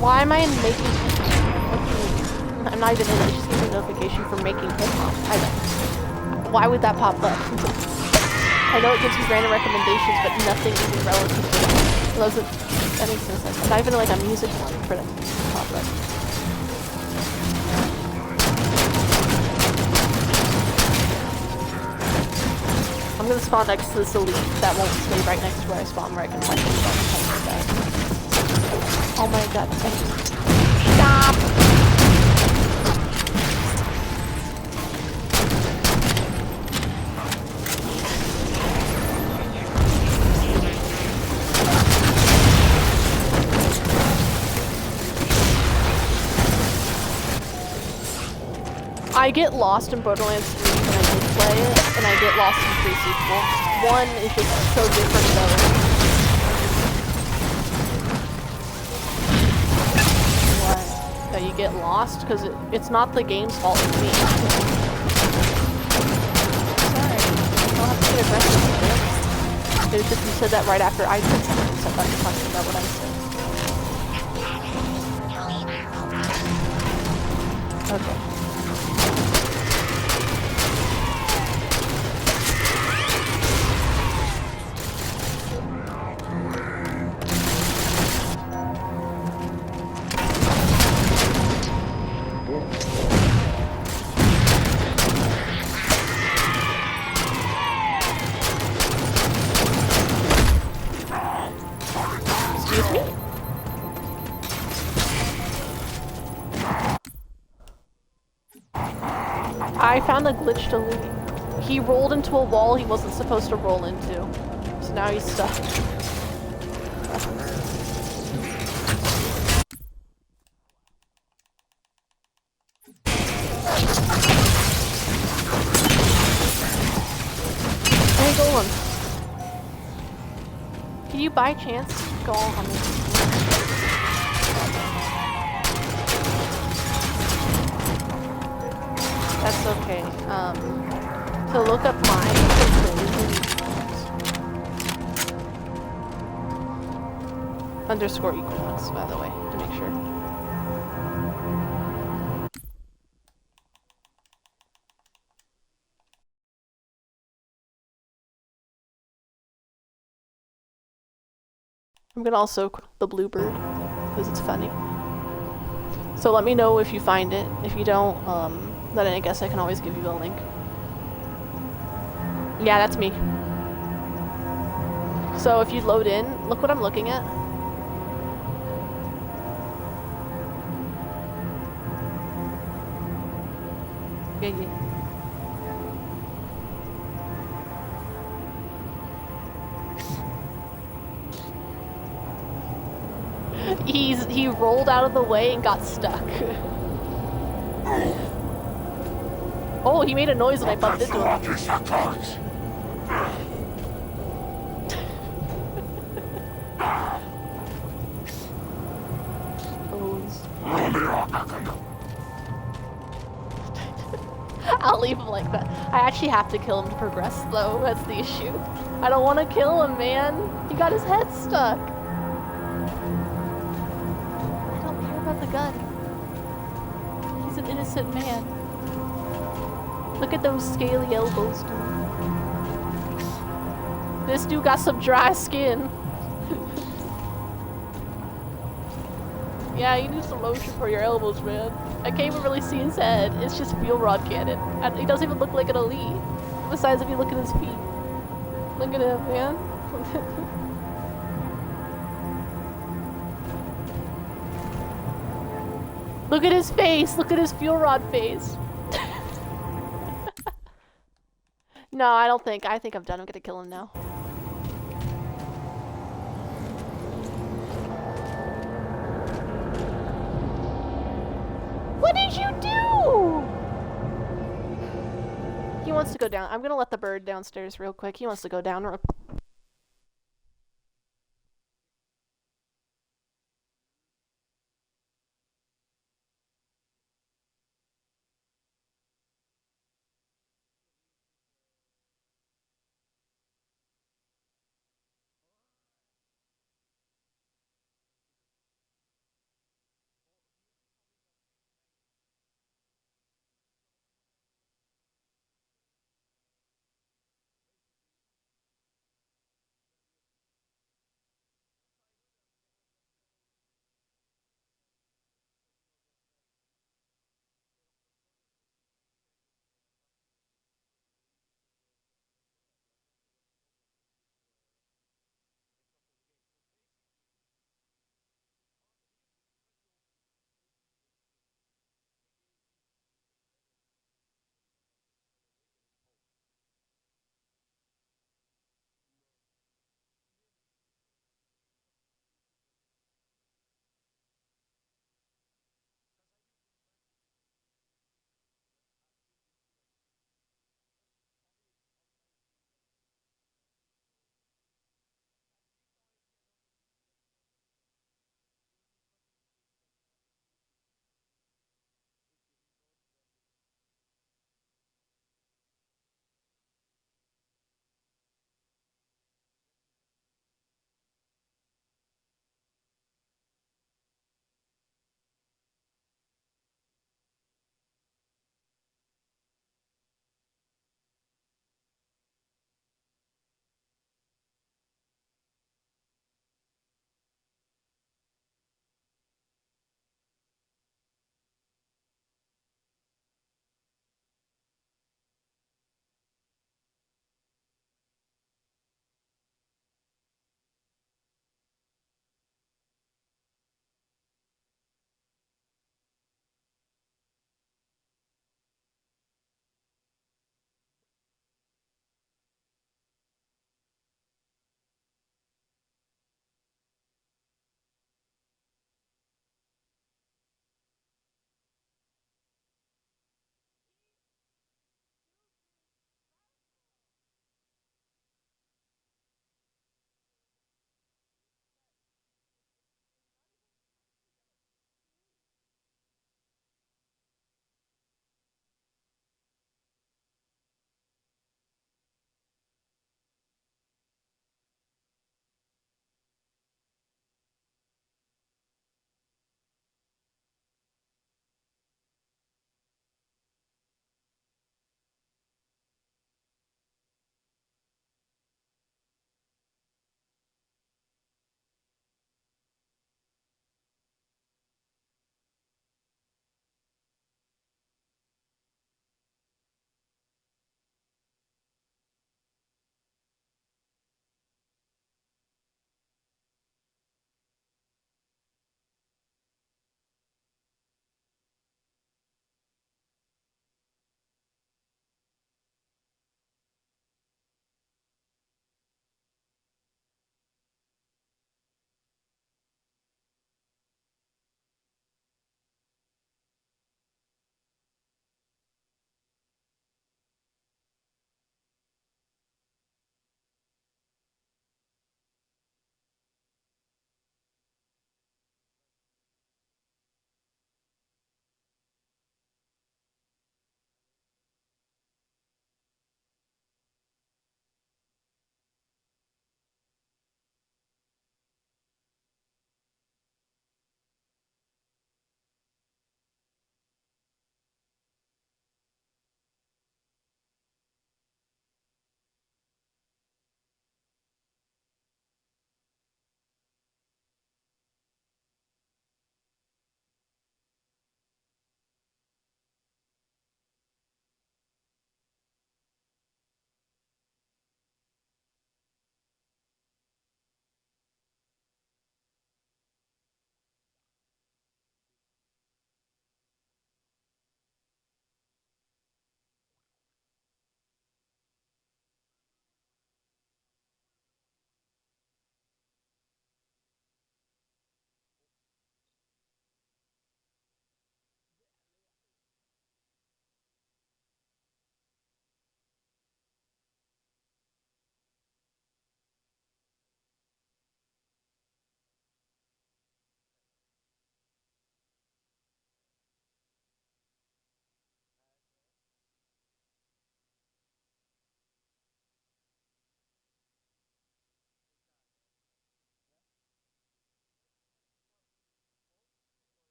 Why am I making... I'm not even in it, it just gave me a notification for making hip-hop. Why would that pop up? I know it gives you random recommendations, but nothing even relative to that. That makes no sense. Not even like a music one for that to pop up. I'm gonna spawn next to this elite that won't stay right next to where I spawn, where I can find it. Oh my god, stop! I get lost in Borderlands 3 when I did play it, and I get lost in 3 sequel. 1 is just so different though. What? That you get lost? Because it's not the game's fault, it's me. Sorry, you don't have to get aggressive with it. It was just you said that right after I said something, so I thought you were talking about what I said. Okay. Excuse me? I found a glitched elite. He rolled into a wall he wasn't supposed to roll into. So now he's stuck. Can you by chance go on this? That's okay. To look up mine, underscore Equinox, by the way, to make sure. I'm gonna also the bluebird because it's funny. So let me know if you find it. If you don't, then I guess I can always give you a link. Yeah, that's me. So if you load in, look what I'm looking at. Yeah. He rolled out of the way and got stuck. Oh, he made a noise when I bumped into him. I'll leave him like that. I actually have to kill him to progress, though. That's the issue. I don't want to kill him, man. He got his head stuck. I don't care about the gun. He's an innocent man. Look at those scaly elbows, dude. This dude got some dry skin. Yeah, you need some lotion for your elbows, man. I can't even really see his head. It's just fuel rod cannon. And he doesn't even look like an elite. Besides, if you look at his feet. Look at him, man. Look at his face. Look at his fuel rod face. No, I don't think. I think I'm done. I'm gonna kill him now. What did you do? He wants to go down. I'm gonna let the bird downstairs real quick. He wants to go down.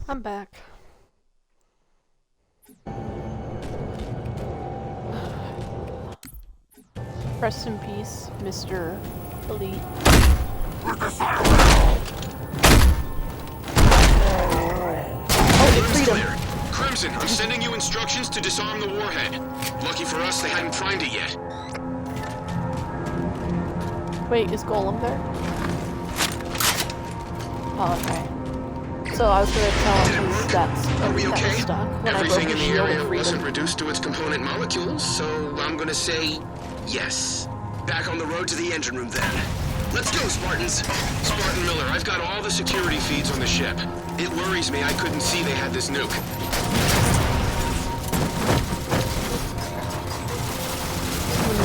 I'm back. Rest in peace, Mr. Elite. Oh, it freed him. Crimson, I'm sending you instructions to disarm the warhead. Lucky for us, they hadn't primed it yet. Wait, is Golem there? Oh, okay. So I was gonna tell him that's stuck when Everything I in broke the his shield area and freed wasn't him. reduced to its component molecules, so I'm gonna say yes. Back on the road to the engine room then. Let's go, Spartans! Spartan Miller, I've got all the security feeds on the ship. It worries me I couldn't see they had this nuke.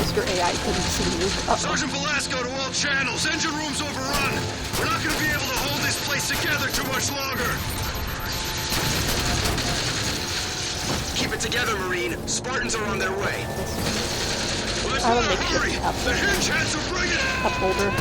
Mr. AI couldn't see you. Sergeant Velasco to all channels. Engine room's overrun. We're not going to be able to hold this place together too much longer. Keep it together, Marine. Spartans are on their way. Let's I have a not makeshift hurry. cup. The hinge hands are bringing it. Cup holder.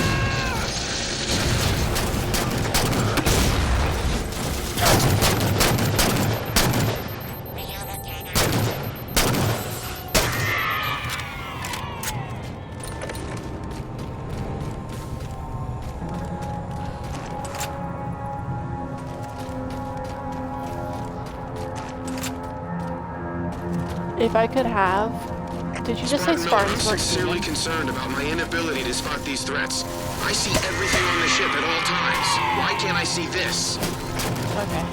If I could have... Did you just say Spartan Miller, I'm Spartans weren't sincerely human? concerned about my inability to spot these threats. I see everything on the ship at all times. Why can't I see this? Okay.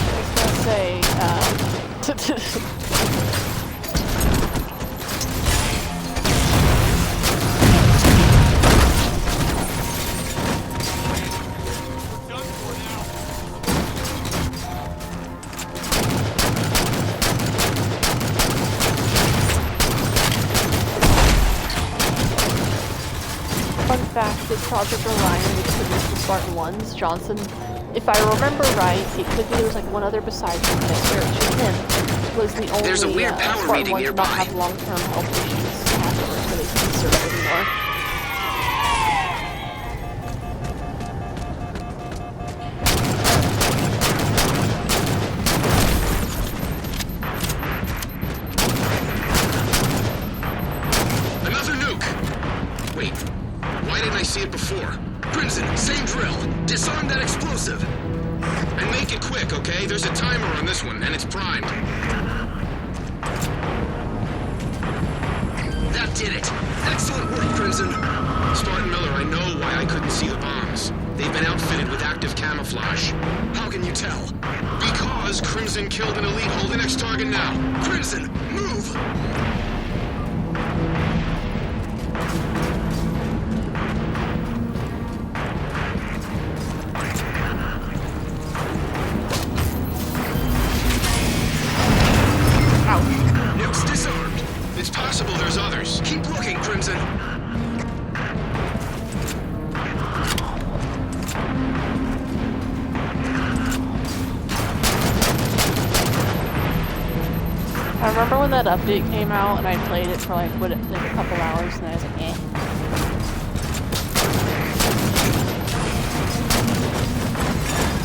I was gonna say, fun fact, this Project Orion, which produced the Spartan 1s, Johnson, if I remember right, it could be there was like one other besides him, but I swear it's just him, was the only There's a weird power Spartan reading 1 to not nearby. have long-term health issues afterwards, so they couldn't serve anymore. Another nuke! Wait, why didn't I see it before? Crimson, same drill. Disarm that explosive. And make it quick, okay? There's a timer on this one, and it's primed. That did it. Excellent work, Crimson. Spartan Miller, I know why I couldn't see the bombs. They've been outfitted with active camouflage. How can you tell? Because Crimson killed an elite. Hold the next target now. Crimson, move! Nuke's disarmed. It's possible there's others. Keep looking, Crimson. I remember when that update came out and I played it for like a couple hours and I was like, eh.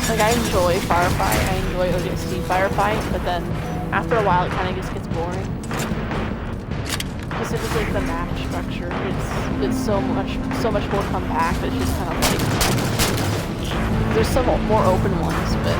Like I enjoy Firefight, I enjoy ODST Firefight, but then after a while it kind of just gets boring. Specifically the map structure, it's so much more compact. It's just kind of like there's some more open ones, but.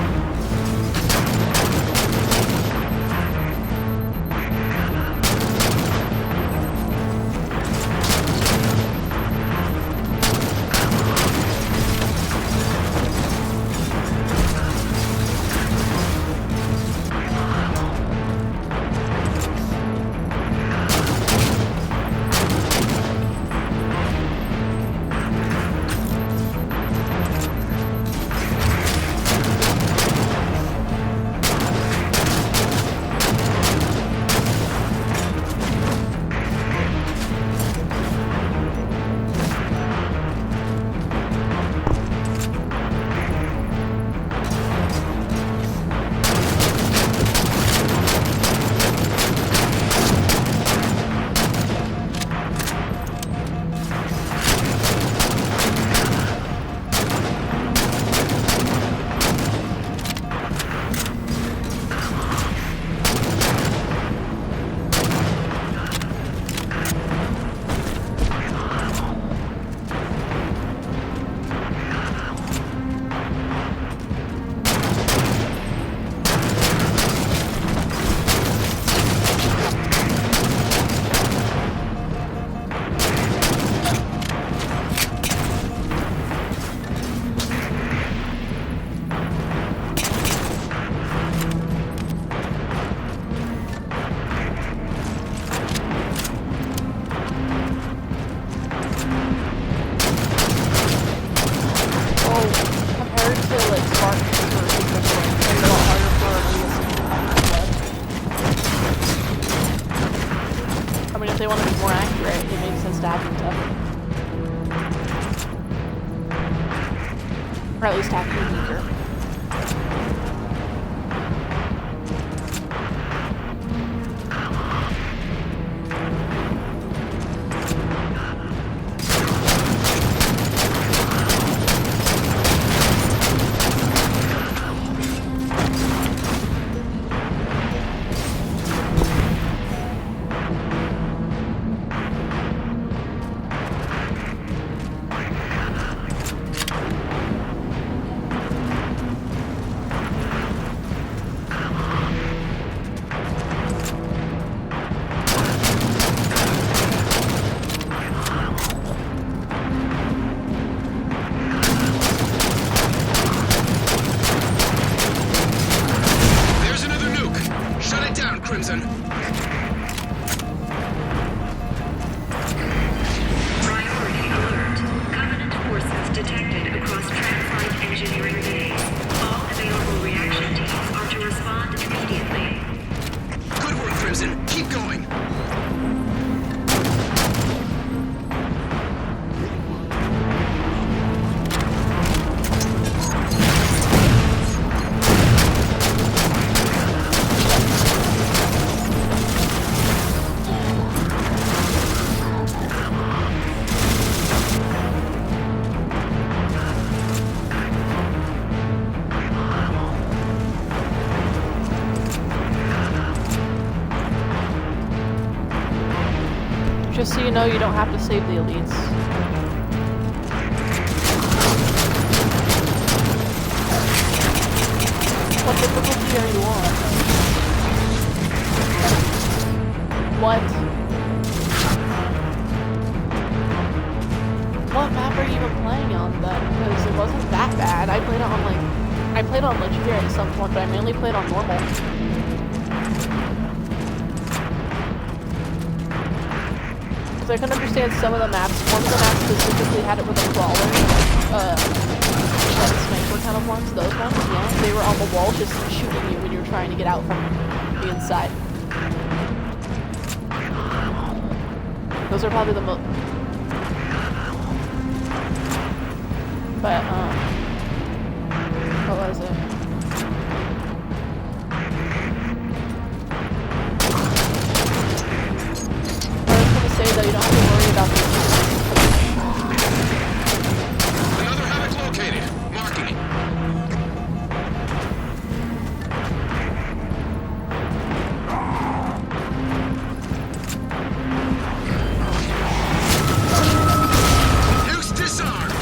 sound is more accurate, it makes sense to have them tougher. Or at least have them weaker. There's another nuke. Shut it down, Crimson. Priority alert. Covenant forces detected across Transite Engineering Base. All available reaction teams are to respond immediately. Good work, Crimson. Keep going. Just so you know, you don't have to save the elites. What difficulty are you on? What? What map are you even playing on then? Because it wasn't that bad. I played on Legendary at some point, but I mainly played on normal. I can understand some of the maps. One of the maps specifically had it with a crawler. Like sniper kind of ones. Those ones, yeah. They were on the wall just shooting you when you were trying to get out from the inside. Those are probably the most... But, what was it? Say though, you don't have to worry about this. Another Havoc located. Marking it. Nuke's disarmed.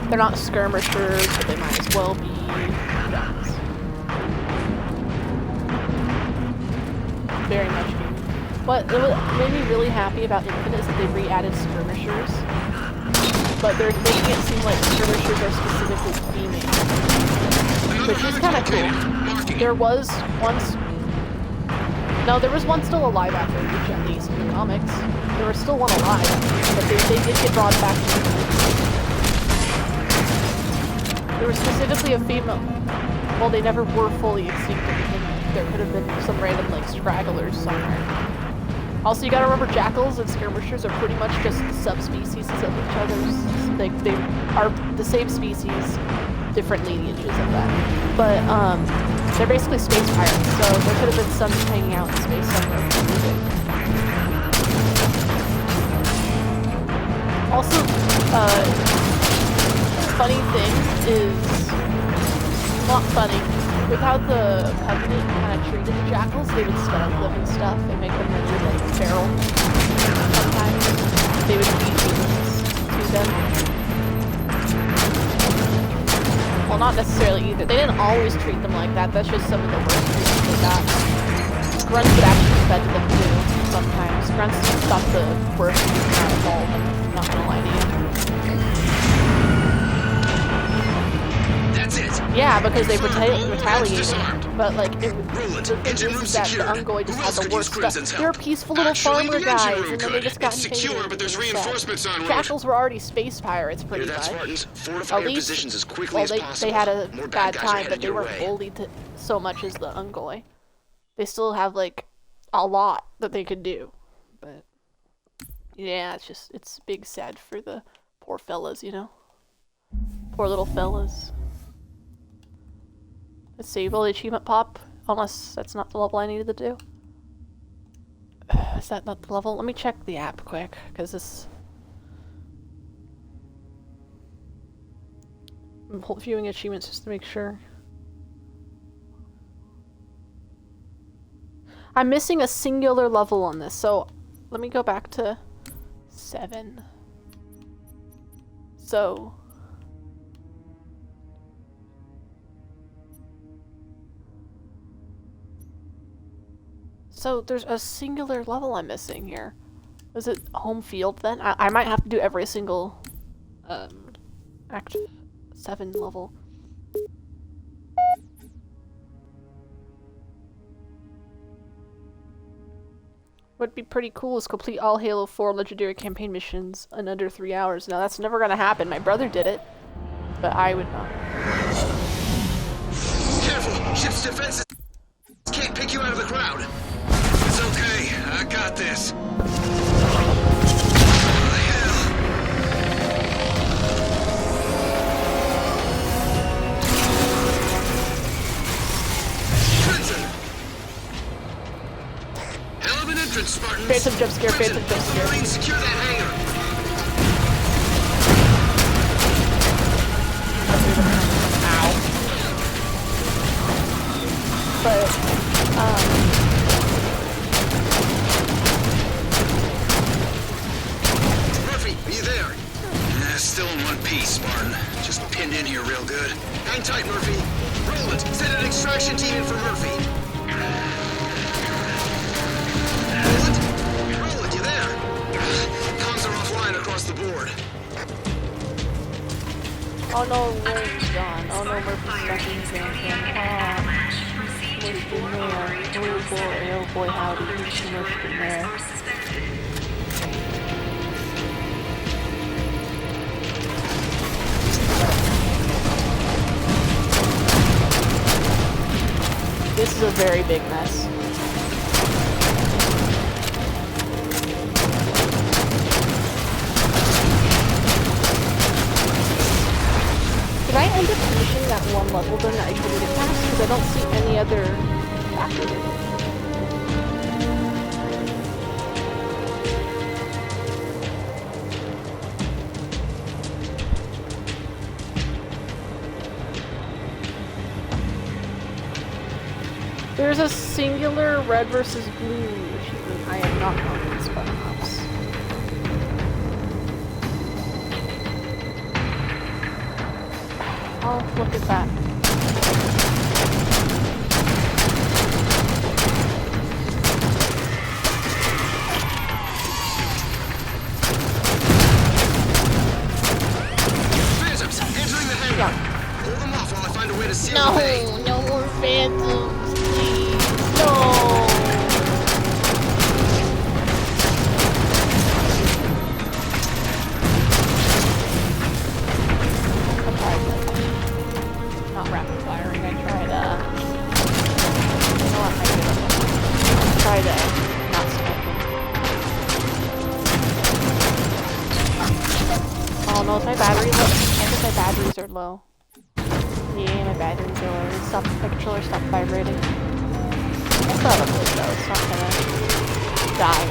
They're not skirmishers, but they might as well be guns. Very much do. What made me really happy about Infinite is that they re-added skirmishers, but they're making it seem like skirmishers are specifically female, which is kind of cool. There was once... No, there was one still alive after Reach, at least, in the comics. There was still one alive, but they did get brought back to the... There was specifically a female... Well, they never were fully extinct at the beginning. There could have been some random, like, stragglers somewhere. Also, you gotta remember, jackals and skirmishers are pretty much just subspecies of each other's. They are the same species, different lineages of that. But, they're basically space pirates, so there could have been some just hanging out in space somewhere. Also, funny thing is, not funny, with how the Covenant kind of treated the jackals, they would starve them and stuff and make them really, like, feral. Sometimes they would feed humans to them. Well, not necessarily either. They didn't always treat them like that. That's just some of the worst treatment they got. Grunts would actually fed to them too, sometimes. Grunts got the worst treatment out of all of them, I'm not gonna lie to you. That's it. Yeah, because they retaliated. But, like, the thing is that the Ungoi just had the worst stuff. They're peaceful little farmer guys, and then they just got invaded. Secure, but there's reinforcements en route. Jackals were already space pirates, pretty much. At least, well, they had a bad time, but they weren't bullied so much as the Ungoi. They still have, like, a lot that they could do. But, yeah, it's big sad for the poor fellas, you know? Poor little fellas. Let's see, will the achievement pop? Unless that's not the level I needed to do. Is that not the level? Let me check the app quick, because this... I'm viewing achievements just to make sure. I'm missing a singular level on this, so let me go back to 7. So... So there's a singular level I'm missing here. Is it home field then? I might have to do every single Act 7 level. What'd be pretty cool is complete all Halo 4 Legendary Campaign missions in under 3 hours. Now that's never gonna happen. My brother did it, but I would not. Careful! Ship's defenses can't pick you out of the crowd. It's okay. I got this. Hell of an entrance, Spartans. Phantom jump scare, phantom jump scare. Marines, secure that hangar. Ow. But, Murphy, are you there? Still in one piece, Spartan. Just pinned in here real good. Hang tight, Murphy. Roland, send an extraction team in for Murphy. Roland, you there? Comms are offline across the board. oh no, Roland's gone. Oh no, Murphy's stuck in Sandton. Mushed in there. Oh boy, howdy, he's mushed in there. This is a very big mess. Did I end up finishing that one level then that I couldn't get past? Because I don't see any other factors in it. There's a singular red versus blue achievement. I am not convinced by perhaps. Oh, look at that. Phantoms, entering the hangar. Yeah. Hold them off while I find a way to seal the bay. No more phantoms, please. No. Not rapid firing. I tried, you know what, I tried, not smoking. Oh no, is my battery low? I think my batteries are low. Yeah, my batteries are low. Stop, the controller stopped vibrating. That's not a blue though, it's not gonna die.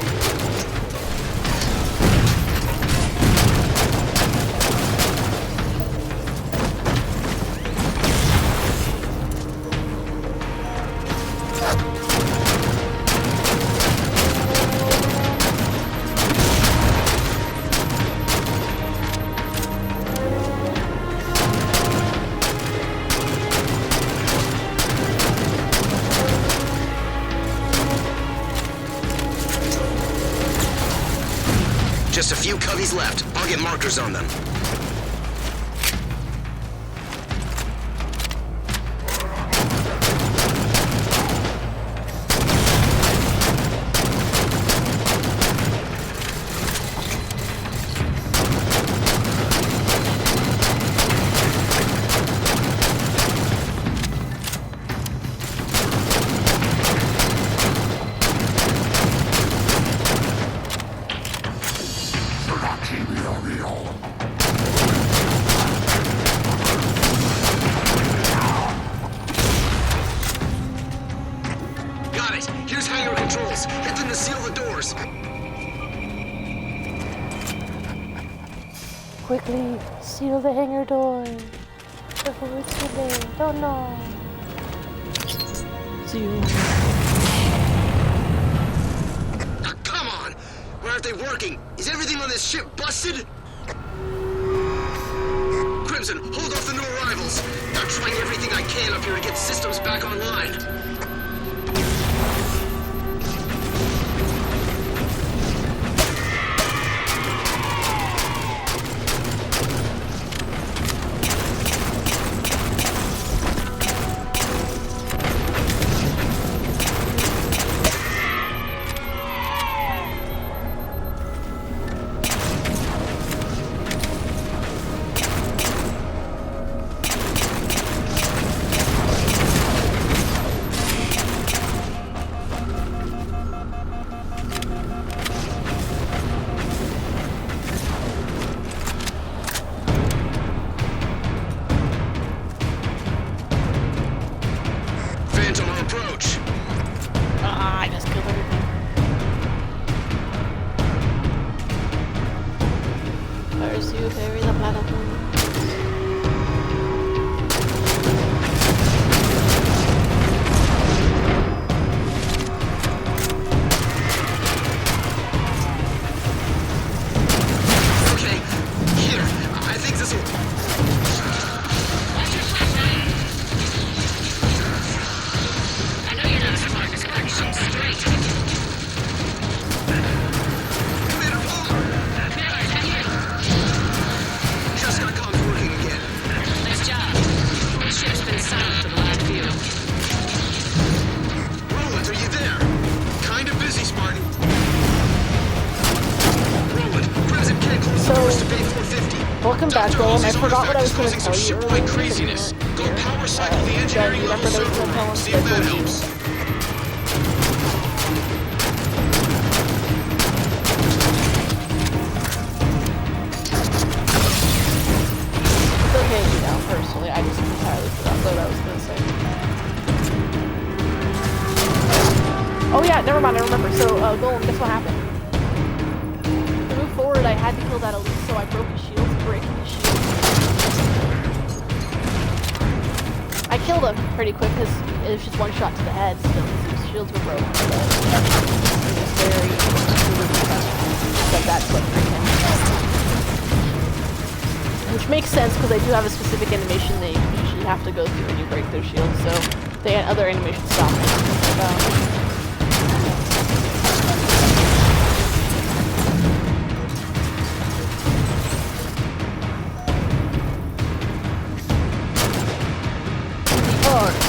Just a few cubbies left. I'll get markers on them. Got it. Here's hangar controls. Hit them to seal the doors. Quickly, seal the hangar door before it's too late. Oh no. Seal. Come on! Why aren't they working? Is everything on this ship busted? Crimson, hold off the new arrivals. I'm trying everything I can up here to get systems back online. Phantom on approach. Ah, I just killed everything. First you bury the platypus. Okay, here. I think this will... I know you're not smart. Just shoot straight. Commander Palmer! Just got comms working again. Nice job. The ship's been silent for the last few. Roland, are you there? Kinda busy, Spartan. Roland, Crimson can't close the doors to Bay 450. Welcome back, Dr. Golem. I Halsey's forgot what I was artifact going is to causing tell some you ship-wide earlier. craziness. Go power cycle the Jen, engineering you level remember those server components room. See that if that we- helps. It's okay, you know, personally. I just entirely forgot what I was going to say. Oh yeah, never mind, I remember. So, Golem, guess what happened? To move forward, I had to kill that elite, so I broke his shield, breaking his shield. I killed him pretty quick because it was just one shot to the head, still, his shields were broken. But it was very successful. But that's what freaked him. Which makes sense because they do have a specific animation they usually have to go through when you break their shield, so they had other animations stop it.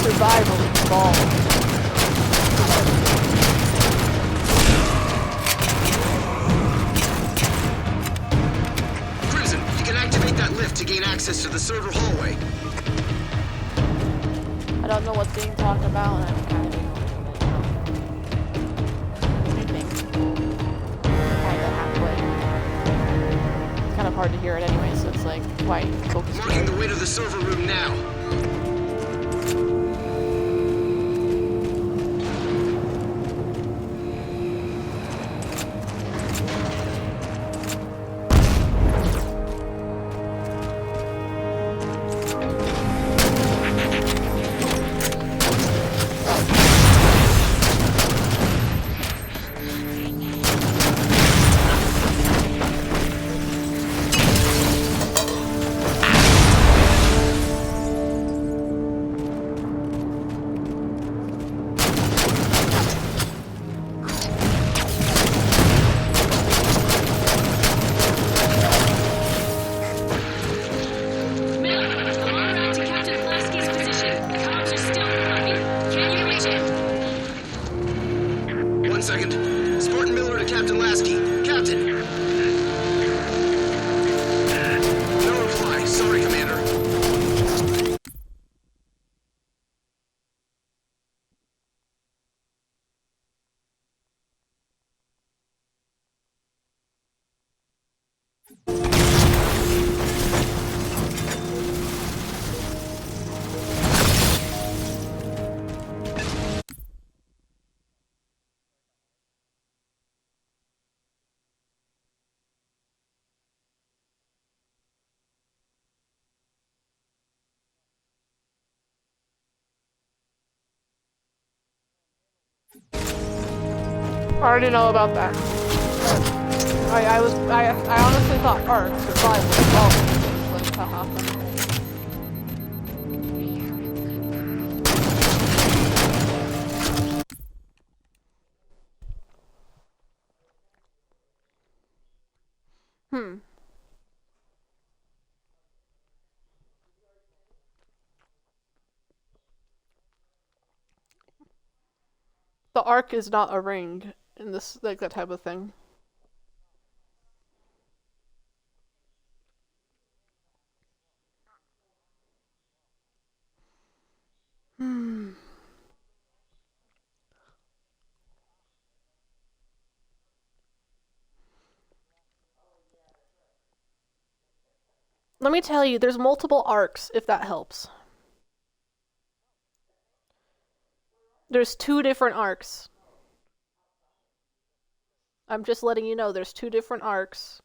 Survival involved. Crimson, you can activate that lift to gain access to the server hallway. I don't know what's being talked about, and I'm kind of halfway. It's kind of hard to hear it anyway, so it's like, why focus? Marking the way to the server room now. I already know about that. I honestly thought Ark survival was like to happen. The Ark is not a ring in this, like, that type of thing. Let me tell you, there's multiple arcs, if that helps. There's 2 different arcs. I'm just letting you know, there's 2 different arcs.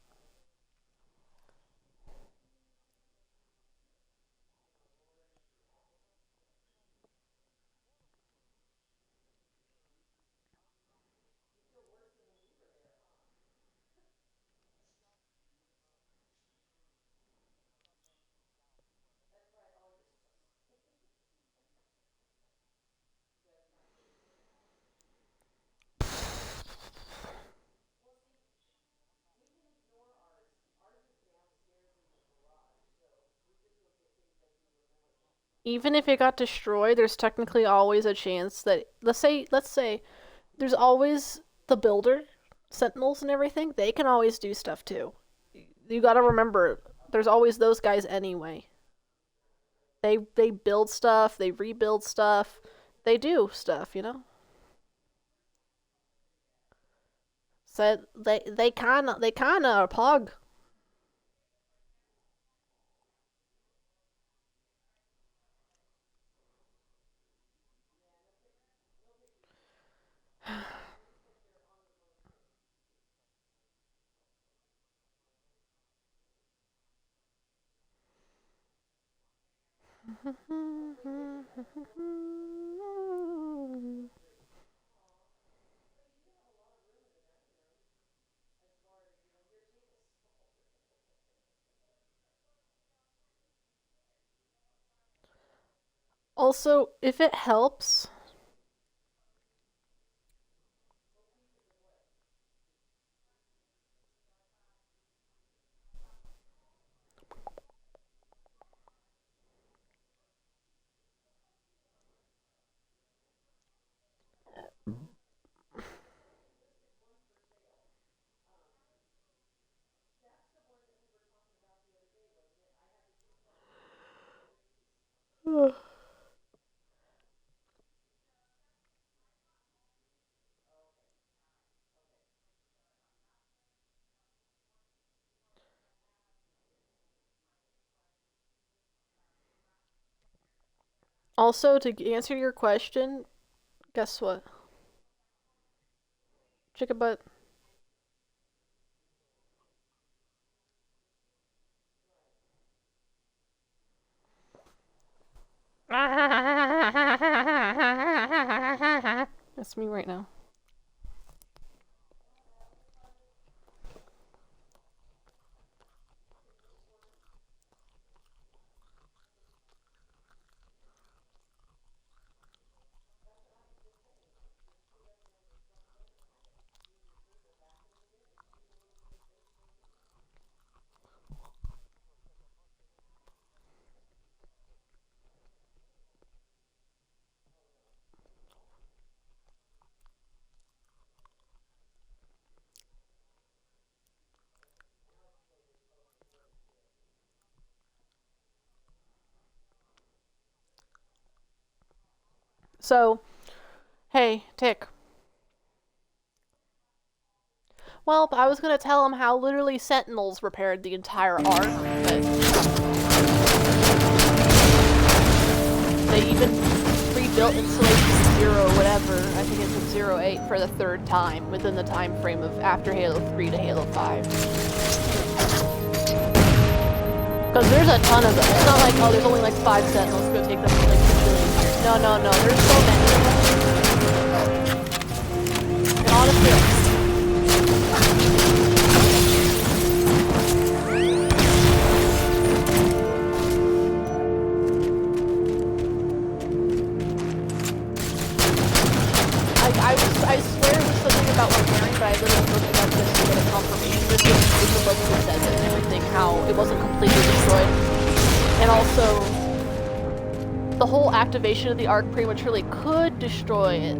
Even if it got destroyed, there's technically always a chance that, let's say there's always the builder, sentinels and everything, they can always do stuff too. You gotta remember, there's always those guys anyway. They build stuff, they rebuild stuff, they do stuff, you know? So they kinda are pog. Also, if it helps, also to answer your question, guess what? Chicken butt. That's me right now. So, hey, Tick. Well, I was gonna tell him how literally Sentinels repaired the entire arc, but they even rebuilt Installation 0 or whatever, I think it's 08 for the third time within the time frame of after Halo 3 to Halo 5. Because there's a ton of them. It's not like, oh, there's only like 5 Sentinels, go take them for like 2 billion years. No, there's so many of them. And honestly, I swear it was something about repairing, but I literally looked it up just to get a confirmation. But it's the book that says it and everything, how it wasn't completely destroyed. And also, the whole activation of the arc prematurely could destroy it.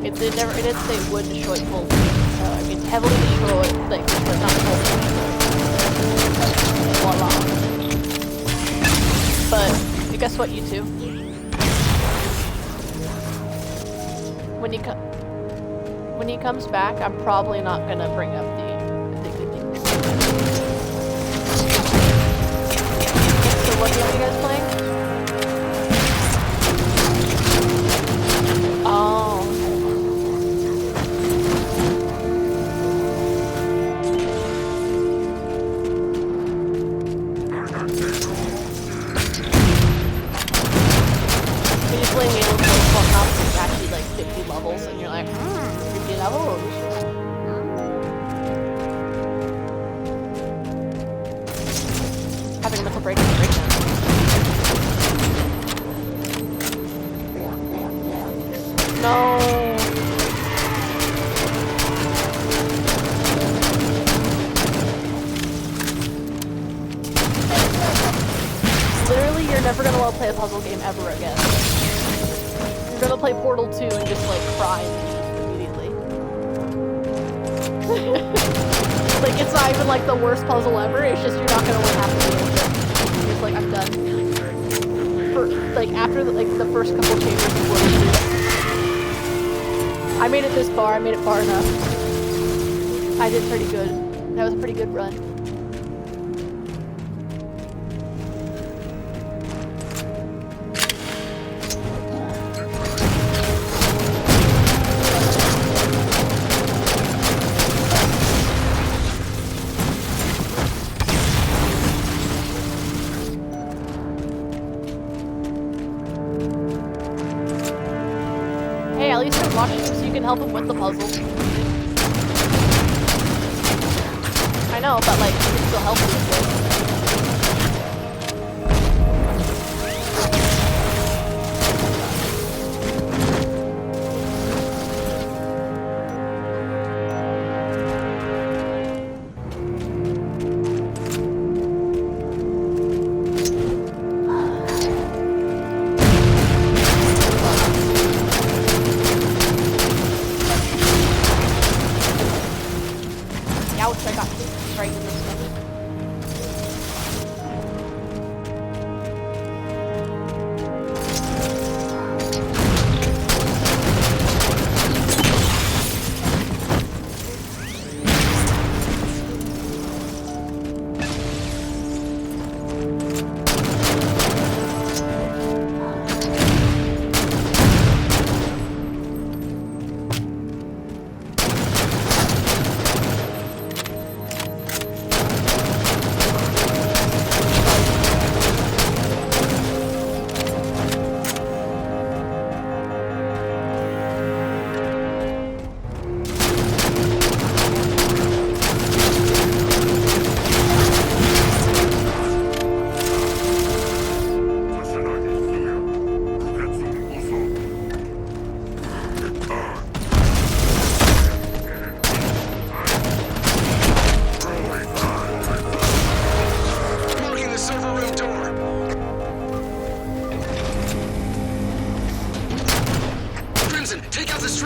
It didn't say it would destroy it fully. So, I mean, heavily destroyed, like, but not fully destroyed. Voila. But, guess what, you two? When he comes back, I'm probably not gonna bring up the thing. So what game are you guys playing? Oh. When you're playing Halo 4, it's actually like 50 levels, and you're like, 50 levels. Having a mental breakdown. No. Literally, you're never gonna want to play a puzzle game ever again. You're gonna play Portal 2 and just like cry immediately. Like, it's not even like the worst puzzle ever, it's just you're not gonna want to have to deal with it. You're just like, I'm done. After the first couple chambers of Portal 2. I made it this far, I made it far enough. I did pretty good. That was a pretty good run. Help him with the puzzle. I know, but like, you can still help him with it.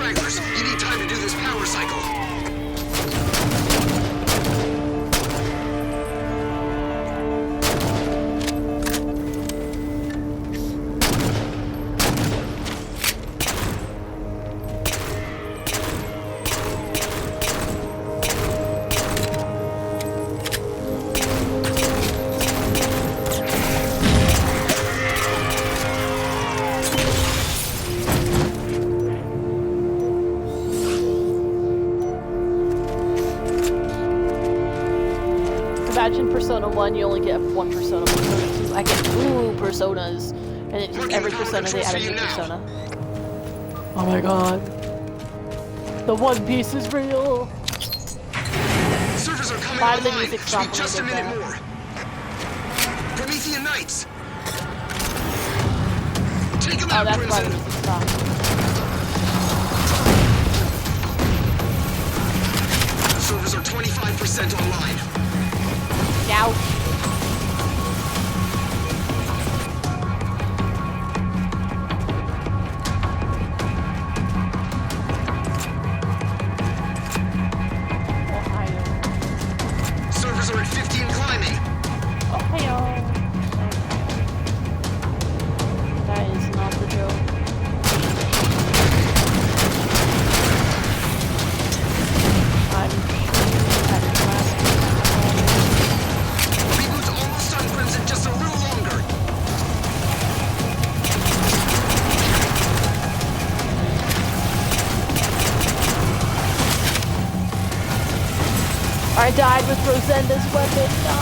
stragglers. You need time to do this power cycle. Imagine Persona 1, you only get one persona. Persona 2, I get 2 personas. And it just every persona they add a new persona. Oh my god. The One Piece is real! Servers are coming Why did the online. music Should stop be when just I a did minute that? more. Promethean Knights. Take them Oh, out, that's why the Crimson. music stopped. Servers are 25% online. Now. Ohio. Servers are at 50 and climbing. Ohio. That is not the joke. I'm shooting at last. Reboot's almost done, Crimson. Just a little longer. I died with Rosenda's weapon. No.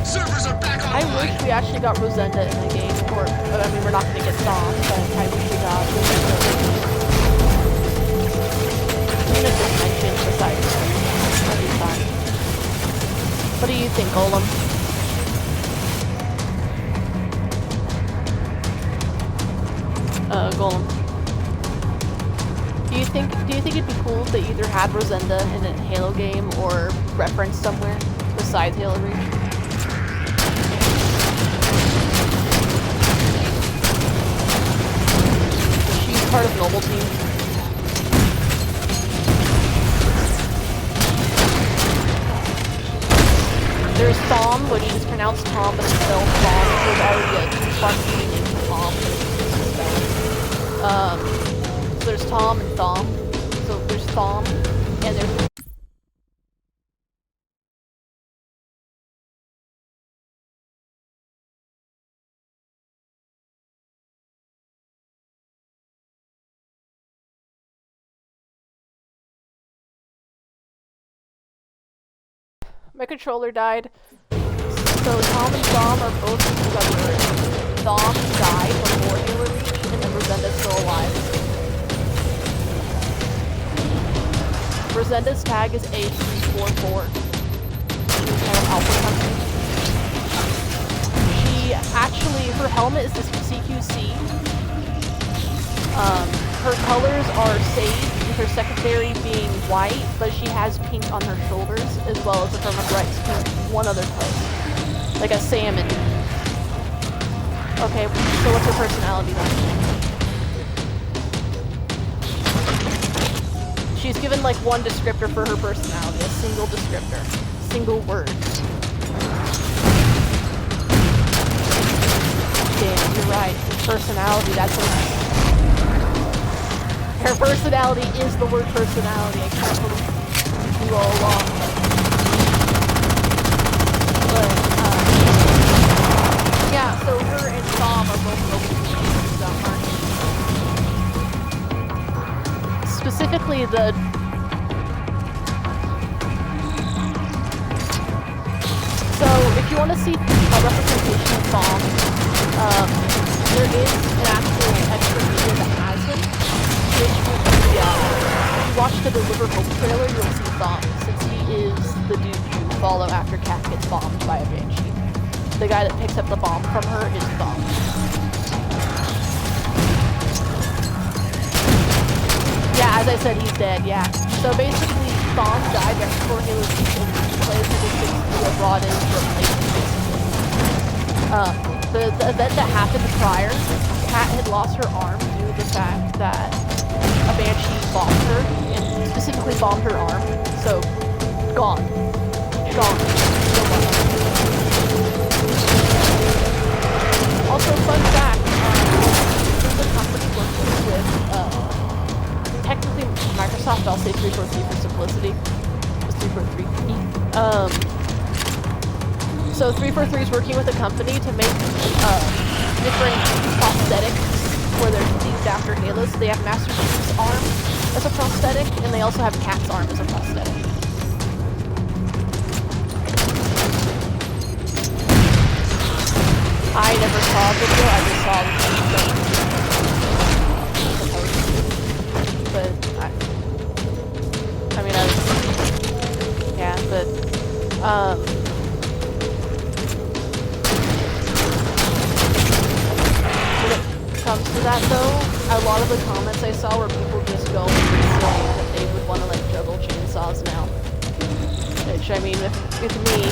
Servers are back I online. wish we actually got Rosenda in the game, or I mean, we're not gonna get Storm, but I wish we got Rosenda. Even if it's mentioned besides, that'd be fine. What do you think, Golem? Golem. Do you think it'd be cool if they either had Rosenda in a Halo game or referenced somewhere besides Halo Reach? She's part of Noble Team. There's Thom, which is pronounced Tom, but it's spelled Thom. There's already a funky named Tom, but it's spelled. So there's Tom and Thom. So there's Thom, and there's... My controller died. So Tom and Thom are both together. Thom died before Halo Reach, and then Rosenda's still alive. Rosenda's tag is A344. She's kind of Alpha Company. She actually, her helmet is this CQC. Her colors are sage, with her secondary being white, but she has pink on her shoulders, as well as, if I remember right, pink one other place. Like a salmon. Okay, so what's her personality then? She's given like one descriptor for her personality, a single descriptor. Single word. Damn, you're right. Her personality, that's what her personality is the word personality. I can't believe you all along. But, yeah, so her and Thom are both Noble Team. Specifically, the... So, if you want to see a representation of Thom, there is an actual extra video that has him. Which will be, if you watch the Deliver Hope trailer, you'll see Thom, since he is the dude you follow after Kat gets bombed by a Banshee. The guy that picks up the bomb from her is Thom. Yeah, as I said, he's dead, yeah. So basically, Thom died right before Halo Reach, and he plays with his basically a brought in replacement, basically. The event that happened prior, Kat had lost her arm due to the fact bombed her arm, so gone. Gone. So gone. Also, fun fact, the company working with, technically Microsoft, I'll say 343 for simplicity. It's 343. So 343 is working with a company to make different prosthetics where they're themed after Halo. So they have Master Chief's arm as a prosthetic, and they also have Cat's arm as a prosthetic. I never saw a video, I just saw the but I mean, yeah, but, when it comes to that though, a lot of the comments I saw were people just going and saying that they would want to like juggle chainsaws now. Which, I mean, with me,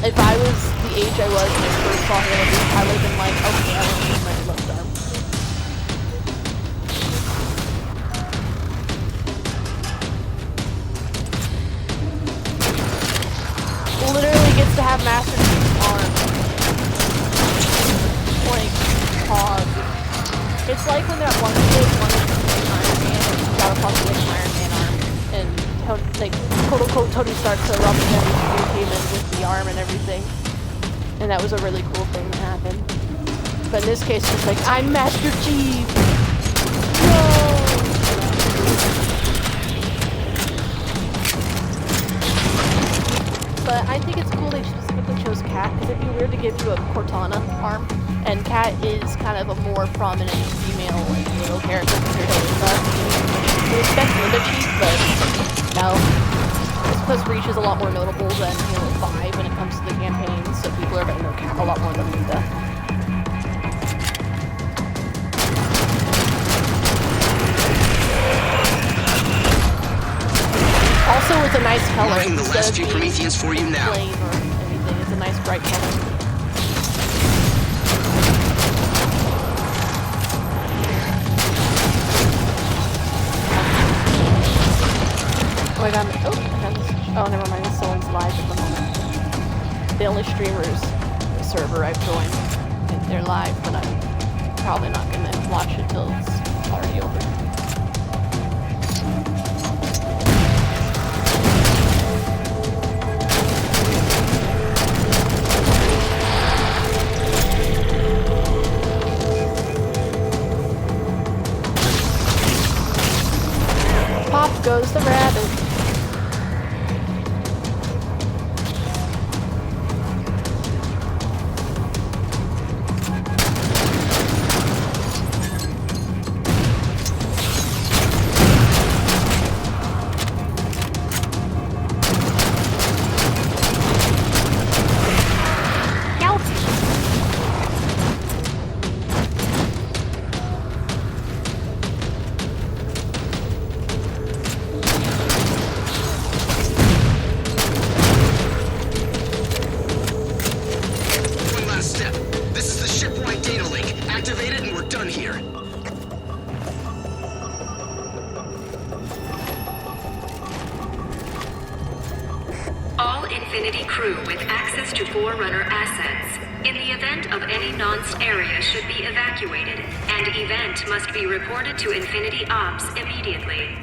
if I was the age I was when I first saw Halo, I would have been like, okay, I want to use my left arm. Literally gets to have Master Chief's arm. Like, hog. It's like when that one kid wanted to play Iron Man and got a possible Iron Man arm. And, like, quote-unquote Tony Stark, so Robert Downey Jr. came in with the arm and everything. And that was a really cool thing that happened. But in this case, it's like, I'm Master Chief! No! But I think it's cool they specifically chose Cat, because it'd be weird to give you a Cortana arm. And Cat is kind of a more prominent female like, Halo character compared to Ava. You expect Linda Chief, but no. It's because Reach is a lot more notable than Halo 5 when it comes to the campaign, so people are going to know Cat a lot more than Linda. Also, it's a nice color. Marking the last few Prometheans for you now. Plain or anything. It's a nice bright color. Oh, I got it. Oh, never mind. Someone's live at the moment. The only streamers server I've joined. They're live, but I'm probably not going to watch it till it's already over. Pop goes the rabbit. Infinity crew with access to Forerunner assets. In the event of any nonce area should be evacuated, and event must be reported to Infinity Ops immediately.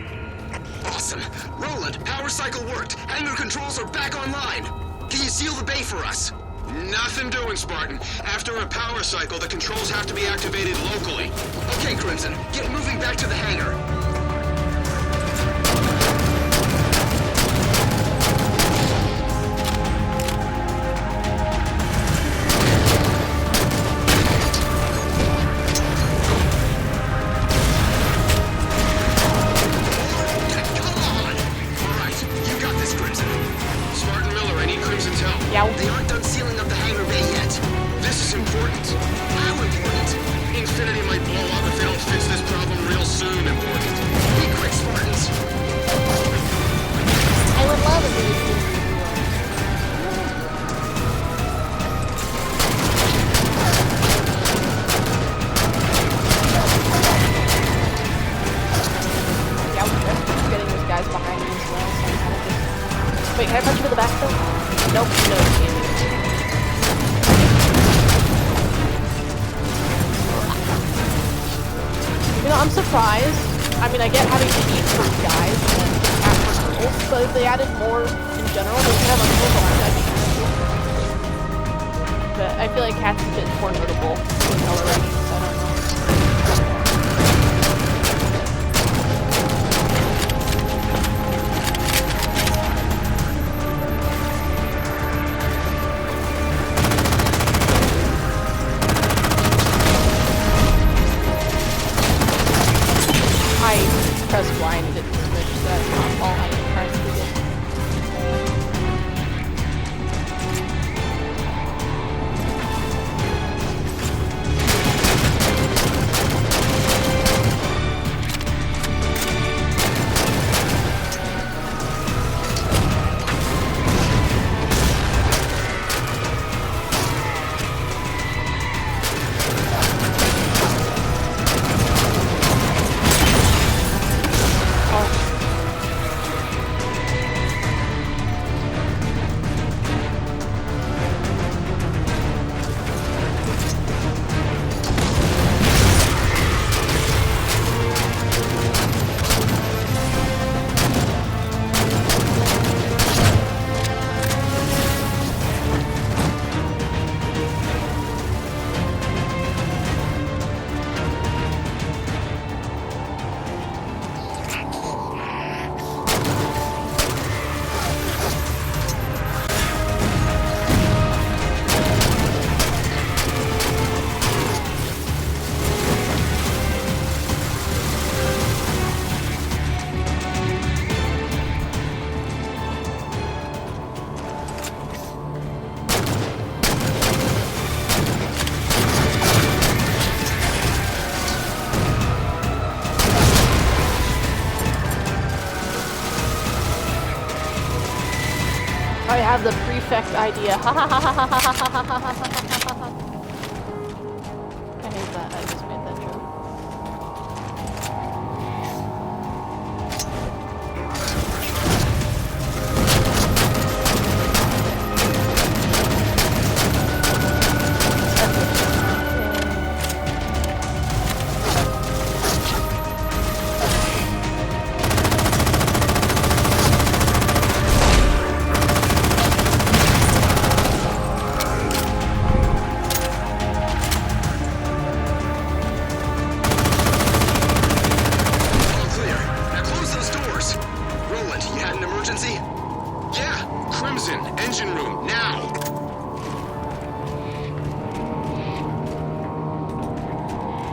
Awesome. Roland, power cycle worked. Hangar controls are back online. Can you seal the bay for us? Nothing doing, Spartan. After a power cycle, the controls have to be activated locally. Okay, Crimson. Get moving back to the hangar. They aren't done sealing up the hangar bay yet. This is important. How important? Infinity might blow up if they don't fix this problem real soon, important. Nope, no escape. You know, I'm surprised. I mean, I get having to eat for guys and cat for girls, but if they added more in general, they could have a little more. That'd be kind of cool. But I feel like cat's a bit more notable in color ratings, I don't know. I pressed blind and didn't switch, so that's not all I pressed to get. I have the prefect idea. I hate that. I just made that joke.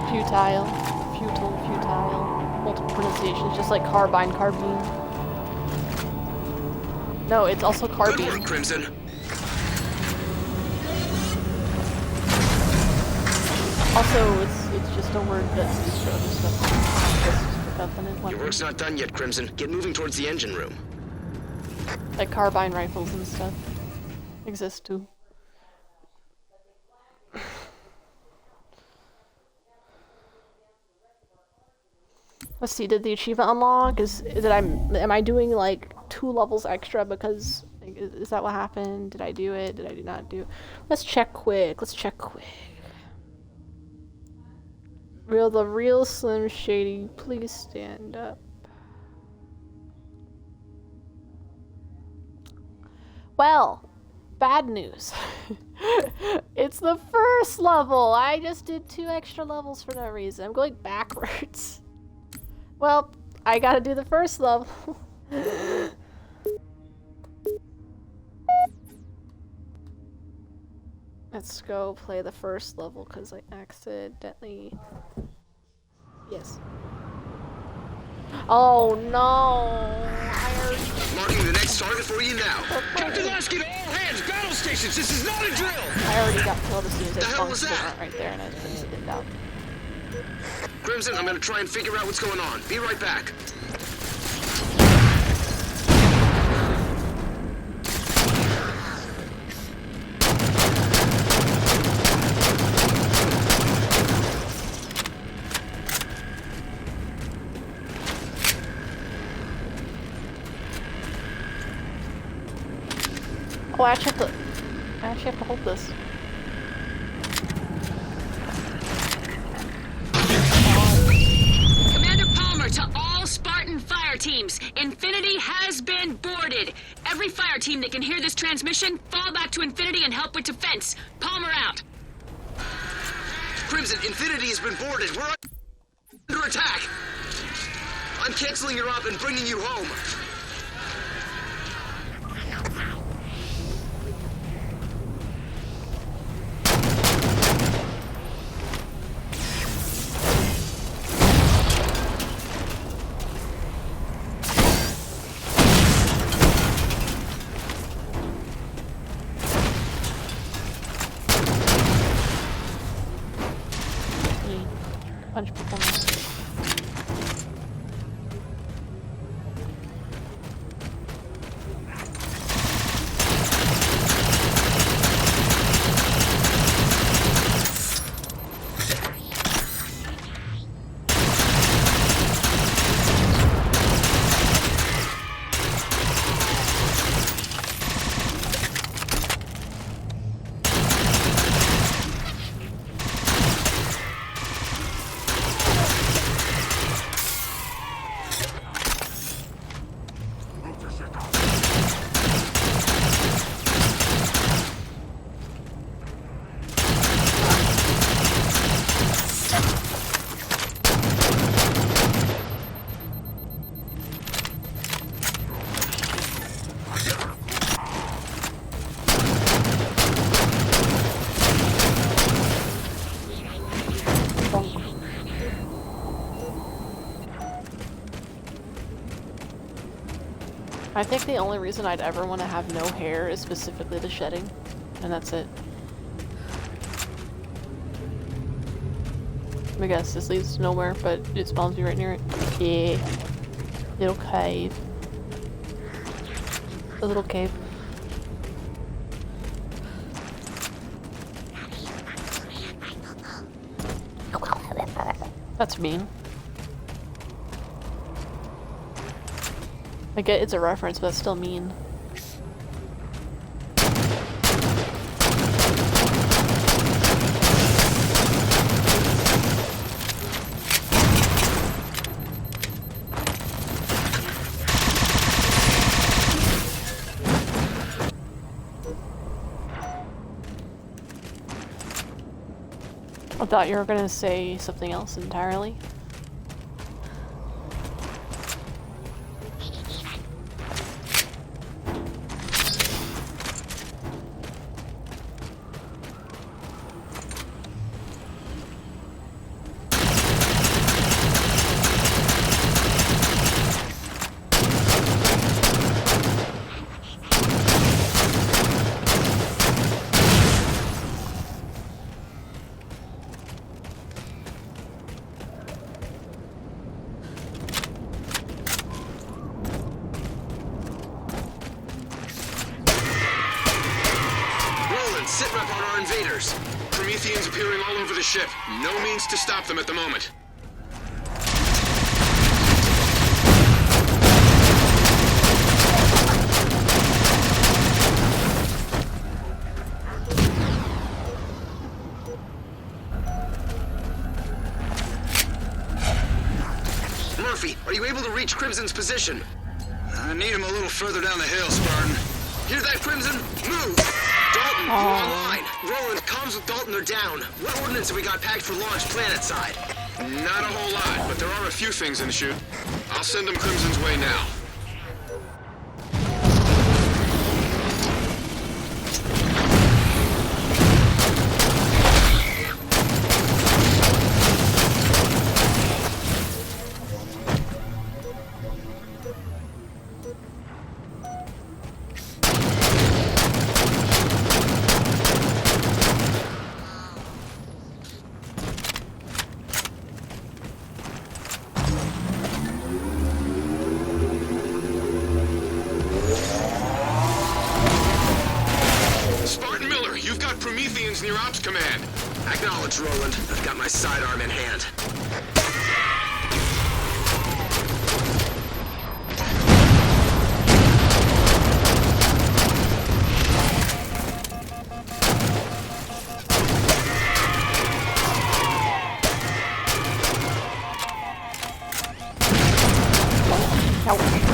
Futile. Multiple pronunciations, just like carbine, carbine. No, it's also carbine. Good work, Crimson. Also, it's just a word that's used for other stuff. Just for Covenant Your weapons. work's not done yet, Crimson. Get moving towards the engine room. Like carbine rifles and stuff exist too. Let's see, did the achievement unlock? Am I doing like 2 levels extra because is that what happened? Did I do it? Did I not do? Let's check quick. The real Slim Shady, please stand up. Well, bad news. It's the first level. I just did 2 extra levels for no reason. I'm going backwards. Well, I gotta do the first level. Let's go play the first level because I accidentally... Yes. Oh no! Marking the next target for you now. Captain Lasky to all hands, battle stations, this is not a drill! I already got killed as soon as I The hell bumped was that? right there and I just couldn't stand out. Crimson, I'm gonna try and figure out what's going on. Be right back. Oh, I actually have to hold this. Commander Palmer to all Spartan fire teams. Infinity has been boarded. Every fire team that can hear this transmission, fall back to Infinity and help with defense. Palmer out. Crimson, Infinity has been boarded. We're under attack. I'm canceling your op and bringing you home. Punch performance. I think the only reason I'd ever want to have no hair is specifically the shedding, and that's it. I guess this leads nowhere, but it spawns me right near it. Yeah. Little cave. A little cave. That's mean. I get it's a reference, but it's still mean. I thought you were gonna say something else entirely. Sit rep on our invaders. Prometheans appearing all over the ship. No means to stop them at the moment. Murphy, are you able to reach Crimson's position? I need him a little further down the hill, Spartan. Hear that, Crimson? Move! Dalton, you're online. Roland, comms with Dalton are down. What ordnance have we got packed for launch planet side? Not a whole lot, but there are a few things in the chute. I'll send them Crimson's way now. Prometheans near Ops Command. Acknowledge, Roland. I've got my sidearm in hand. Ouch.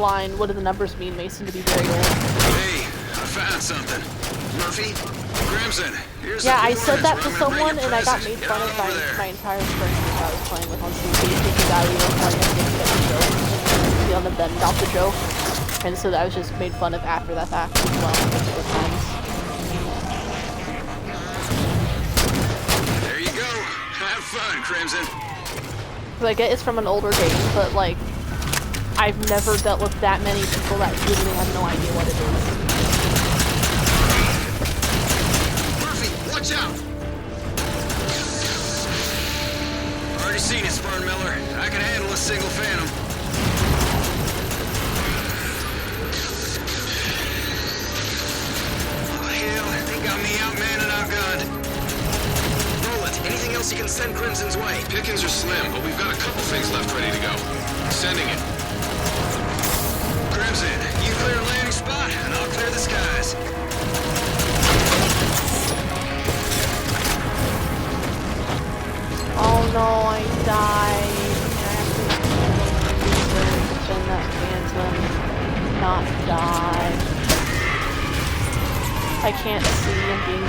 Line, what do the numbers mean, Mason, to be very old? Hey, I found something. Murphy? Crimson, here's Yeah, the I said that to coordinates. Remember someone to and bring I got your made present. fun of Get by on over there. my entire friend group I was playing with on CC because I was like, I didn't get the joke. And on the bend off the joke. And so I was just made fun of after that fact as well. Multiple times. There you go. Have fun, Crimson. Because I get it's from an older game, but like, I've never dealt with that many people that literally have no idea what it is. Murphy, watch out! Already seen it, Spurn Miller. I can handle a single Phantom. Oh, hell, they got me outmanned and outgunned. Roland, anything else you can send Crimson's way? Pickings are slim, but we've got a couple things left ready to go. Sending it. Crimson, you clear a landing spot, and I'll clear the skies. Oh no, I died. I have to defend that Phantom, not die. I can't see him being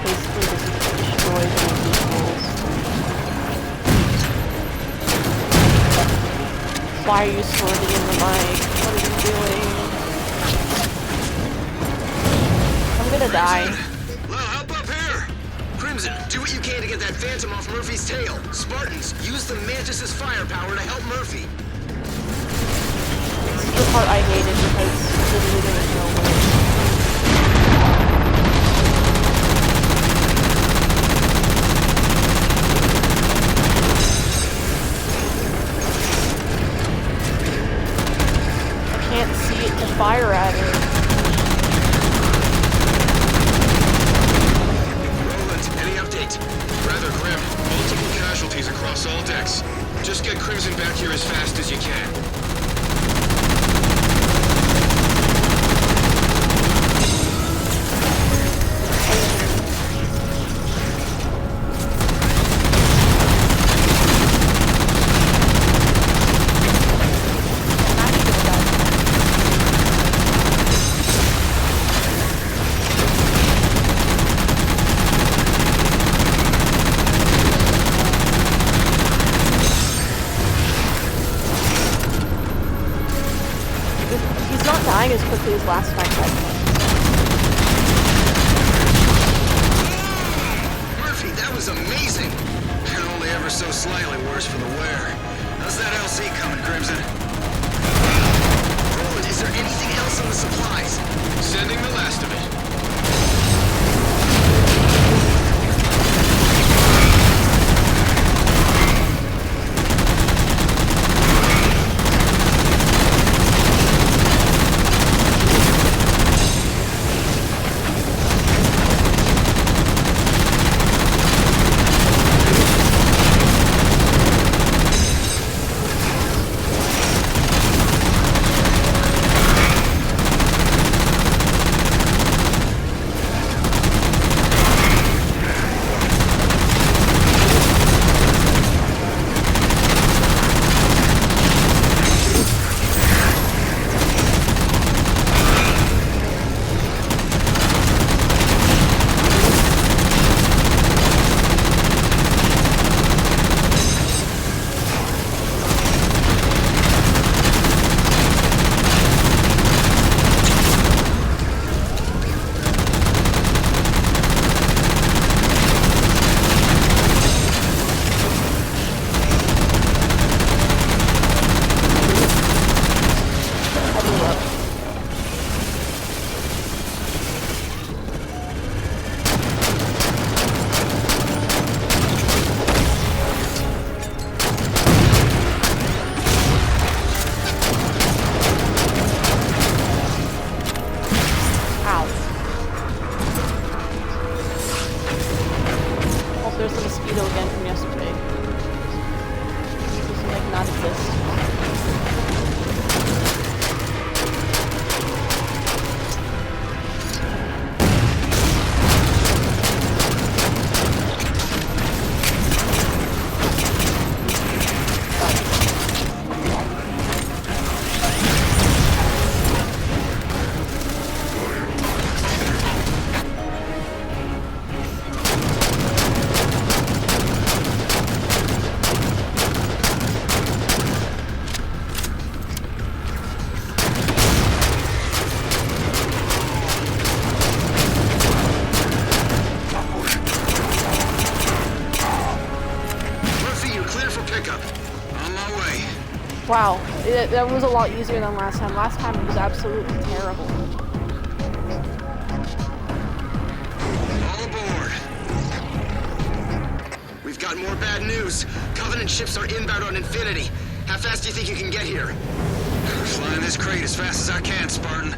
basically just destroyed in vehicles. Why are you swirling in the mic? What are you doing? I'm gonna die. Well, help up here! Crimson, do what you can to get that Phantom off Murphy's tail. Spartans, use the Mantis' firepower to help Murphy. This is the part I hated because literally there was no way. Can't see it to fire at it. Roland, any update? Rather grim. Multiple casualties across all decks. Just get Crimson back here as fast as you can. He's not dying as quickly as last time. Murphy, that was amazing! And only ever so slightly worse for the wear. How's that LC coming, Crimson? Roland, is there anything else in the supplies? Sending the last of it. Wow, that was a lot easier than last time. Last time it was absolutely terrible. All aboard. We've got more bad news. Covenant ships are inbound on Infinity. How fast do you think you can get here? Flying this crate as fast as I can, Spartan.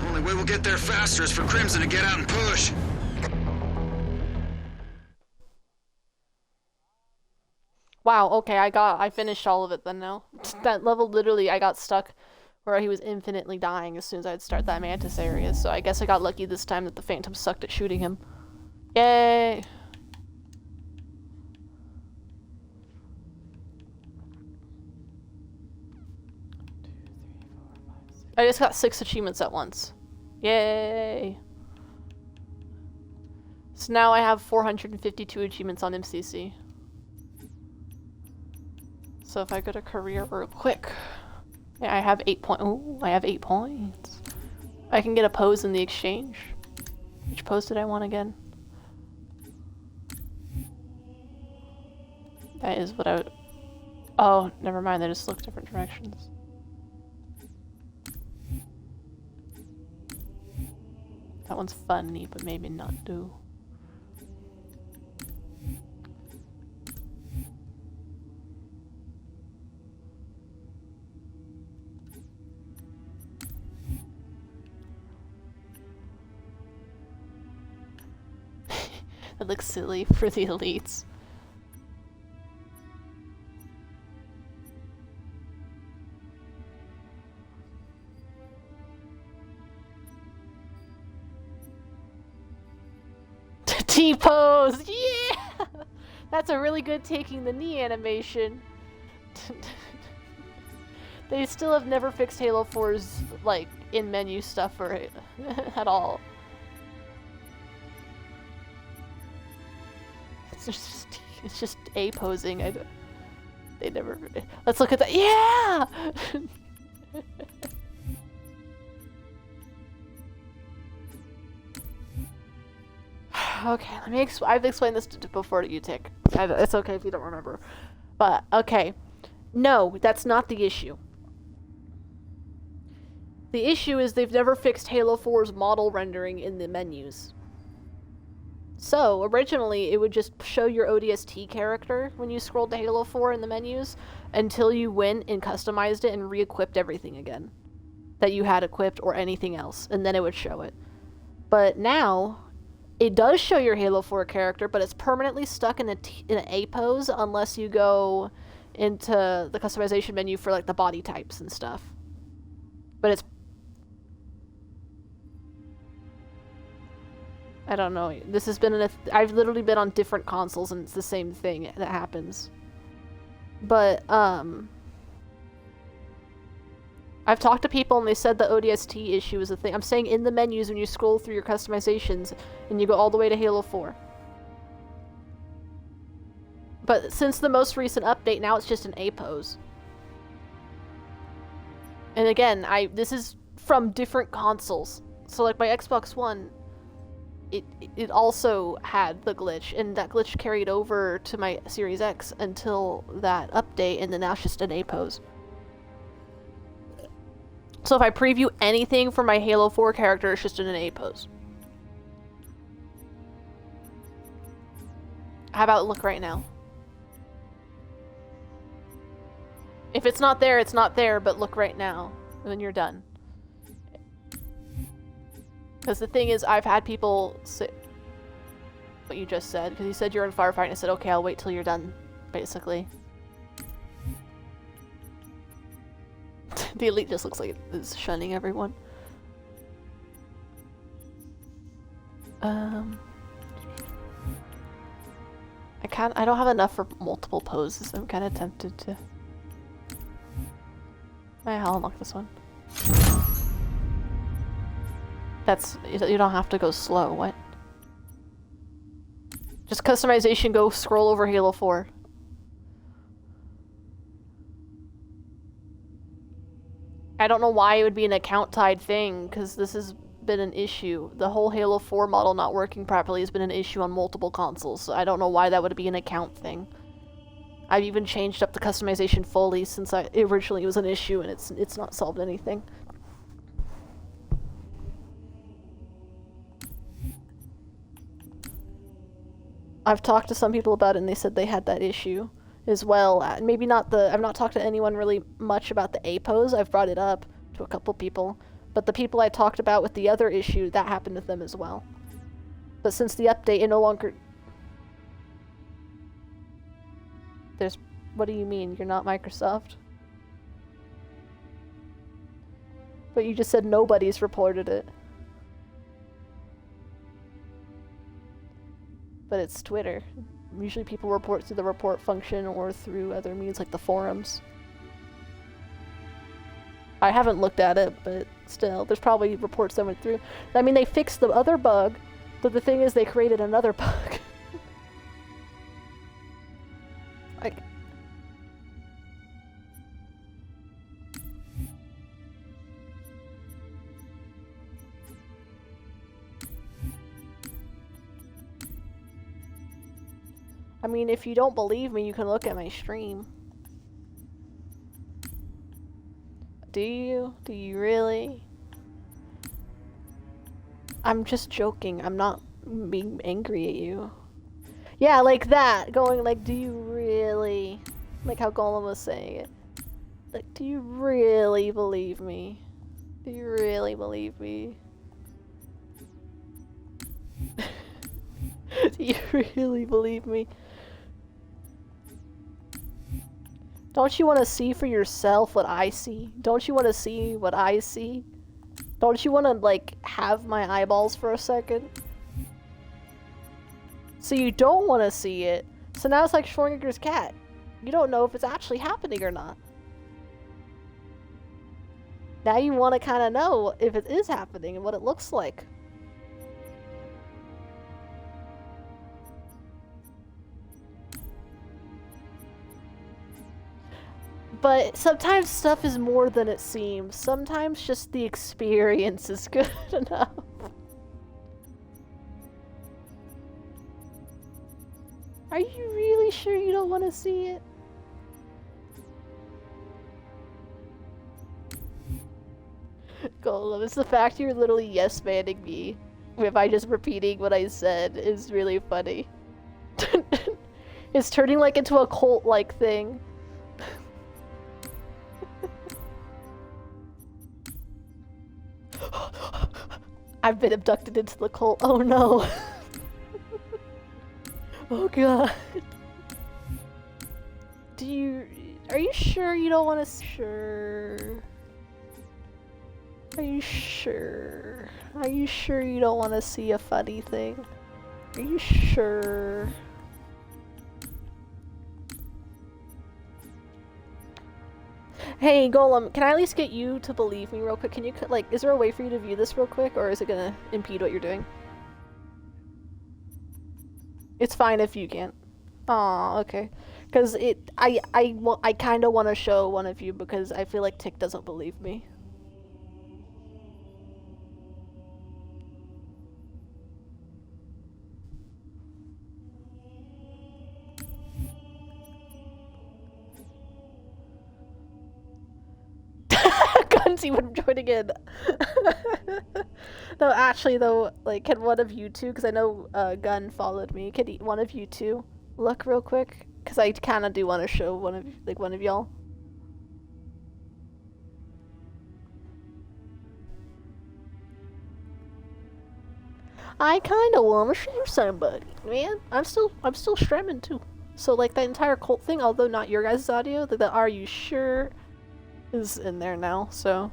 Only way we'll get there faster is for Crimson to get out and push. Wow, okay, I finished all of it then now. That level literally, I got stuck where he was infinitely dying as soon as I'd start that Mantis area, so I guess I got lucky this time that the Phantom sucked at shooting him. Yay! I just got 6 achievements at once. Yay! So now I have 452 achievements on MCC. So if I go to career real quick, yeah, I have 8 points. Oh, I have 8 points. I can get a pose in the exchange. Which pose did I want again? That is what I would... Oh, never mind. They just look different directions. That one's funny, but maybe not do. That looks silly for the elites. T-pose! Yeah! That's a really good taking the knee animation. They still have never fixed Halo 4's, like, in-menu stuff for it at all. It's just A posing. They never. Let's look at that. Yeah. Okay, let me. I've explained this before to you, Tick. It's okay if you don't remember, but okay. No, that's not the issue. The issue is they've never fixed Halo 4's model rendering in the menus. So, originally, it would just show your ODST character when you scrolled to Halo 4 in the menus until you went and customized it and re-equipped everything again that you had equipped or anything else, and then it would show it. But now, it does show your Halo 4 character, but it's permanently stuck in an A pose unless you go into the customization menu for, like, the body types and stuff. But it's... I don't know. This has been I've literally been on different consoles and it's the same thing that happens. But, I've talked to people and they said the ODST issue is a thing. I'm saying in the menus when you scroll through your customizations and you go all the way to Halo 4. But since the most recent update, now it's just an A pose. And again, this is from different consoles. So like my Xbox One, it also had the glitch, and that glitch carried over to my Series X until that update, and then now it's just an A pose. So if I preview anything for my Halo 4 character, it's just in an A pose. How about look right now? If it's not there, it's not there, but look right now, and then you're done. Because the thing is, I've had people say what you just said, because you said you're in firefight, and I said, okay, I'll wait till you're done, basically. The elite just looks like it's shunning everyone. I don't have enough for multiple poses. I'm kind of tempted to... I'll unlock this one. You don't have to go slow, what? Just customization, go scroll over Halo 4. I don't know why it would be an account-tied thing, because this has been an issue. The whole Halo 4 model not working properly has been an issue on multiple consoles, so I don't know why that would be an account thing. I've even changed up the customization fully since originally it was an issue, and it's not solved anything. I've talked to some people about it, and they said they had that issue as well. Maybe not I've not talked to anyone really much about the A pose. I've brought it up to a couple people, but the people I talked about with the other issue, that happened to them as well. But since the update, it no longer... What do you mean? You're not Microsoft? But you just said nobody's reported it. But it's Twitter. Usually people report through the report function or through other means like the forums. I haven't looked at it, but still, there's probably reports that went through. I mean, they fixed the other bug, but the thing is they created another bug. Like... I mean, if you don't believe me, you can look at my stream. Do you? Do you really? I'm just joking. I'm not being angry at you. Yeah, like that. Going like, do you really? Like how Golem was saying it. Like, do you really believe me? Do you really believe me? Do you really believe me? Don't you want to see for yourself what I see? Don't you want to see what I see? Don't you want to, like, have my eyeballs for a second? So you don't want to see it. So now it's like Schrodinger's cat. You don't know if it's actually happening or not. Now you want to kind of know if it is happening and what it looks like. But sometimes stuff is more than it seems. Sometimes just the experience is good enough. Are you really sure you don't want to see it? Golem, it's the fact you're literally yes-manning me by just repeating what I said is really funny. It's turning like into a cult-like thing. I've been abducted into the cult. Oh no. Oh god. Are you sure you don't want to? Sure. Are you sure? Are you sure you don't want to see a funny thing? Are you sure? Hey, Golem, can I at least get you to believe me real quick? Can you, like, is there a way for you to view this real quick, or is it gonna impede what you're doing? It's fine if you can't. Aw, okay. Because I kind of want to show one of you because I feel like Tick doesn't believe me. Guns even joining in. No, actually though, like, can one of you two, because I know Gun followed me, can one of you two look real quick? Because I kind of do want to show one of y'all. I kind of want to show somebody, man. I'm still streaming too. So like that entire cult thing, although not your guys' audio, the "Are you sure?" is in there now. So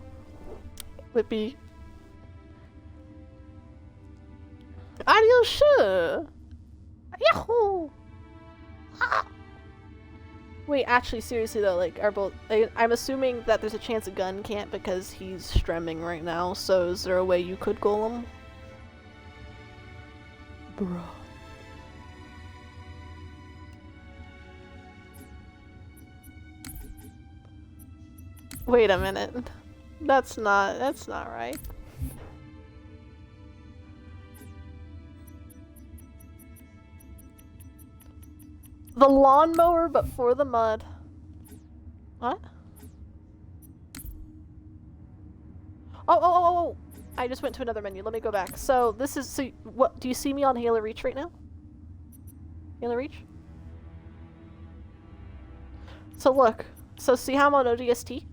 would be. Are you sure? Yahoo! Ah. Wait, actually, seriously though, like, are both? I'm assuming that there's a chance a Gun can't because he's streaming right now. So is there a way you could Golem? Bruh. Wait a minute. That's not right. The lawnmower, but for the mud. What? Oh. I just went to another menu. Let me go back. So this is, so what, do you see me on Halo Reach right now? Halo Reach? So look. So see how I'm on ODST?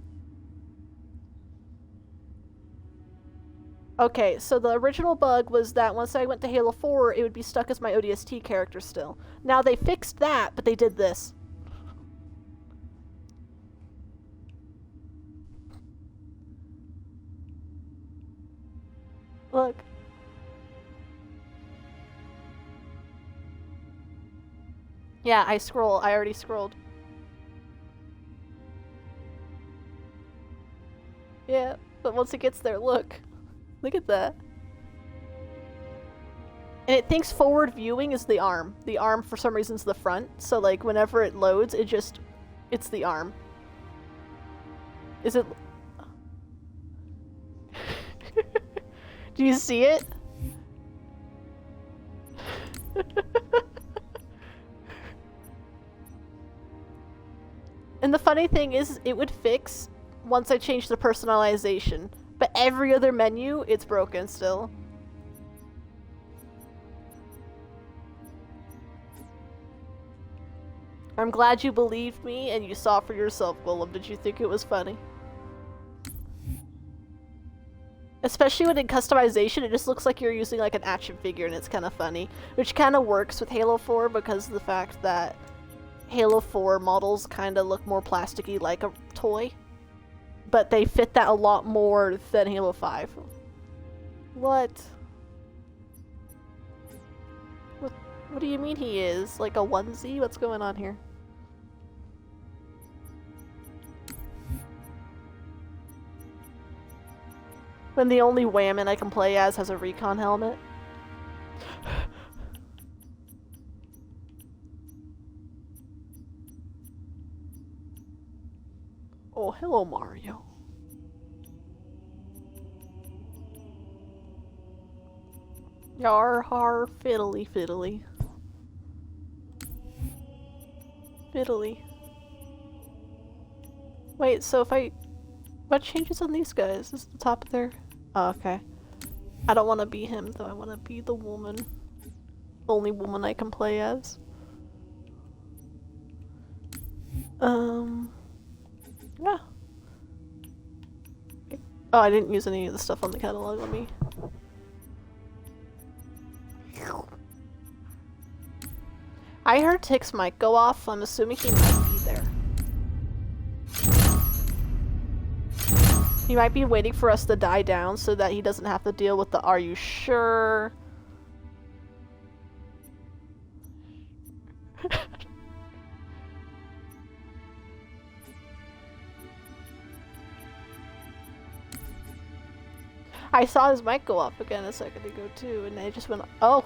Okay, so the original bug was that once I went to Halo 4, it would be stuck as my ODST character still. Now they fixed that, but they did this. Look. Yeah, I scroll. I already scrolled. Yeah, but once it gets there, look. Look at that. And it thinks forward viewing is the arm. The arm, for some reason, is the front. So, like, whenever it loads, it's the arm. Is it... Do you see it? And the funny thing is, it would fix once I change the personalization. But every other menu, it's broken still. I'm glad you believed me and you saw for yourself, Willem. Did you think it was funny? Especially when in customization, it just looks like you're using like an action figure and it's kind of funny. Which kind of works with Halo 4 because of the fact that Halo 4 models kind of look more plasticky like a toy. But they fit that a lot more than Halo 5. What? What do you mean he is? Like a onesie? What's going on here? When the only Whammon I can play as has a recon helmet. Oh, hello, Mario. Yar har fiddly fiddly. Fiddly. Wait, so if I... What changes on these guys? Is the top of their... Oh, okay. I don't want to be him, though. I want to be the woman. The only woman I can play as. Yeah. Oh, I didn't use any of the stuff on the catalog. Let me... I heard Tick's mic go off. I'm assuming he might be there. He might be waiting for us to die down so that he doesn't have to deal with the "Are you sure?" I saw his mic go off again a second ago too, and I just went, oh.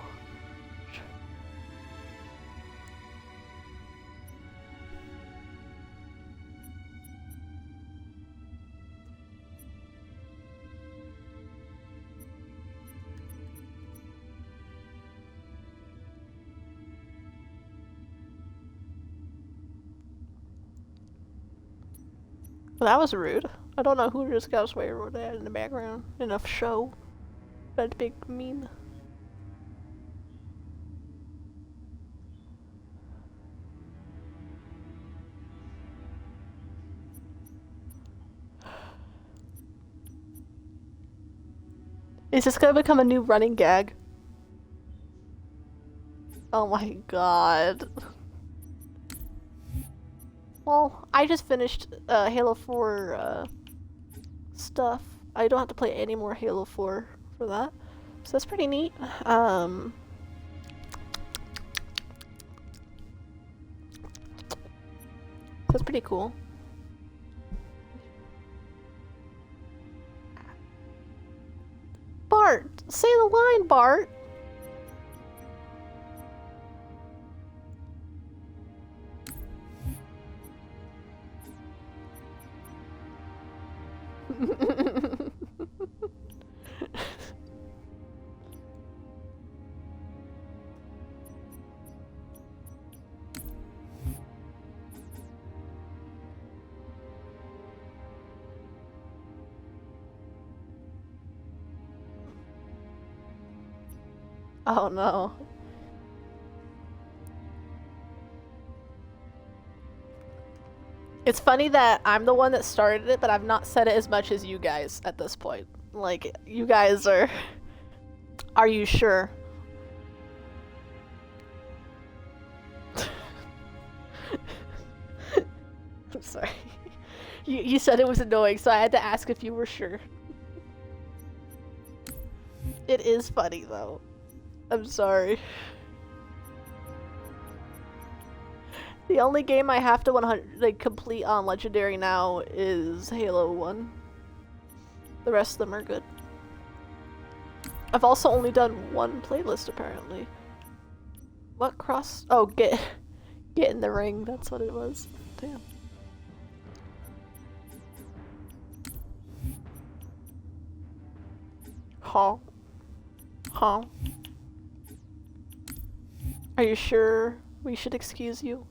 Well, that was rude. I don't know who just got swear word that in the background. Enough show. That big meme. Is this gonna become a new running gag? Oh my god. Well, I just finished Halo 4 stuff. I don't have to play any more Halo 4 for that. So that's pretty neat. That's pretty cool. Bart! Say the line, Bart! Oh no. It's funny that I'm the one that started it, but I've not said it as much as you guys at this point. Like, you guys are... Are you sure? I'm sorry. You said it was annoying, so I had to ask if you were sure. It is funny, though. I'm sorry. The only game I have to complete on Legendary now is Halo 1. The rest of them are good. I've also only done one playlist, apparently. What cross? Oh, get in the ring. That's what it was. Damn. Huh? Huh? Are you sure we should excuse you?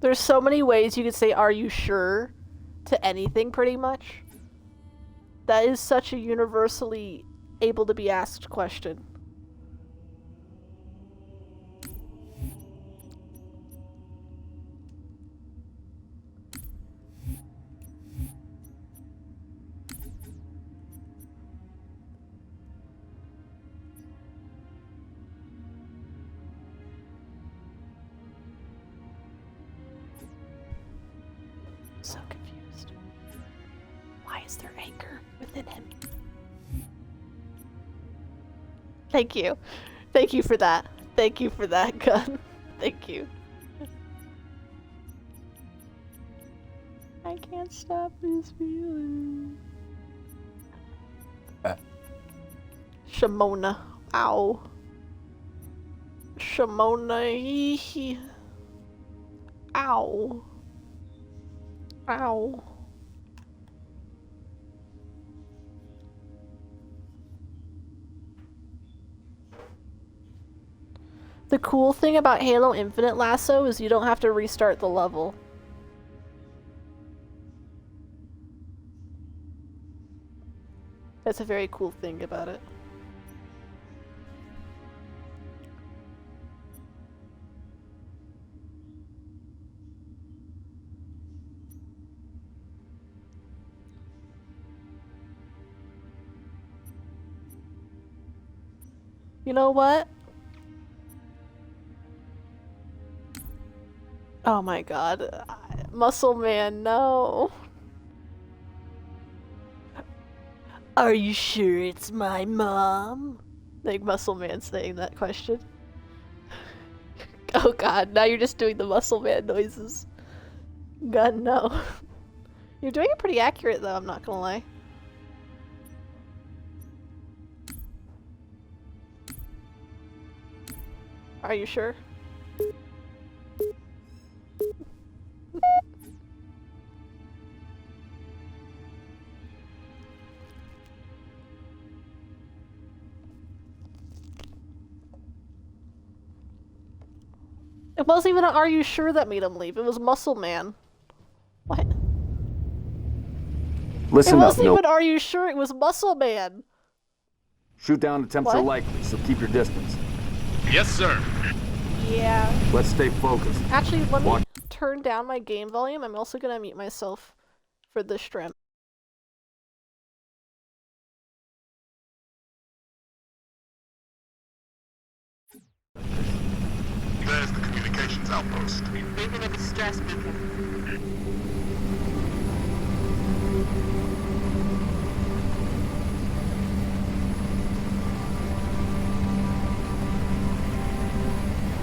There's so many ways you could say, "Are you sure?" to anything, pretty much. That is such a universally able to be asked question. So confused. Why is there anger within him? Thank you. Thank you for that. Thank you for that, Gun. Thank you. I can't stop this feeling. Shamona. Ow. Shamona. Ow. Ow. The cool thing about Halo Infinite Lasso is you don't have to restart the level. That's a very cool thing about it. You know what? Oh my god. Muscle Man, no. Are you sure it's my mom? Like Muscle Man saying that question. Oh god, now you're just doing the Muscle Man noises. God, no. You're doing it pretty accurate though, I'm not gonna lie. Are you sure? It wasn't even an "Are you sure?" that made him leave. It was Muscle Man. What? Listen it up, wasn't even "Are you sure?" It was Muscle Man. Shoot down attempts are What? likely, so keep your distance. Yes, sir. Yeah. Let's stay focused. Actually, let me Watch. turn down my game volume. I'm also gonna mute myself for this stream. There's the communications outpost. Moving a distress beacon.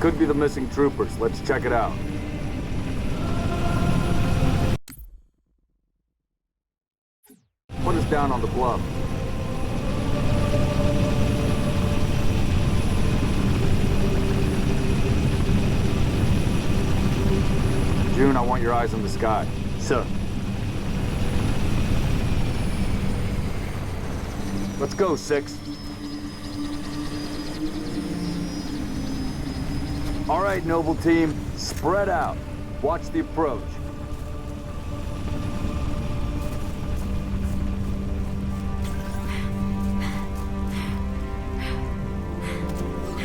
Could be the missing troopers. Let's check it out. What is down on the bluff? June, I want your eyes on the sky. Sir. Let's go, 6. All right, Noble Team, spread out. Watch the approach.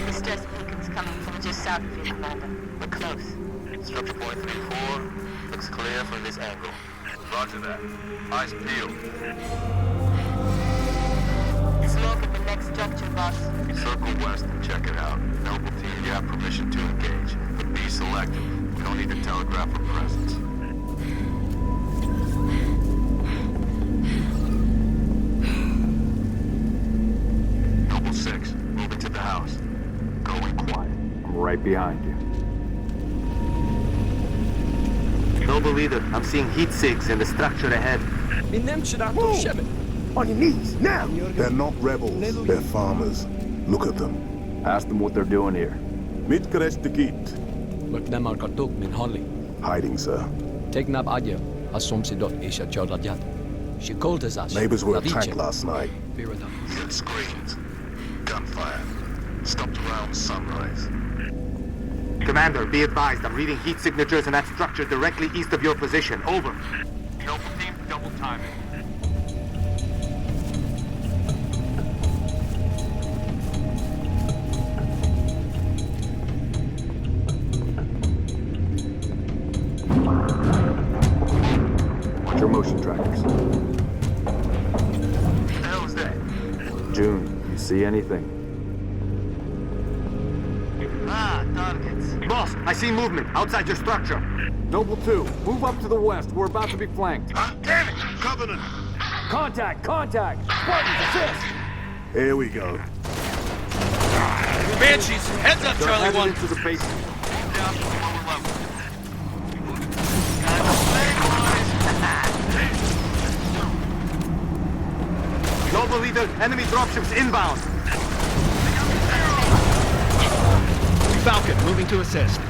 The stress beacon's coming from just south of you, Commander. We're close. Structure point 3-4. Looks clear from this angle. Roger that. Eyes peeled. Smoke at the next structure, boss. Circle west and check it out. Noble team, you have permission to engage, but be selective. We don't need to telegraph our presence. Noble 6, moving to the house. Going quiet. I'm right behind you. Noble Leader, I'm seeing heat sigs in the structure ahead. On your knees, now! They're not rebels, they're farmers. Look at them. Ask them what they're doing here. Mitkrest Git. Magdamar Kartuk min Holly. Hiding, sir. Tegnab Adja, Asomsidot Isha Chodrajat. She called us. Neighbors were attacked last night. Hit screens. Gunfire. Stopped around sunrise. Commander, be advised, I'm reading heat signatures in that structure directly east of your position. Over. Noble team, double timing. Watch your motion trackers. What the hell is that? June, you see anything? Targets. Boss, I see movement outside your structure. Noble 2, move up to the west. We're about to be flanked. Damn it! Covenant! Contact! Contact! Spartans, assist! Here we go. Banshees, heads up, They're Charlie headed 1. into the basement. Down to the lower level. Noble Leader, enemy dropships inbound. Falcon, moving to assist.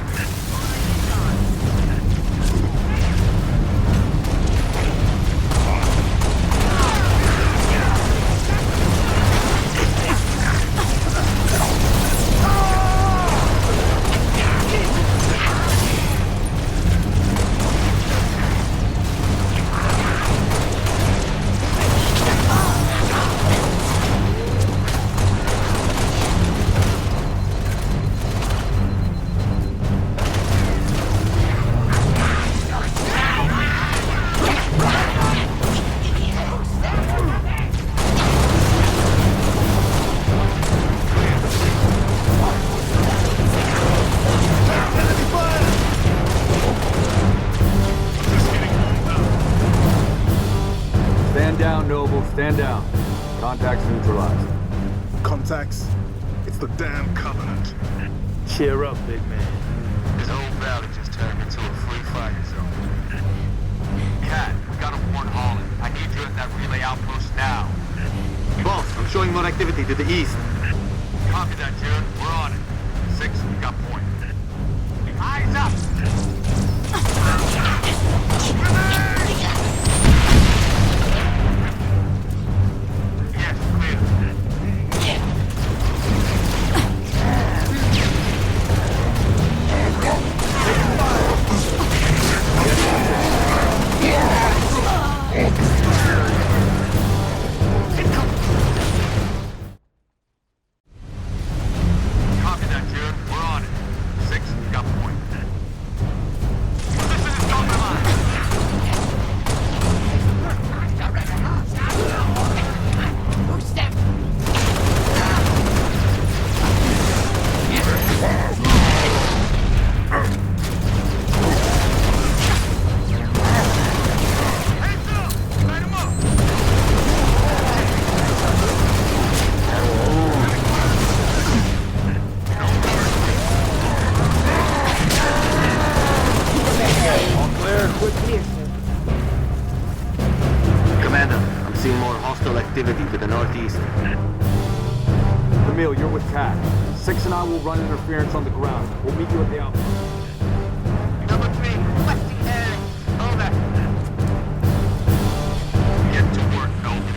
Stand down. Contacts neutralized. Contacts? It's the damn Covenant. Cheer up, big man. This whole valley just turned into a free fire zone. Cat, we gotta warn Holland. I need you at that relay outpost now. Boss, I'm showing more activity to the east. Copy that, June. We're on it. 6, we got point. Eyes up! Yes, clear. Copy that, June. We're on it. 6, we got point. Position is compromised. Heads up! Light 'em up! Commander, I'm seeing more hostile activity to the northeast. Camille, you're with Cat. 6 and I will run interference on the ground. We'll meet you at the outpost. Number 3, requesting airlift. Over. Get to work, Noble.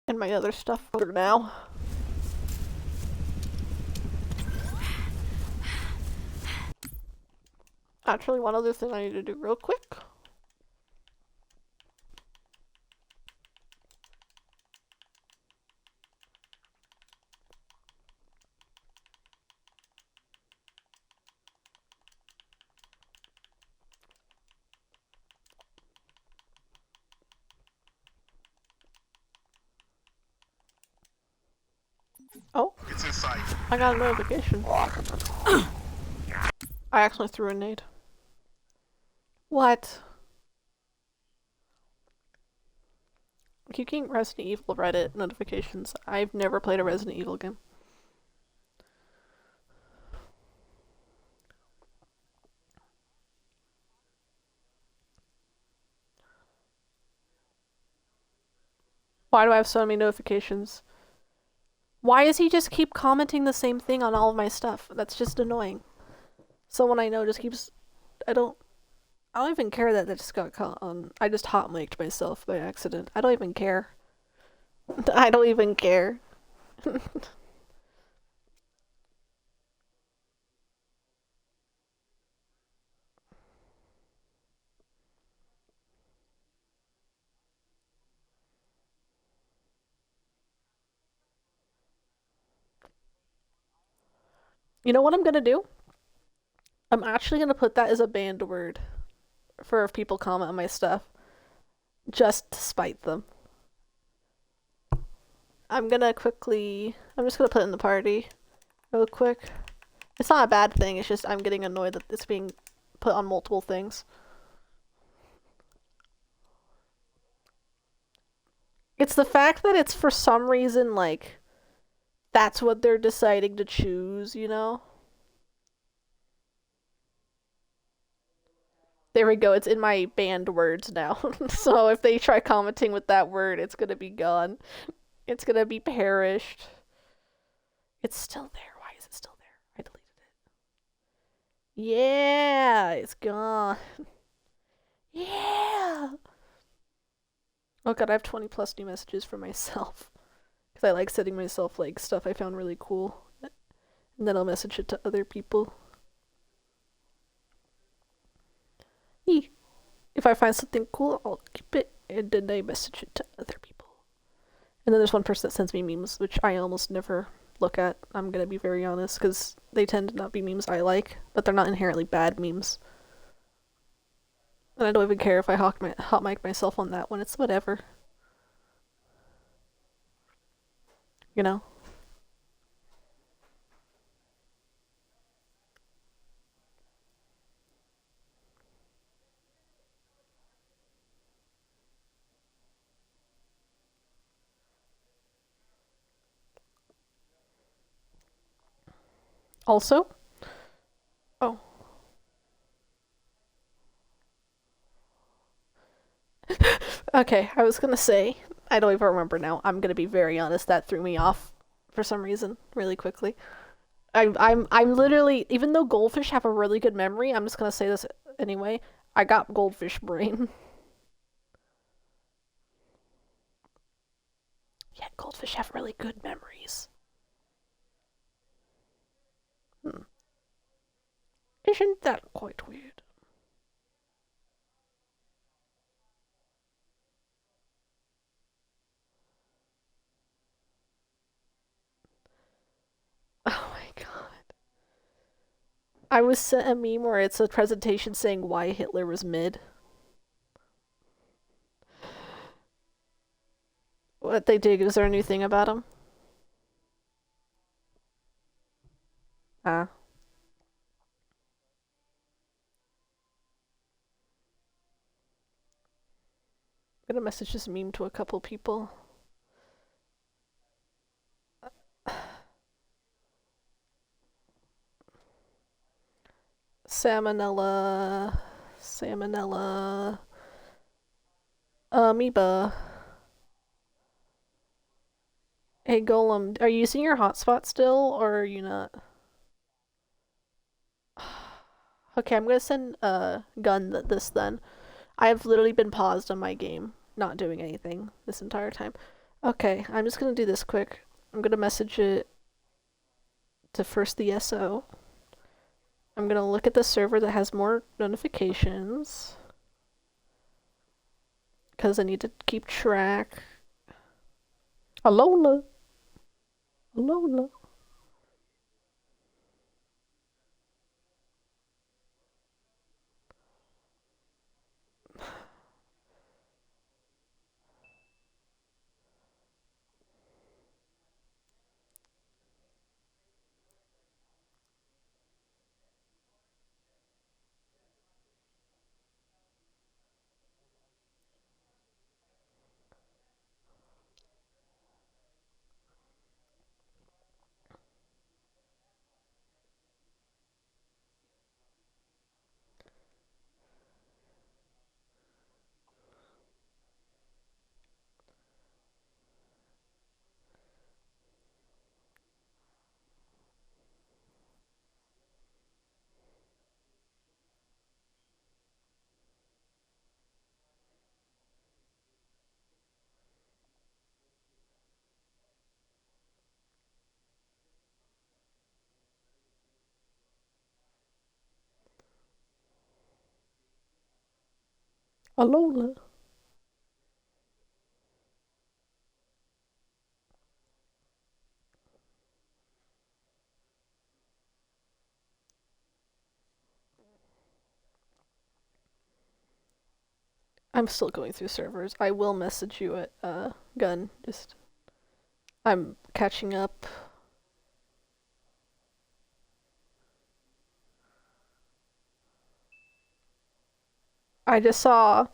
And my other stuff for now. Actually, one other thing I need to do real quick. Oh, It's in sight. I got a notification. I actually threw a nade. What? I keep getting Resident Evil Reddit notifications. I've never played a Resident Evil game. Why do I have so many notifications? Why does he just keep commenting the same thing on all of my stuff? That's just annoying. Someone I know just keeps... I don't even care that just got caught on... I just hot mic'd myself by accident. I don't even care. I don't even care. You know what I'm gonna do? I'm actually gonna put that as a banned word for if people comment on my stuff. Just to spite them. I'm just gonna put it in the party real quick. It's not a bad thing, it's just I'm getting annoyed that it's being put on multiple things. It's the fact that it's for some reason, like, that's what they're deciding to choose, you know? There we go, it's in my banned words now. So if they try commenting with that word, it's gonna be gone. It's gonna be perished. It's still there. Why is it still there? I deleted it. Yeah, it's gone. Yeah! Oh god, I have 20 plus new messages for myself. Because I like sending myself, like, stuff I found really cool. And then I'll message it to other people. If I find something cool, I'll keep it, and then I message it to other people. And then there's one person that sends me memes, which I almost never look at, I'm gonna be very honest, because they tend to not be memes I like, but they're not inherently bad memes. And I don't even care if I hot mic myself on that one, it's whatever. You know? Also, oh. Okay, I was gonna say, I don't even remember now. I'm gonna be very honest, that threw me off for some reason, really quickly. I'm literally, even though goldfish have a really good memory, I'm just gonna say this anyway, I got goldfish brain. Yeah, goldfish have really good memories. Isn't that quite weird? Oh my god. I was sent a meme where it's a presentation saying why Hitler was mid. What they did, is there a new thing about him? Ah. I'm gonna message this meme to a couple people. Salmonella. Amoeba. Hey Golem, are you using your hotspot still, or are you not? Okay, I'm gonna send Gun this then. I have literally been paused on my game, not doing anything this entire time. Okay, I'm just gonna do this quick. I'm gonna message it to first the SO. I'm gonna look at the server that has more notifications. Because I need to keep track. Alola. Alola. Alola. I'm still going through servers. I will message you at Gun. Just I'm catching up. I just saw,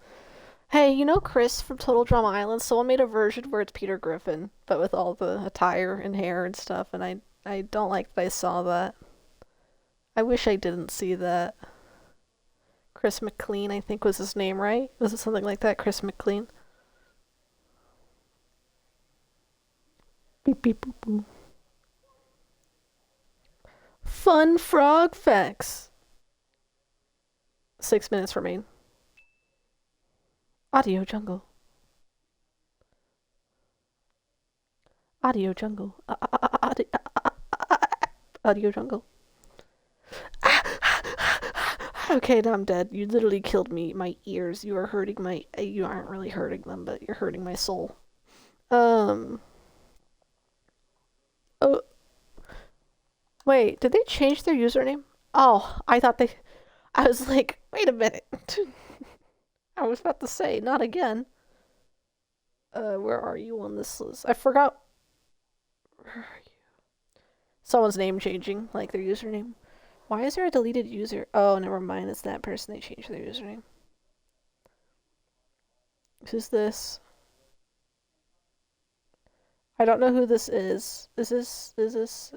hey, you know Chris from Total Drama Island? Someone made a version where it's Peter Griffin, but with all the attire and hair and stuff, and I don't like that I saw that. I wish I didn't see that. Chris McLean, I think was his name, right? Was it something like that? Chris McLean? Beep beep boop boop. Fun frog facts. 6 minutes remain. Audio Jungle. Audio Jungle. Audio Jungle. Okay, now I'm dead. You literally killed me. My ears. You are hurting my... You aren't really hurting them, but you're hurting my soul. Oh. Wait, did they change their username? Oh, I thought they... I was like, wait a minute. I was about to say, not again. Where are you on this list? I forgot. Where are you? Someone's name changing, like their username. Why is there a deleted user? Oh, never mind. It's that person. They changed their username. Who's this? I don't know who this is. Is this?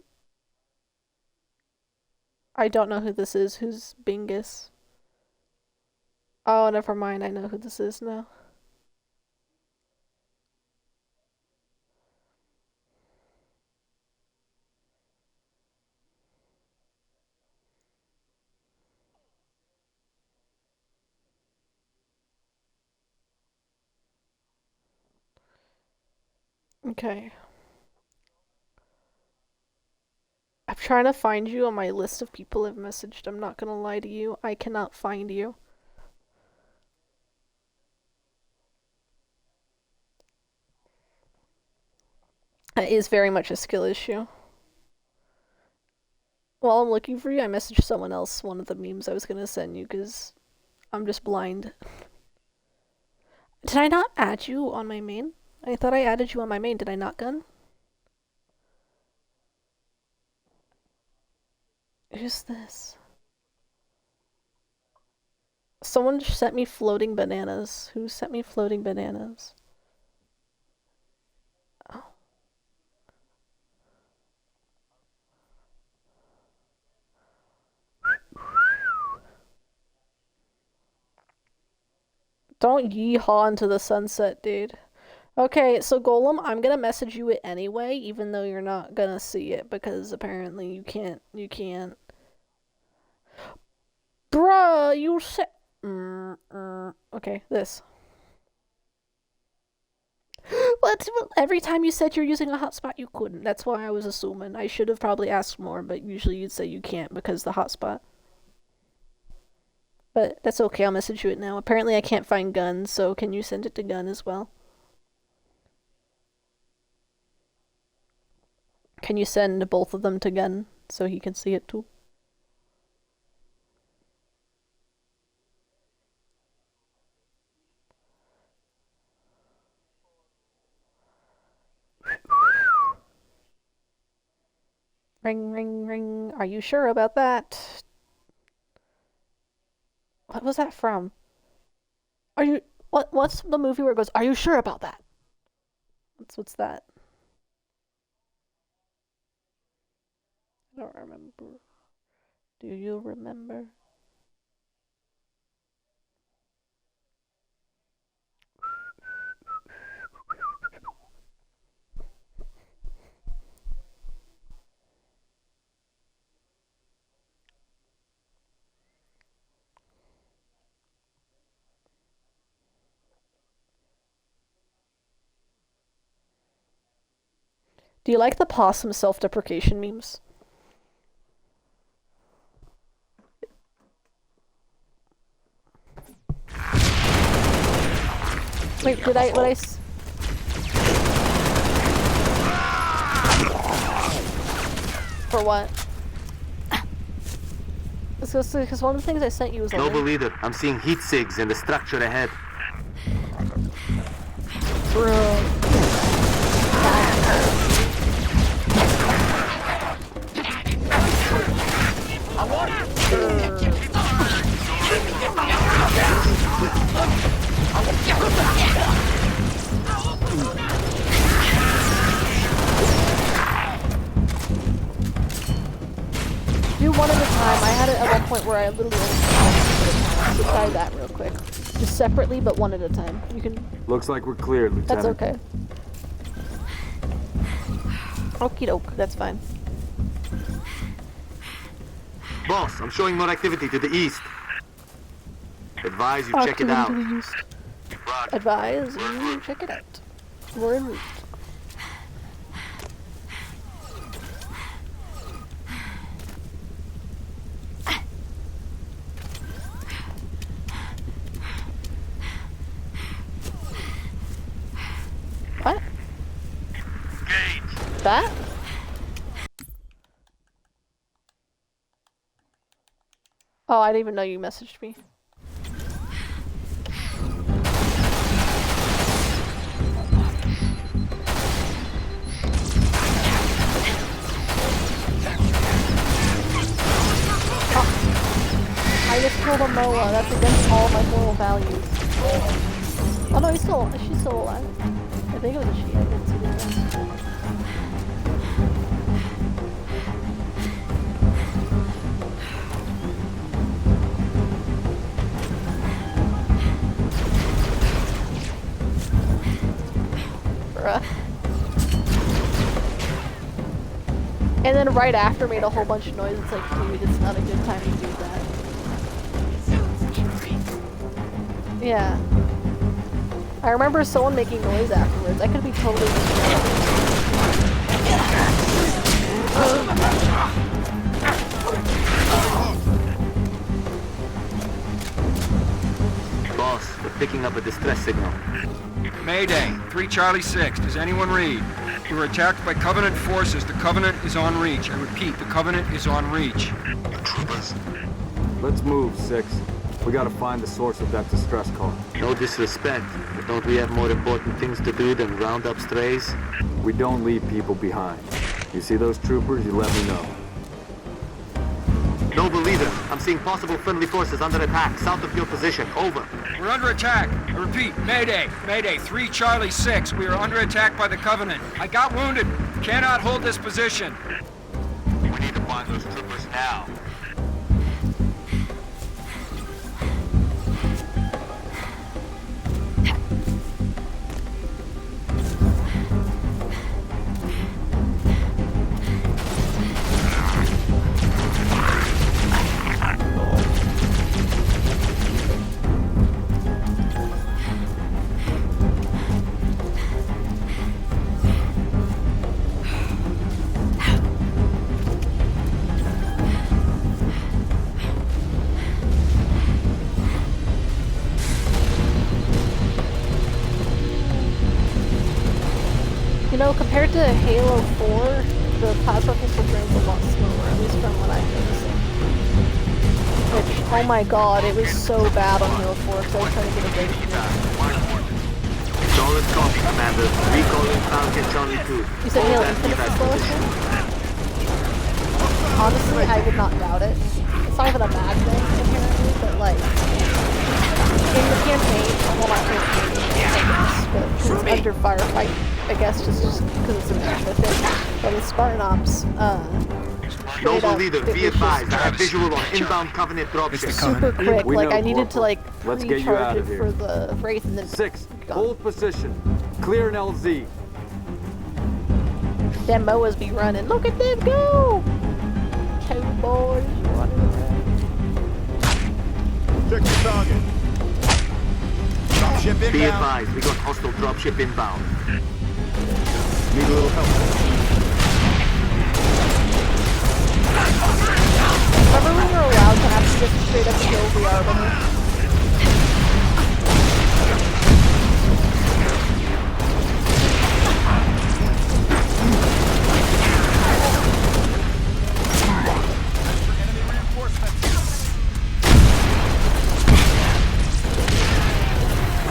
I don't know who this is. Who's Bingus? Oh, never mind. I know who this is now. Okay. I'm trying to find you on my list of people I've messaged. I'm not gonna lie to you. I cannot find you. It is very much a skill issue. While I'm looking for you, I messaged someone else one of the memes I was gonna send you because I'm just blind. Did I not add you on my main? I thought I added you on my main. Did I not, Gun? Who's this? Someone just sent me floating bananas. Who sent me floating bananas? Oh. Don't yeehaw into the sunset, dude. Okay, so Golem, I'm gonna message you it anyway, even though you're not gonna see it, because apparently you can't. Bruh, you said... Okay, this. What? Well, every time you said you're using a hotspot, you couldn't. That's why I was assuming. I should have probably asked more, but usually you'd say you can't because the hotspot. But that's okay, I'll message you it now. Apparently I can't find Gun, so can you send it to Gun as well? Can you send both of them to Gun so he can see it too? Ring, ring, ring. Are you sure about that? What was that from? Are you... What's the movie where it goes, are you sure about that? What's that? I don't remember. Do you remember? Do you like the possum self-deprecation memes? Wait, did I for what? Because one of the things I sent you was Noble leader, I'm seeing heat sigs in the structure ahead. Bro. Do one at a time. I had it at one point where I literally only try that real quick. Just separately, but one at a time. You can... Looks like we're clear, Lieutenant. That's okay. Okie doke, that's fine. Boss, I'm showing more activity to the east. Advise you check it out. Advise you check it out. We're en route. What? That? Oh, I didn't even know you messaged me. I just killed a Moa. That's against all my moral values. Oh no, she's still alive. I think it was a she. I didn't see that. Bruh. And then right after made a whole bunch of noise. It's like, dude, it's not a good time to do that. Yeah. I remember someone making noise afterwards. I could be totally Boss, we're picking up a distress signal. Mayday, 3 Charlie 6. Does anyone read? We were attacked by Covenant forces. The Covenant is en reach. I repeat, the Covenant is en reach. Troopers. Let's move, 6. We gotta find the source of that distress call. No disrespect, but don't we have more important things to do than round up strays? We don't leave people behind. You see those troopers, you let me know. Noble leader, I'm seeing possible friendly forces under attack south of your position. Over. We're under attack. I repeat, Mayday, Mayday, 3 Charlie 6. We are under attack by the Covenant. I got wounded. Cannot hold this position. We need to find those troopers now. know, compared to Halo 4, the plasma pistol drains a lot slower, at least from what I'm noticing. Which, oh my god, it was so bad on Halo 4 because I was trying to get a break from it. Solid copy, Commander. Recalling Falcon Charlie 2. You said Halo Infinite is the slowest one? Honestly, I would not doubt it. It's not even a bad thing, apparently, but like, in the campaign, well not campaign, I guess, but 'cause it's under firefight, I guess, just because it's an extra thing. But in Spartan Ops, Noble leader, be advised. I have visual on inbound Covenant dropship. super quick, We like know, I needed to like Let's get you out recharge of it here. for the Wraith and then 6, gone. hold position. Clear an LZ. Them Moas be running. Look at them go! Two boys running around. Check your target. Dropship inbound. Be advised, we got hostile dropship inbound. Need a little help. Remember when we were allowed to actually just straight up kill the Arbiter?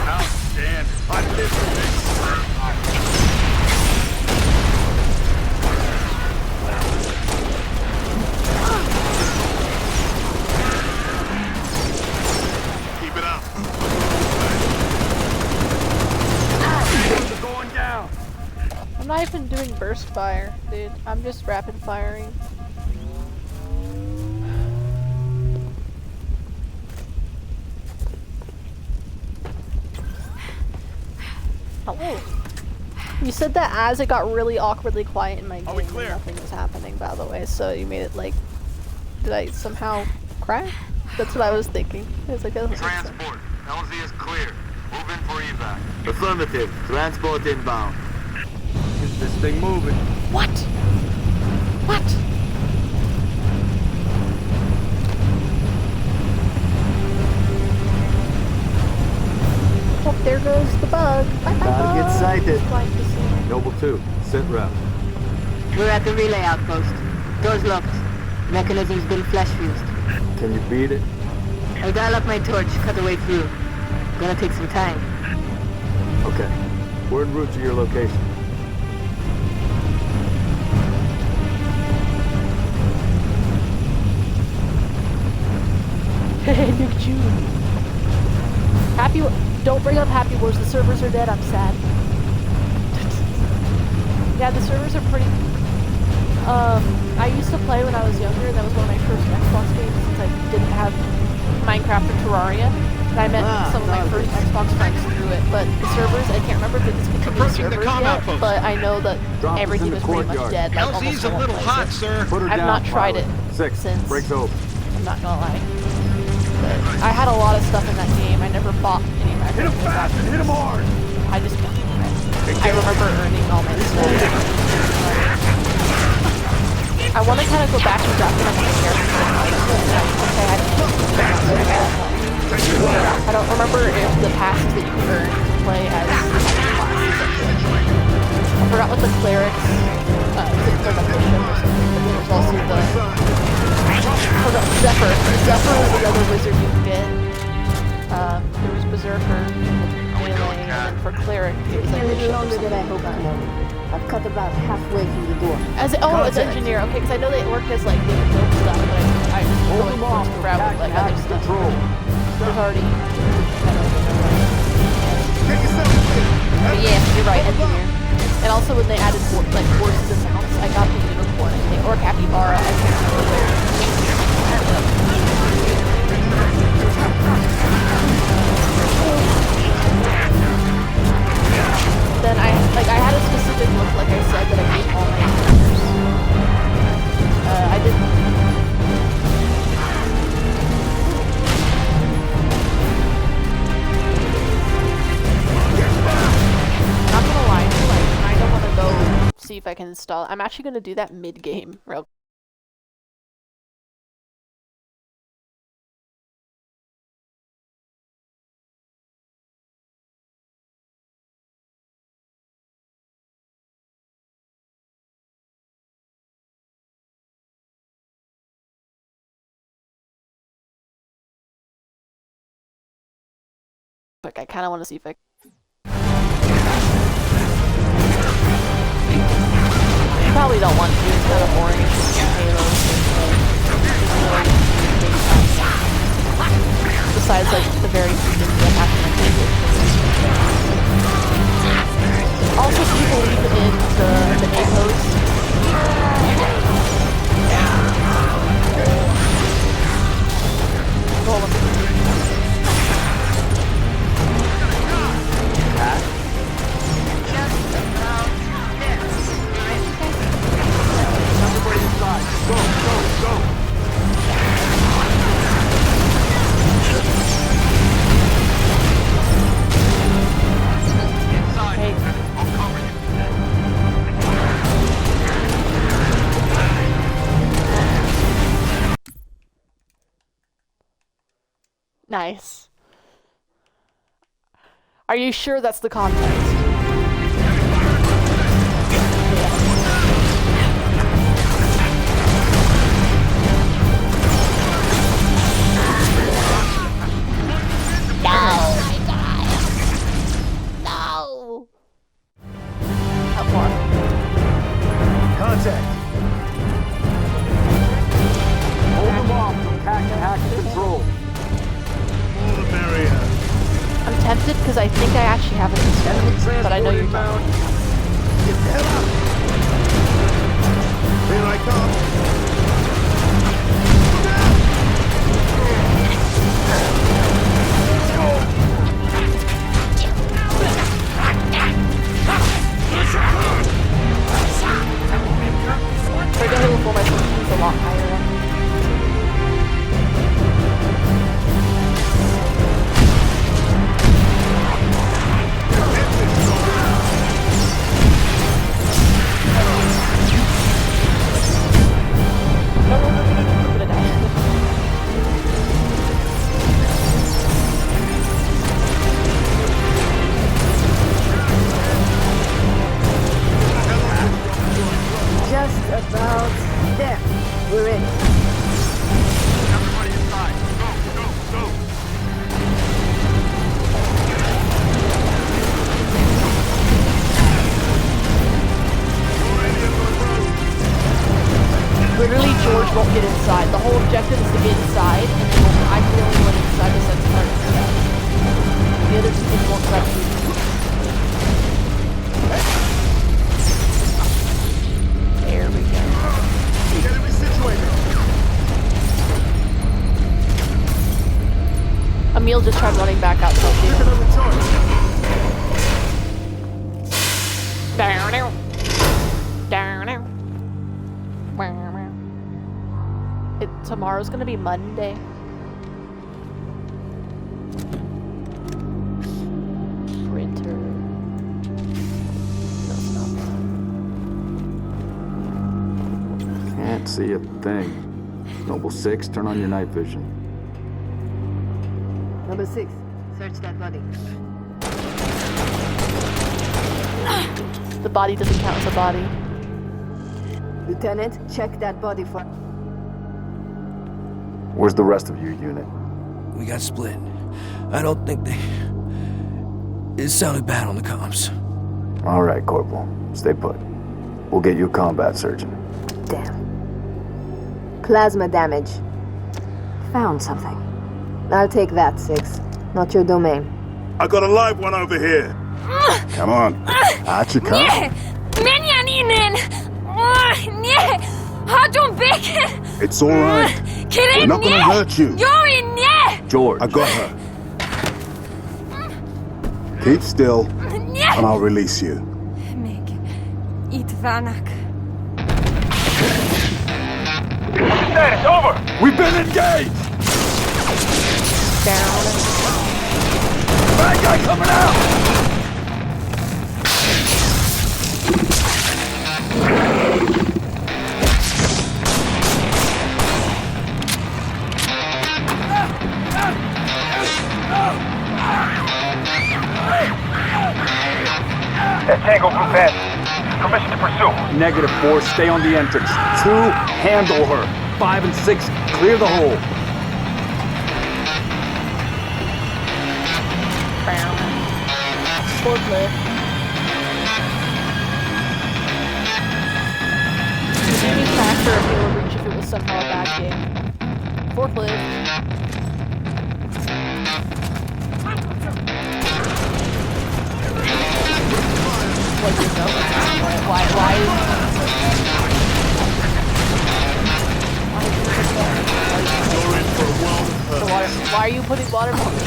Outstanding. I live for this. Keep it up. Going down. I'm not even doing burst fire, dude. I'm just rapid firing. Hello. You said that as it got really awkwardly quiet in my game, we clear? nothing was happening, by the way, so you made it like... Did I somehow crash? That's what I was thinking. I was like, that doesn't make sense. Transport. LZ is clear. Move in for evac. Affirmative. Transport inbound. Get this thing moving. What? What? Oh, there goes the bug. Bye, bye, Gotta get bug. sighted. Flying to sea. Noble 2, sit rep. We're at the relay outpost. Doors locked. Mechanism's been flash fused. Can you beat it? I'll dial up my torch, cut the way through. Gonna take some time. Okay. We're en route to your location. Nuke June. Don't bring up Happy Wars. The servers are dead. I'm sad. Yeah, the servers are pretty. I used to play when I was younger. That was one of my first Xbox games since I didn't have Minecraft or Terraria. And I met some of my first Xbox friends through it. But the servers, I can't remember if they discontinued the servers yet. But I know that Drop us in everything the was pretty much courtyard. dead. Like, LZ's almost no a one little plays hot, it. sir. Put her I've down, not tried pilot. it 6, since. breaks open. I'm not gonna lie. But I had a lot of stuff in that game. I never bought any Minecraft. Hit him fast and hit him hard. I just can't do it. I remember earning all my stuff. I want to kind of go back and drop it on my character. I don't remember if the passes that you can earn to play as classes. I forgot what the clerics, like a bishop or something, but there was also the, Zephyr. Zephyr is the other wizard you can get. There was Berserker, Melee, and then for cleric, it was like bishop or something. I've cut about halfway through the door. It's engineer, okay, because I know they work as like David Build stuff, but I just go like towards the route with like other stuff. There's already but yeah, you're right, engineer. And also when they added like horses and mounts, I got the unicorn, I think, or capybara, I can't remember Then I had a specific look, like I said, that I gave all my engineers. I didn't. Not gonna lie, I don't want to go see if I can install. I'm actually gonna do that mid-game, real But I kind of want to see if I. You probably don't want to. It's kind of boring. It's just Halo. Besides, like the very few things that happen in it. Also, people leave in the A-post. Roll them. Everybody inside. Go, go, go. Inside. Hey. I'll cover you. Nice. Are you sure that's the context? No! How far? Contact. Hold them off from hack control. All the merrier. I'm tempted because I think I actually have a system, but I know you're not. Get the hell up. Here I come. Forget it before my system is a lot higher. Just about there. We're in. Everybody inside. Go, go, go. Literally, George won't get inside. The whole objective is to get inside, and then I'm the only one inside the sense part. The other two people won't let you. There we go. Get me situated. Emil just tried running back outside. Give another choice. Down now. Down now. Tomorrow's gonna be Monday. Printer. No, it's not. Can't see a thing. Noble 6, turn on your night vision. Number 6. Search that body. The body doesn't count as a body. Lieutenant, check that body for... Where's the rest of your unit? We got split. I don't think they... It sounded bad on the comms. All right, Corporal. Stay put. We'll get you a combat surgeon. Damn. Plasma damage. Found something. I'll take that, 6. Not your domain. I got a live one over here. Come on. Out you come. Menjaninen! Nie! Hadum beke! It's all right. We're not gonna hurt you. Yori nie! George. I got her. Keep still, and I'll release you. Meg. Itvanak. Status, over! We've been engaged! Down. Bad guy coming out! Tango Group N. Permission to pursue. -4, stay on the entrance. 2, handle her. 5 and 6, clear the hole. Forklift. It'd be faster if Halo Reach if it was somehow a bad game. Forklift. What's your go? Why are you putting water melons?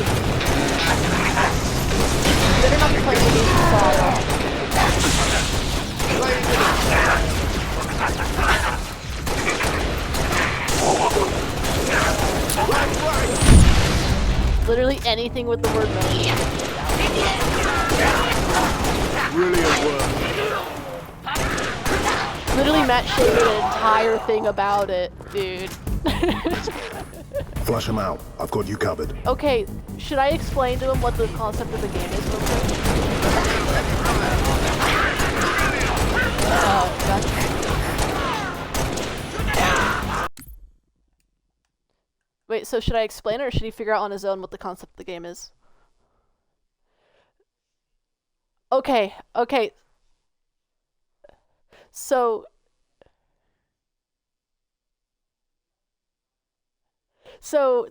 You better not be playing the game you saw. Literally anything with the word melon. Brilliant work. Literally, Matt Shea made an entire thing about it, dude. Flush him out. I've got you covered. Okay, should I explain to him what the concept of the game is real quick? Gotcha. Wait, so should I explain it, or should he figure out on his own what the concept of the game is? Okay. So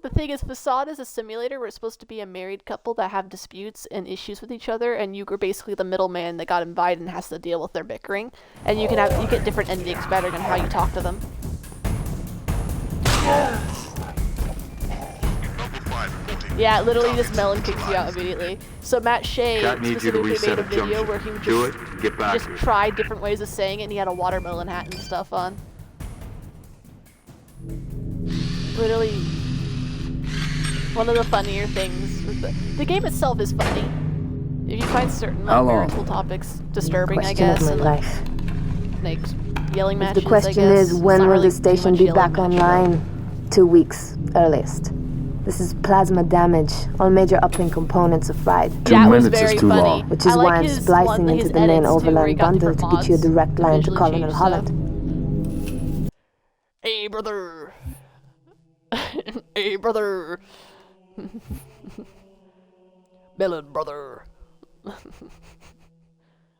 the thing is, Facade is a simulator where it's supposed to be a married couple that have disputes and issues with each other, and you are basically the middleman that got invited and has to deal with their bickering. And you get different endings depending on how you talk to them. Yeah, literally this melon kicks you out immediately. So Matt Shea specifically made a video where he would just try different ways of saying it, and he had a watermelon hat and stuff on. Literally one of the funnier things. The game itself is funny. If you find certain marital topics disturbing, I guess, and like yelling matches, the question is, when will the station be back online? 2 weeks, earliest. This is plasma damage. All major uplink components are fried. That was very funny. Which is why I'm splicing into the main overland bundle to get you a direct line to Colonel Holland. Hey, brother. Hey, brother. Melon, brother.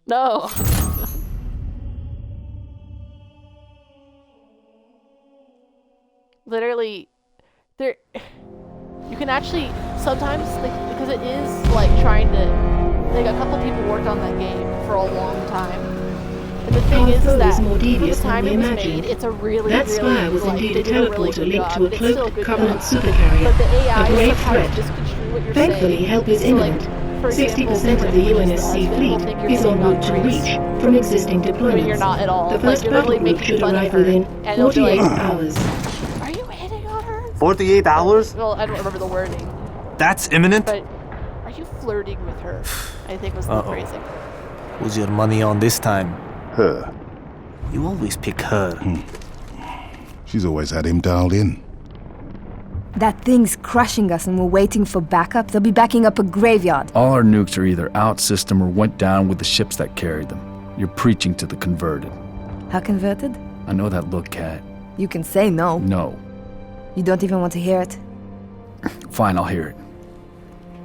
No. Literally, there. You can actually sometimes, because it is like trying to. Like a couple people worked on that game for a long time. And the thing is that for the time it was made, it's a really, they did a really good job. It's still a good job. But the AI sometimes misconstrue what you're saying. Thankfully, help is imminent. 60% of the UNSC fleet is en route to Reach from existing deployments. I mean, you're not at all. The first battle group should arrive within 48 hours. Are you hitting on her? 48 hours? Well, I don't remember the wording. That's imminent? But are you flirting with her? I think was the phrasing. Who's your money on this time? Her. You always pick her. She's always had him dialed in. That thing's crushing us and we're waiting for backup. They'll be backing up a graveyard. All our nukes are either out system or went down with the ships that carried them. You're preaching to the converted. How converted? I know that look, Kat. You can say no. No. You don't even want to hear it? Fine, I'll hear it.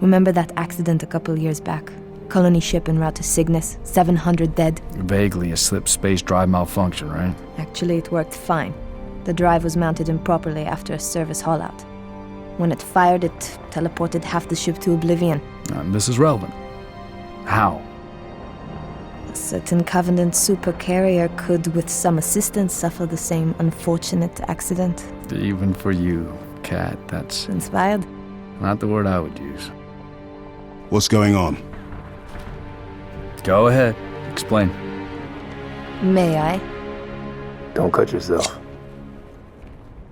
Remember that accident a couple years back? Colony ship en route to Cygnus, 700 dead. Vaguely a slip space drive malfunction, right? Actually, it worked fine. The drive was mounted improperly after a service haul-out. When it fired, it teleported half the ship to oblivion. This is relevant. How? A certain Covenant supercarrier could, with some assistance, suffer the same unfortunate accident. Even for you, Kat, that's... Inspired? Not the word I would use. What's going on? Go ahead. Explain. May I? Don't cut yourself.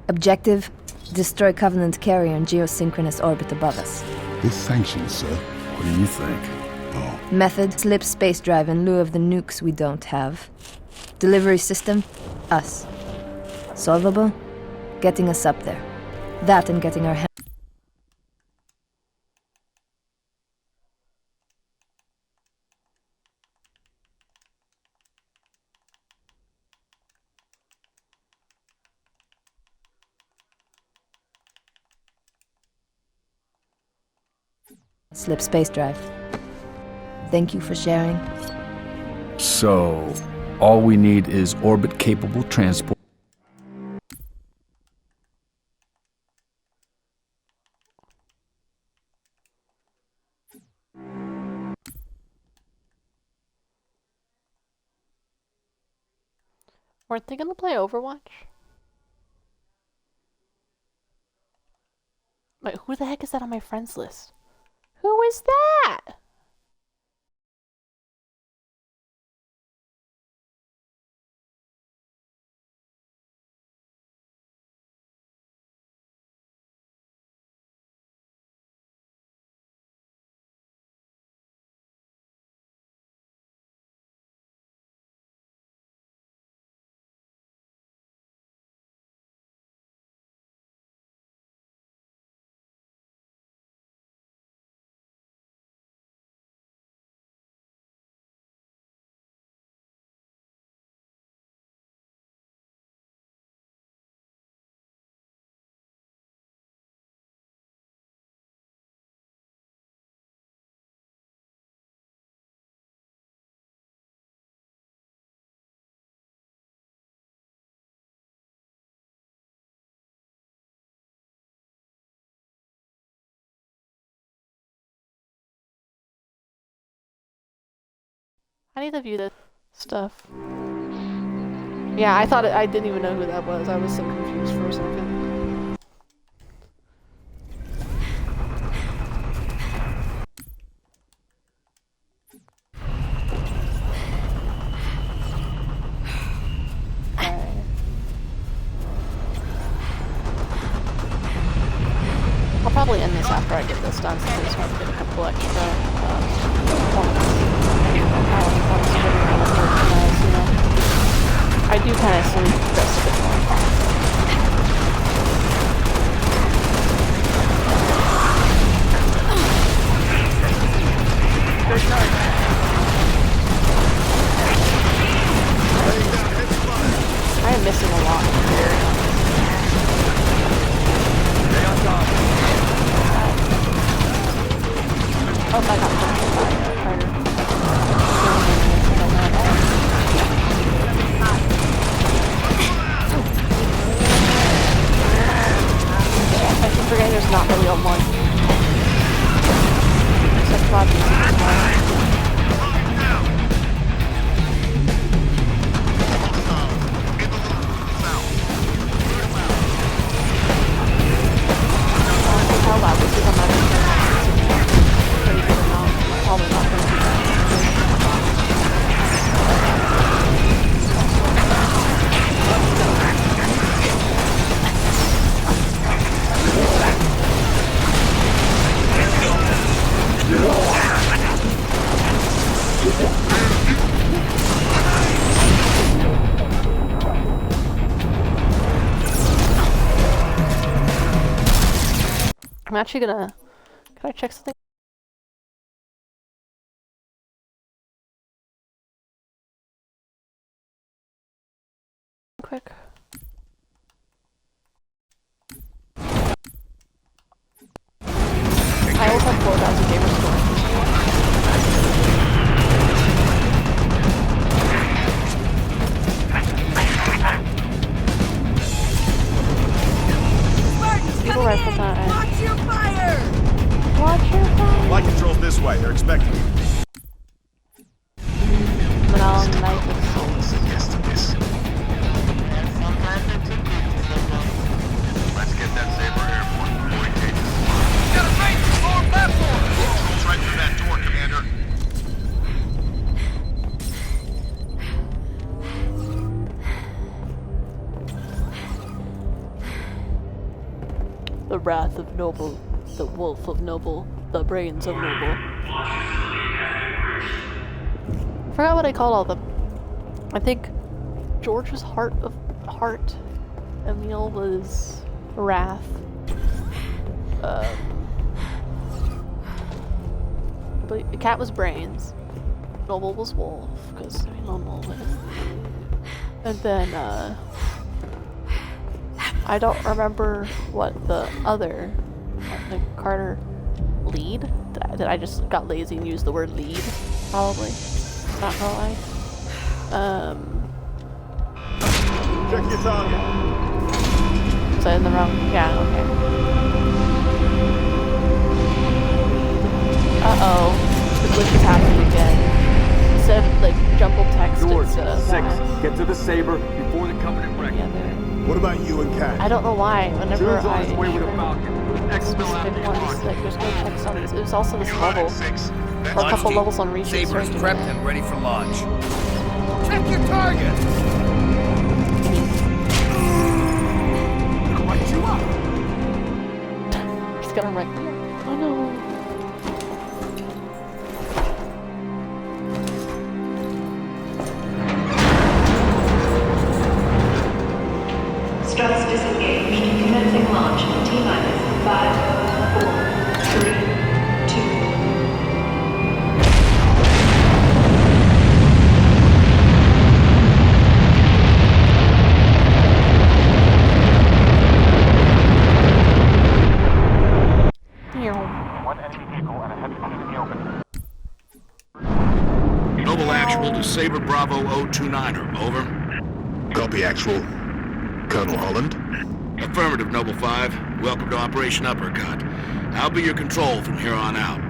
Objective: destroy Covenant carrier in geosynchronous orbit above us. This sanctions, sir. What do you think? Method: slip space drive in lieu of the nukes we don't have. Delivery system: us. Solvable? Getting us up there. That and getting our hands. Slip space drive. Thank you for sharing. So, all we need is orbit-capable transport. Weren't they gonna play Overwatch? Wait, who the heck is that on my friends list? Who is that? I need to view this stuff. Yeah, I didn't even know who that was. I was so confused for a second. I'll probably end this after I get this done, since I just want to get a couple extra points. I do kind of sleep just a bit more. I am missing a lot here. Oh, I got punched by a Carter. I keep forgetting there's not really a one. Except Roger. How loud this is on my pretty good amount. Probably not going to be that. I'm actually gonna... Can I check something? Quick. I also have 4,000 gamer score. People rifle time. Watch your fire! Watch your fire! Flight control's this way. They're expecting you. Manal knife is Let's get that Saber airborne before he takes us. Got a range forward platform! Control's right through that door, Commander. the wrath of Noble, the wolf of Noble, the brains of Noble. I forgot what I called all them. I think George was Heart, Emil was Wrath, but Cat was Brains, Noble was Wolf, because I mean Noble was, and then I don't remember what the other, like Carter, Lead? Did I just got lazy and used the word lead? Probably. Not gonna lie. Check your target. Was I in the wrong? Yeah, okay. Uh-oh. The glitch is happening again. Instead of, like, jumbled text, George, it's, 6. math. Get to the Saber before the Covenant wreck. What about you and Kat? I don't know why. Whenever Jude's on his way with a Falcon. specific ones, like, there's no text on these. It was also this level. For a couple levels on Reach. Saber's prepped and ready for launch. Check your target! Light you up! He's gonna wreck me. Oh no. Struts disengaged. Commencing launch in T-minus 5, 4, 3, 2. One enemy vehicle and a heavy in the open. Noble Actual to Saber Bravo 029er, over. Copy, Actual. Colonel Holland? Affirmative, Noble 5. Welcome to Operation Uppercut. I'll be your control from here on out.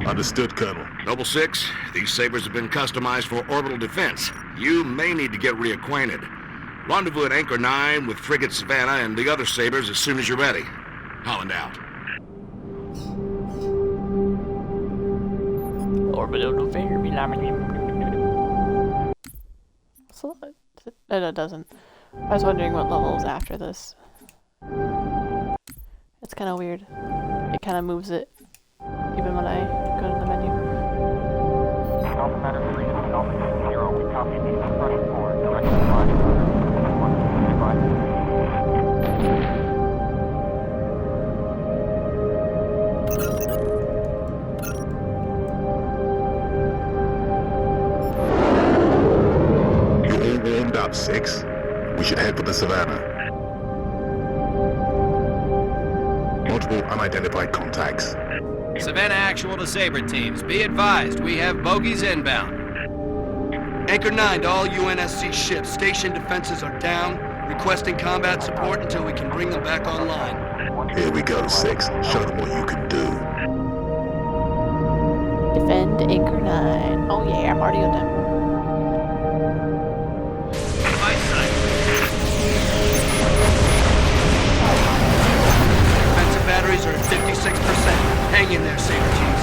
Understood, Colonel. Noble 6, these Sabers have been customized for orbital defense. You may need to get reacquainted. Rendezvous at Anchor 9 with Frigate Savannah and the other Sabers as soon as you're ready. Holland out. Orbital finger be so it doesn't. I was wondering what level is after this. It's kind of weird. It kind of moves it even when I go to the menu. Alpha Matter 3 and Alpha 0. We copy the suppression board. Direct line. You all warmed up, 6? We should head for the Savannah. Multiple unidentified contacts. Savannah Actual to Saber teams. Be advised, we have bogies inbound. Anchor 9 to all UNSC ships. Station defenses are down. Requesting combat support until we can bring them back online. Here we go, 6. Show them what you can do. Defend Anchor 9. Oh yeah, I'm already on them. Defensive batteries are at 56%. Hang in there, Saber teams.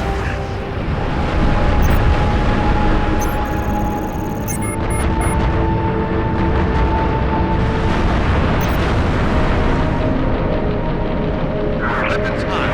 Weapons high.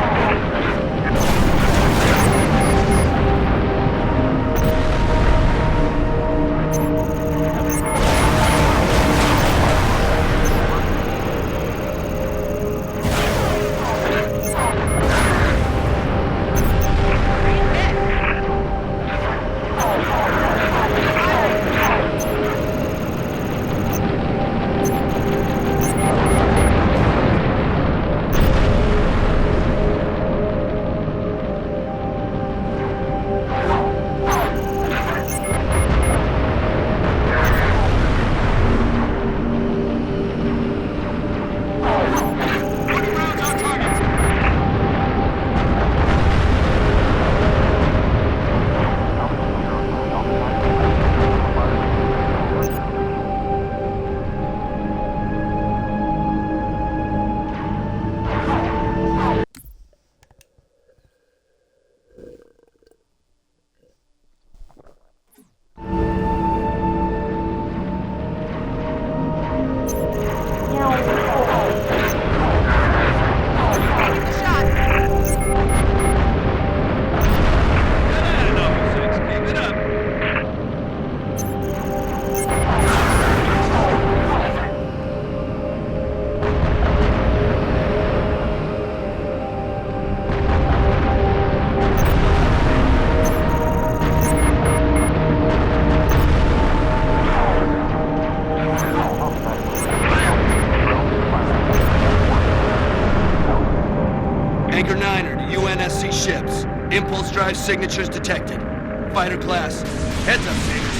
Anchor 9er to UNSC ships. Impulse drive signatures detected. Fighter class. Heads up, Sabres.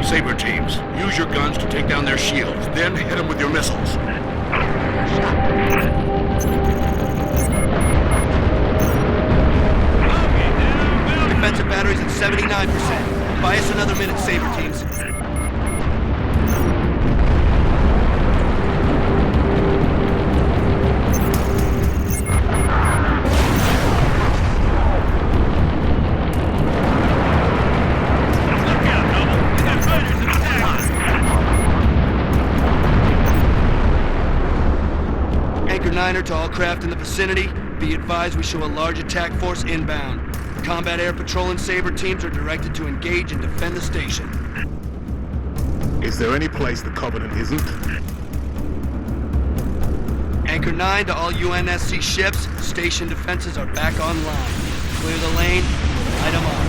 Saber teams, use your guns to take down their shields, then hit them with your missiles. Defensive batteries at 79%. Buy us another minute, Saber teams. Anchor 9er to all craft in the vicinity. Be advised we show a large attack force inbound. Combat Air Patrol and Saber teams are directed to engage and defend the station. Is there any place the Covenant isn't? Anchor 9 to all UNSC ships. Station defenses are back online. Clear the lane. Light them up.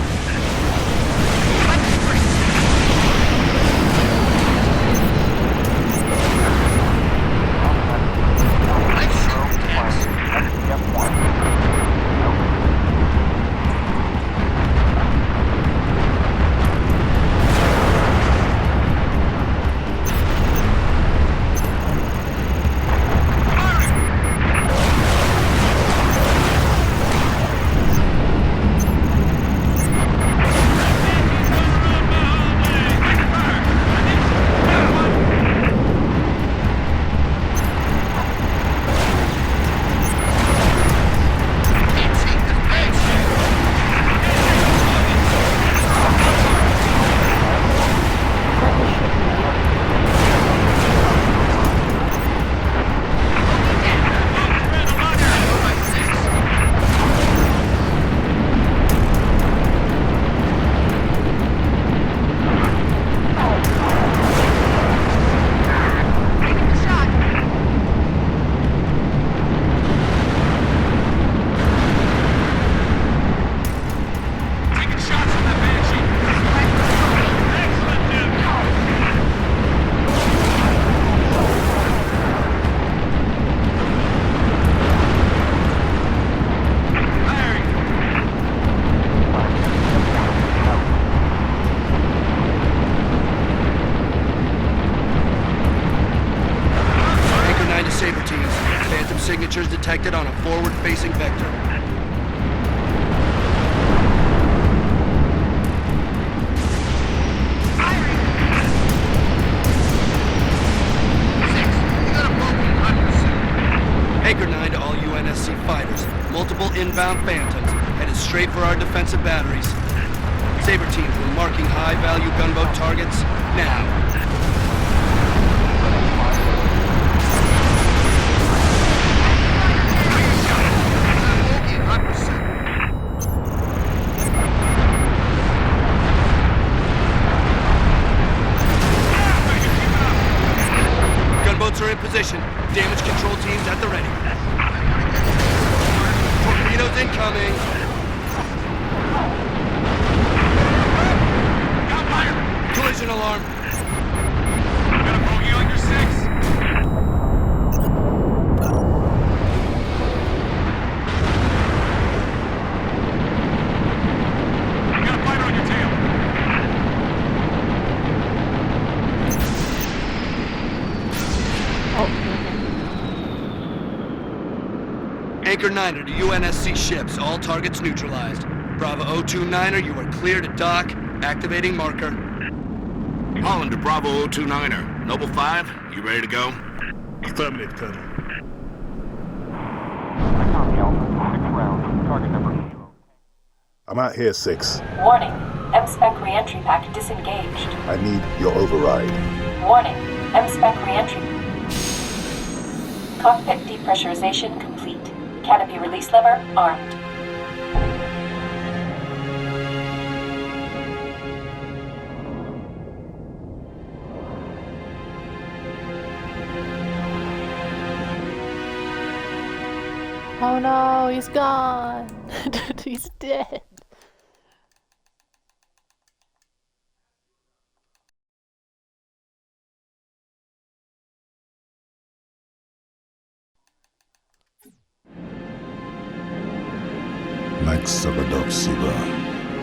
Saber teams. Phantom signatures detected on a forward-facing vector. Anchor 9 to all UNSC fighters. Multiple inbound Phantoms headed straight for our defensive batteries. Saber teams were marking high-value gunboat targets now. Gunboats are in position. Damage control teams at the ready. Torpedoes incoming. Collision alarm. Got a bogey on your 6. Got a fighter on your tail. Anchor 9er to UNSC ships. All targets neutralized. Bravo 029er, you are clear to dock. Activating marker. Holland to Bravo 029er. Noble 5, you ready to go? Affirmative, Colonel. I'm out here, 6. Warning. M-Spec re-entry pack disengaged. I need your override. Warning. M-Spec re-entry. Cockpit depressurization complete. Canopy release lever armed. Oh no, he's gone. He's dead.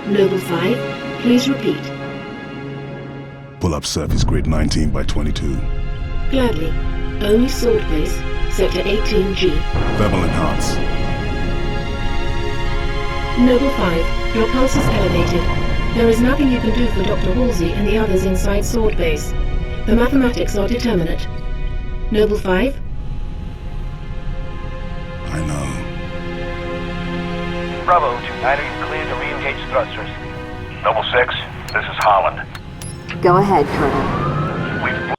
Noble 5, please repeat. Pull up surface grid 19 by 22. Gladly. Only Sword Base, Sector 18G. Thermal enhance. Noble 5, your pulse is elevated. There is nothing you can do for Dr. Halsey and the others inside Sword Base. The mathematics are determinate. Noble 5? I know. Bravo, 290, clear to re-engage thrusters. Noble 6, this is Holland. Go ahead, Colonel. We've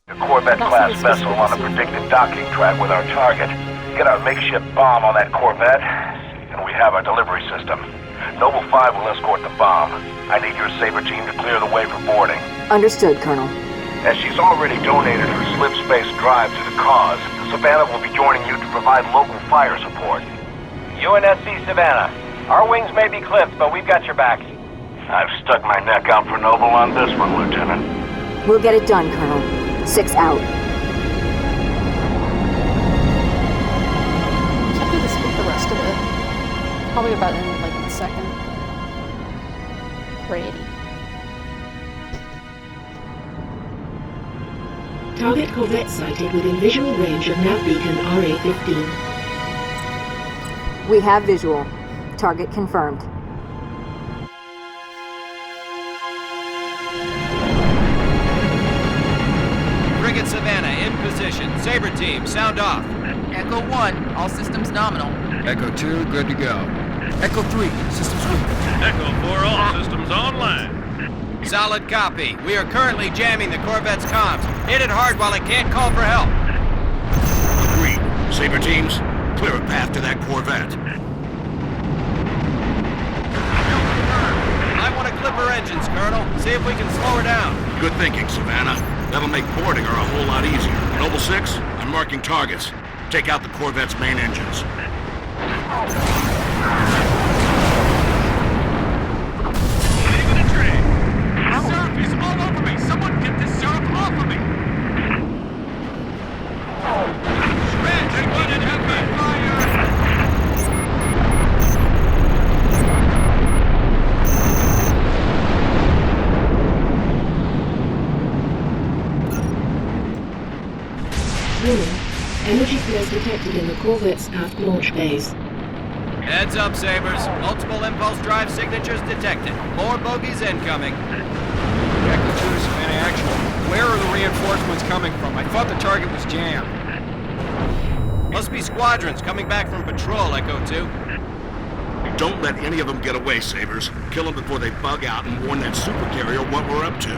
a Corvette-class vessel on a predicted docking track with our target. Get our makeshift bomb on that Corvette, and we have our delivery system. Noble 5 will escort the bomb. I need your Saber team to clear the way for boarding. Understood, Colonel. As she's already donated her slip space drive to the cause, Savannah will be joining you to provide local fire support. UNSC Savannah. Our wings may be clipped, but we've got your back. I've stuck my neck out for Noble on this one, Lieutenant. We'll get it done, Colonel. 6 out. After this with the rest of it. Probably about in like the second. Ready. Target Corvette sighted within visual range of nav beacon RA-15. We have visual. Target confirmed. Frigate Savannah in position. Saber team, sound off. Echo 1, all systems nominal. Echo 2, good to go. Echo 3, systems weak. Echo 4, all systems online. Solid copy. We are currently jamming the Corvette's comms. Hit it hard while it can't call for help. Agreed. Saber teams, clear a path to that Corvette. I want to clip her engines, Colonel. See if we can slow her down. Good thinking, Savannah. That'll make boarding her a whole lot easier. Noble 6, I'm marking targets. Take out the Corvette's main engines. Leaving a train. Surf is all over me. Someone get this surf off of me. Shred, take one and have me fire. Warning. Energy flows detected in the Corvette's aft launch bays. Heads up, Sabers. Multiple impulse drive signatures detected. More bogies incoming. Echo 2 to Savannah Actual. Where are the reinforcements coming from? I thought the target was jammed. Must be squadrons coming back from patrol, Echo 2. Don't let any of them get away, Sabers. Kill them before they bug out and warn that supercarrier what we're up to.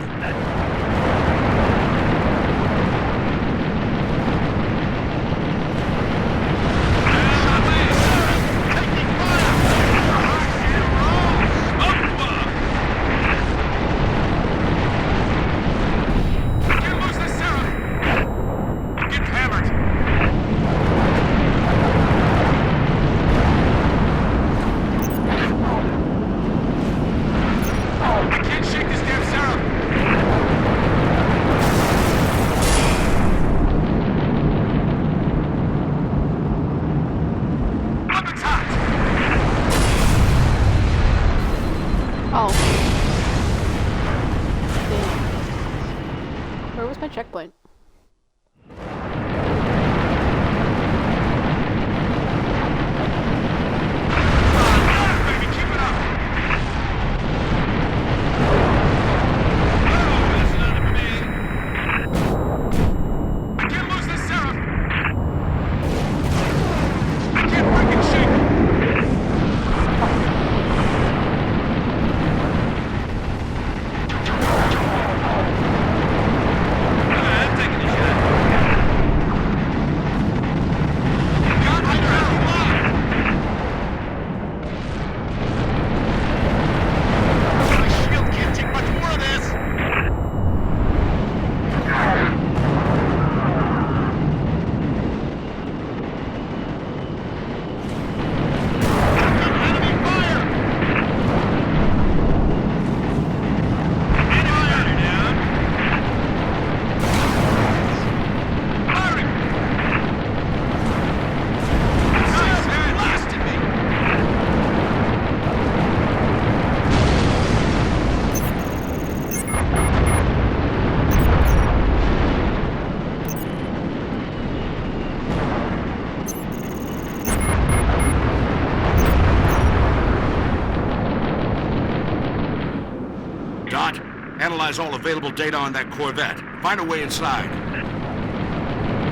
analyze all available data on that Corvette. Find a way inside.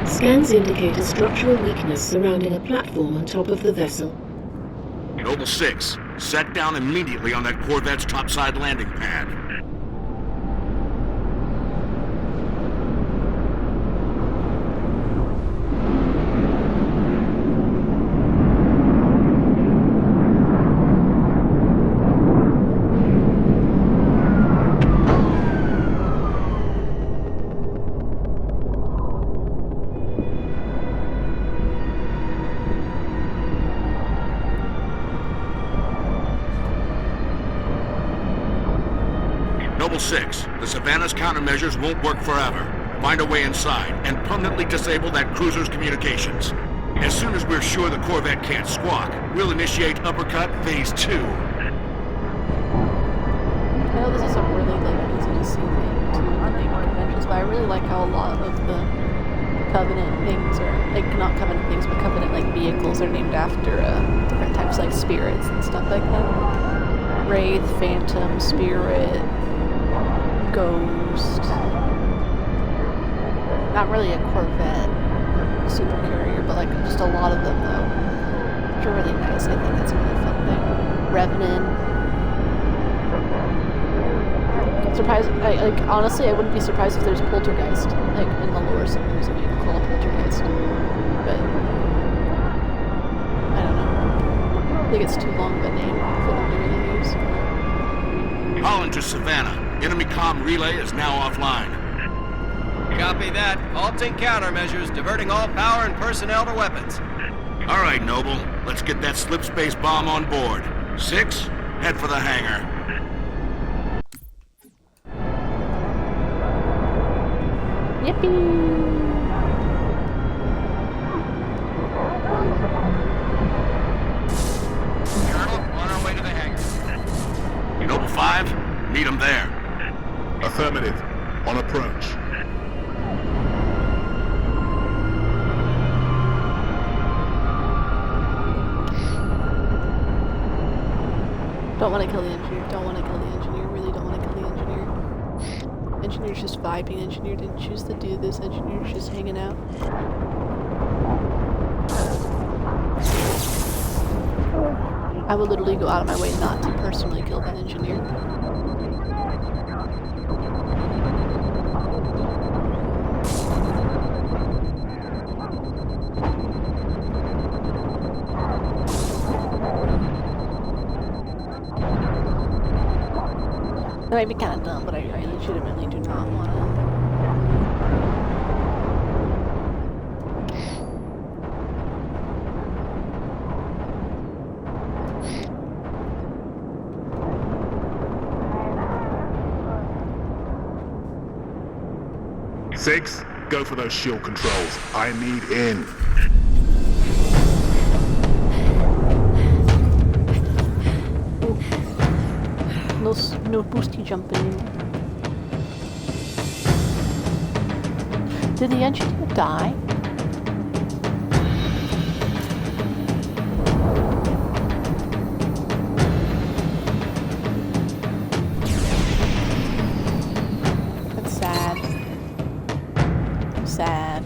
Scans indicate a structural weakness surrounding a platform on top of the vessel. Noble 6, set down immediately on that Corvette's topside landing pad. Noble 6, the Savannah's countermeasures won't work forever. Find a way inside and permanently disable that cruiser's communications. As soon as we're sure the Corvette can't squawk, we'll initiate Uppercut Phase 2. I know this is a really easy to see thing to name conventions, but I really like how a lot of the Covenant things are, not Covenant things, but Covenant vehicles are named after different types like spirits and stuff like that. Wraith, Phantom, Spirit, Ghost. Not really a Corvette supercarrier, but just a lot of them though, which are really nice. I think that's a really fun thing. Revenant. Surprised, honestly, I wouldn't be surprised if there's Poltergeist, in the lore sometimes that you can call a Poltergeist. But I don't know. I think it's too long of a name for them to really use. Holland to Savannah. Enemy comm relay is now offline. Copy that. Halting countermeasures, diverting all power and personnel to weapons. All right, Noble. Let's get that slip space bomb on board. 6, head for the hangar. Yippee! Colonel, on our way to the hangar. Noble 5, meet him there. Affirmative. On approach. Don't want to kill the engineer. Don't want to kill the engineer. Really don't want to kill the engineer. Engineer's just vibing. Engineer didn't choose to do this. Engineer's just hanging out. I would literally go out of my way not to personally kill that engineer. That might be kind of dumb, but I legitimately do not want to. Six, go for those shield controls. I need in. No boosty jumping. Did the engineer die? That's sad. I'm sad.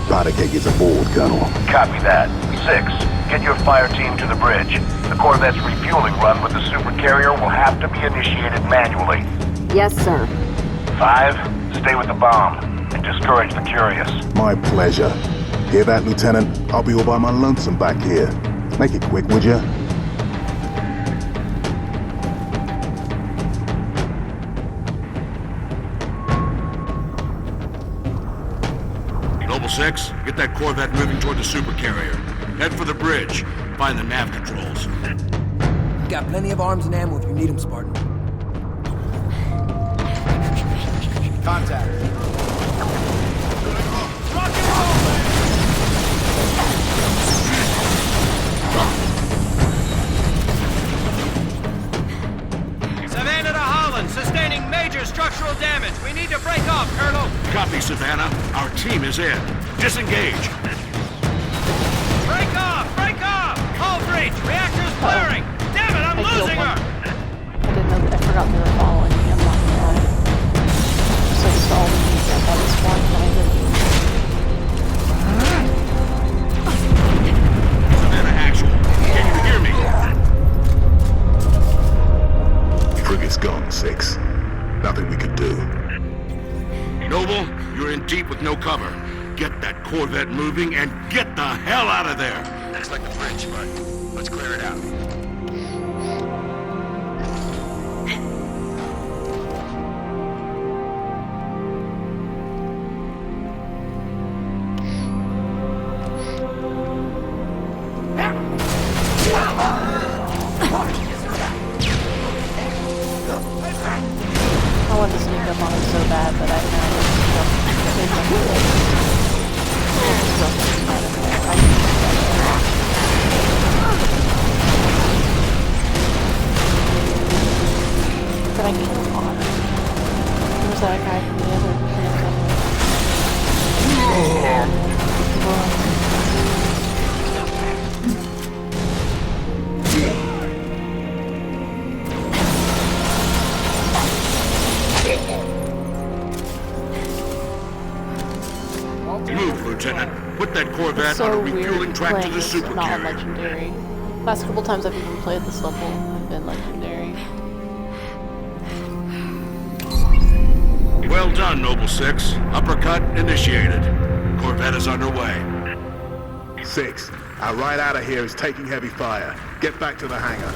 Powder keg is aboard, Colonel. Copy that. 6, get your fire team to the bridge. The Corvette's refueling run with the supercarrier will have to be initiated manually. Yes, sir. 5, stay with the bomb and discourage the curious. My pleasure. Hear that, Lieutenant? I'll be all by my lonesome back here. Make it quick, would ya? Noble 6, get that Corvette moving toward the supercarrier. Head for the bridge. Find the nav controls. Got plenty of arms and ammo if you need them, Spartan. Contact. Savannah to Holland, sustaining me, Savannah. Our team is in. Disengage. Break off! Break off! Hull breach! Reactor's flaring! Damn it, I'm losing her! I didn't know that. I forgot they were following me. I'm not gonna lie. So I saw them and I was one and I didn't. Savannah actual. Can you hear me? Frigate's gone, 6. Nothing we could do. Noble, you're in deep with no cover. Get that Corvette moving and get the hell out of there! Looks like the bridge, but let's clear it out. I wanted to sneak up on him so bad, but I didn't know But I can't on him. There was that guy from the other Move, Lieutenant. Put that Corvette It's so on a refueling weird track to playing the this super not on carrier. legendary. Last couple times I've even played this level have been legendary. Well done, Noble 6. Uppercut initiated. Corvette is underway. 6. Our ride out of here is taking heavy fire. Get back to the hangar.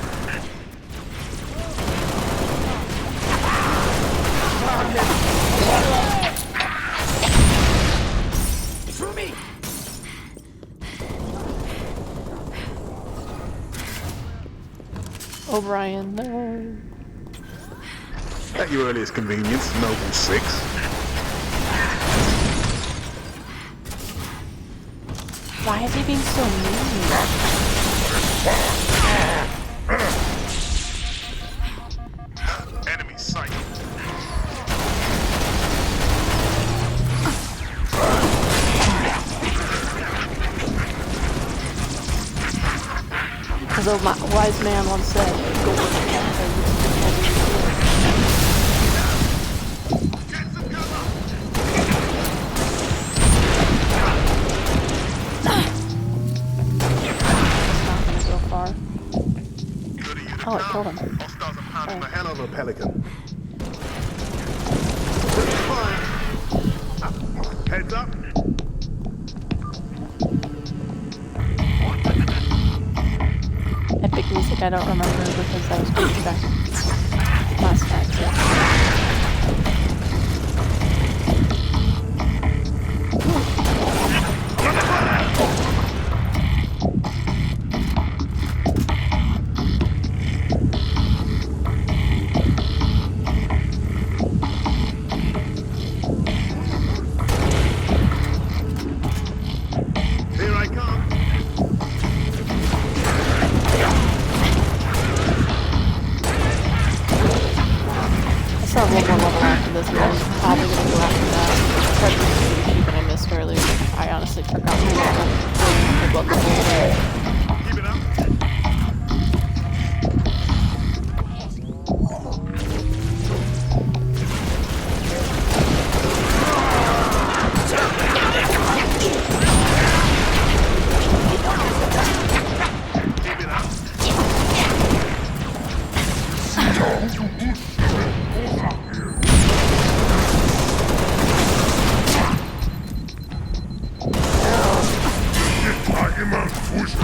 Through me! O'Brien, no. At your earliest convenience, Noble 6. Why is he being so mean? Enemy sight. As a wise man once said, go work it out. So far. Oh, it killed him. Hostiles are pounding the hell out of a Pelican. Heads up. Epic music I don't remember because I was playing back last night. Here I come. I still have one more level after this, but I'm probably gonna go after that. Try to do the sheep that I missed earlier. I honestly forgot what level it was. Keep it up. Jemand, wo ist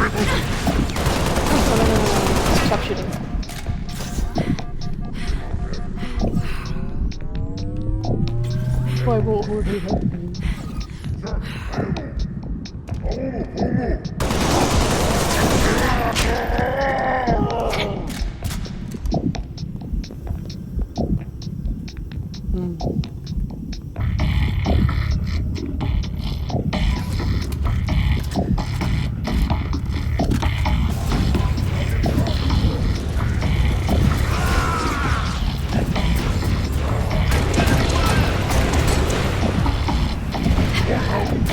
What's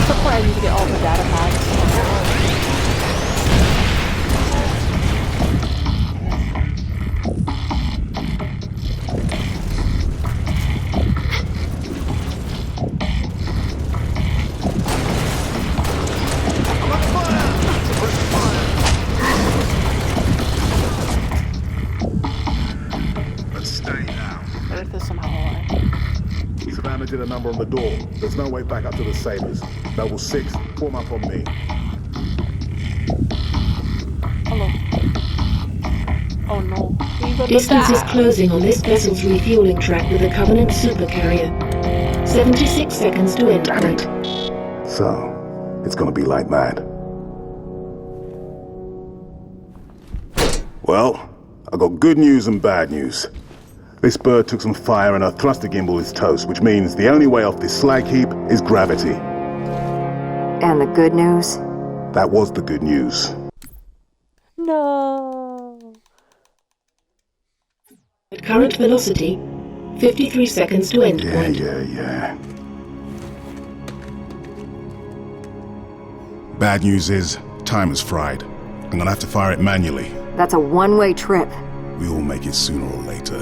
the point? I need to get all the data pads. Let's stay now. Earth is somehow alive. Savannah did a number on the door. There's no way back up to the Sabres. Noble 6, form up on me. Hello. Oh no. Distance is closing on this vessel's refueling track with a Covenant supercarrier. 76 seconds to end point. So, it's gonna be like that. Well, I got good news and bad news. This bird took some fire and her thruster gimbal is toast, which means the only way off this slag heap is gravity. And the good news? That was the good news. No. At current velocity, 53 seconds to end point. Yeah. Bad news is, time is fried. I'm gonna have to fire it manually. That's a one-way trip. We all make it sooner or later.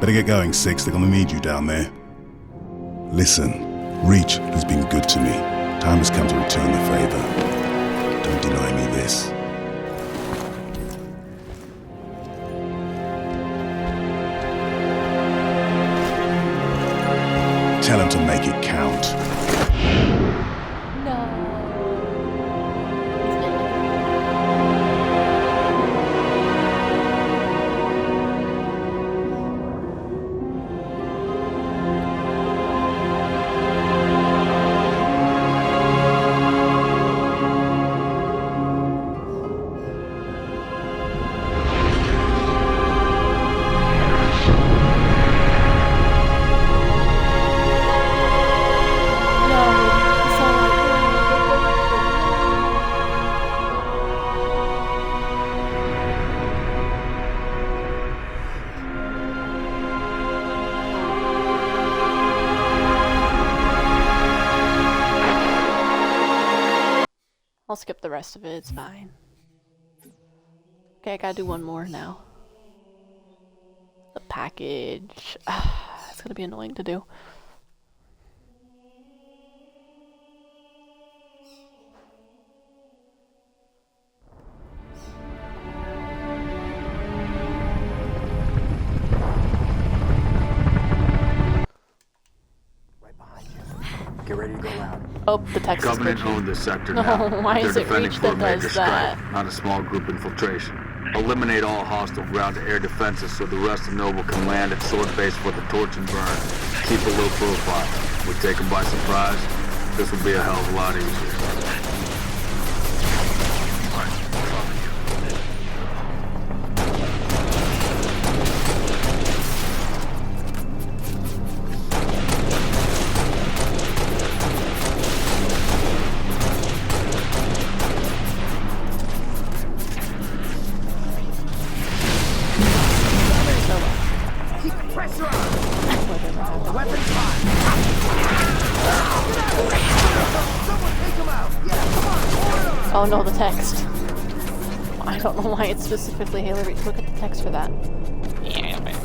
Better get going, 6. They're gonna need you down there. Listen, Reach has been good to me. Time has come to return the favor. Don't deny me this. Tell him to make it count. I'll skip the rest of it, it's fine. Okay, I gotta do one more now. The package. It's gonna be annoying to do. Get ready to go out. Oh, the text is Covenant glitchy. owned this sector No, now. why They're is it defending Reach for a that major does that? strike, not a small group infiltration. Eliminate all hostile ground-to-air defenses so the rest of Noble can land at Sword Base for the torch and burn. Keep a low profile. We take them by surprise. This will be a hell of a lot easier. Oh no, the text. I don't know why it's specifically Halo Reach. Look at the text for that. Yeah, man.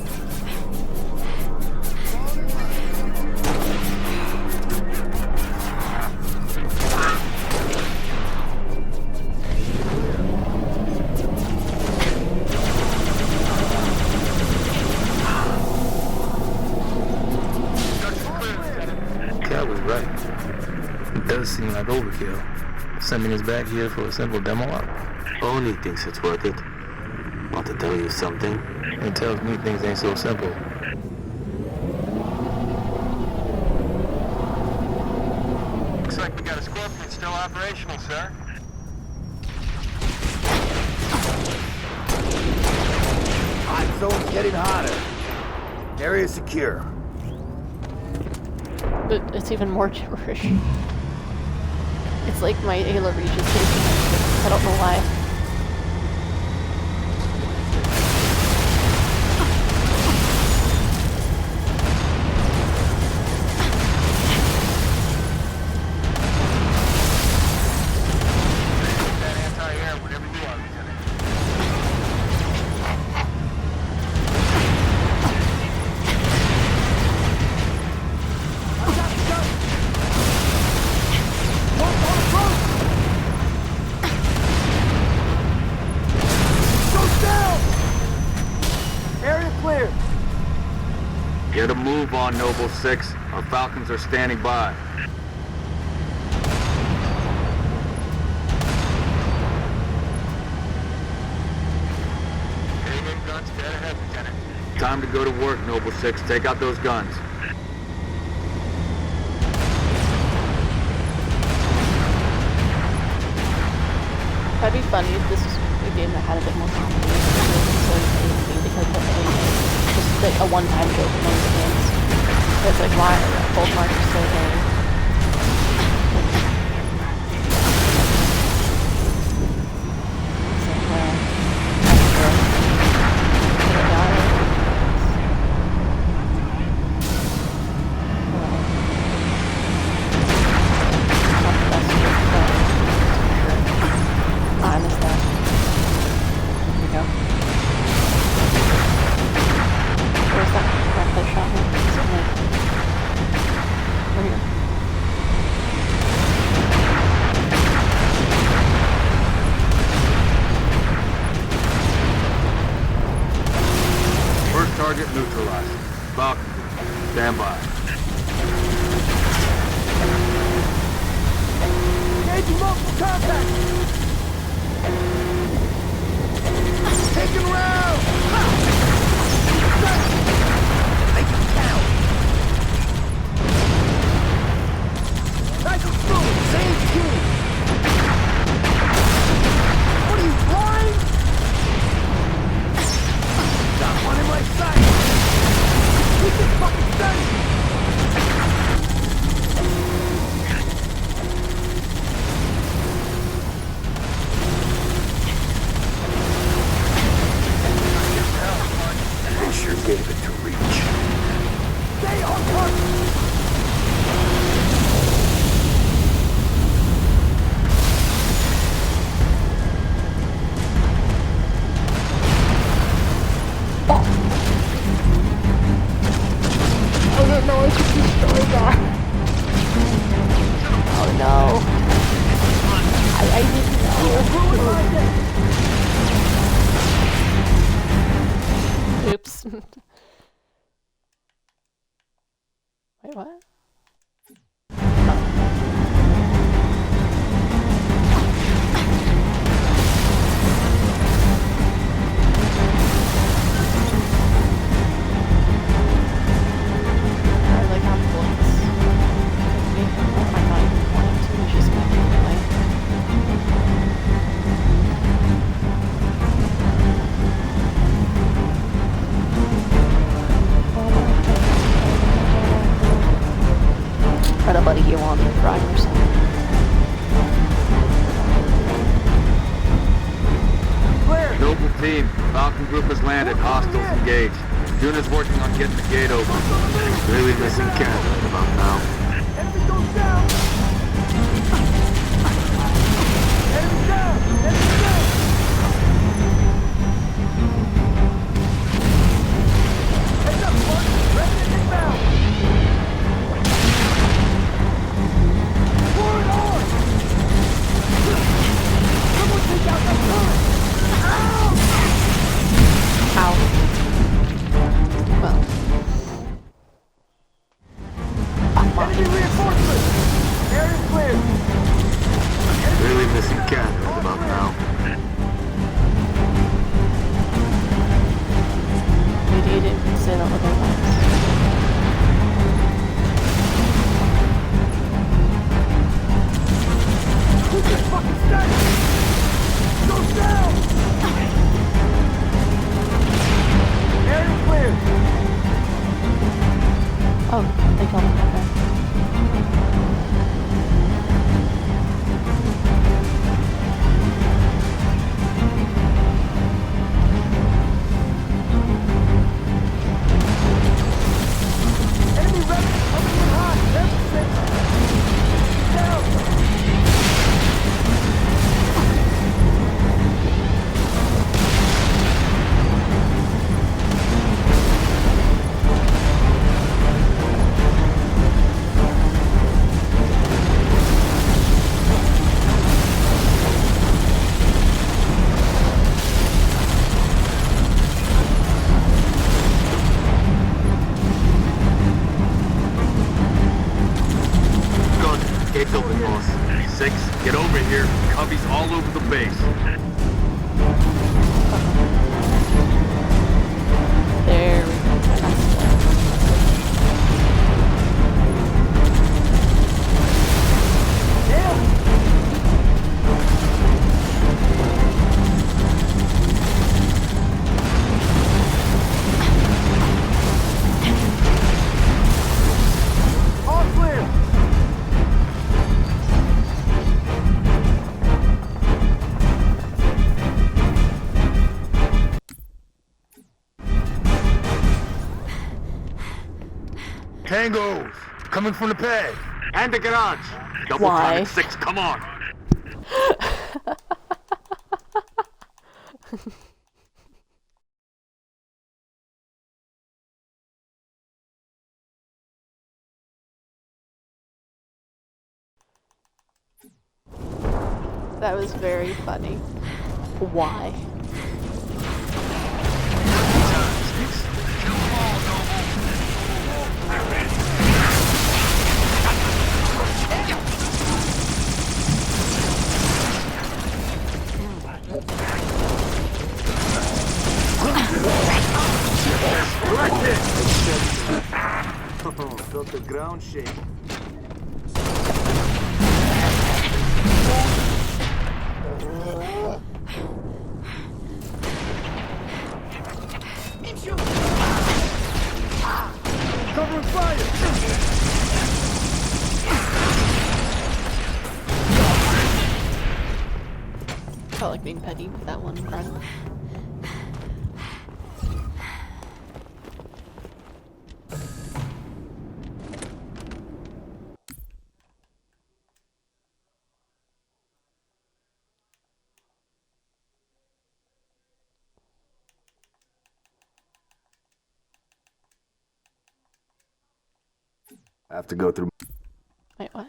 Cal was right. It does seem like overkill. Sending us back here for a simple demo op. Only thinks it's worth it. Want to tell you something? It tells me things ain't so simple. Looks like we got a Scorpion still operational, sir. Hot zone's getting hotter. Area secure. But it's even more gibberish. It's like my Halo Reach is taking. I don't know why. Get a move on, Noble 6. Our Falcons are standing by. Guns dead ahead, Lieutenant. Time to go to work, Noble 6. Take out those guns. That'd be funny if this was a game that had a bit more comedy because just like a one-time joke in one of the games. It's like why both marks are so gay. Target neutralized. Falcon, stand by. Engaging multiple contacts! Taking round! Make it count! Nice and smooth, same team! What are you, blind? Got one in my sight! Keep this fucking steady! They sure gave it to Reach. Stay on target! I didn't know I could destroy that. Oh no. I didn't know. Oops. Wait, what? Try to buddy you on the drive or something. Noble team, Falcon group has landed. Hostiles engaged. Juna's working on getting the gate open. Really missing Cat right about now. Enemy goes down! Enemy down! Enemy down! Heads up, Mark! Resident inbound! Pour it on! Someone take out that turret! Ow! Ow. Well. Enemy reinforcements! Area clear! Really missing Cat right about now. You didn't say that otherwise. Keep this fucking steady! Go down! Area clear! Oh, they killed him. Okay. base. There we go. All clear. Tangos, coming from the pad. And the garage. Double Why? time at 6, come on. That was very funny. Why? Felt the ground shake. Covering fire! Felt like being petty with that one run. I have to go through. Wait, what?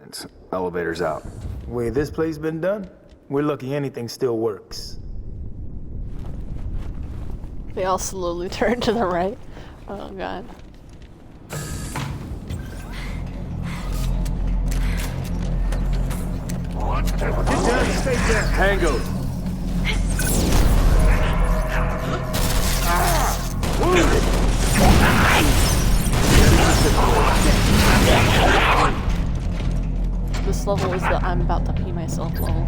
It's elevators out. Way this place been done, we're lucky anything still works. They all slowly turn to the right. Oh god. Tangos. This level is the I'm about to pee myself level.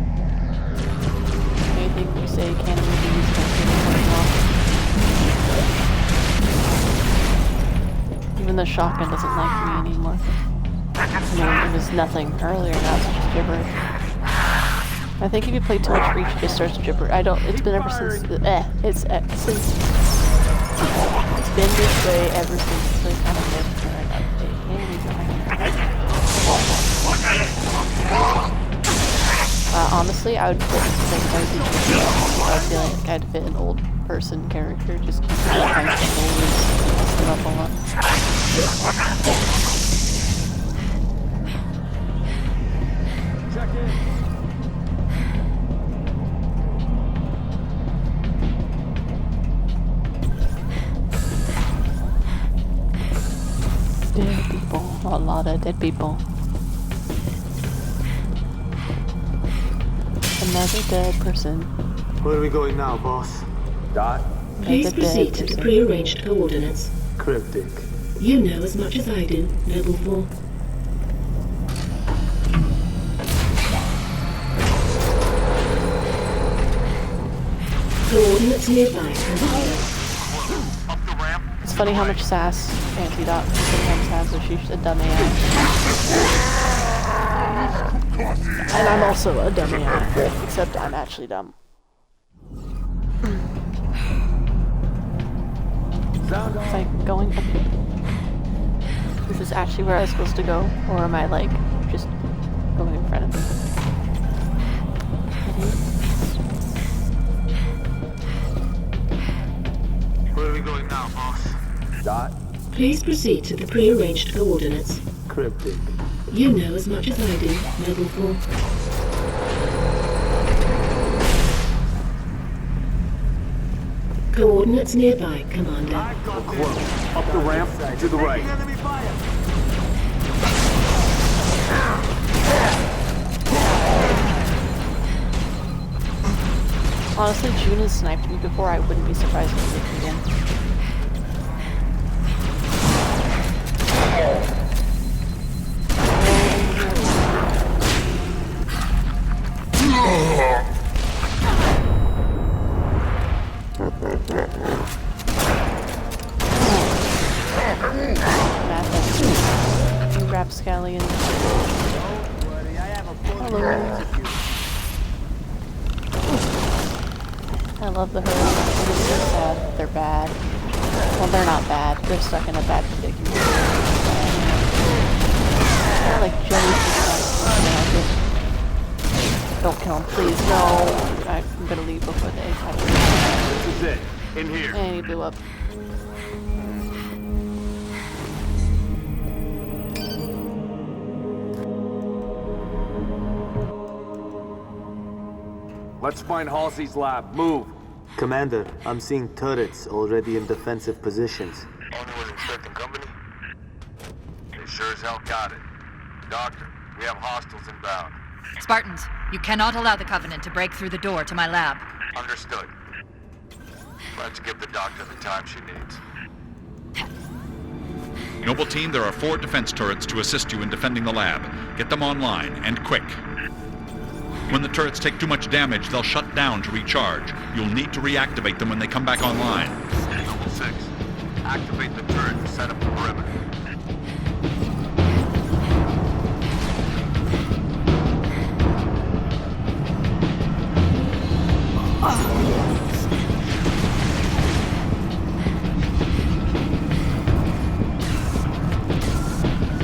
Anything you say can be used Even the shotgun doesn't like me anymore. It was nothing earlier, now it's just gibberish. I think if you play too much Reach, it just starts gibberish. It's been ever since it's been this way ever since they kind of made the current update. Honestly, I would fit the same way as I would feel like I'd fit an old person character, just keep it kind of simple, mess them up a lot. Check in. Dead people. A lot of dead people. Another dead person. Where are we going now, boss? Dot. Please proceed to the prearranged coordinates. Cryptic. You know as much as I do, Noble 4. Coordinates nearby. It's funny how much sass Anti-Dot sometimes has, but she's a dumb AI. And I'm also a dumb AI, except I'm actually dumb. It's like going up. Is this actually where I was supposed to go? Or am I like just going in front of me? Where are we going now, boss? Dot. Please proceed to the pre-arranged coordinates. Cryptic. You know as much as I do, Noble 4. Coordinates nearby, Commander. Close. Up the ramp, to the right. Honestly, June has sniped me before. I wouldn't be surprised if it again. Rapscallion. Hello. I love the herd. They're sad. They're bad. Well, they're not bad. They're stuck in a bad predicament. They're like jellyfish. Don't kill them, please. No. I'm gonna leave before they have to. This is it. In here. And he blew up. Let's find Halsey's lab. Move. Commander, I'm seeing turrets already in defensive positions. Only was expecting company? They sure as hell got it. Doctor, we have hostiles inbound. Spartans, you cannot allow the Covenant to break through the door to my lab. Understood. Let's give the doctor the time she needs. Noble team, there are 4 defense turrets to assist you in defending the lab. Get them online, and quick. When the turrets take too much damage, they'll shut down to recharge. You'll need to reactivate them when they come back online. Noble 6, activate the turret and set up the perimeter.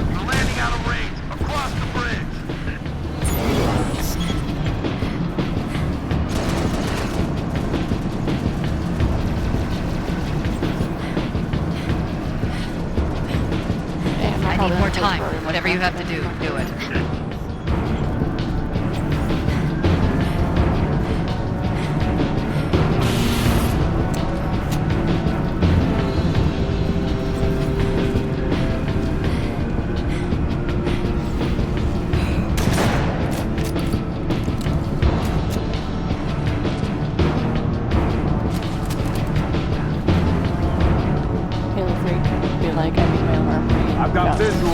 You're landing out of range. Across the bridge. I need more time. Whatever you have to do, do it. Halo 3. Be like, I need my alarm. I've got visual.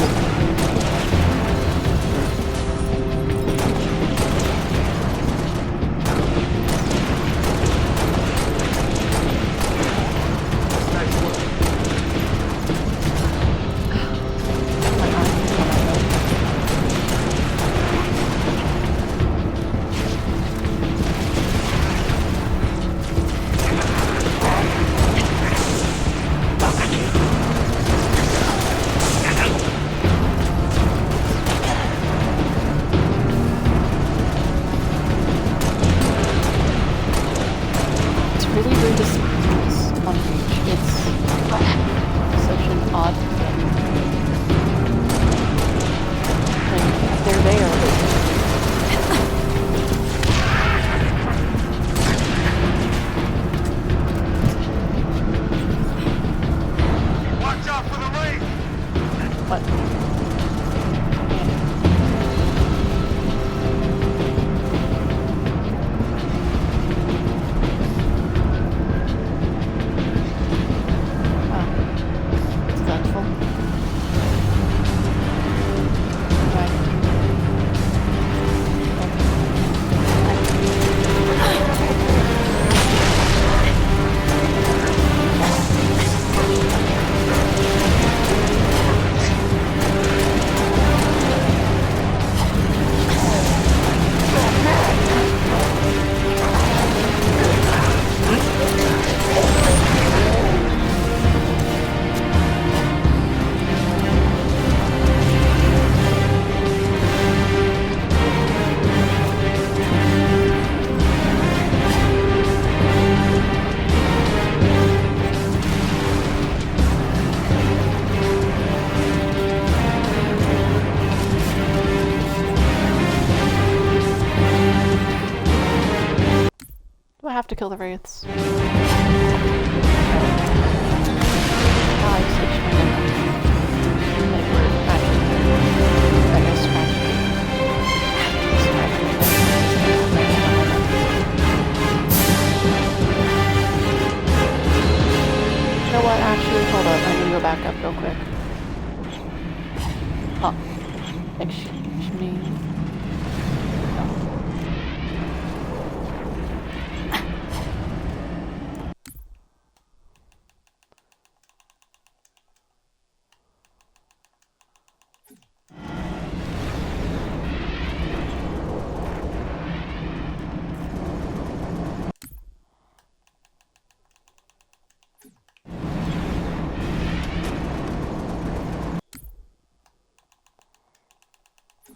have to kill the wraiths. You know what? Actually, hold up. I need to go back up real quick. Oh, excuse me.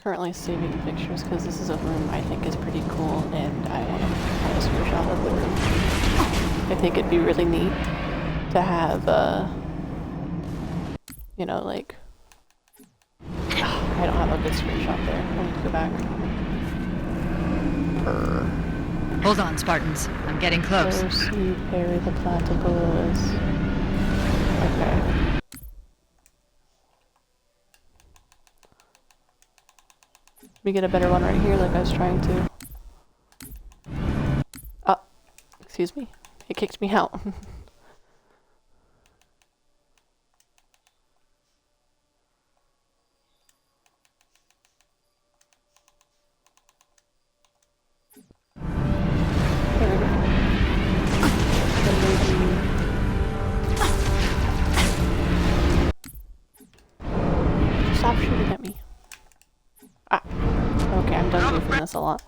Currently saving pictures because this is a room I think is pretty cool and I want to have a screenshot of the room. I think it'd be really neat to have, you know, like, I don't have a good screenshot there. I need to go back. Hold on, Spartans. I'm getting close. Percy, Perry the Platypus. Okay. We get a better one right here like I was trying to. Oh, excuse me. It kicked me out. There we go. Stop shooting at me. Ah. Okay, I'm done goofing this a lot.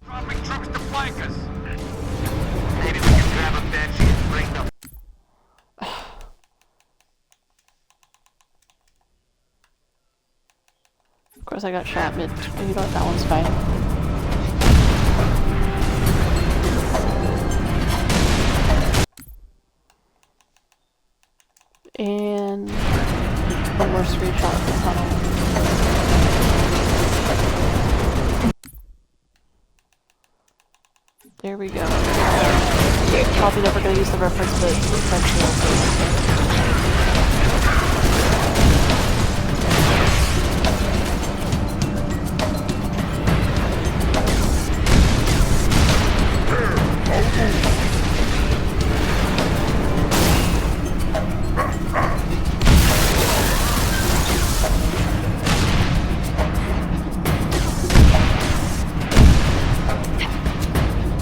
Dropping trucks to flank us. Maybe we can grab a banshee and bring them. Of course I got shot mid. You know what, that one's fine. And one more screenshot of the tunnel. There we go. Probably never gonna use the reference, but essentially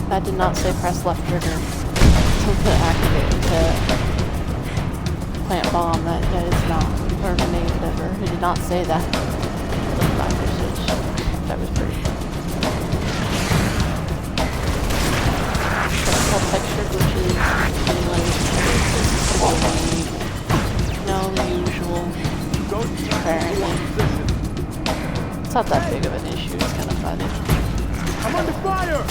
that did not say press left trigger to activate to plant bomb. That is not, or grenade, whatever. It did not say that. That was pretty. Texture glitches, no, the usual. Apparently. It's not that big of an issue, it's kind of funny. I'm under fire!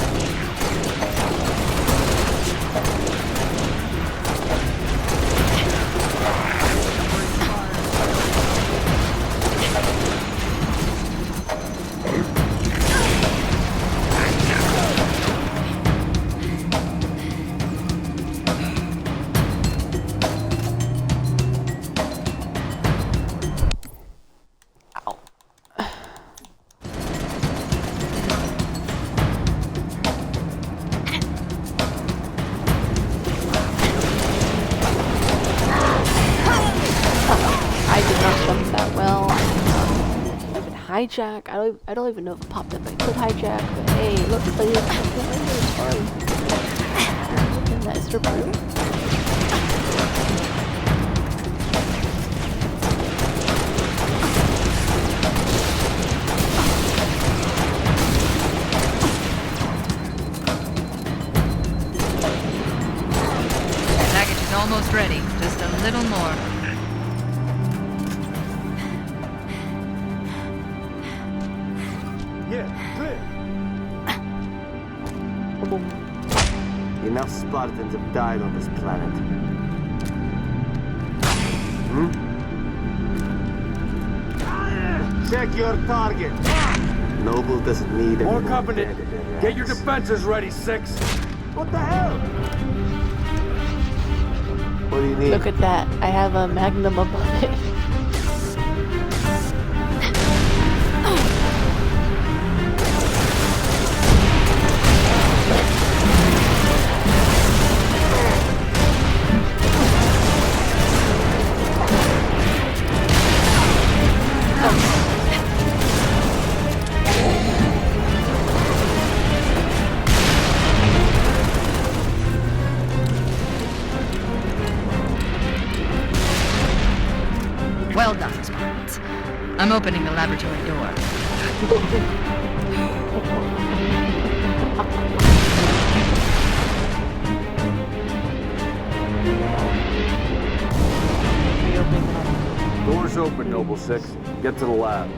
Hijack. I don't even know if it popped up. I could hijack, but hey, look, it's fine. And that's for proof. The package is almost ready. Just a little more. Enough Spartans have died on this planet. Check Check your target. Noble doesn't need any More more Covenant. dead Get your defenses ready, 6. What the hell? What do you need? Look at that. I have a magnum above it. Well done, Spartans. I'm opening the laboratory door. Door's open, Noble 6. Get to the lab.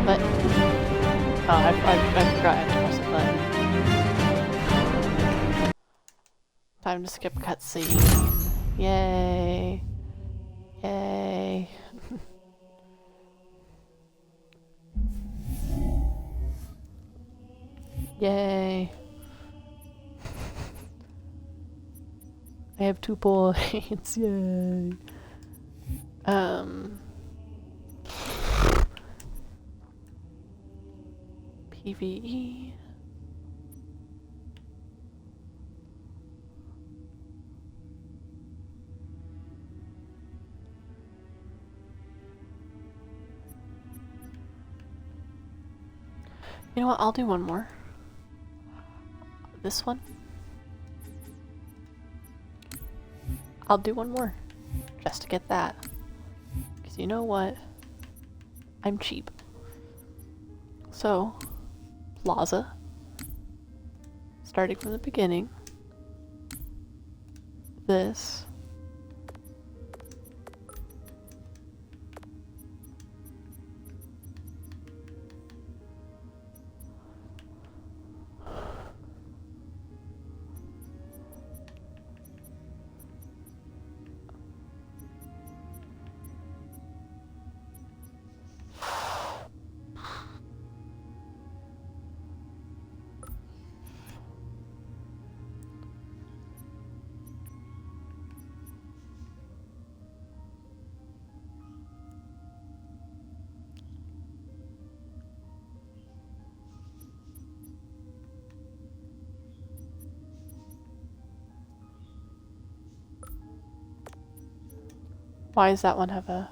What? Oh, I forgot I had to press the button. Time to skip cutscene. Yay. Yay. Yay. I have 2 points. Yay. PvE. You know what? I'll do one more. This one. I'll do one more. Just to get that. Because you know what? I'm cheap. So, Plaza. Starting from the beginning. This. Why does that one have a...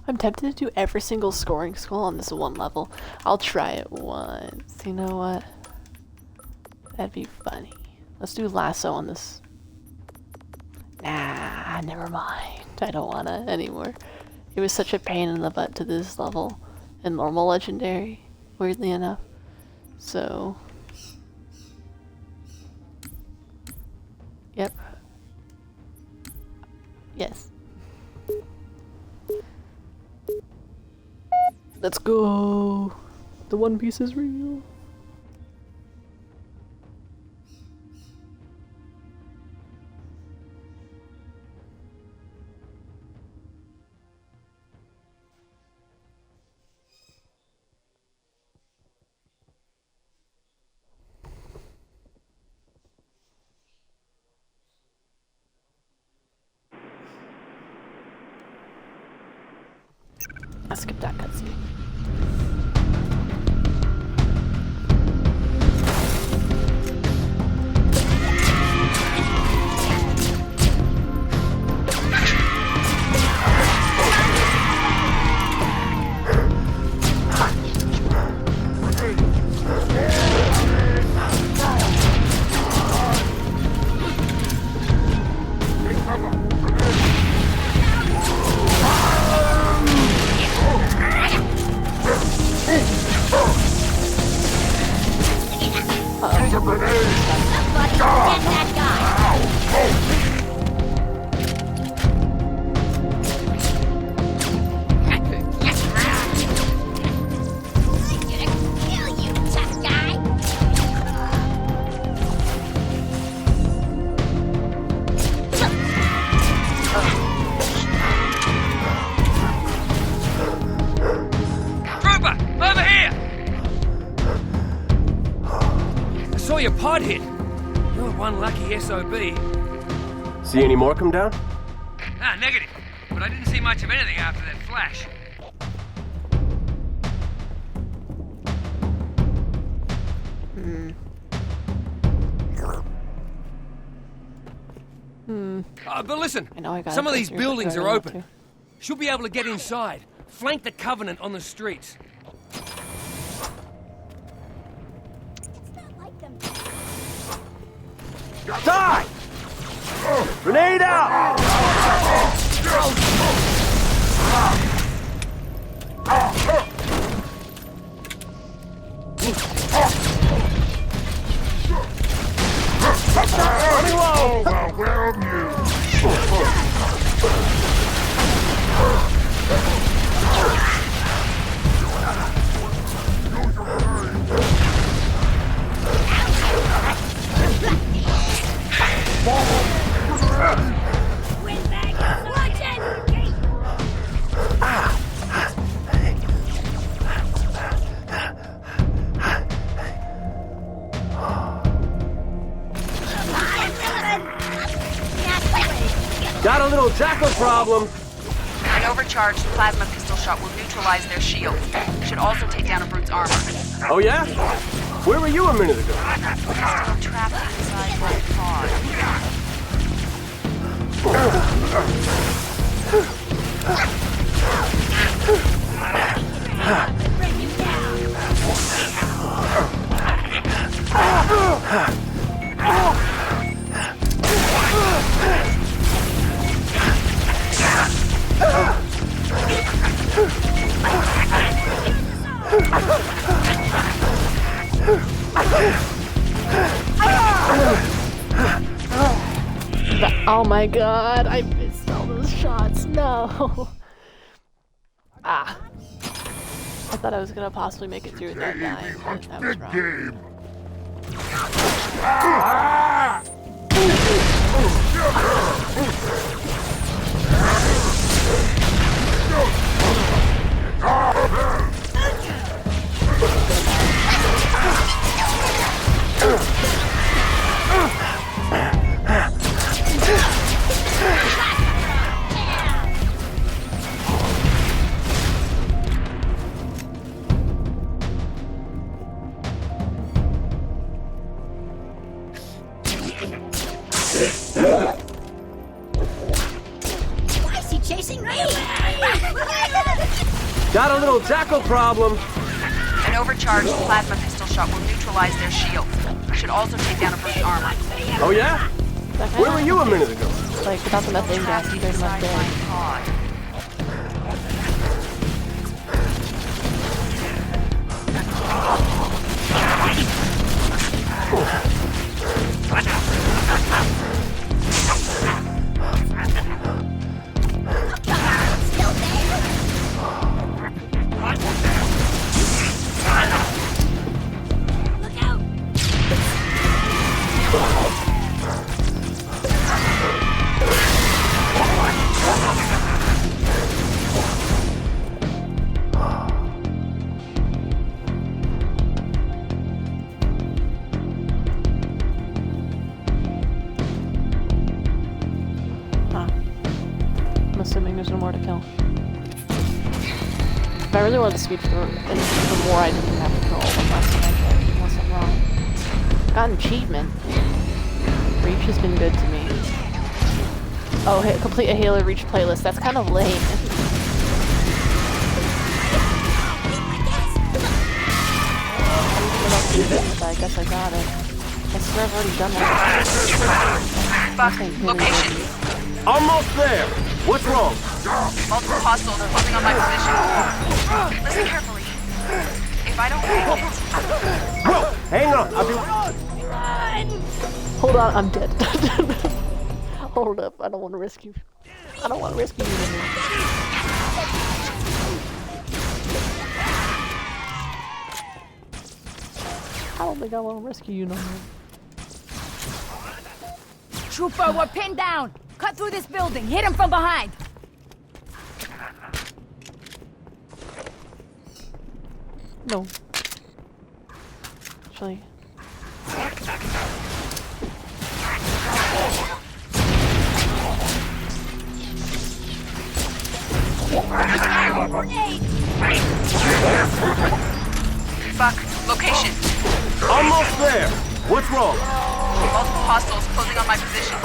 I'm tempted to do every single scoring skull on this one level. I'll try it once. You know what? That'd be funny. Let's do lasso on this. Nah, never mind. I don't wanna anymore. It was such a pain in the butt to this level in normal legendary, weirdly enough. So... Yep. Yes. Let's go! The One Piece is real. I'll skip that cutscene. saw your pod hit. You're one lucky SOB. See any more come down? Ah, negative. But I didn't see much of anything after that flash. But listen, some of these buildings are open. Should be able to get inside. Flank the Covenant on the streets. Die! Grenade out! Running low! Overwhelm you! Got a little jackal problem. An overcharged plasma pistol shot will neutralize their shield. Should also take down a brute's armor. Oh yeah? Where were you a minute ago? Still trapped inside my pod. Oh my god, I missed all those shots. No. Ah. I thought I was gonna possibly make it through without dying. That was wrong. Why is he chasing me? Got a little jackal problem. An overcharged plasma pistol shot will neutralize their shield. Should also take down a brute's armor. Oh yeah? Where were you a minute ago? Like, without the methane gas, you guys left there. Assuming there's no more to kill. If I really wanted to speed for more, I didn't have to kill all the less than I did, unless I'm wrong. Got an achievement. Reach has been good to me. Oh, complete a Halo Reach playlist. That's kind of lame. I guess I got it. I swear I've already done that. Fuck. Location. Almost there. What's wrong? Multiple hostiles are closing on my position. Listen carefully. If I don't make it... Whoa! Hang on. I'll be... Hold on, I'm dead. Hold up, I don't want to risk you. I don't want to risk you anymore. I don't think I want to rescue you no more. Trooper, we're pinned down. Cut through this building. Hit him from behind. No. Actually. Buck, location. Almost there. What's wrong? Multiple hostiles closing on my position.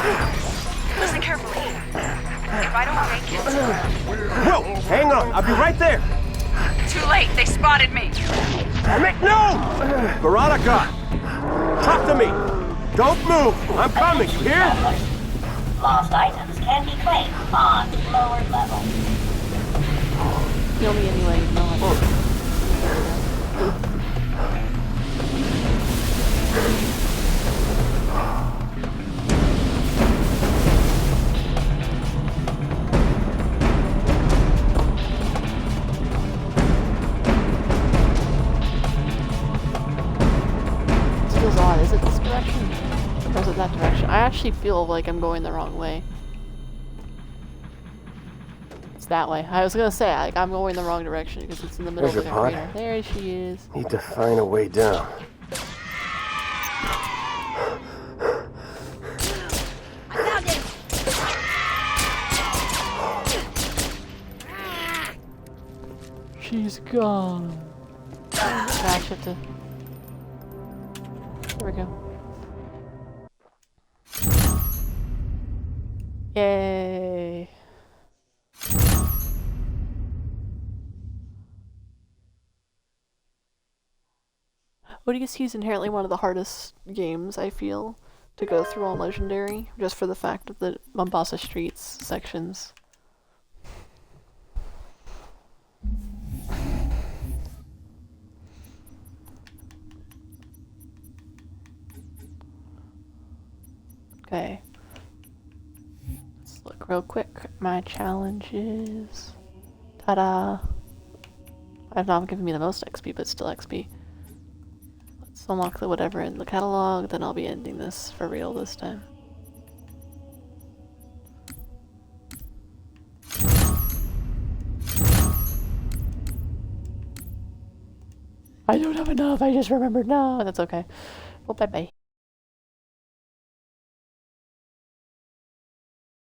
Listen carefully. If I don't make it... Whoa, hang on. I'll be right there. Too late. They spotted me. Damn it, no! Veronica! Talk to me. Don't move. I'm coming. You hear? Lost items can be claimed on lower level. Kill me anyway, no. This feels odd. Is it this direction? Or is it that direction? I actually feel like I'm going the wrong way. That way. I was gonna say, like, I'm going the wrong direction because it's in the middle of the arena. There she is. Need to find a way down. I found it! She's gone. Gosh, have to... There we go. Yay. ODST is inherently one of the hardest games, I feel, to go through on Legendary, just for the fact of the Mombasa Streets sections. Okay. Let's look real quick at my challenges. Ta-da! I've not given me the most XP, but still XP. Unlock the whatever in the catalog, then I'll be ending this for real this time. I don't have enough, I just remembered. No, that's okay. Well, bye-bye.